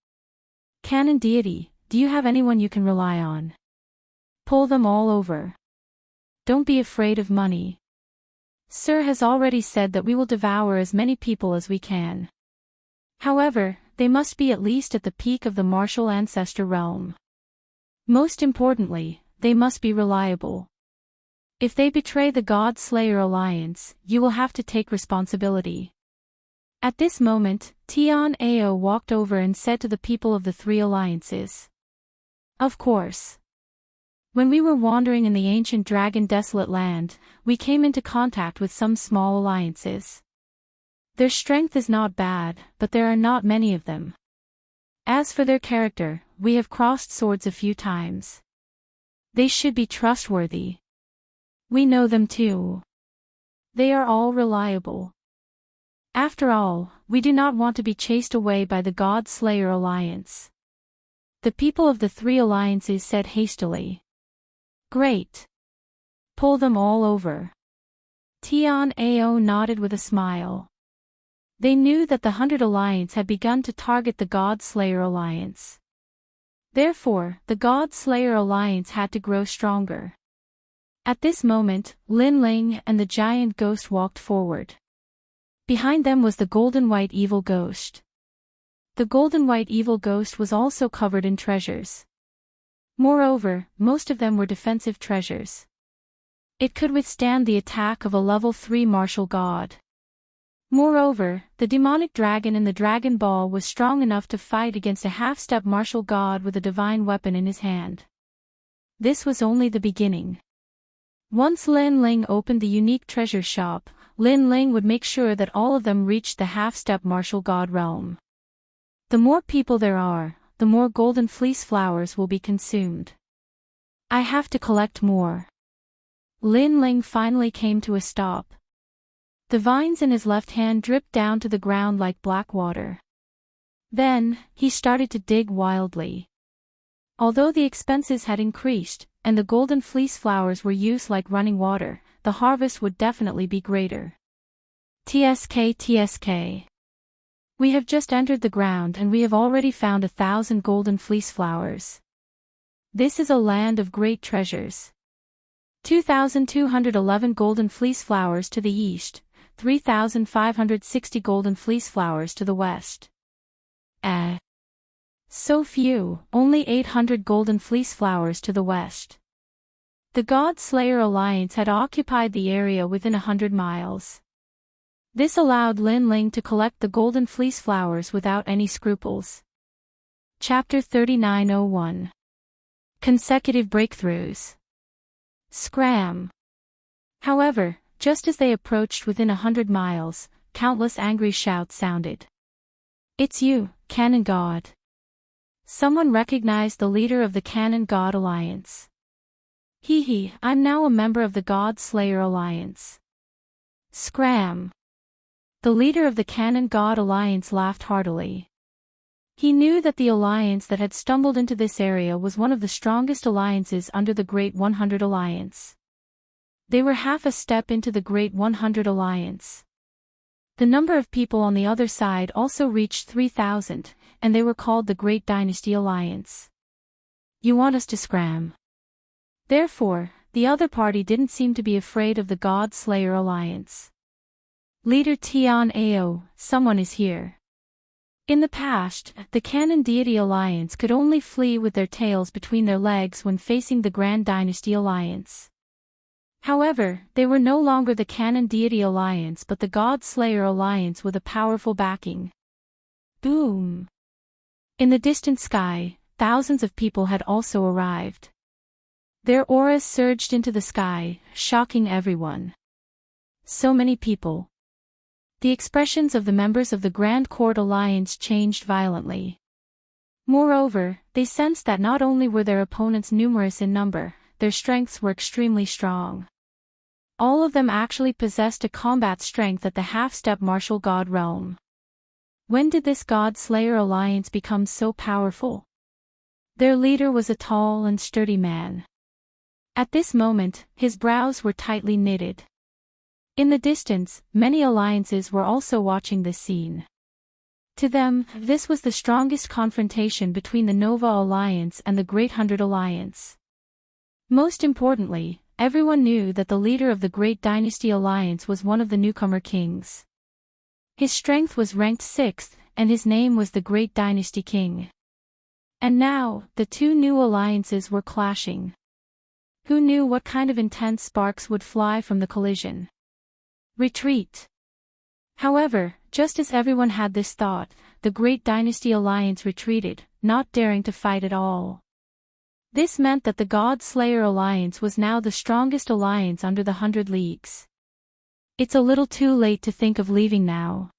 Canon Deity, do you have anyone you can rely on? Pull them all over. Don't be afraid of money. Sir has already said that we will devour as many people as we can. However, they must be at least at the peak of the martial ancestor realm. Most importantly, they must be reliable. If they betray the God Slayer Alliance, you will have to take responsibility. At this moment, Tian Ao walked over and said to the people of the 3 alliances. Of course. When we were wandering in the ancient dragon desolate land, we came into contact with some small alliances. Their strength is not bad, but there are not many of them. As for their character, we have crossed swords a few times. They should be trustworthy. We know them too. They are all reliable. After all, we do not want to be chased away by the God Slayer Alliance. The people of the 3 alliances said hastily. Great. Pull them all over. Tian Ao nodded with a smile. They knew that the 100 Alliance had begun to target the God Slayer Alliance. Therefore, the God Slayer Alliance had to grow stronger. At this moment, Lin Ling and the giant ghost walked forward. Behind them was the golden white evil ghost. The golden white evil ghost was also covered in treasures. Moreover, most of them were defensive treasures. It could withstand the attack of a level 3 martial god. Moreover, the demonic dragon in the Dragon Ball was strong enough to fight against a half-step martial god with a divine weapon in his hand. This was only the beginning. Once Lin Ling opened the unique treasure shop, Lin Ling would make sure that all of them reached the half-step martial god realm. The more people there are, the more golden fleece flowers will be consumed. I have to collect more. Lin Ling finally came to a stop. The vines in his left hand dripped down to the ground like black water. Then, he started to dig wildly. Although the expenses had increased, and the golden fleece flowers were used like running water, the harvest would definitely be greater. TSK. We have just entered the ground and we have already found 1,000 golden fleece flowers. This is a land of great treasures. 2,211 golden fleece flowers to the east, 3,560 golden fleece flowers to the west. So few, only 800 golden fleece flowers to the west. The God Slayer Alliance had occupied the area within 100 miles. This allowed Lin Ling to collect the golden fleece flowers without any scruples. Chapter 3901. Consecutive Breakthroughs. Scram. However, just as they approached within 100 miles, countless angry shouts sounded. It's you, Cannon God. Someone recognized the leader of the Cannon God Alliance. I'm now a member of the God Slayer Alliance. Scram. The leader of the Cannon God Alliance laughed heartily. He knew that the alliance that had stumbled into this area was one of the strongest alliances under the Great 100 Alliance. They were half a step into the Great 100 Alliance. The number of people on the other side also reached 3,000, and they were called the Great Dynasty Alliance. You want us to scram? Therefore, the other party didn't seem to be afraid of the God Slayer Alliance. Leader Tian Ao, someone is here. In the past, the Cannon Deity Alliance could only flee with their tails between their legs when facing the Grand Dynasty Alliance. However, they were no longer the Cannon Deity Alliance but the God Slayer Alliance with a powerful backing. Boom! In the distant sky, thousands of people had also arrived. Their auras surged into the sky, shocking everyone. So many people. The expressions of the members of the Grand Court Alliance changed violently. Moreover, they sensed that not only were their opponents numerous in number, their strengths were extremely strong. All of them actually possessed a combat strength at the half-step martial god realm. When did this God Slayer Alliance become so powerful? Their leader was a tall and sturdy man. At this moment, his brows were tightly knitted. In the distance, many alliances were also watching this scene. To them, this was the strongest confrontation between the Nova Alliance and the Great 100 Alliance. Most importantly, everyone knew that the leader of the Great Dynasty Alliance was one of the newcomer kings. His strength was ranked 6th, and his name was the Great Dynasty King. And now, the two new alliances were clashing. Who knew what kind of intense sparks would fly from the collision? Retreat. However, just as everyone had this thought, the Great Dynasty Alliance retreated, not daring to fight at all. This meant that the God Slayer Alliance was now the strongest alliance under the 100 Leagues. It's a little too late to think of leaving now.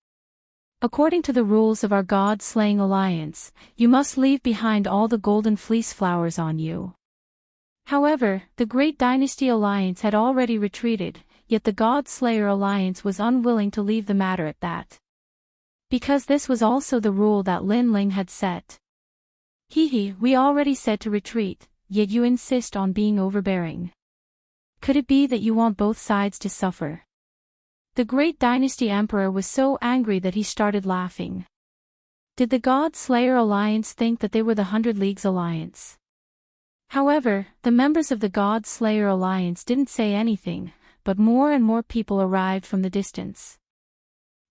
According to the rules of our God-slaying alliance, you must leave behind all the golden fleece flowers on you. However, the Great Dynasty Alliance had already retreated, yet the God Slayer Alliance was unwilling to leave the matter at that. Because this was also the rule that Lin Ling had set. We already said to retreat, yet you insist on being overbearing. Could it be that you want both sides to suffer? The Great Dynasty Emperor was so angry that he started laughing. Did the God Slayer Alliance think that they were the 100 Leagues Alliance? However, the members of the God Slayer Alliance didn't say anything, but more and more people arrived from the distance.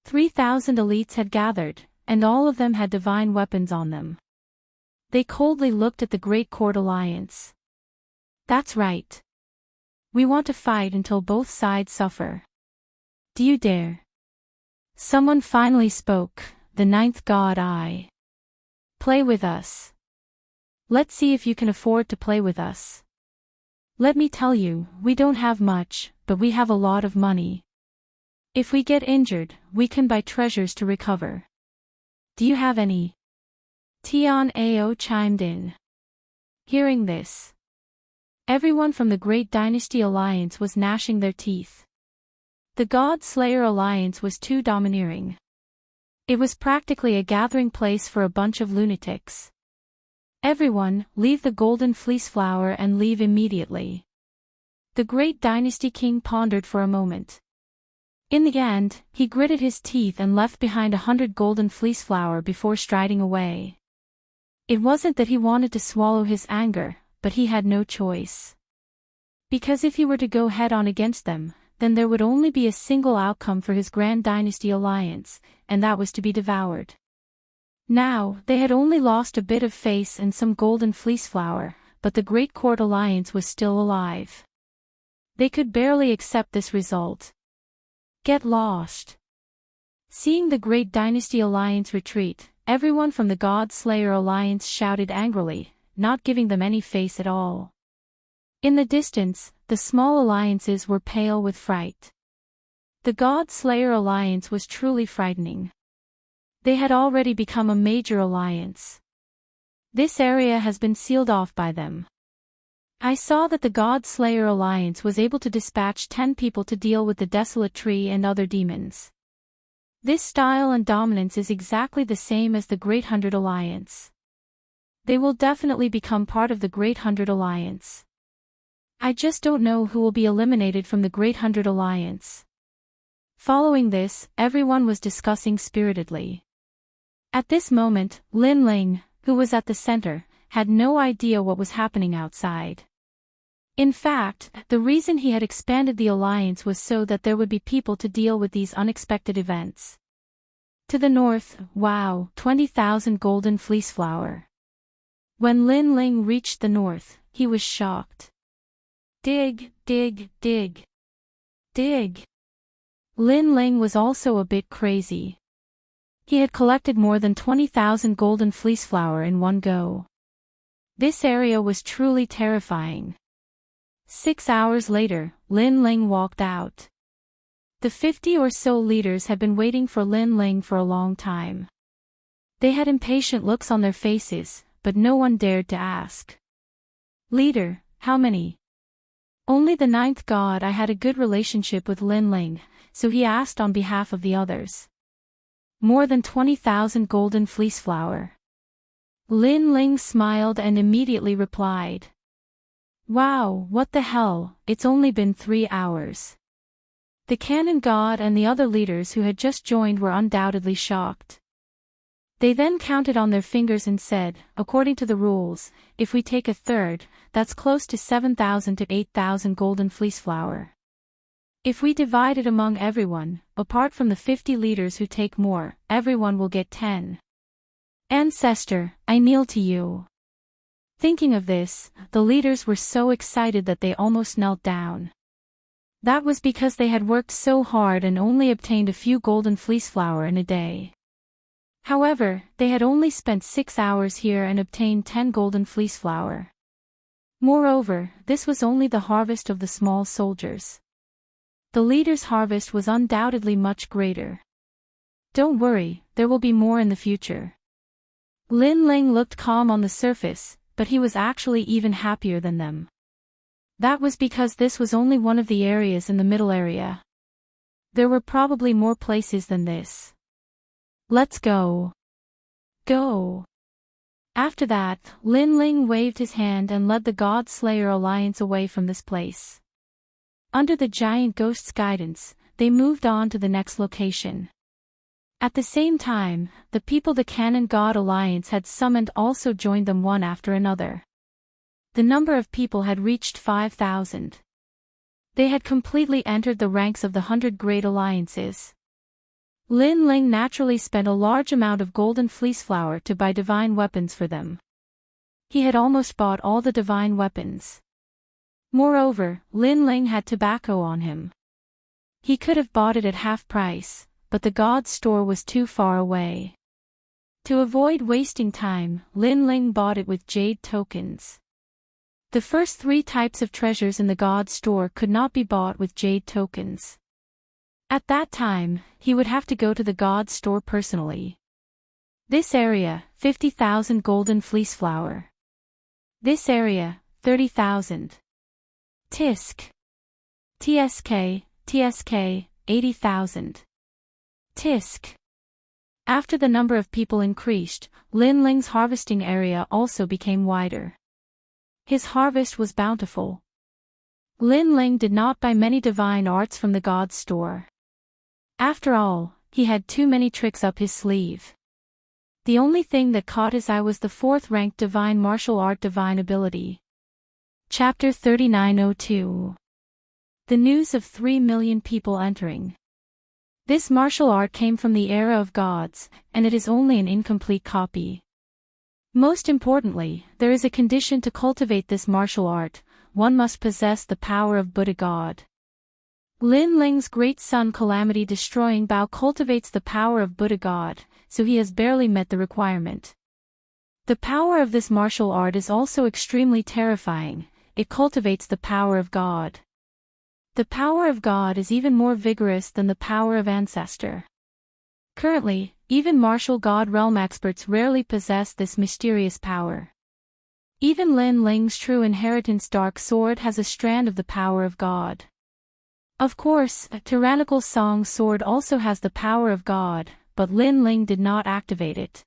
3,000 elites had gathered, and all of them had divine weapons on them. They coldly looked at the Great Court Alliance. That's right. We want to fight until both sides suffer. Do you dare? Someone finally spoke, the ninth god I. Play with us. Let's see if you can afford to play with us. Let me tell you, we don't have much, but we have a lot of money. If we get injured, we can buy treasures to recover. Do you have any? Tian Ao chimed in. Hearing this, everyone from the Great Dynasty Alliance was gnashing their teeth. The God Slayer Alliance was too domineering. It was practically a gathering place for a bunch of lunatics. Everyone, leave the Golden Fleece Flower and leave immediately. The great dynasty king pondered for a moment. In the end, he gritted his teeth and left behind 100 Golden Fleece Flower before striding away. It wasn't that he wanted to swallow his anger, but he had no choice. Because if he were to go head-on against them, then there would only be a single outcome for his Grand Dynasty Alliance, and that was to be devoured. Now, they had only lost a bit of face and some Golden Fleece Flower, but the Great Court Alliance was still alive. They could barely accept this result. Get lost. Seeing the Great Dynasty Alliance retreat, everyone from the God Slayer Alliance shouted angrily, not giving them any face at all. In the distance, the small alliances were pale with fright. The God Slayer Alliance was truly frightening. They had already become a major alliance. This area has been sealed off by them. I saw that the God Slayer Alliance was able to dispatch 10 people to deal with the Desolate Tree and other demons. This style and dominance is exactly the same as the Great 100 Alliance. They will definitely become part of the Great 100 Alliance. I just don't know who will be eliminated from the Great 100 Alliance. Following this, everyone was discussing spiritedly. At this moment, Lin Ling, who was at the center, had no idea what was happening outside. In fact, the reason he had expanded the alliance was so that there would be people to deal with these unexpected events. To the north, wow, 20,000 Golden Fleece Flower. When Lin Ling reached the north, he was shocked. Dig, dig, dig. Dig. Lin Ling was also a bit crazy. He had collected more than 20,000 Golden Fleece Flower in one go. This area was truly terrifying. 6 hours later, Lin Ling walked out. The 50 or so leaders had been waiting for Lin Ling for a long time. They had impatient looks on their faces, but no one dared to ask. Leader, how many? Only the 9th god. I had a good relationship with Lin Ling, so he asked on behalf of the others. More than 20,000 Golden Fleece Flower. Lin Ling smiled and immediately replied. Wow, what the hell, it's only been 3 hours. The Canon God and the other leaders who had just joined were undoubtedly shocked. They then counted on their fingers and said, according to the rules, if we take a third, that's close to 7,000 to 8,000 Golden Fleece Flower. If we divide it among everyone, apart from the 50 leaders who take more, everyone will get 10. Ancestor, I kneel to you. Thinking of this, the leaders were so excited that they almost knelt down. That was because they had worked so hard and only obtained a few Golden Fleece Flower in a day. However, they had only spent 6 hours here and obtained 10 Golden Fleece Flower. Moreover, this was only the harvest of the small soldiers. The leader's harvest was undoubtedly much greater. Don't worry, there will be more in the future. Lin Ling looked calm on the surface, but he was actually even happier than them. That was because this was only one of the areas in the middle area. There were probably more places than this. Let's go. Go. After that, Lin Ling waved his hand and led the God Slayer Alliance away from this place. Under the giant ghost's guidance, they moved on to the next location. At the same time, the people the Canon God Alliance had summoned also joined them one after another. The number of people had reached 5,000. They had completely entered the ranks of the 100 Great Alliances. Lin Ling naturally spent a large amount of Golden Fleece Flower to buy divine weapons for them. He had almost bought all the divine weapons. Moreover, Lin Ling had tobacco on him. He could have bought it at half price, but the god's store was too far away. To avoid wasting time, Lin Ling bought it with jade tokens. The first 3 types of treasures in the god's store could not be bought with jade tokens. At that time, he would have to go to the god's store personally. This area, 50,000 Golden Fleece Flower. This area, 30,000. Tisk. TSK, TSK, 80,000. Tisk. After the number of people increased, Lin Ling's harvesting area also became wider. His harvest was bountiful. Lin Ling did not buy many divine arts from the god's store. After all, he had too many tricks up his sleeve. The only thing that caught his eye was the 4th-ranked divine martial art divine ability. Chapter 3902. The news of 3 million people entering. This martial art came from the era of gods, and it is only an incomplete copy. Most importantly, there is a condition to cultivate this martial art: one must possess the power of Buddha God. Lin Ling's great son Calamity Destroying Bao cultivates the power of Buddha God, so he has barely met the requirement. The power of this martial art is also extremely terrifying. It cultivates the power of God. The power of God is even more vigorous than the power of Ancestor. Currently, even martial God realm experts rarely possess this mysterious power. Even Lin Ling's true inheritance Dark Sword has a strand of the power of God. Of course, a tyrannical Song Sword also has the power of God, but Lin Ling did not activate it.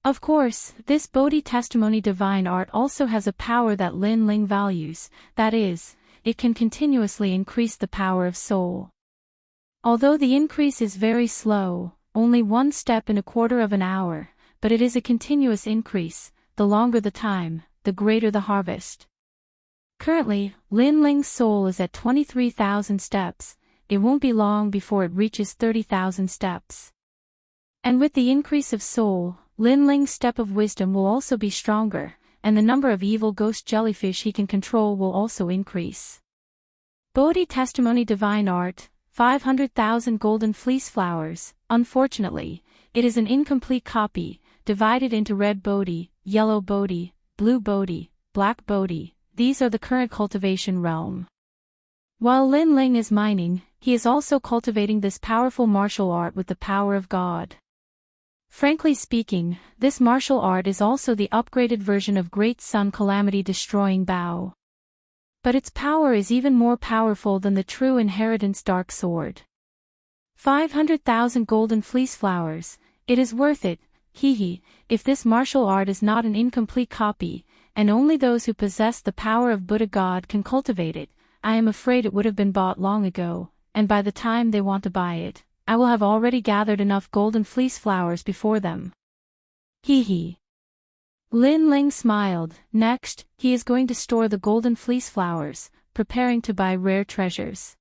Of course, this Bodhi Testimony divine art also has a power that Lin Ling values, that is, it can continuously increase the power of soul. Although the increase is very slow, only 1 step in a quarter of an hour, but it is a continuous increase. The longer the time, the greater the harvest. Currently, Lin Ling's soul is at 23,000 steps. It won't be long before it reaches 30,000 steps. And with the increase of soul, Lin Ling's step of wisdom will also be stronger, and the number of evil ghost jellyfish he can control will also increase. Bodhi Testimony Divine Art, 500,000 Golden Fleece Flowers. Unfortunately, it is an incomplete copy, divided into red Bodhi, yellow Bodhi, blue Bodhi, black Bodhi. These are the current cultivation realm. While Lin Ling is mining, he is also cultivating this powerful martial art with the power of God. Frankly speaking, this martial art is also the upgraded version of Great Sun Calamity Destroying Bao. But its power is even more powerful than the true inheritance Dark Sword. 500,000 Golden Fleece Flowers. It is worth it, if this martial art is not an incomplete copy, and only those who possess the power of Buddha God can cultivate it. I am afraid it would have been bought long ago, and by the time they want to buy it, I will have already gathered enough golden fleece flowers before them. Lin Ling smiled. Next, he is going to store the golden fleece flowers, preparing to buy rare treasures.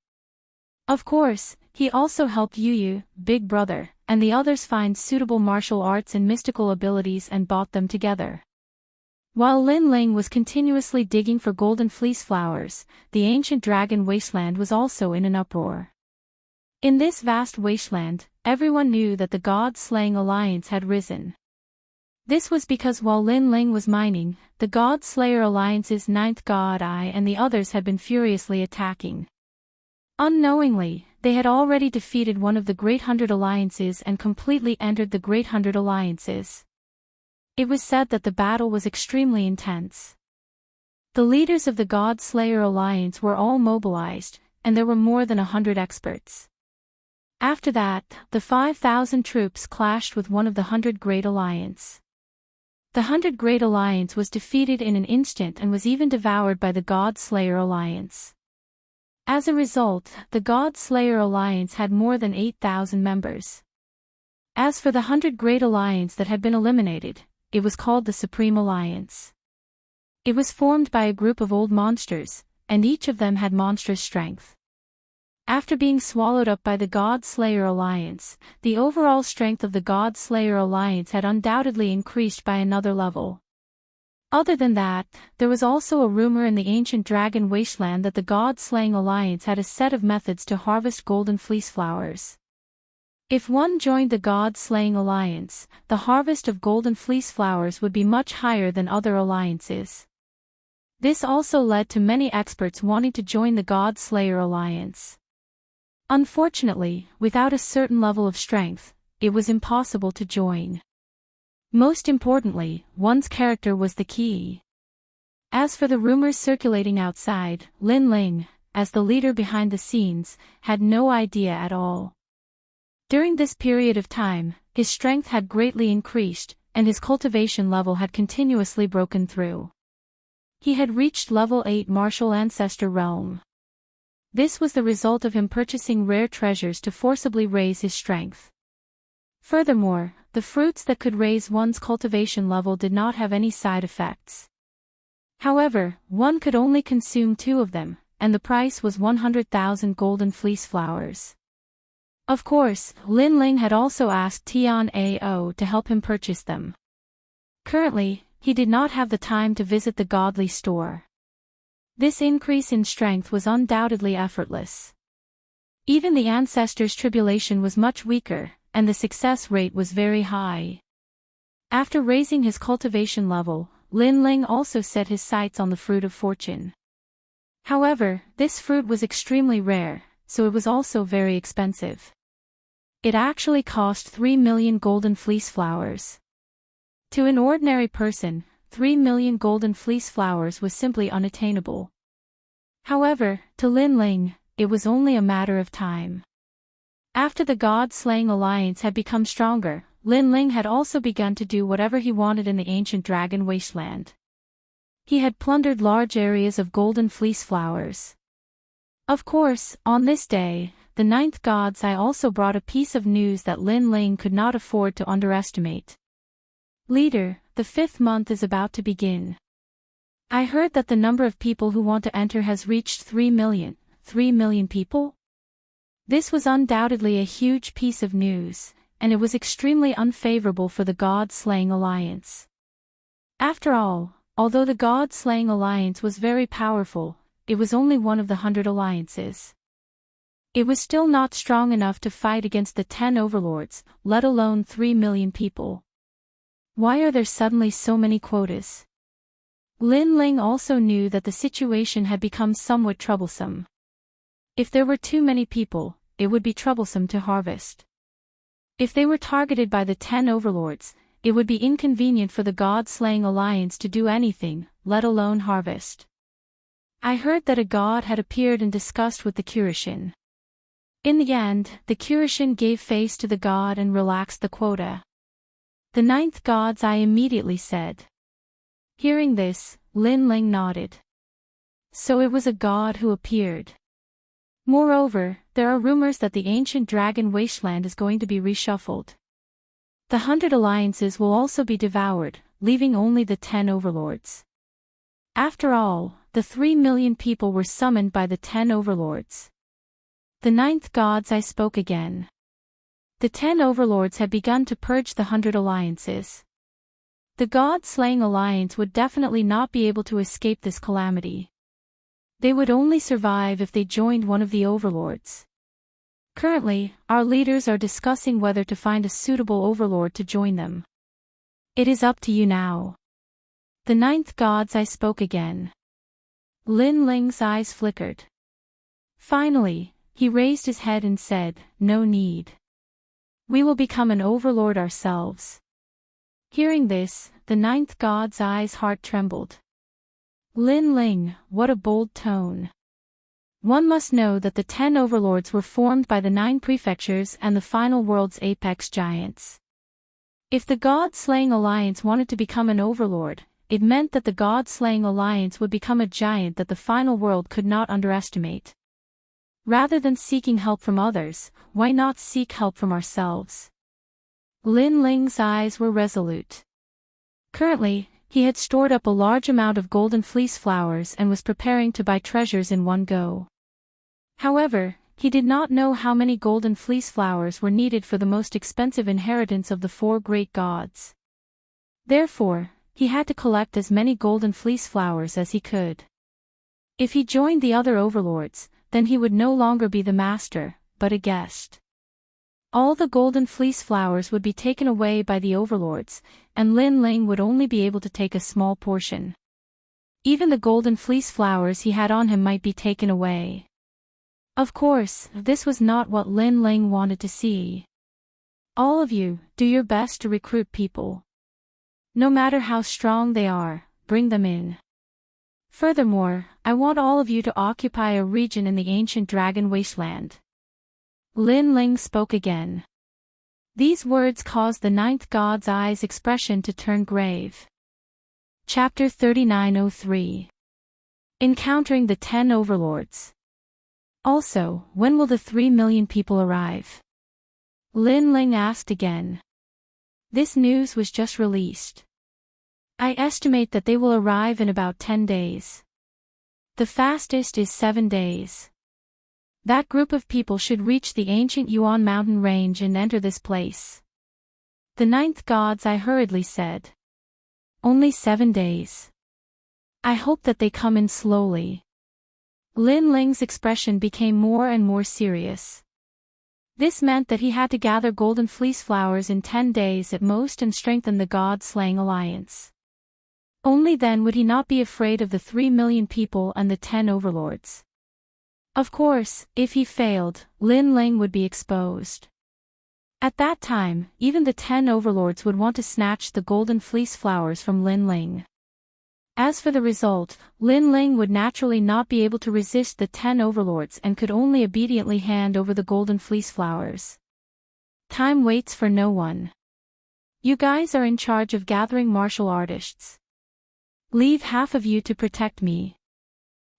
Of course, he also helped Yu, Big Brother, and the others find suitable martial arts and mystical abilities and bought them together. While Lin Ling was continuously digging for golden fleece flowers, the ancient dragon wasteland was also in an uproar. In this vast wasteland, everyone knew that the God-slaying alliance had risen. This was because while Lin Ling was mining, the God-slayer alliance's 9th God Eye and the others had been furiously attacking. Unknowingly, they had already defeated one of the Great 100 Alliances and completely entered the Great 100 Alliances. It was said that the battle was extremely intense. The leaders of the God-slayer alliance were all mobilized, and there were more than 100 experts. After that, the 5,000 troops clashed with one of the 100 Great Alliance. The 100 Great Alliance was defeated in an instant and was even devoured by the God-slayer alliance. As a result, the God-slayer alliance had more than 8,000 members. As for the 100 Great Alliance that had been eliminated, it was called the Supreme Alliance. It was formed by a group of old monsters, and each of them had monstrous strength. After being swallowed up by the God-slayer alliance, the overall strength of the God-slayer alliance had undoubtedly increased by another level. Other than that, there was also a rumor in the ancient dragon wasteland that the God-slaying alliance had a set of methods to harvest golden fleece flowers. If one joined the God-slaying alliance, the harvest of golden fleece flowers would be much higher than other alliances. This also led to many experts wanting to join the God-slayer alliance. Unfortunately, without a certain level of strength, it was impossible to join. Most importantly, one's character was the key. As for the rumors circulating outside, Lin Ling, as the leader behind the scenes, had no idea at all. During this period of time, his strength had greatly increased, and his cultivation level had continuously broken through. He had reached level 8 martial ancestor realm. This was the result of him purchasing rare treasures to forcibly raise his strength. Furthermore, the fruits that could raise one's cultivation level did not have any side effects. However, one could only consume 2 of them, and the price was 100,000 golden fleece flowers. Of course, Lin Ling had also asked Tian Ao to help him purchase them. Currently, he did not have the time to visit the godly store. This increase in strength was undoubtedly effortless. Even the ancestors' tribulation was much weaker, and the success rate was very high. After raising his cultivation level, Lin Ling also set his sights on the fruit of fortune. However, this fruit was extremely rare, so it was also very expensive. It actually cost 3 million golden fleece flowers. To an ordinary person, 3 million golden fleece flowers was simply unattainable. However, to Lin Ling, it was only a matter of time. After the God-slaying alliance had become stronger, Lin Ling had also begun to do whatever he wanted in the ancient dragon wasteland. He had plundered large areas of golden fleece flowers. Of course, on this day, the 9th God's Eye also brought a piece of news that Lin Ling could not afford to underestimate. Leader, the 5th month is about to begin. I heard that the number of people who want to enter has reached 3 million. 3 million people? This was undoubtedly a huge piece of news, and it was extremely unfavorable for the God-slaying alliance. After all, although the God-slaying alliance was very powerful, it was only one of the 100 alliances. It was still not strong enough to fight against the 10 overlords, let alone 3 million people. Why are there suddenly so many quotas? Lin Ling also knew that the situation had become somewhat troublesome. If there were too many people, it would be troublesome to harvest. If they were targeted by the 10 overlords, it would be inconvenient for the God-slaying alliance to do anything, let alone harvest. I heard that a god had appeared and discussed with the Kurishin. In the end, the Kurishin gave face to the god and relaxed the quota. The 9th God's Eye immediately said. Hearing this, Lin Ling nodded. So it was a god who appeared. Moreover, there are rumors that the ancient dragon wasteland is going to be reshuffled. The 100 alliances will also be devoured, leaving only the 10 overlords. After all, the 3 million people were summoned by the 10 overlords. The 9th God's Eye spoke again. The 10 overlords had begun to purge the 100 alliances. The God-slaying alliance would definitely not be able to escape this calamity. They would only survive if they joined one of the overlords. Currently, our leaders are discussing whether to find a suitable overlord to join them. It is up to you now. The 9th God's Eye spoke again. Lin Ling's eyes flickered. Finally, he raised his head and said, "No need. We will become an overlord ourselves." Hearing this, the 9th God's Eye's heart trembled. Lin Ling, what a bold tone. One must know that the 10 overlords were formed by the 9 prefectures and the final world's apex giants. If the God-slaying alliance wanted to become an overlord, it meant that the God-slaying alliance would become a giant that the final world could not underestimate. Rather than seeking help from others, why not seek help from ourselves? Lin Ling's eyes were resolute. Currently, he had stored up a large amount of golden fleece flowers and was preparing to buy treasures in one go. However, he did not know how many golden fleece flowers were needed for the most expensive inheritance of the 4 great gods. Therefore, he had to collect as many golden fleece flowers as he could. If he joined the other overlords, then he would no longer be the master, but a guest. All the golden fleece flowers would be taken away by the overlords, and Lin Ling would only be able to take a small portion. Even the golden fleece flowers he had on him might be taken away. Of course, this was not what Lin Ling wanted to see. All of you, do your best to recruit people. No matter how strong they are, bring them in. Furthermore, I want all of you to occupy a region in the ancient dragon wasteland. Lin Ling spoke again. These words caused the ninth god's eyes expression to turn grave. Chapter 3903. Encountering the 10 overlords. Also, when will the 3 million people arrive? Lin Ling asked again. This news was just released. I estimate that they will arrive in about 10 days. The fastest is 7 days. That group of people should reach the ancient Yuan mountain range and enter this place. The ninth gods, I hurriedly said. Only 7 days. I hope that they come in slowly. Lin Ling's expression became more and more serious. This meant that he had to gather golden fleece flowers in 10 days at most and strengthen the god-slaying alliance. Only then would he not be afraid of the 3 million people and the 10 overlords. Of course, if he failed, Lin Ling would be exposed. At that time, even the 10 overlords would want to snatch the golden fleece flowers from Lin Ling. As for the result, Lin Ling would naturally not be able to resist the 10 overlords and could only obediently hand over the golden fleece flowers. Time waits for no one. You guys are in charge of gathering martial artists. Leave half of you to protect me.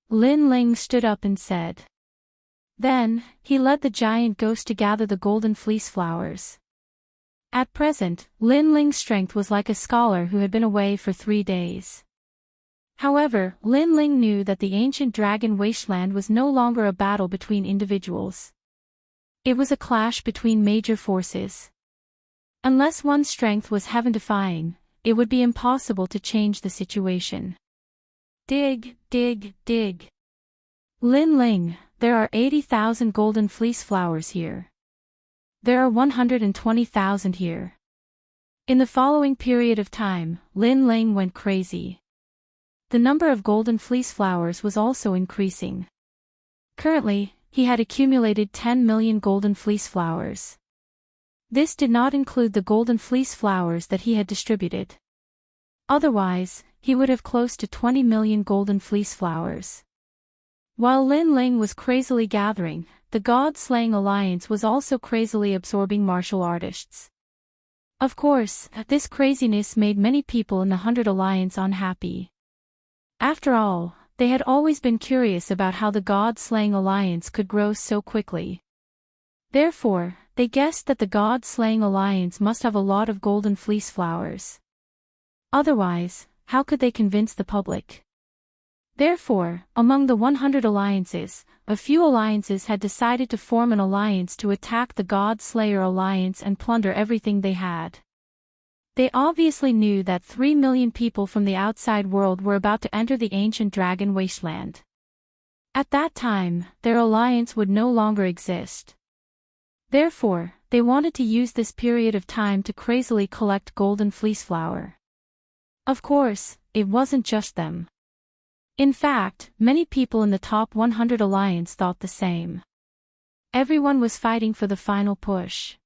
Lin Ling stood up and said. Then, he led the giant ghost to gather the golden fleece flowers. At present, Lin Ling's strength was like a scholar who had been away for 3 days. However, Lin Ling knew that the ancient dragon wasteland was no longer a battle between individuals. It was a clash between major forces. Unless one's strength was heaven-defying, it would be impossible to change the situation. Dig, dig, dig. Lin Ling, there are 80,000 golden fleece flowers here. There are 120,000 here. In the following period of time, Lin Ling went crazy. The number of golden fleece flowers was also increasing. Currently, he had accumulated 10 million golden fleece flowers. This did not include the golden fleece flowers that he had distributed. Otherwise, he would have close to 20 million golden fleece flowers. While Lin Ling was crazily gathering, the god-slaying alliance was also crazily absorbing martial artists. Of course, this craziness made many people in the 100 Alliance unhappy. After all, they had always been curious about how the god-slaying alliance could grow so quickly. Therefore, they guessed that the god-slaying alliance must have a lot of golden fleece flowers. Otherwise, how could they convince the public? Therefore, among the 100 alliances, a few alliances had decided to form an alliance to attack the God-Slayer alliance and plunder everything they had. They obviously knew that 3 million people from the outside world were about to enter the ancient dragon wasteland. At that time, their alliance would no longer exist. Therefore, they wanted to use this period of time to crazily collect golden fleece flower. Of course, it wasn't just them. In fact, many people in the top 100 alliance thought the same. Everyone was fighting for the final push.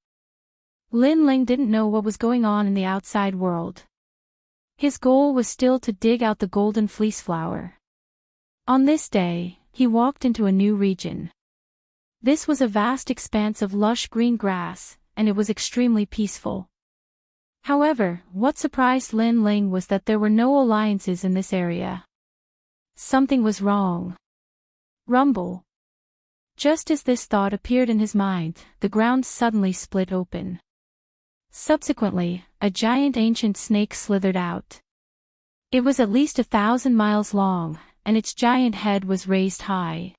Lin Ling didn't know what was going on in the outside world. His goal was still to dig out the golden fleece flower. On this day, he walked into a new region. This was a vast expanse of lush green grass, and it was extremely peaceful. However, what surprised Lin Ling was that there were no alliances in this area. Something was wrong. Rumble. Just as this thought appeared in his mind, the ground suddenly split open. Subsequently, a giant ancient snake slithered out. It was at least 1,000 miles long, and its giant head was raised high.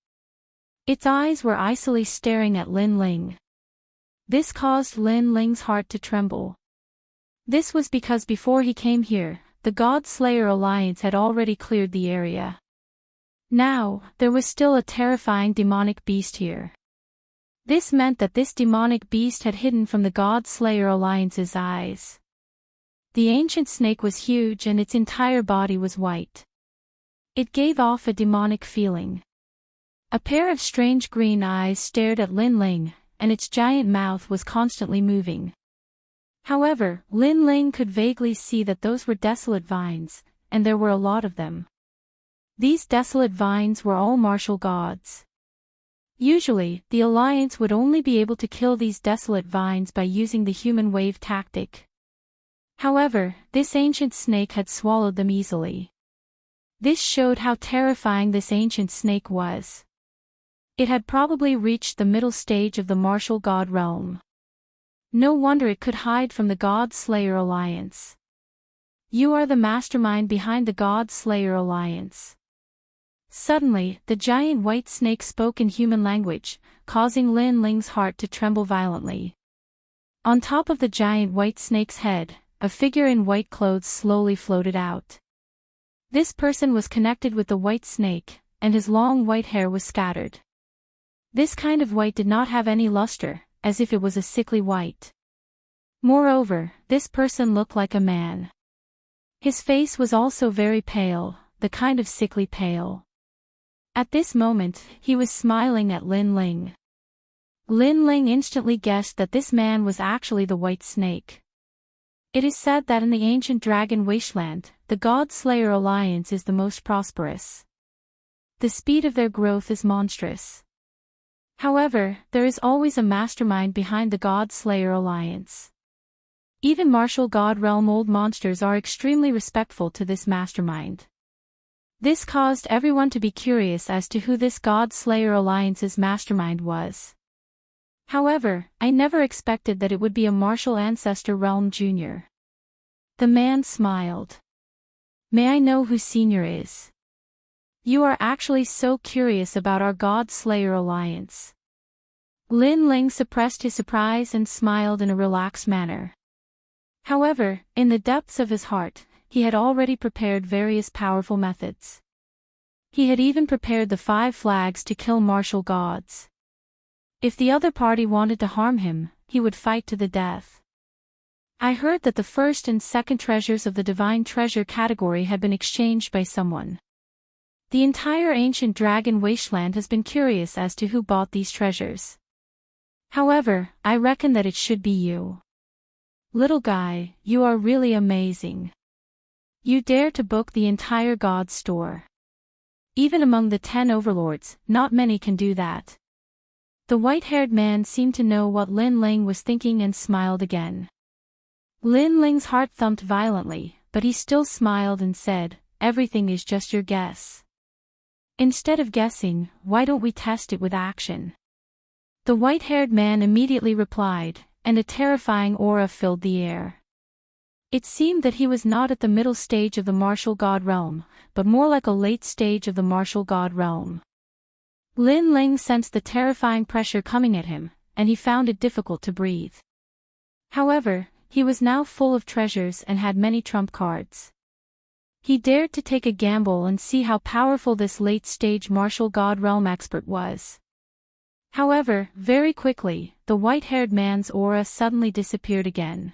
Its eyes were icily staring at Lin Ling. This caused Lin Ling's heart to tremble. This was because before he came here, the God-Slayer alliance had already cleared the area. Now, there was still a terrifying demonic beast here. This meant that this demonic beast had hidden from the God-Slayer alliance's eyes. The ancient snake was huge and its entire body was white. It gave off a demonic feeling. A pair of strange green eyes stared at Lin Ling, and its giant mouth was constantly moving. However, Lin Ling could vaguely see that those were desolate vines, and there were a lot of them. These desolate vines were all martial gods. Usually, the Alliance would only be able to kill these desolate vines by using the human wave tactic. However, this ancient snake had swallowed them easily. This showed how terrifying this ancient snake was. It had probably reached the middle stage of the martial god realm. No wonder it could hide from the God Slayer Alliance. You are the mastermind behind the God Slayer Alliance. Suddenly, the giant white snake spoke in human language, causing Lin Ling's heart to tremble violently. On top of the giant white snake's head, a figure in white clothes slowly floated out. This person was connected with the white snake, and his long white hair was scattered. This kind of white did not have any luster, as if it was a sickly white. Moreover, this person looked like a man. His face was also very pale, the kind of sickly pale. At this moment, he was smiling at Lin Ling. Lin Ling instantly guessed that this man was actually the white snake. It is said that in the ancient dragon wasteland, the God Slayer Alliance is the most prosperous. The speed of their growth is monstrous. However, there is always a mastermind behind the God Slayer Alliance. Even martial god realm old monsters are extremely respectful to this mastermind. This caused everyone to be curious as to who this God Slayer Alliance's mastermind was. However, I never expected that it would be a martial ancestor realm junior. The man smiled. May I know who senior is? You are actually so curious about our God Slayer Alliance. Lin Ling suppressed his surprise and smiled in a relaxed manner. However, in the depths of his heart, he had already prepared various powerful methods. He had even prepared the 5 flags to kill martial gods. If the other party wanted to harm him, he would fight to the death. I heard that the first and second treasures of the divine treasure category had been exchanged by someone. The entire ancient dragon wasteland has been curious as to who bought these treasures. However, I reckon that it should be you. Little guy, you are really amazing. You dare to book the entire god store. Even among the 10 overlords, not many can do that. The white-haired man seemed to know what Lin Ling was thinking and smiled again. Lin Ling's heart thumped violently, but he still smiled and said, "Everything is just your guess. Instead of guessing, why don't we test it with action?" The white-haired man immediately replied, and a terrifying aura filled the air. It seemed that he was not at the middle stage of the martial god realm, but more like a late stage of the martial god realm. Lin Ling sensed the terrifying pressure coming at him, and he found it difficult to breathe. However, he was now full of treasures and had many trump cards. He dared to take a gamble and see how powerful this late-stage martial god realm expert was. However, very quickly, the white-haired man's aura suddenly disappeared again.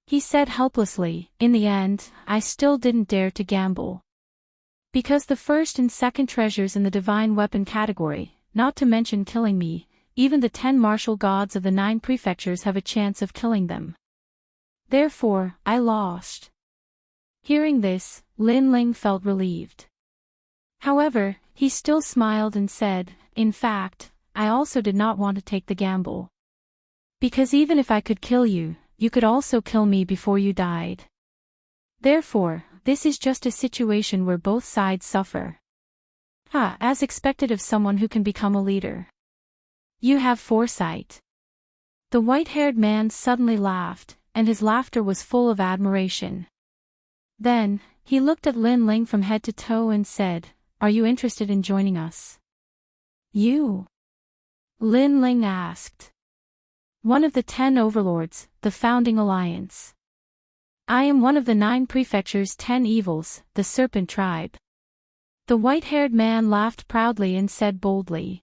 He said helplessly, "In the end, I still didn't dare to gamble. Because the first and second treasures in the divine weapon category, not to mention killing me, even the 10 martial gods of the 9 prefectures have a chance of killing them. Therefore, I lost." Hearing this, Lin Ling felt relieved. However, he still smiled and said, "In fact, I also did not want to take the gamble. Because even if I could kill you, you could also kill me before you died. Therefore, this is just a situation where both sides suffer. As expected of someone who can become a leader. You have foresight." The white-haired man suddenly laughed, and his laughter was full of admiration. Then, he looked at Lin Ling from head to toe and said, "Are you interested in joining us?" "You?" Lin Ling asked. "One of the 10 overlords, the founding alliance. I am one of the 9 prefectures' 10 evils, the serpent tribe." The white-haired man laughed proudly and said boldly,